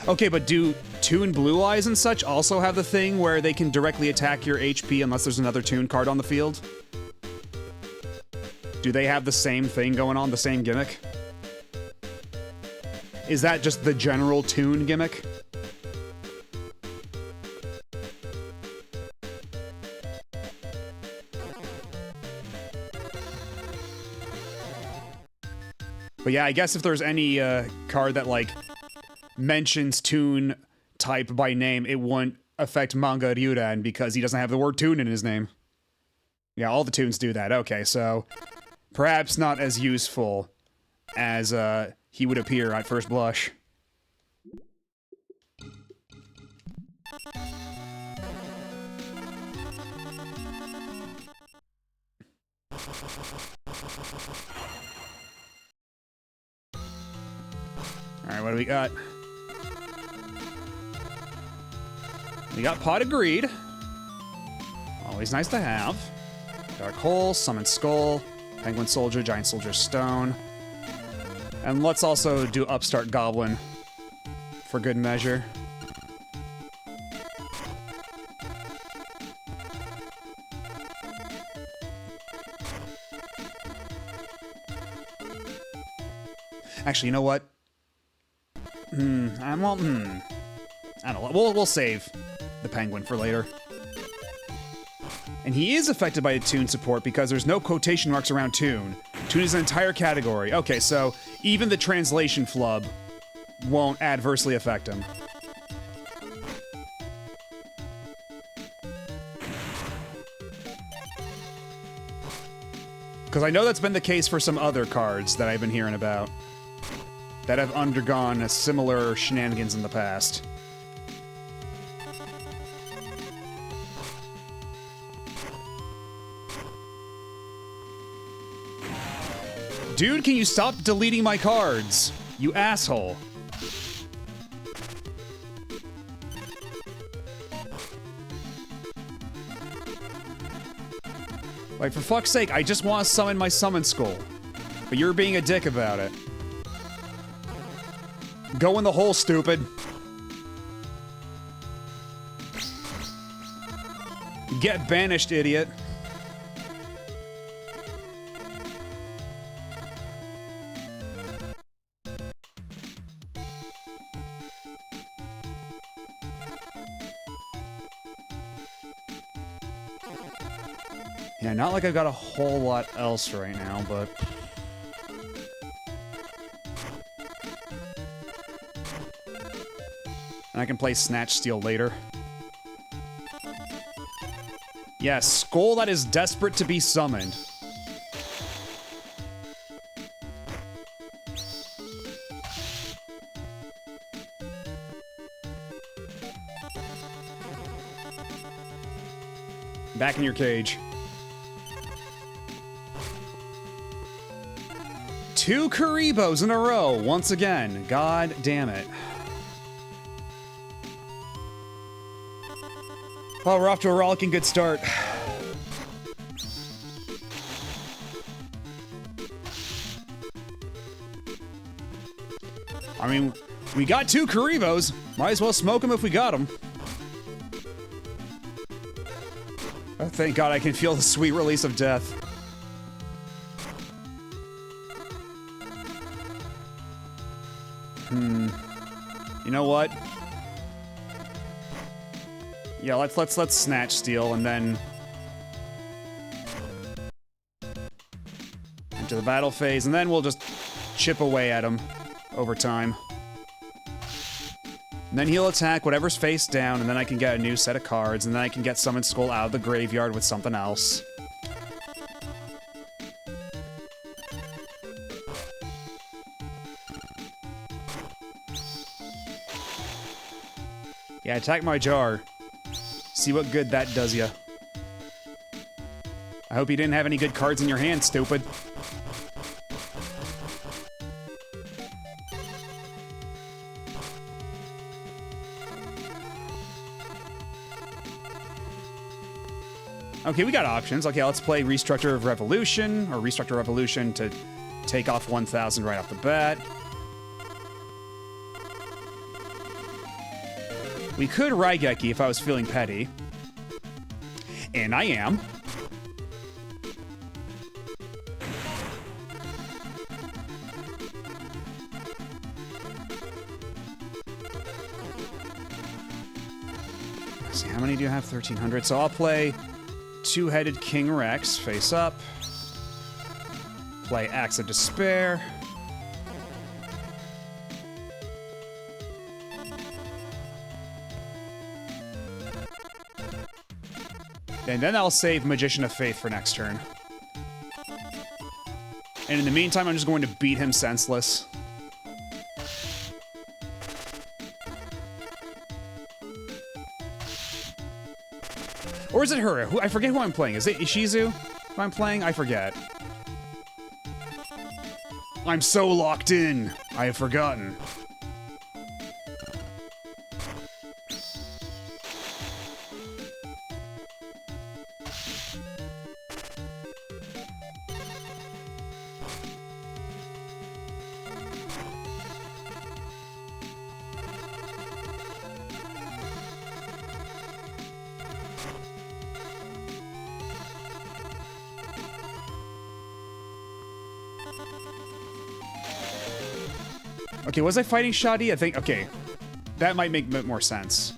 Okay, but do Toon Blue Eyes and such also have the thing where they can directly attack your HP unless there's another Toon card on the field? Do they have the same thing going on, the same gimmick? Is that just the general Toon gimmick? But yeah, I guess if there's any card that, like, mentions Toon type by name, it wouldn't affect Manga Ryudan because he doesn't have the word Toon in his name. Yeah, all the Toons do that. Okay, so perhaps not as useful as he would appear at first blush. Alright, what do we got? We got Pot of Greed. Always nice to have. Dark Hole, Summon Skull, Penguin Soldier, Giant Soldier Stone. And let's also do Upstart Goblin for good measure. Actually, you know what? I don't know. We'll save the Penguin for later. And he is affected by the Toon support because there's no quotation marks around Toon. Toon is an entire category. Okay, so even the translation flub won't adversely affect him. Because I know that's been the case for some other cards that I've been hearing about that have undergone similar shenanigans in the past. Dude, can you stop deleting my cards? You asshole. Like, for fuck's sake, I just want to summon my Summon Skull. But you're being a dick about it. Go in the hole, stupid. Get banished, idiot. Yeah, not like I've got a whole lot else right now, but... And I can play Snatch Steal later. Yeah, Skull that is desperate to be summoned. Back in your cage. 2 Karibos in a row, once again. God damn it. Well, we're off to a rollicking good start. I mean, we got 2 Karibos. Might as well smoke them if we got them. Oh, thank God I can feel the sweet release of death. You know what? Yeah, let's Snatch Steal and then into the battle phase, and then we'll just chip away at him over time. And then he'll attack whatever's face down, and then I can get a new set of cards, and then I can get Summon Skull out of the graveyard with something else. Yeah, attack my jar. See what good that does ya. I hope you didn't have any good cards in your hand, stupid. Okay, we got options. Okay, let's play Restructure of Revolution, or Restructure Revolution to take off 1,000 right off the bat. We could Raigeki if I was feeling petty. And I am. Let's see, how many do you have? 1,300. So I'll play Two-Headed King Rex face up. Play Axe of Despair. And then I'll save Magician of Faith for next turn. And in the meantime, I'm just going to beat him senseless. Or is it her? I forget who I'm playing. Is it Ishizu who I'm playing? I forget. I'm so locked in. I have forgotten. Okay, was I fighting Shadi? I think, okay. That might make more sense.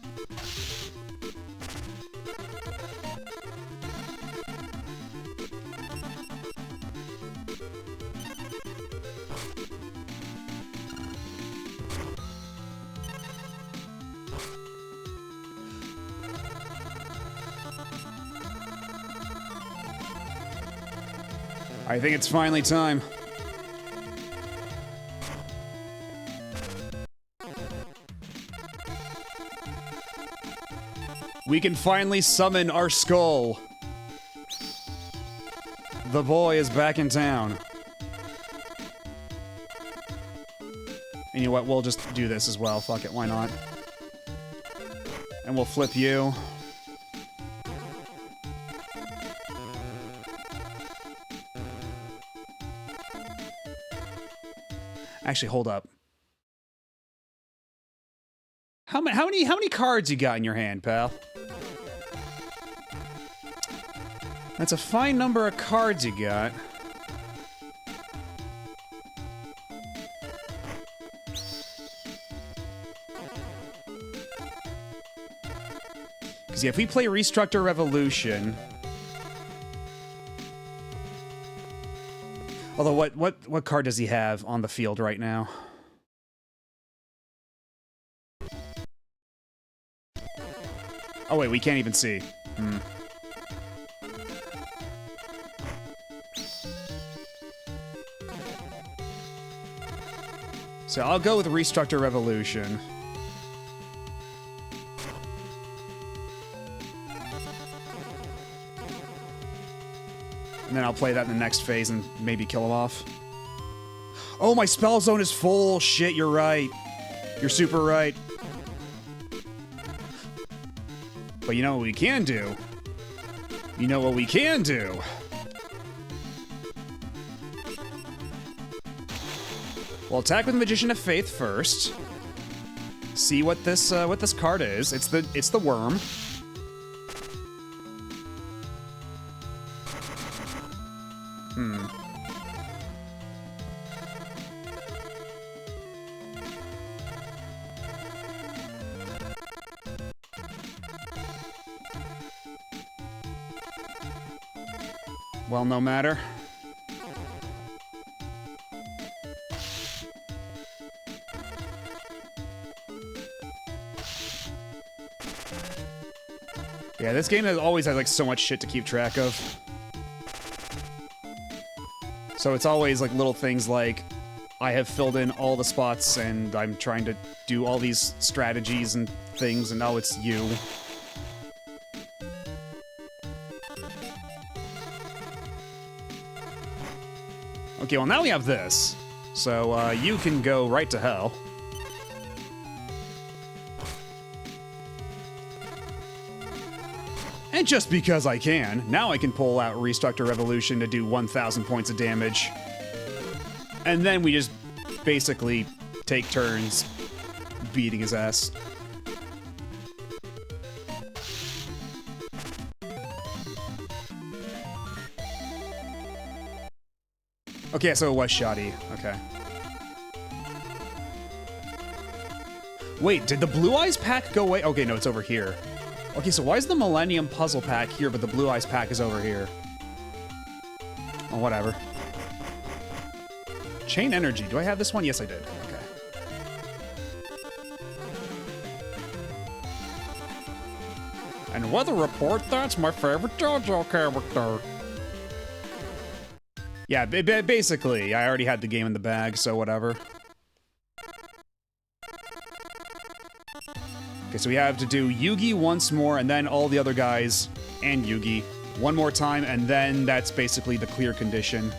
I think it's finally time. We can finally summon our skull. The boy is back in town. And you know what? We'll just do this as well. Fuck it, why not? And we'll flip you. Actually, hold up. How many cards you got in your hand, pal? That's a fine number of cards you got. Because yeah, if we play Restructure Revolution... Although, what card does he have on the field right now? Oh wait, we can't even see. So I'll go with Restructure Revolution. And then I'll play that in the next phase and maybe kill him off. Oh, my spell zone is full. Shit, you're right. You're super right. But you know what we can do? You know what we can do? We'll attack with Magician of Faith first. See what this card is. It's the worm. Well, no matter. Yeah, this game always has like so much shit to keep track of. So it's always like little things like I have filled in all the spots and I'm trying to do all these strategies and things and now it's you. Okay, well now we have this. So you can go right to hell. And just because I can, now I can pull out Restructure Revolution to do 1,000 points of damage. And then we just basically take turns beating his ass. Okay, so it was Shoddy. Okay. Wait, did the Blue Eyes pack go away? Okay, no, it's over here. Okay, so why is the Millennium Puzzle pack here, but the Blue Eyes pack is over here? Oh, whatever. Chain Energy. Do I have this one? Yes, I did. Okay. And weather report, that's my favorite JoJo character. Yeah, basically, I already had the game in the bag, so whatever. Okay, so we have to do Yugi once more, and then all the other guys and Yugi one more time, and then that's basically the clear condition,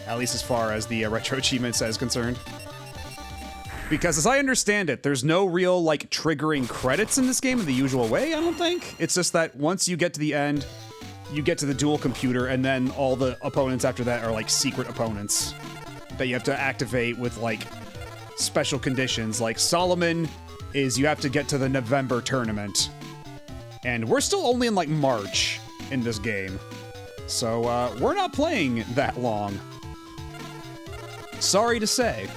at least as far as the retro achievement is concerned. Because as I understand it, there's no real, like, triggering credits in this game in the usual way, I don't think. It's just that once you get to the end, you get to the dual computer, and then all the opponents after that are, like, secret opponents that you have to activate with, like, special conditions. Like, Solomon is you have to get to the November tournament. And we're still only in, like, March in this game. So, we're not playing that long. Sorry to say.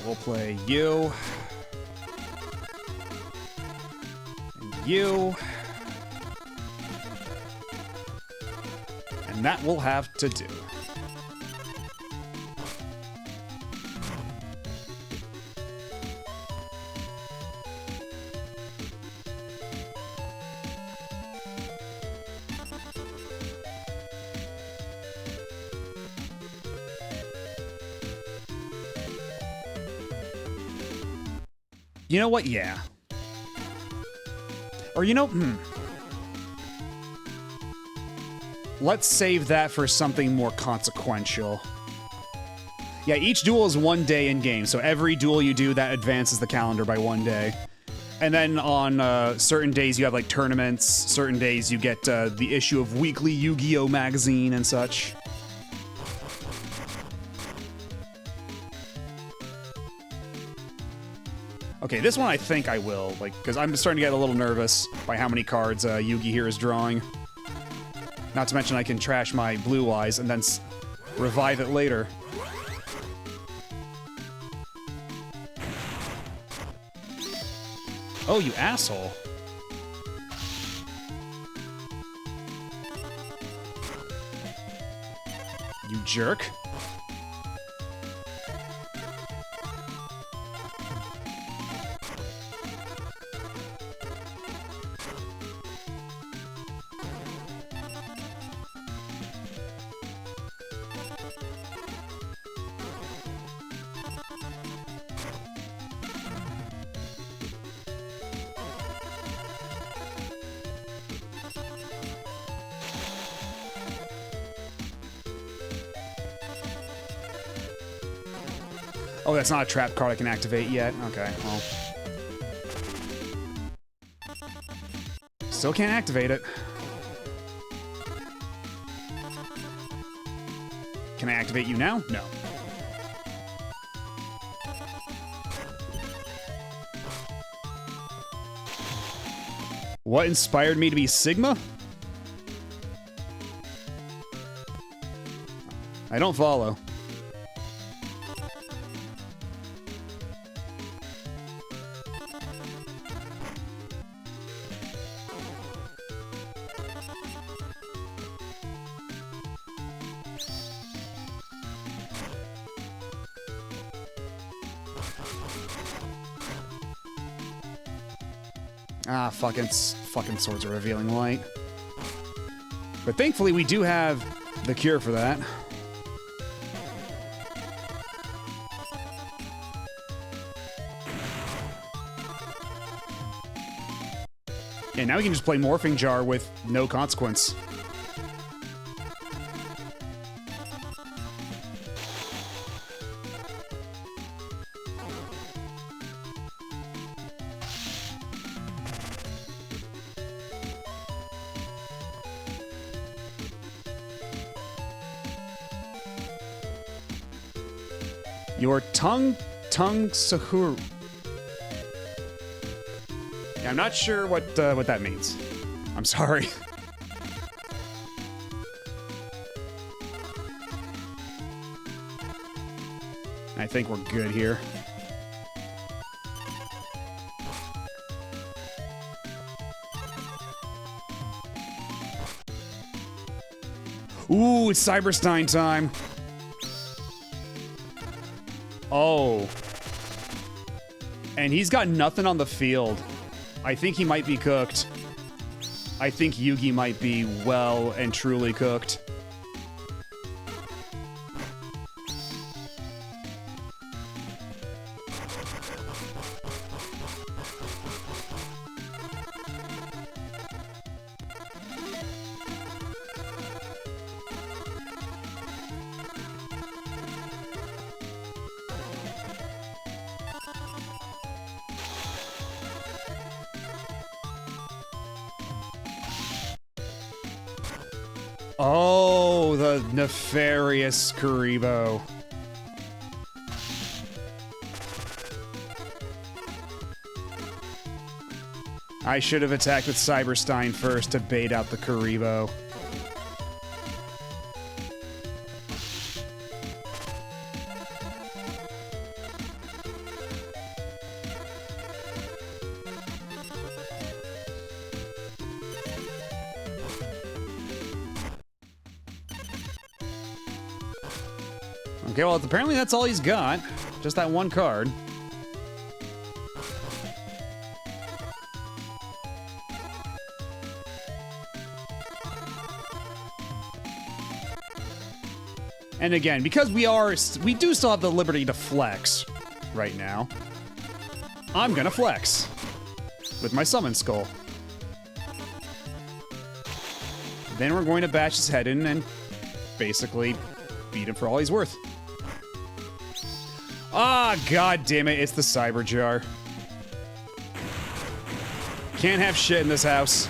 We'll play you. And you. And that will have to do. You know what? Yeah. Or you know, let's save that for something more consequential. Yeah, each duel is 1 day in game, so every duel you do, that advances the calendar by 1 day. And then on certain days you have like tournaments, certain days you get the issue of Weekly Yu-Gi-Oh! Magazine and such. Okay, this one I think I will, like, because I'm starting to get a little nervous by how many cards Yugi here is drawing. Not to mention I can trash my blue eyes and then revive it later. Oh, you asshole. You jerk. Oh, that's not a trap card I can activate yet? Okay, well. Still can't activate it. Can I activate you now? No. What inspired me to be Sigma? I don't follow. Ah, fucking Swords of Revealing Light. But thankfully we do have the cure for that. Yeah, now we can just play Morphing Jar with no consequence. Your tongue Sahuru. Yeah, I'm not sure what that means. I'm sorry. I think we're good here. Ooh, it's Cyberstein time. Oh. And he's got nothing on the field. I think he might be cooked. I think Yugi might be well and truly cooked. Oh, the nefarious Kuribo. I should have attacked with Cyberstein first to bait out the Kuribo. Okay, well, apparently that's all he's got. Just that one card. And again, because we do still have the liberty to flex right now, I'm gonna flex with my Summon Skull. Then we're going to bash his head in and basically beat him for all he's worth. Ah, god damn it, it's the Cyber Jar. Can't have shit in this house.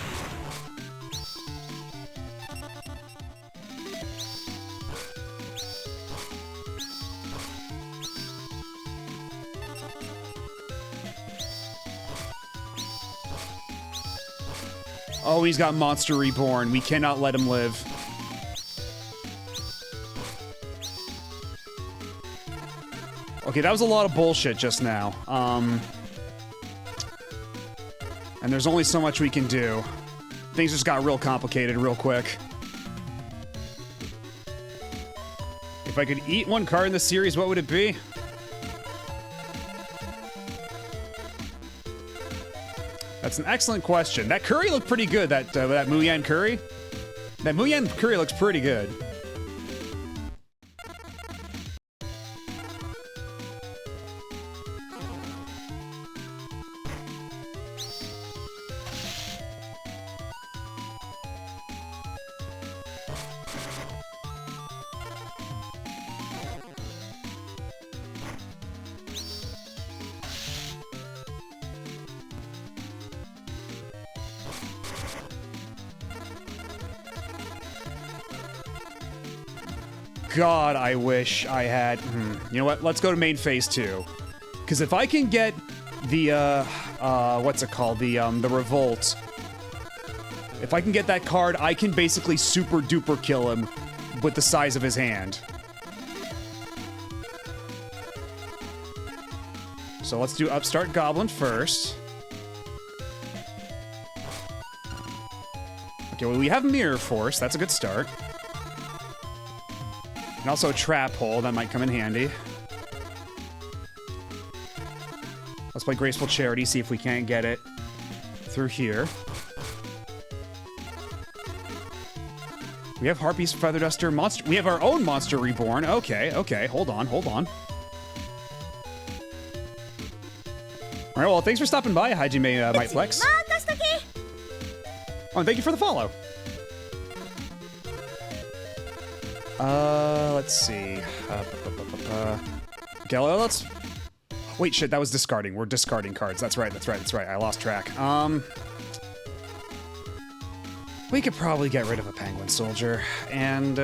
Oh, he's got Monster Reborn. We cannot let him live. Okay, that was a lot of bullshit just now. And there's only so much we can do. Things just got real complicated real quick. If I could eat one card in the series, what would it be? That's an excellent question. That curry looked pretty good, that Muyan curry. That Muyan curry looks pretty good. God, I wish I had... You know what? Let's go to main phase 2. Because if I can get the, what's it called? The Revolt. If I can get that card, I can basically super duper kill him with the size of his hand. So let's do Upstart Goblin first. Okay, well, we have Mirror Force. That's a good start. And also a Trap Hole. That might come in handy. Let's play Graceful Charity, see if we can't get it through here. We have Harpy's Feather Duster. Monster. We have our own Monster Reborn. Okay, okay. Hold on, hold on. All right, well, thanks for stopping by, Hajime Might Flex. Oh, and thank you for the follow. Let's see. Okay, let's... Wait, shit, that was discarding. We're discarding cards. That's right, that's right, that's right. I lost track. We could probably get rid of a Penguin Soldier, and,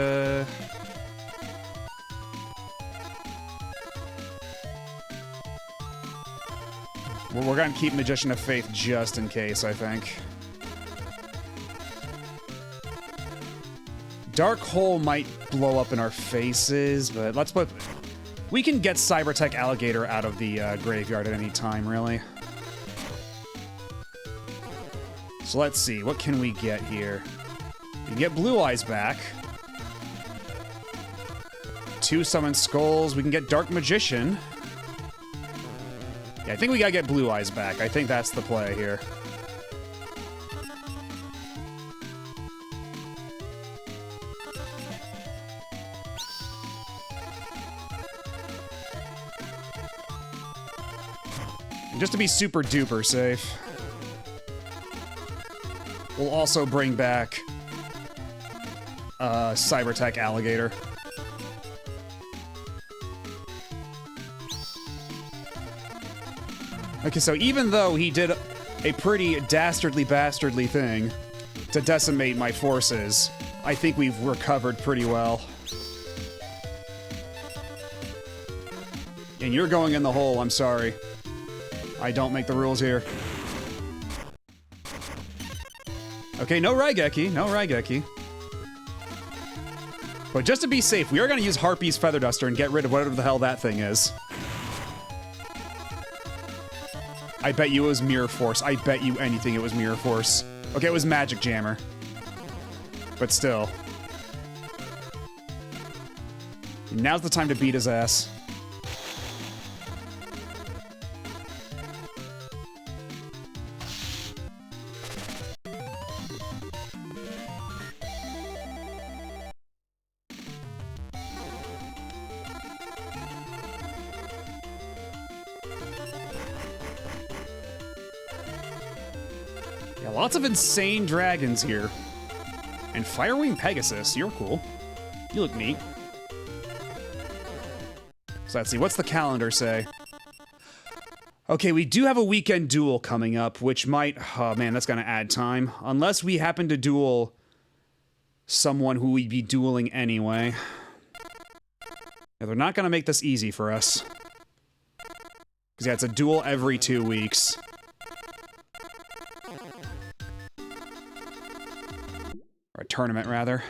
We're gonna keep Magician of Faith just in case, I think. Dark Hole might blow up in our faces, but let's put... We can get Cybertech Alligator out of the graveyard at any time, really. So let's see, what can we get here? We can get Blue Eyes back. 2 Summon Skulls. We can get Dark Magician. Yeah, I think we gotta get Blue Eyes back. I think that's the play here. And just to be super duper safe, we'll also bring back Cybertech Alligator. Okay, so even though he did a pretty dastardly thing to decimate my forces, I think we've recovered pretty well. And you're going in the hole, I'm sorry. I don't make the rules here. Okay, no Raigeki, no Raigeki. But just to be safe, we are going to use Harpy's Feather Duster and get rid of whatever the hell that thing is. I bet you it was Mirror Force. I bet you anything it was Mirror Force. Okay, it was Magic Jammer. But still. Now's the time to beat his ass. Yeah, lots of insane dragons here. And Firewing Pegasus, you're cool. You look neat. So let's see, what's the calendar say? Okay, we do have a weekend duel coming up, which might... Oh man, that's gonna add time. Unless we happen to duel someone who we'd be dueling anyway. Yeah, they're not gonna make this easy for us. Because yeah, it's a duel every 2 weeks. Or a tournament, rather.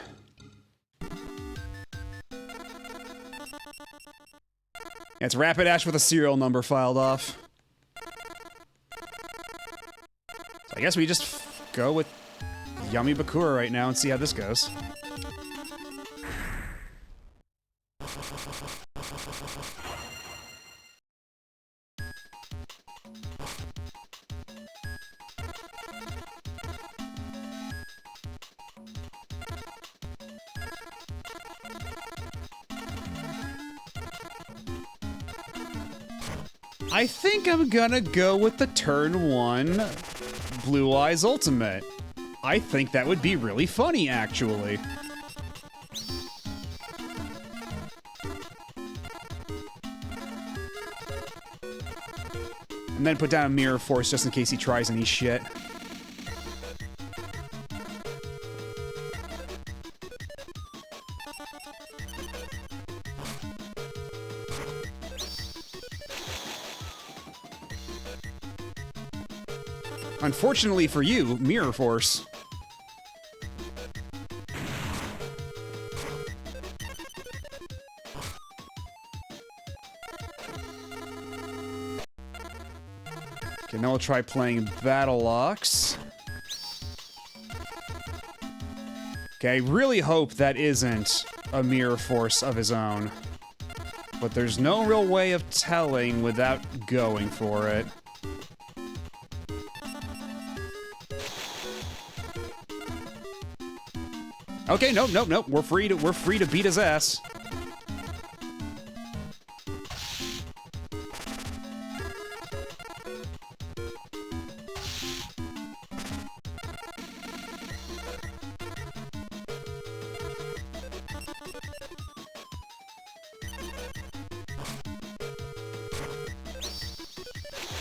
Yeah, it's Rapidash with a serial number filed off. So I guess we just go with Yummy Bakura right now and see how this goes. I think I'm gonna go with the turn 1 Blue Eyes Ultimate. I think that would be really funny, actually. And then put down a Mirror Force just in case he tries any shit. Unfortunately for you, Mirror Force. Okay, now we'll try playing Battle Locks. Okay, I really hope that isn't a Mirror Force of his own. But there's no real way of telling without going for it. Okay, nope. We're free to beat his ass.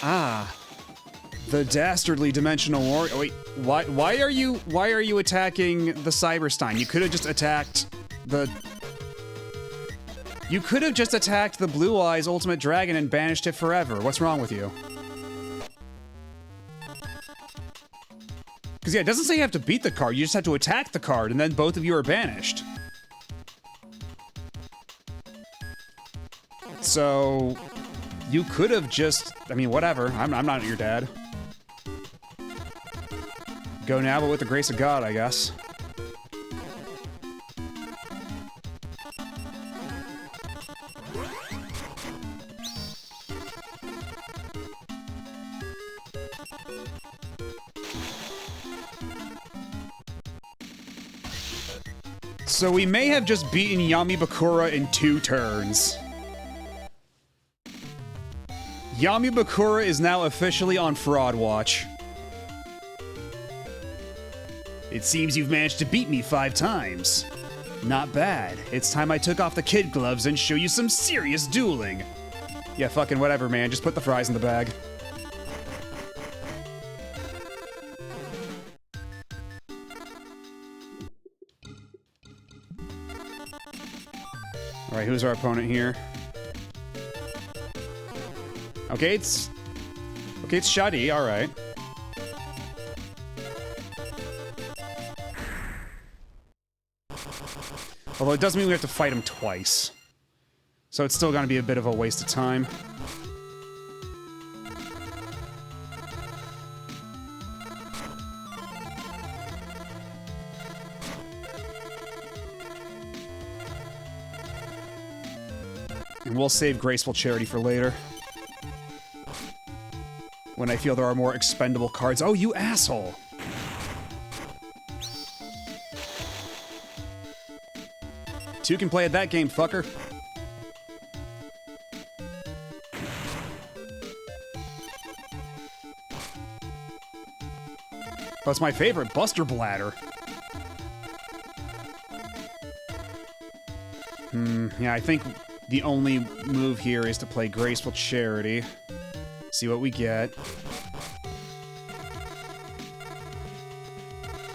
Ah. The dastardly dimensional war. Oh, wait, why are you attacking the Cyberstein? You could have just attacked the... You could have just attacked the Blue Eyes Ultimate Dragon and banished it forever. What's wrong with you? Because yeah, it doesn't say you have to beat the card, you just have to attack the card, and then both of you are banished. So... You could have just... I mean, whatever. I'm not your dad. Go now, but with the grace of God, I guess. So we may have just beaten Yamibakura in 2 turns. Yamibakura is now officially on Fraud Watch. It seems you've managed to beat me 5 times. Not bad. It's time I took off the kid gloves and show you some serious dueling. Yeah, fucking whatever, man. Just put the fries in the bag. Alright, who's our opponent here? Okay, it's Shadi, alright. Although it does mean we have to fight him twice. So it's still gonna be a bit of a waste of time. And we'll save Graceful Charity for later. When I feel there are more expendable cards. Oh, you asshole! Two can play at that game, fucker. That's my favorite, Buster Bladder. Yeah, I think the only move here is to play Graceful Charity. See what we get.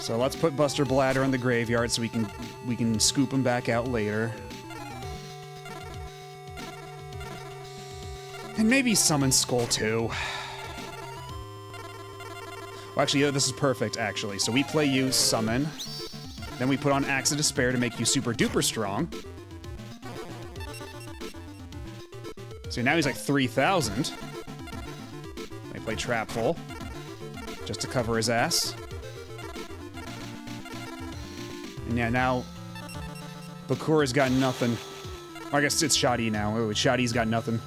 So let's put Buster Bladder in the graveyard so we can scoop him back out later. And maybe summon Skull too. Well, actually, this is perfect, actually. So we play you, summon. Then we put on Axe of Despair to make you super duper strong. So now he's like 3,000. I play Trap Hole. Just to cover his ass. And yeah, now Bakura's got nothing. I guess it's Shadi now. Oh, Shadi's got nothing.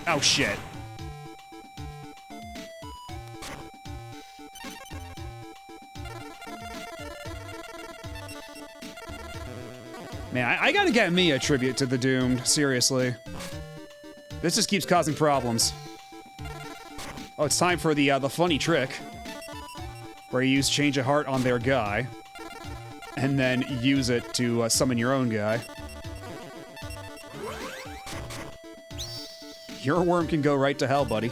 Oh, shit. Man, I gotta get me a tribute to the Doomed, seriously. This just keeps causing problems. Oh, it's time for the funny trick. Where you use Change of Heart on their guy. And then use it to summon your own guy. Your worm can go right to hell, buddy.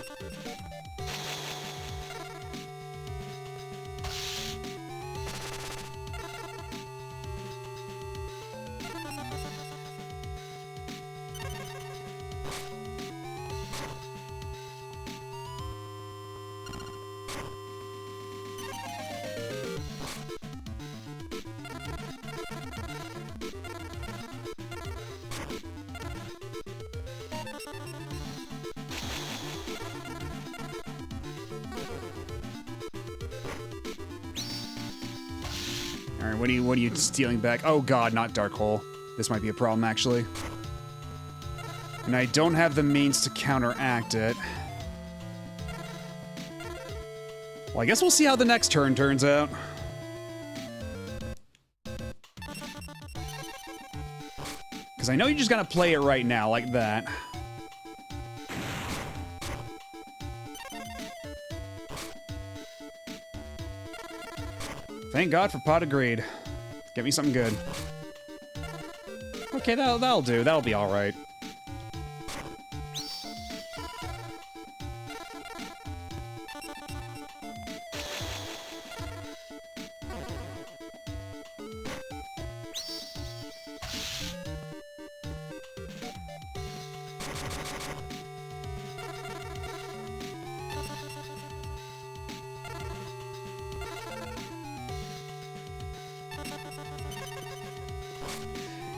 Alright, what are you stealing back? Oh god, not Dark Hole. This might be a problem, actually. And I don't have the means to counteract it. Well, I guess we'll see how the next turn turns out. Because I know you just gotta play it right now, like that. Thank God for Pot of Greed. Get me something good. Okay, that'll do. That'll be alright.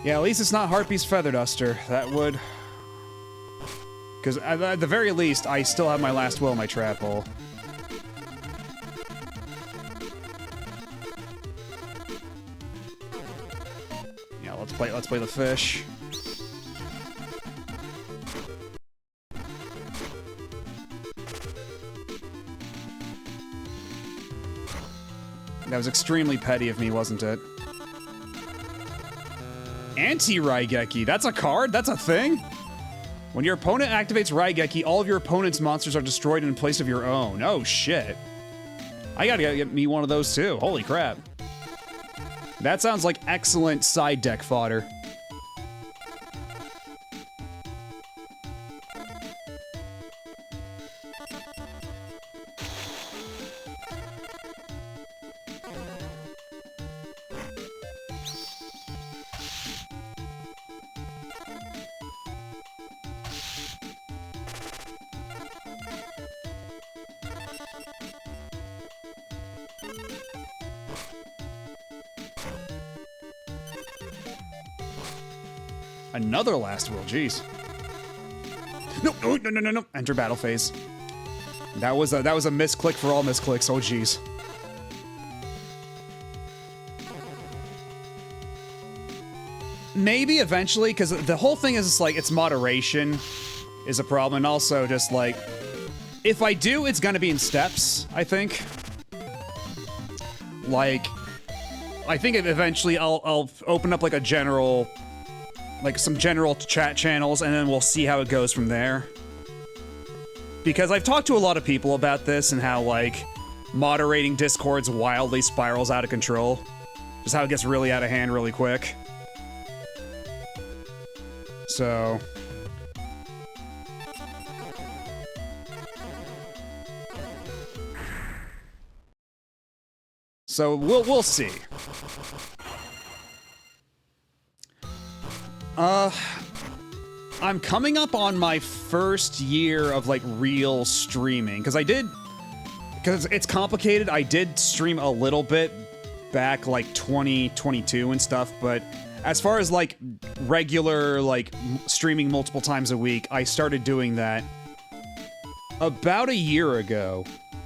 Yeah, at least it's not Harpy's Feather Duster. That would... Because at the very least, I still have my Last Will in my Trap Hole. Yeah, let's play the fish. That was extremely petty of me, wasn't it? Anti-Raigeki. That's a card? That's a thing? When your opponent activates Raigeki, all of your opponent's monsters are destroyed in place of your own. Oh, shit. I gotta get me one of those, too. Holy crap. That sounds like excellent side deck fodder. Another last will, jeez. No, no, no, no, no, no. Enter battle phase. That was a misclick for all misclicks. Oh, jeez. Maybe eventually, because the whole thing is like it's moderation is a problem, and also just like if I do, it's gonna be in steps. I think. Like, I think eventually I'll open up like a general. Like some general chat channels, and then we'll see how it goes from there. Because I've talked to a lot of people about this and how, like, moderating Discords wildly spirals out of control. Just how it gets really out of hand really quick. So... So, we'll see. I'm coming up on my first year of, like, real streaming. Because it's complicated, I did stream a little bit back, like, 2022 and stuff, but as far as, like, regular, like, streaming multiple times a week, I started doing that about a year ago.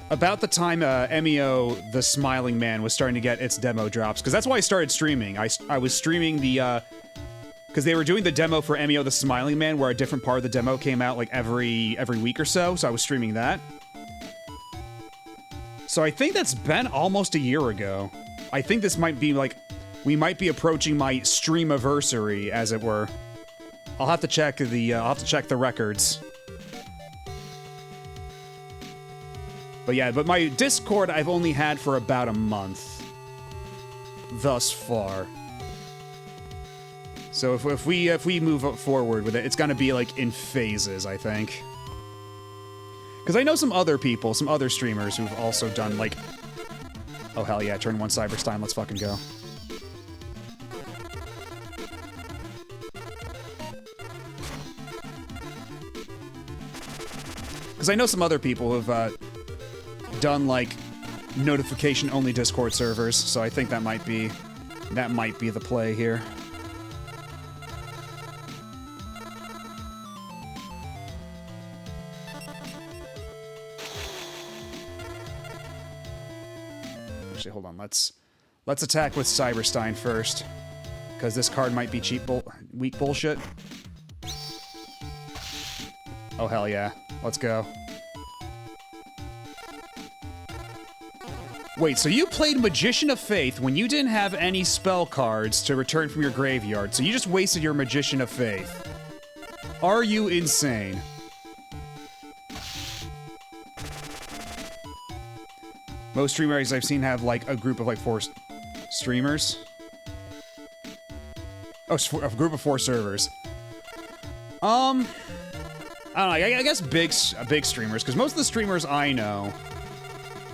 About the time MEO, the Smiling Man, was starting to get its demo drops. Because that's why I started streaming. I was streaming the, because they were doing the demo for MEO the Smiling Man, where a different part of the demo came out like every week or so I was streaming that. So I think that's been almost a year ago. I think this might be like, we might be approaching my streamiversary, as it were. I'll have to check the records. But yeah, but my Discord I've only had for about a month thus far. So if we move forward with it, it's gonna be like in phases, I think. Because I know some other people, some other streamers who've also done like, oh hell yeah, turn 1 Cyberstein, let's fucking go. Because I know some other people who've done like notification only Discord servers, so I think that might be the play here. Actually, hold on. Let's attack with Cyberstein first, because this card might be weak bullshit. Oh hell yeah! Let's go. Wait, so you played Magician of Faith when you didn't have any spell cards to return from your graveyard, so you just wasted your Magician of Faith. Are you insane? Most streamers I've seen have, like, a group of, like, 4 streamers. Oh, a group of 4 servers. I don't know, I guess big streamers, because most of the streamers I know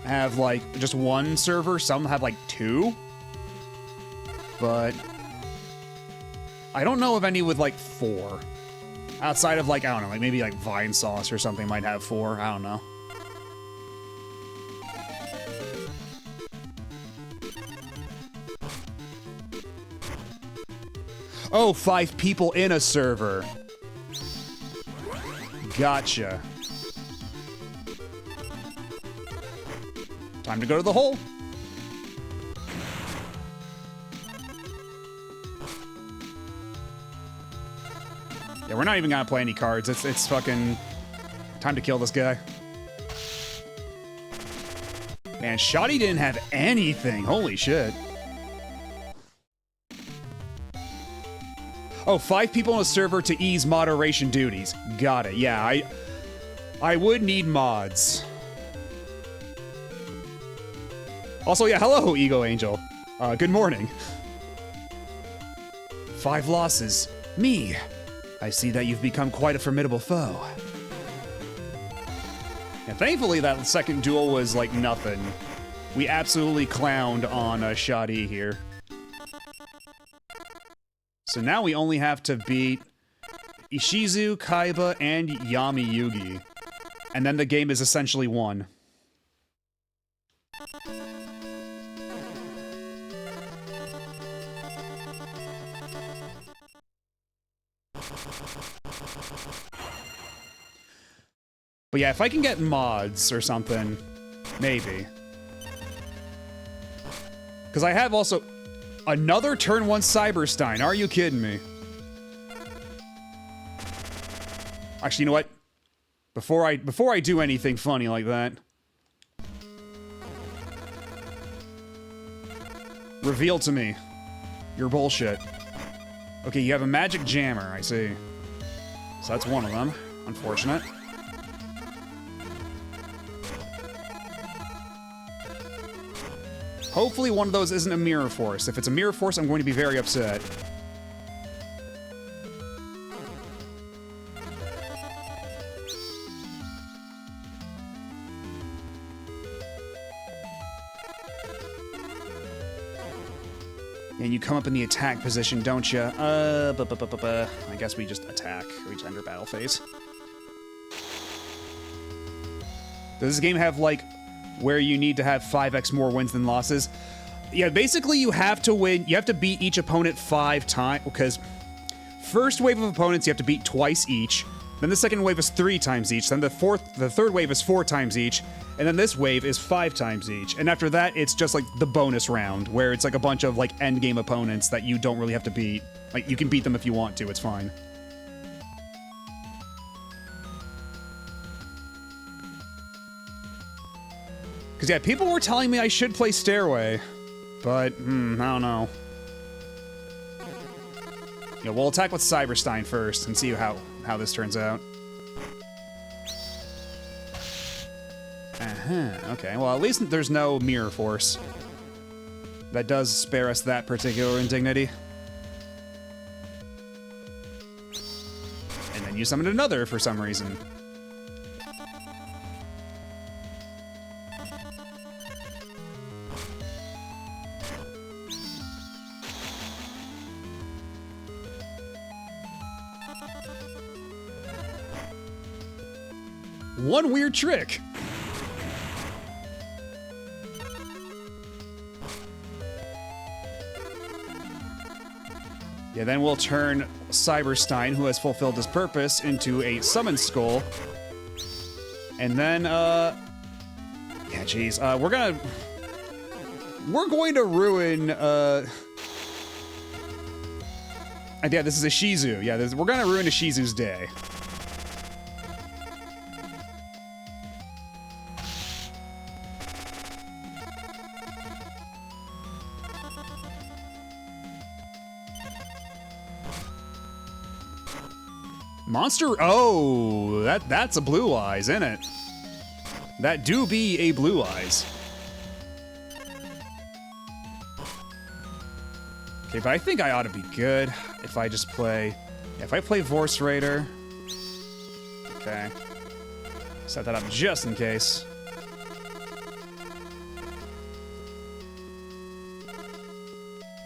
have, like, just 1 server. Some have, like, 2. But I don't know of any with, like, 4. Outside of, like, I don't know, like, maybe, like, Vine Sauce or something might have 4. I don't know. Oh, 5 people in a server. Gotcha. Time to go to the hole. Yeah, we're not even gonna play any cards. It's fucking time to kill this guy. Man, Shoddy didn't have anything. Holy shit. Oh, 5 people on a server to ease moderation duties. Got it. Yeah, I would need mods. Also, yeah, hello, Ego Angel. Good morning. 5 losses. Me. I see that you've become quite a formidable foe. And thankfully, that second duel was like nothing. We absolutely clowned on Shoddy here. So now we only have to beat Ishizu, Kaiba, and Yami Yugi. And then the game is essentially won. But yeah, if I can get mods or something, maybe. Because I have also another turn 1 Cyberstein. Are you kidding me? Actually, you know what? Before I do anything funny like that, reveal to me your bullshit. Okay, you have a magic jammer, I see. So that's one of them. Unfortunate. Hopefully one of those isn't a mirror force. If it's a mirror force, I'm going to be very upset. And you come up in the attack position, don't you? I guess we just attack. We just enter battle phase. Does this game have, like, where you need to have 5x more wins than losses? Yeah, basically you have to win. You have to beat each opponent 5 times, because first wave of opponents you have to beat twice each. Then the second wave is 3 times each. Then the third wave is 4 times each. And then this wave is 5 times each. And after that, it's just like the bonus round, where it's like a bunch of like endgame opponents that you don't really have to beat. Like, you can beat them if you want to, it's fine. Because yeah, people were telling me I should play Stairway, but, I don't know. Yeah, we'll attack with Cyberstein first and see how this turns out. Okay, well, at least there's no mirror force. That does spare us that particular indignity. And then you summoned another for some reason. One weird trick. Yeah, then we'll turn Cyberstein, who has fulfilled his purpose, into a Summon Skull. And then, yeah, jeez, we're going to ruin, yeah, this is a Shizu. Yeah, we're gonna ruin a Shizu's day. Monster, oh, that's a Blue Eyes, isn't it? That do be a Blue Eyes. Okay, but I think I ought to be good if I just play, if I play Vorse Raider. Okay. Set that up just in case.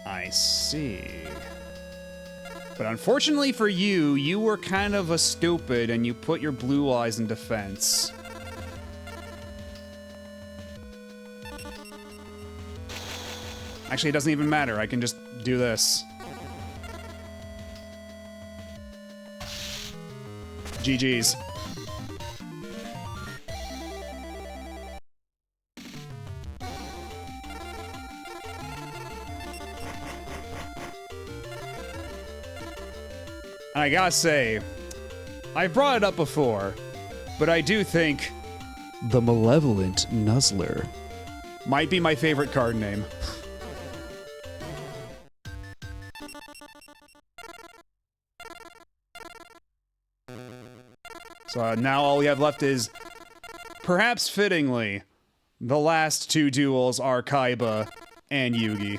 I see. But unfortunately for you, you were kind of a stupid and you put your Blue Eyes in defense. Actually, it doesn't even matter. I can just do this. GG's. I gotta say, I brought it up before, but I do think the Malevolent Nuzzler Might be my favorite card name. So now all we have left is, perhaps fittingly, the last two duels are Kaiba and Yugi.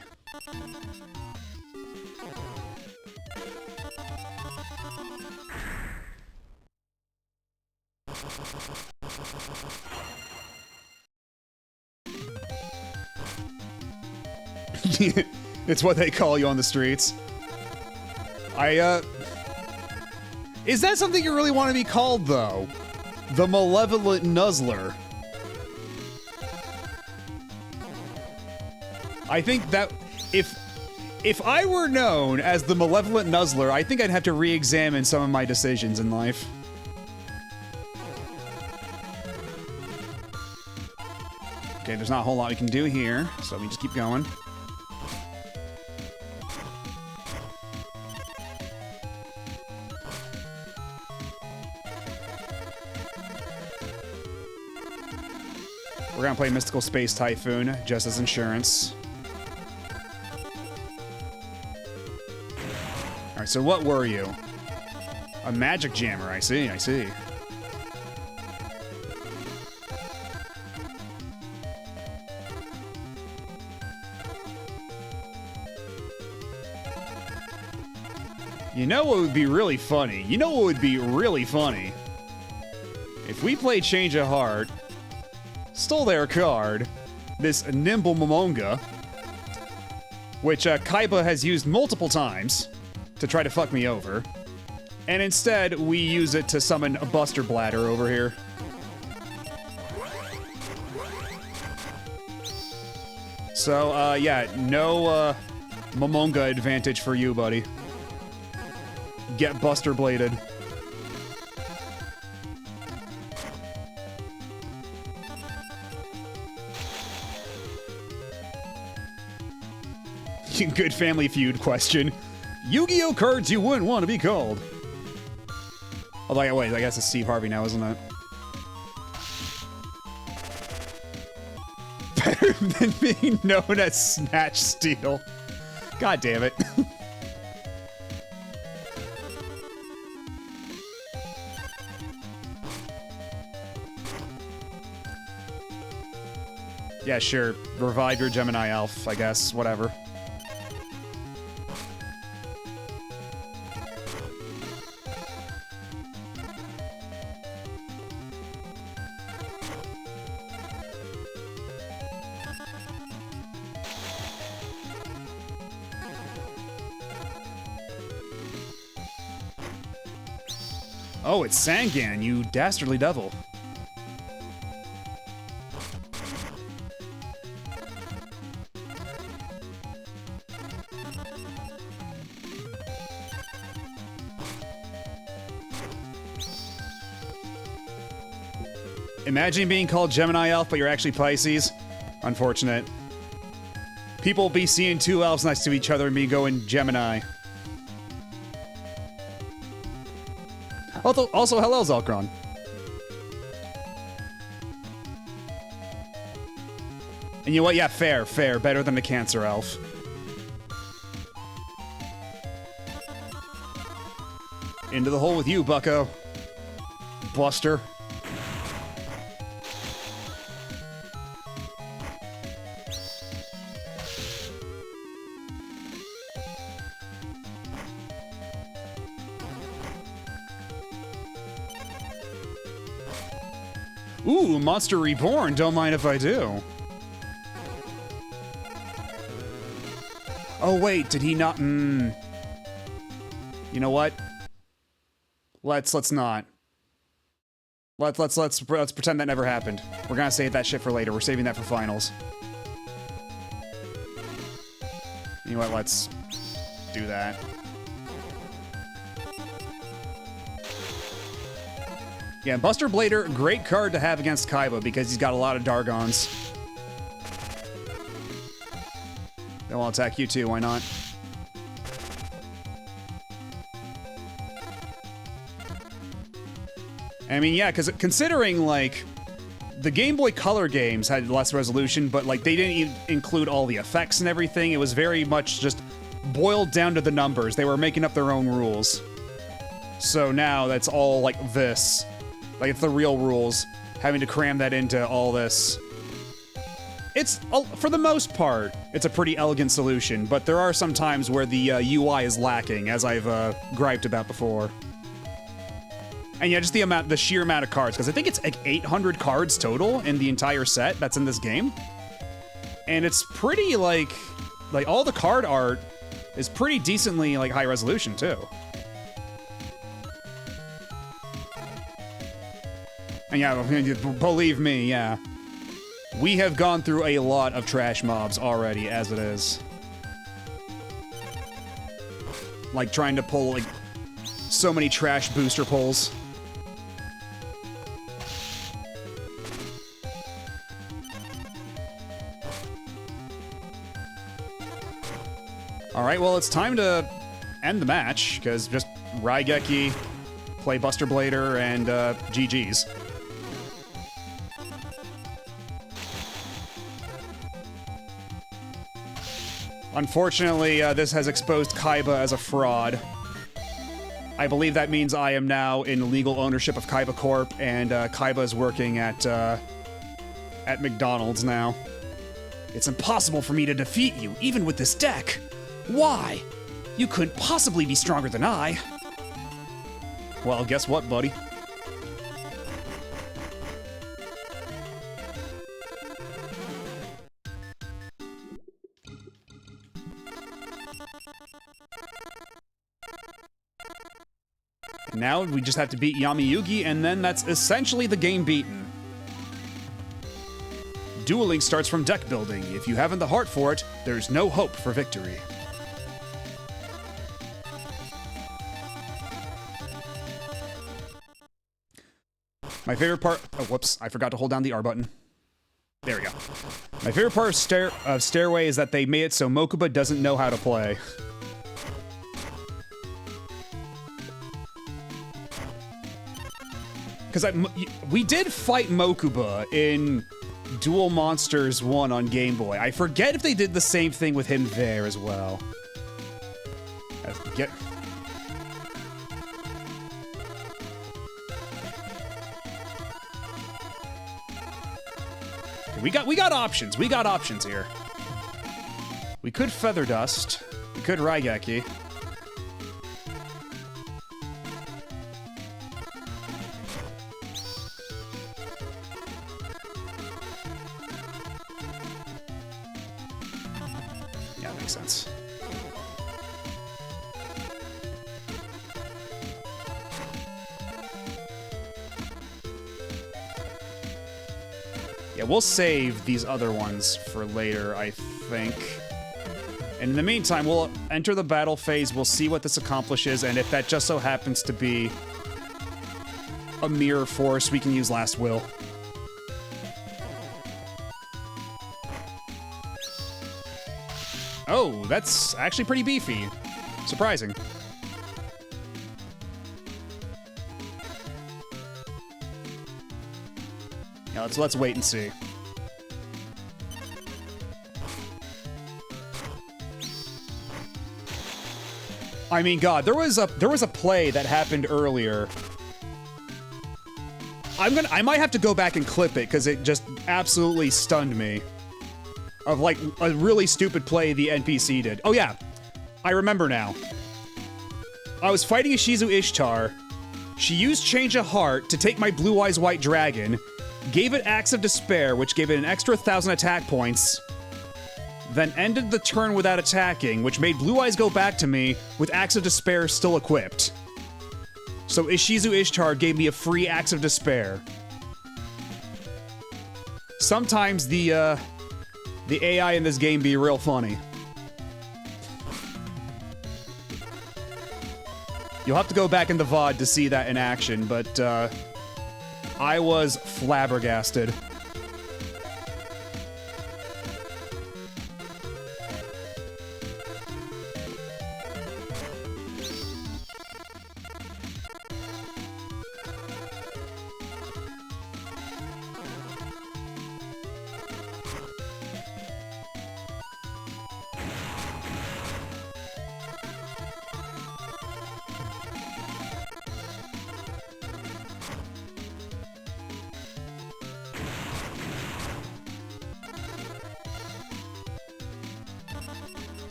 It's what they call you on the streets. Is that something you really want to be called, though? The Malevolent Nuzzler. I think that if I were known as the Malevolent Nuzzler, I think I'd have to re-examine some of my decisions in life. Okay, there's not a whole lot we can do here, so we just keep going. We're gonna play Mystical Space Typhoon, just as insurance. Alright, so what were you? A magic jammer, I see, I see. You know what would be really funny? You know what would be really funny? If we played Change of Heart, stole their card, this Nimble Momonga, which Kaiba has used multiple times to try to fuck me over, and instead we use it to summon a Buster Bladder over here. So, yeah, no Momonga advantage for you, buddy. Get Buster Bladed. Good Family Feud question. Yu-Gi-Oh cards you wouldn't want to be called. Although, wait, I guess it's Steve Harvey now, isn't it? Better than being known as Snatch Steel. God damn it. Yeah, sure. Revive your Gemini Elf, I guess. Whatever. Oh, it's Sangan, you dastardly devil. Imagine being called Gemini Elf, but you're actually Pisces. Unfortunate. People will be seeing two elves next to each other and be going Gemini. Also, hello, Zelkron. And you know what? Yeah, fair. Better than a Cancer Elf. Into the hole with you, bucko. Buster. Ooh, Monster Reborn, don't mind if I do. Oh wait, did he not? You know what? Let's not. Let's pretend that never happened. We're gonna save that shit for later. We're saving that for finals. You know what? Let's do that. Yeah, Buster Blader, great card to have against Kaiba because he's got a lot of Dargons. They'll attack you too, why not? I mean, yeah, because considering, like, the Game Boy Color games had less resolution, but like they didn't even include all the effects and everything. It was very much just boiled down to the numbers. They were making up their own rules. So now that's all like this. Like it's the real rules, having to cram that into all this. It's, for the most part, it's a pretty elegant solution, but there are some times where the UI is lacking, as I've griped about before. And yeah, just the sheer amount of cards, because I think it's like 800 cards total in the entire set that's in this game. And it's pretty, like all the card art is pretty decently, like, high resolution, too. And yeah, believe me, yeah. We have gone through a lot of trash mobs already, as it is. Like, trying to pull, like, so many trash booster pulls. Alright, well, it's time to end the match, because just Raigeki, play Buster Blader, and GG's. Unfortunately, this has exposed Kaiba as a fraud. I believe that means I am now in legal ownership of Kaiba Corp, and Kaiba is working at McDonald's now. It's impossible for me to defeat you, even with this deck. Why? You couldn't possibly be stronger than I. Well, guess what, buddy? Now we just have to beat Yami-Yugi, and then that's essentially the game beaten. Dueling starts from deck building. If you haven't the heart for it, there's no hope for victory. My favorite part... Oh, whoops. I forgot to hold down the R button. There we go. My favorite part of Stairway is that they made it so Mokuba doesn't know how to play. Because we did fight Mokuba in Duel Monsters 1 on Game Boy. I forget if they did the same thing with him there as well. We got options. We got options here. We could Feather Dust. We could Raigeki. Yeah, that makes sense. Yeah, we'll save these other ones for later, I think. And in the meantime, we'll enter the battle phase, we'll see what this accomplishes, and if that just so happens to be a mirror force, we can use Last Will. Oh, that's actually pretty beefy. Surprising. Yeah, let's wait and see. I mean, God, there was a play that happened earlier. I might have to go back and clip it because it just absolutely stunned me. Of like a really stupid play the NPC did. Oh yeah, I remember now. I was fighting Ishizu Ishtar. She used Change of Heart to take my Blue Eyes White Dragon, gave it Axe of Despair, which gave it an extra 1,000 attack points, then ended the turn without attacking, which made Blue Eyes go back to me with Axe of Despair still equipped. So Ishizu Ishtar gave me a free Axe of Despair. Sometimes the AI in this game be real funny. You'll have to go back in the VOD to see that in action, but I was flabbergasted.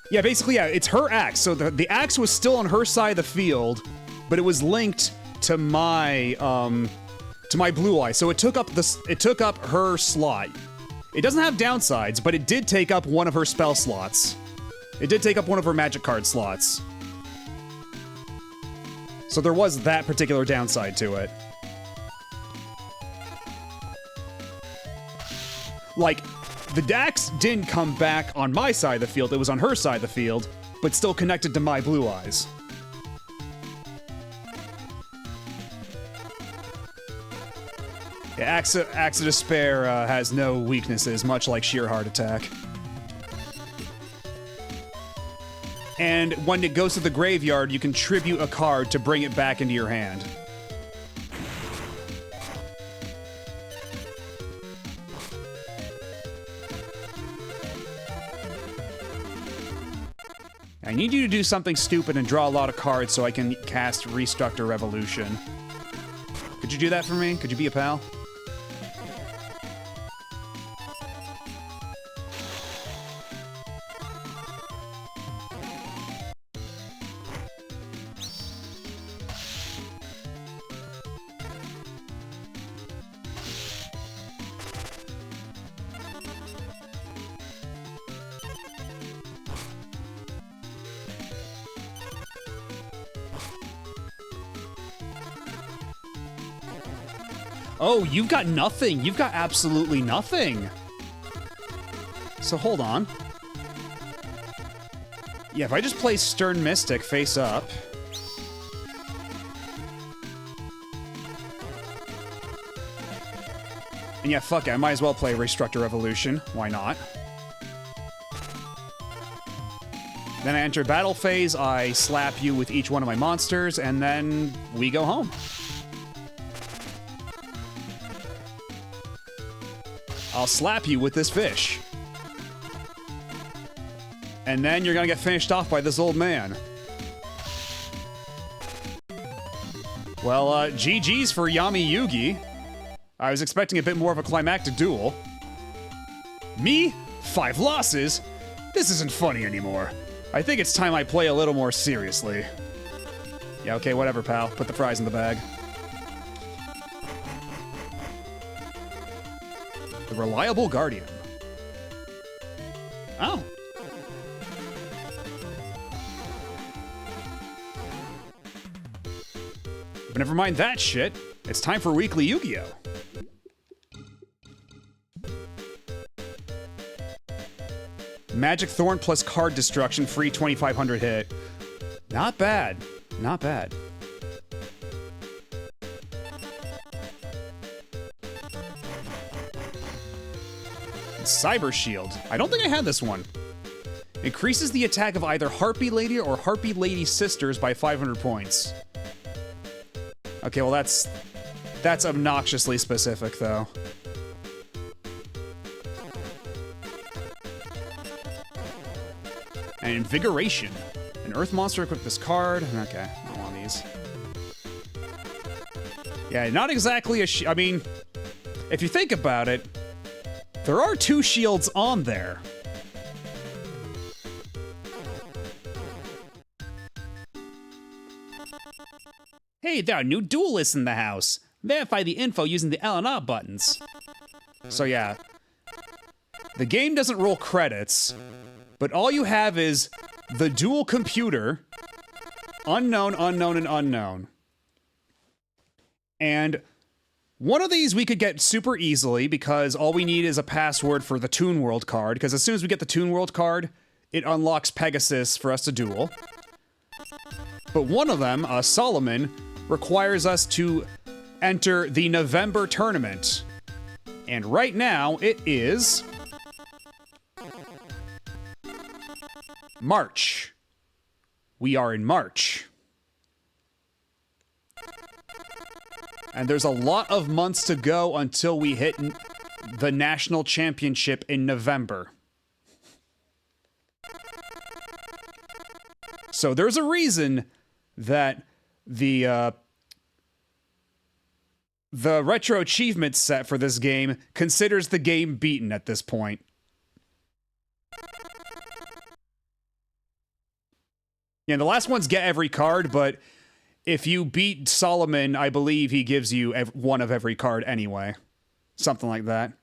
Yeah, basically, yeah, it's her axe. So the axe was still on her side of the field, but it was linked to my blue eye. So it took up her slot. It doesn't have downsides, but it did take up one of her spell slots. It did take up one of her magic card slots. So there was that particular downside to it. Like, the Dax didn't come back on my side of the field, it was on her side of the field, but still connected to my blue eyes. Yeah, Axe of Despair has no weaknesses, much like Sheer Heart Attack. And when it goes to the graveyard, you can tribute a card to bring it back into your hand. I need you to do something stupid and draw a lot of cards so I can cast Restructure Revolution. Could you do that for me? Could you be a pal? Oh, you've got nothing. You've got absolutely nothing. So hold on. Yeah, if I just play Stern Mystic face up. And yeah, fuck it. I might as well play Restructure Revolution. Why not? Then I enter battle phase, I slap you with each one of my monsters, and then we go home. I'll slap you with this fish. And then you're gonna get finished off by this old man. Well, GG's for Yami Yugi. I was expecting a bit more of a climactic duel. Me? 5 losses? This isn't funny anymore. I think it's time I play a little more seriously. Yeah, okay, whatever, pal. Put the fries in the bag. The Reliable Guardian. Oh. But never mind that shit. It's time for Weekly Yu-Gi-Oh! Magic Thorn plus card destruction, free 2500 hit. Not bad. Not bad. Cyber Shield. I don't think I had this one. Increases the attack of either Harpy Lady or Harpy Lady Sisters by 500 points. Okay, well that's obnoxiously specific, though. And Invigoration. An Earth monster equipped this card. Okay, I don't want these. Yeah, not exactly a I mean, if you think about it, there are 2 shields on there. Hey, there are new duelists in the house. Verify the info using the L and R buttons. So yeah, the game doesn't roll credits, but all you have is the dual computer, unknown, unknown, and unknown. And one of these we could get super easily because all we need is a password for the Toon World card, because as soon as we get the Toon World card, it unlocks Pegasus for us to duel. But one of them, Solomon, requires us to enter the November tournament. And right now, it is March. We are in March. And there's a lot of months to go until we hit the national championship in November. So there's a reason that the retro achievement set for this game considers the game beaten at this point. Yeah, the last one's get every card, but if you beat Solomon, I believe he gives you one of every card anyway. Something like that.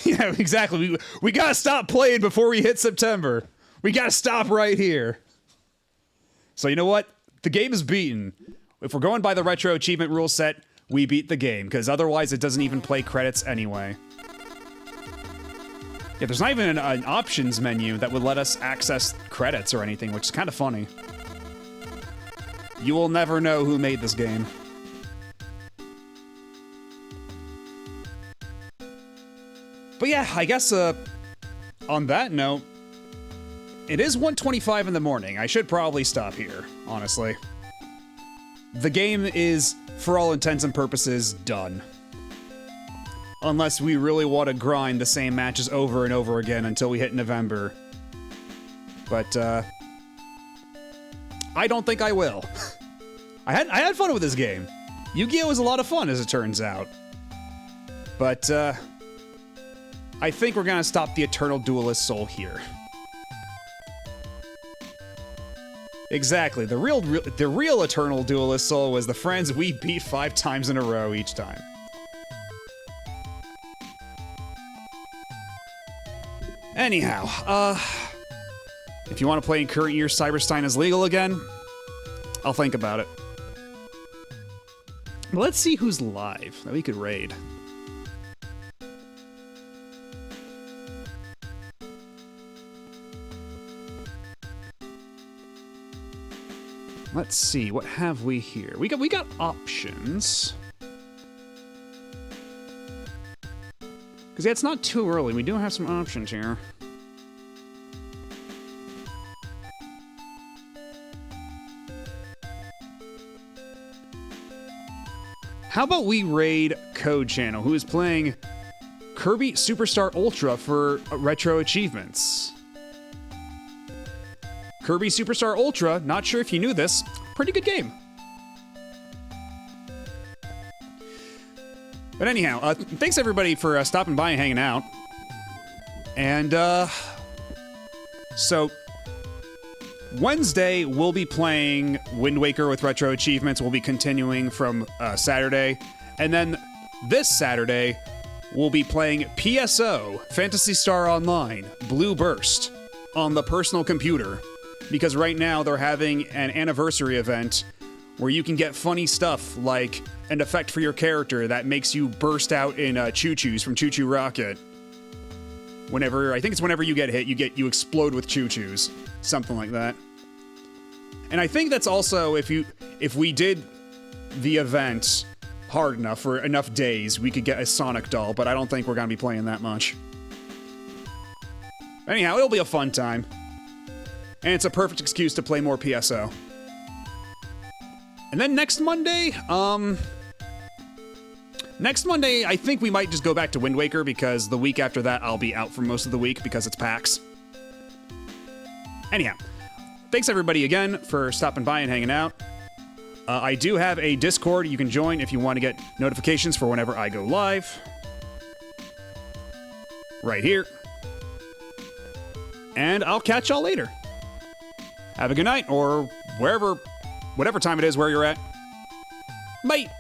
Yeah, exactly. We gotta stop playing before we hit September. We gotta stop right here. So you know what? The game is beaten. If we're going by the retro achievement rule set, we beat the game, because otherwise it doesn't even play credits anyway. Yeah, there's not even an options menu that would let us access credits or anything, which is kind of funny. You will never know who made this game. But yeah, I guess, on that note, it is 1:25 in the morning. I should probably stop here, honestly. The game is, for all intents and purposes, done. Unless we really want to grind the same matches over and over again until we hit November. But, I don't think I will. I had fun with this game. Yu-Gi-Oh! Was a lot of fun, as it turns out. But, I think we're gonna stop the Eternal Duelist Soul here. Exactly. The real Eternal Duelist Soul was the friends we beat 5 times in a row each time. Anyhow, if you want to play in current year Cyberstein as legal again, I'll think about it. Let's see who's live that we could raid. Let's see, what have we here? We got options. Because yeah, it's not too early. We do have some options here. How about we raid Code Channel, who is playing Kirby Superstar Ultra for retro achievements. Kirby Superstar Ultra, not sure if you knew this, pretty good game. But anyhow, thanks everybody for stopping by and hanging out. And, so, Wednesday, we'll be playing Wind Waker with retro achievements. We'll be continuing from Saturday. And then this Saturday, we'll be playing PSO, Phantasy Star Online, Blue Burst, on the personal computer. Because right now they're having an anniversary event where you can get funny stuff like an effect for your character that makes you burst out in choo-choos from Choo Choo Rocket. I think it's whenever you get hit, you explode with choo-choos. Something like that. And I think that's also if we did the event hard enough for enough days, we could get a Sonic doll, but I don't think we're gonna be playing that much. Anyhow, it'll be a fun time. And it's a perfect excuse to play more PSO. And then next Monday, I think we might just go back to Wind Waker because the week after that I'll be out for most of the week because it's PAX. Anyhow, thanks everybody again for stopping by and hanging out. I do have a Discord you can join if you want to get notifications for whenever I go live. Right here. And I'll catch y'all later. Have a good night, or whatever time it is where you're at. Bye!